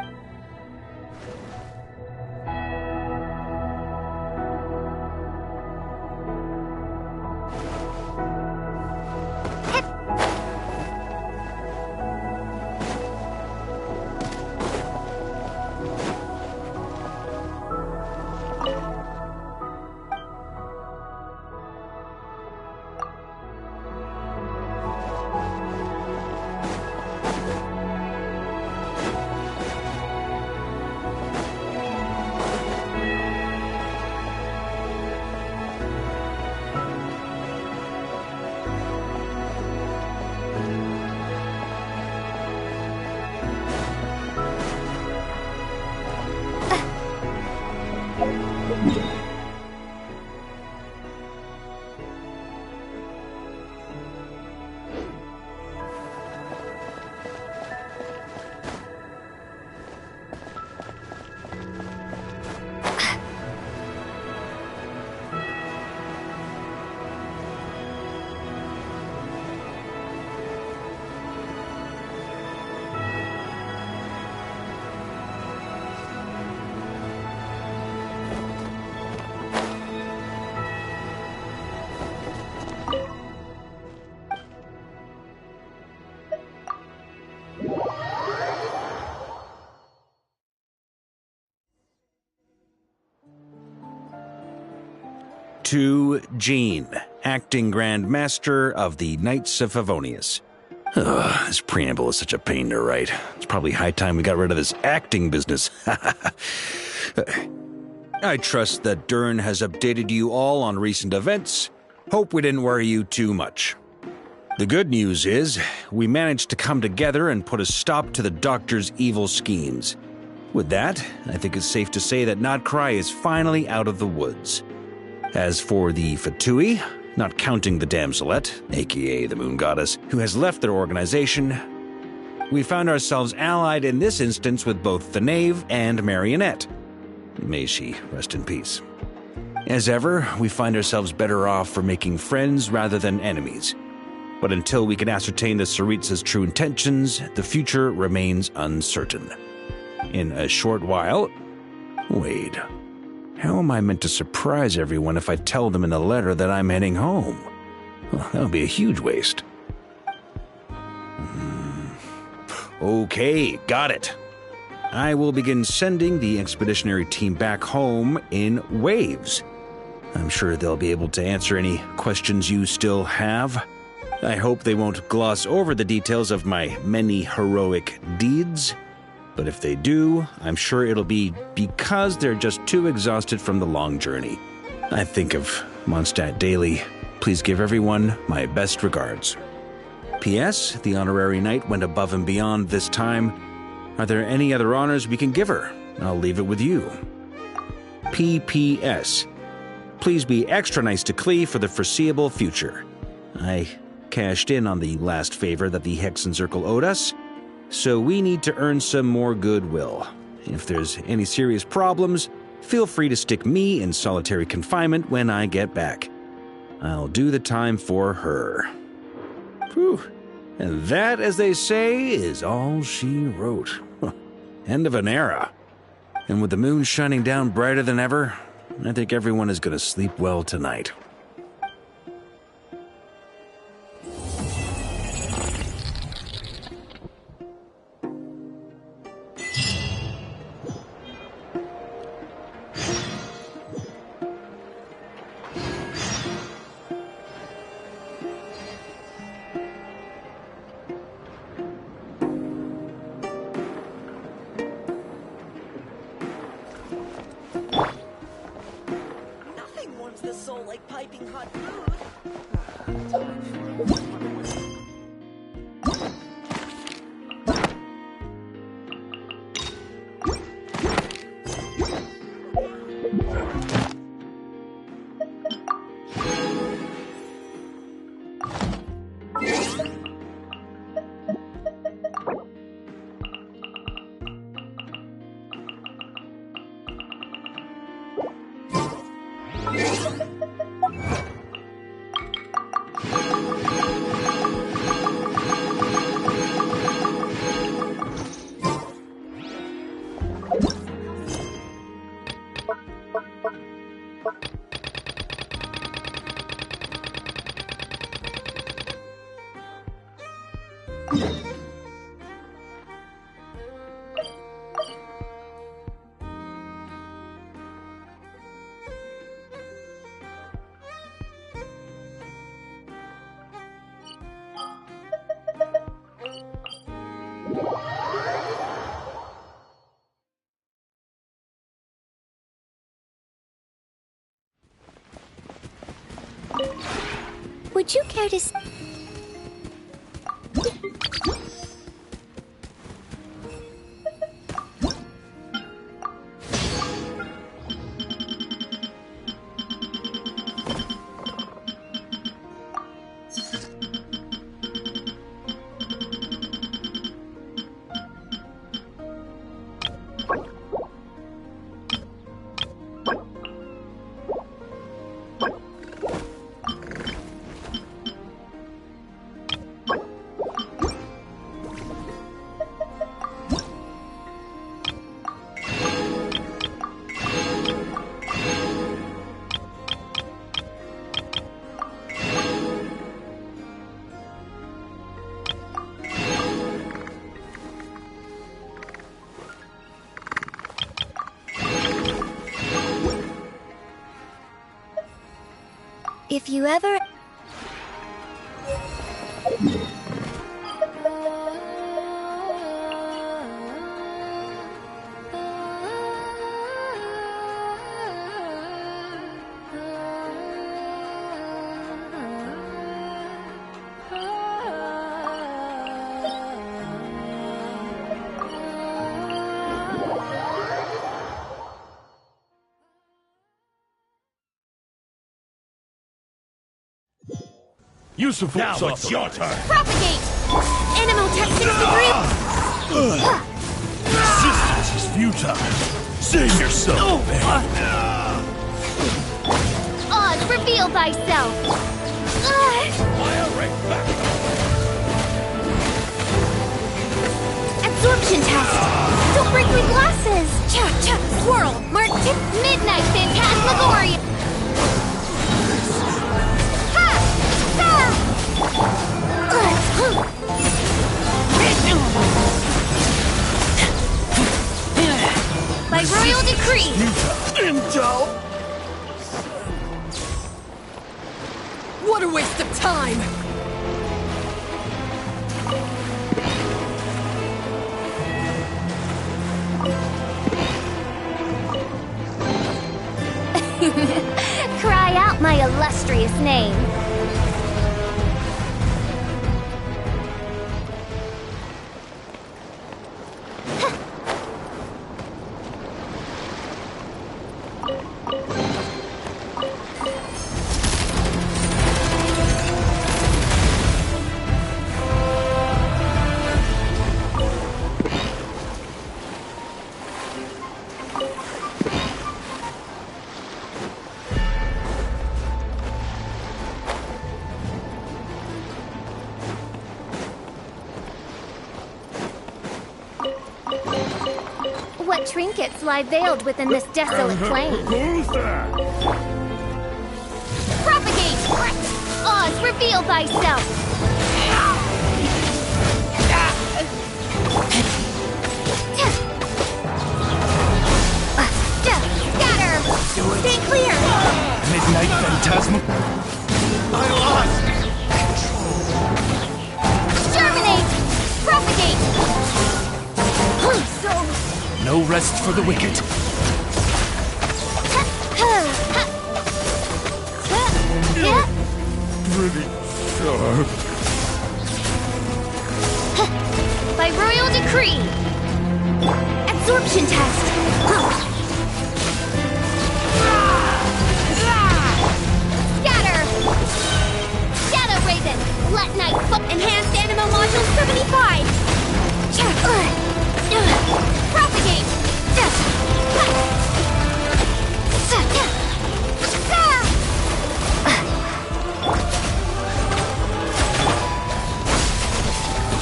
To Jean, acting Grand Master of the Knights of Favonius. Ugh, this preamble is such a pain to write. It's probably high time we got rid of this acting business. I trust that Dern has updated you all on recent events. Hope we didn't worry you too much. The good news is, we managed to come together and put a stop to the Doctor's evil schemes. With that, I think it's safe to say that Nod-Krai is finally out of the woods. As for the Fatui, not counting the Damselette, aka the Moon Goddess, who has left their organization, we found ourselves allied in this instance with both the Knave and Marionette. May she rest in peace. As ever, we find ourselves better off for making friends rather than enemies. But until we can ascertain the Tsaritsa's true intentions, the future remains uncertain. In a short while... Wait... How am I meant to surprise everyone if I tell them in the letter that I'm heading home? Well, that would be a huge waste. Okay, got it. I will begin sending the expeditionary team back home in waves. I'm sure they'll be able to answer any questions you still have. I hope they won't gloss over the details of my many heroic deeds. But if they do, I'm sure it'll be because they're just too exhausted from the long journey. I think of Mondstadt daily. Please give everyone my best regards. P.S. The honorary knight went above and beyond this time. Are there any other honors we can give her? I'll leave it with you. P.P.S. Please be extra nice to Klee for the foreseeable future. I cashed in on the last favor that the Hexen Circle owed us. so we need to earn some more goodwill. If there's any serious problems, feel free to stick me in solitary confinement when I get back. I'll do the time for her. Whew. And that, as they say, is all she wrote. End of an era. And with the moon shining down brighter than ever, I think everyone is going to sleep well tonight. The soul like piping hot food. Would you care to... If you ever... Useful Now it's your turn. Propagate! Animal testing degree! Resistance is futile. Save yourself, Odd, reveal thyself! Fire right back. Absorption test! Don't break my glasses! Cha-cha! Swirl! Mark tip! Midnight Phantasmagoria! By royal decree! Intel! What a waste of time! Cry out my illustrious name. what trinkets lie veiled within this desolate plain. Propagate! Oz, reveal thyself! Scatter! Stay clear! Midnight Phantasmal. I lost! Germinate! Propagate! No rest for the wicked. Pretty sharp. By royal decree! Absorption test! Scatter! Shadow Raven! Let night enhanced animal module 75! Propagate!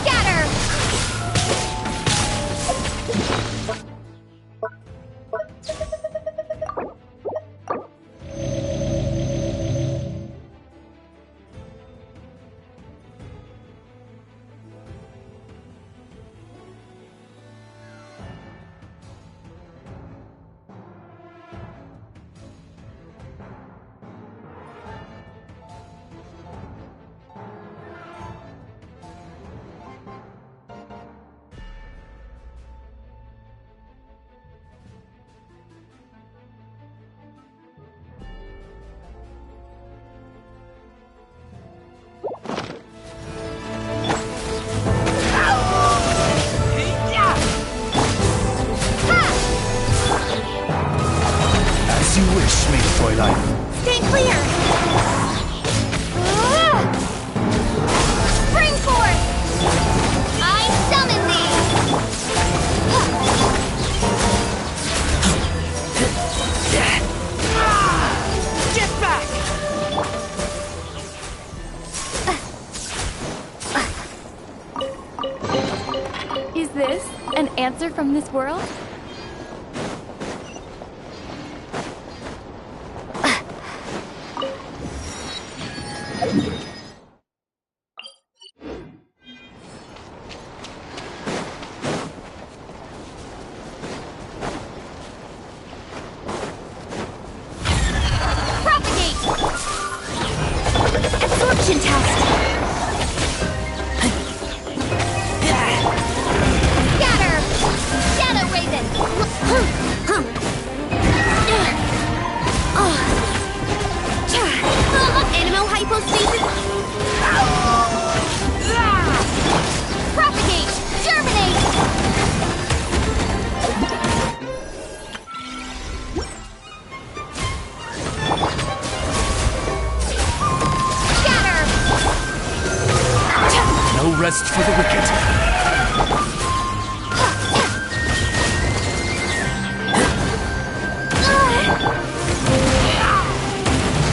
Scatter! As you wish, Maid Fräulein. Stay clear! Spring forth! I summon thee! Get back! Is this an answer from this world? Absorption test! Scatter! Shadow Raven! Animal hypostasis! Propagate! Germinate! No rest for the wicked.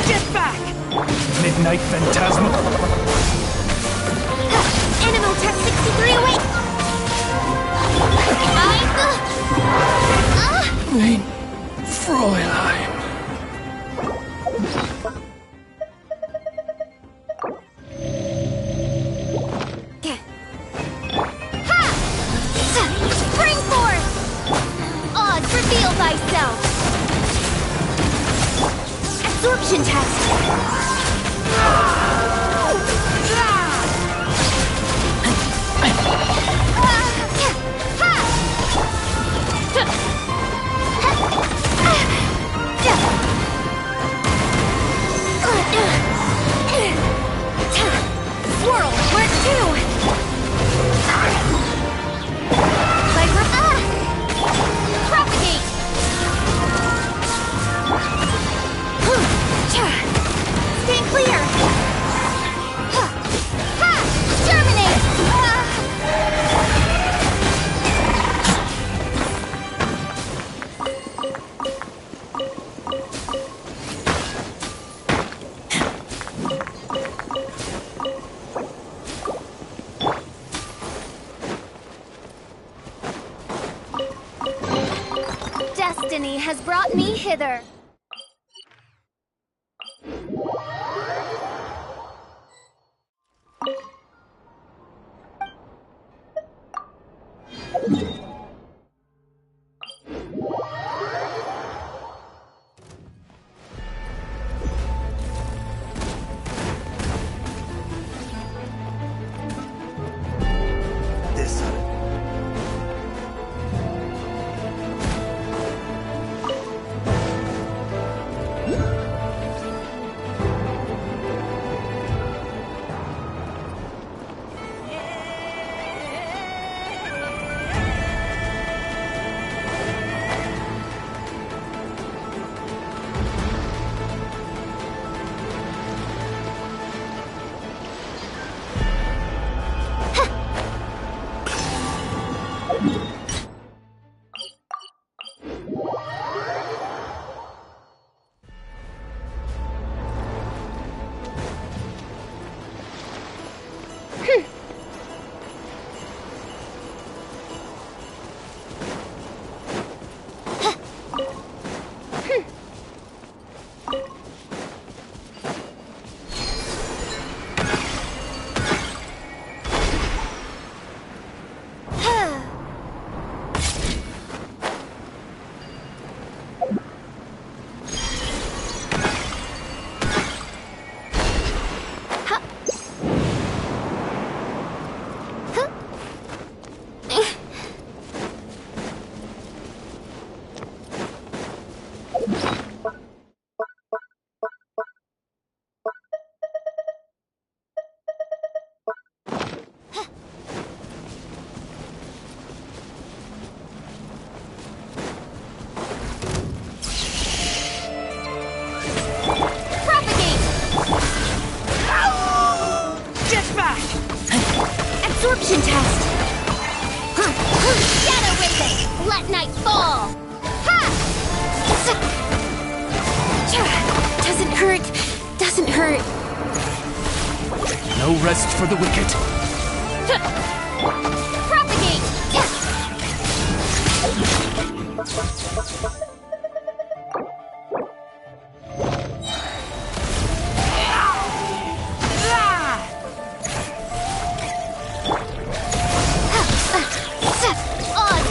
Get back! Midnight Phantasmal. Animal test 63 away! Maid Fräulein. Spring forth! Oz, reveal thyself! Absorption test! Swirl, work too! Propagate! Stay clear! Germinate! destiny has brought me hither. Absorption test! Shadow Raven! Let night fall! Ha! Doesn't hurt. Doesn't hurt. No rest for the wicked. Propagate!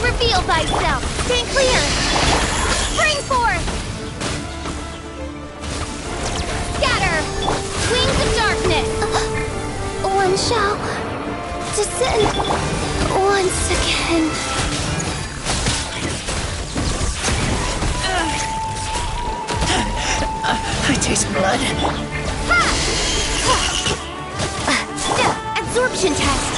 Reveal thyself! Stand clear! Spring forth! Scatter! Wings of darkness! One shall descend once again. I taste blood. Absorption test!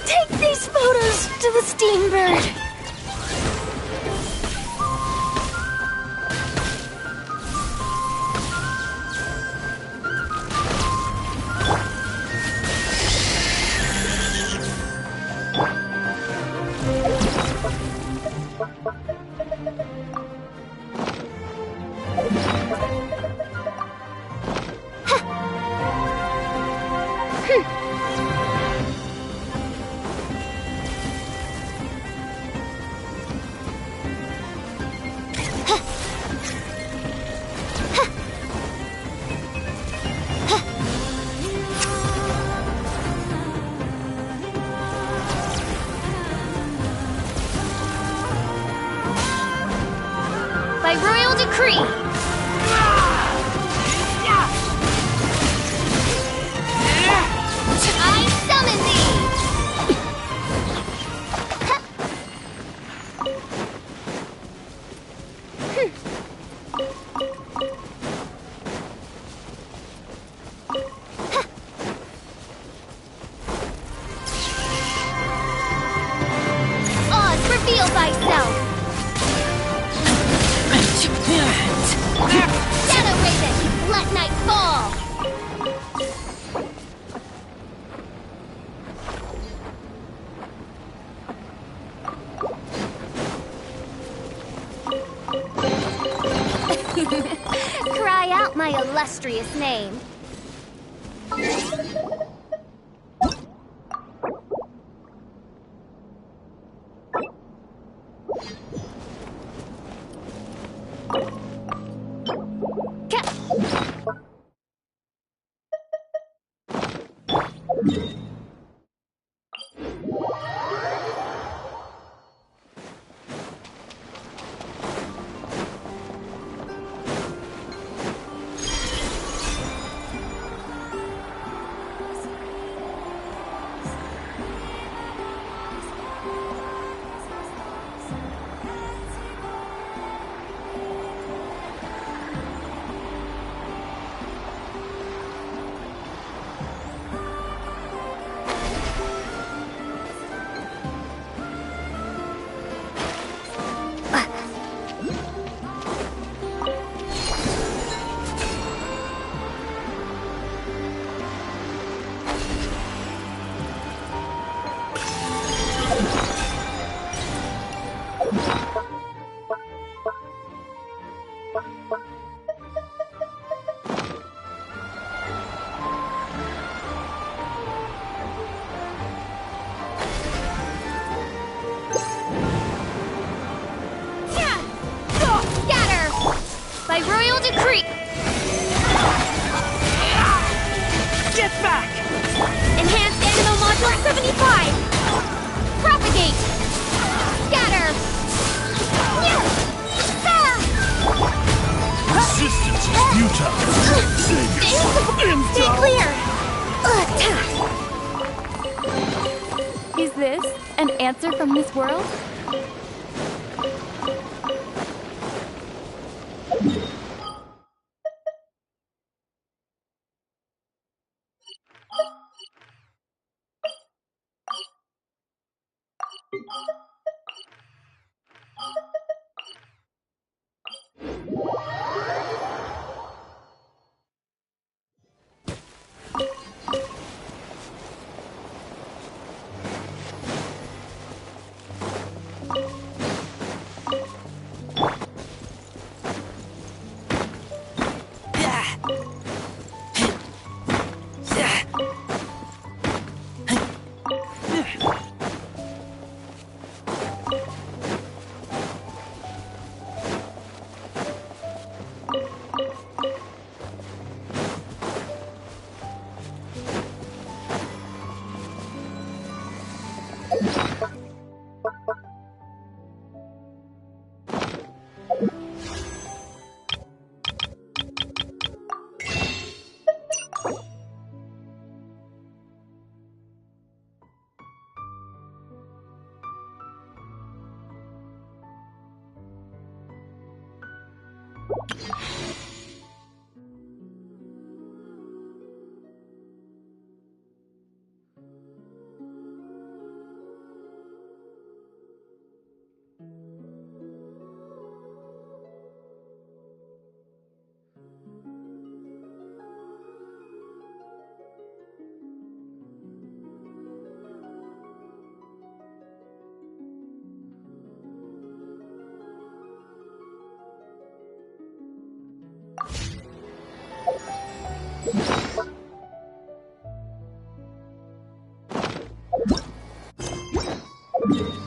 Take these photos to the Steambird. By royal decree! I summon thee! Oz, reveal thyself! Shadow Raven, let night fall! Cry out my illustrious name. By royal decree! Get back! Enhanced Animal Module 75! Propagate! Scatter! Resistance is futile. Save yourself. Stay clear! Is this an answer from this world? you.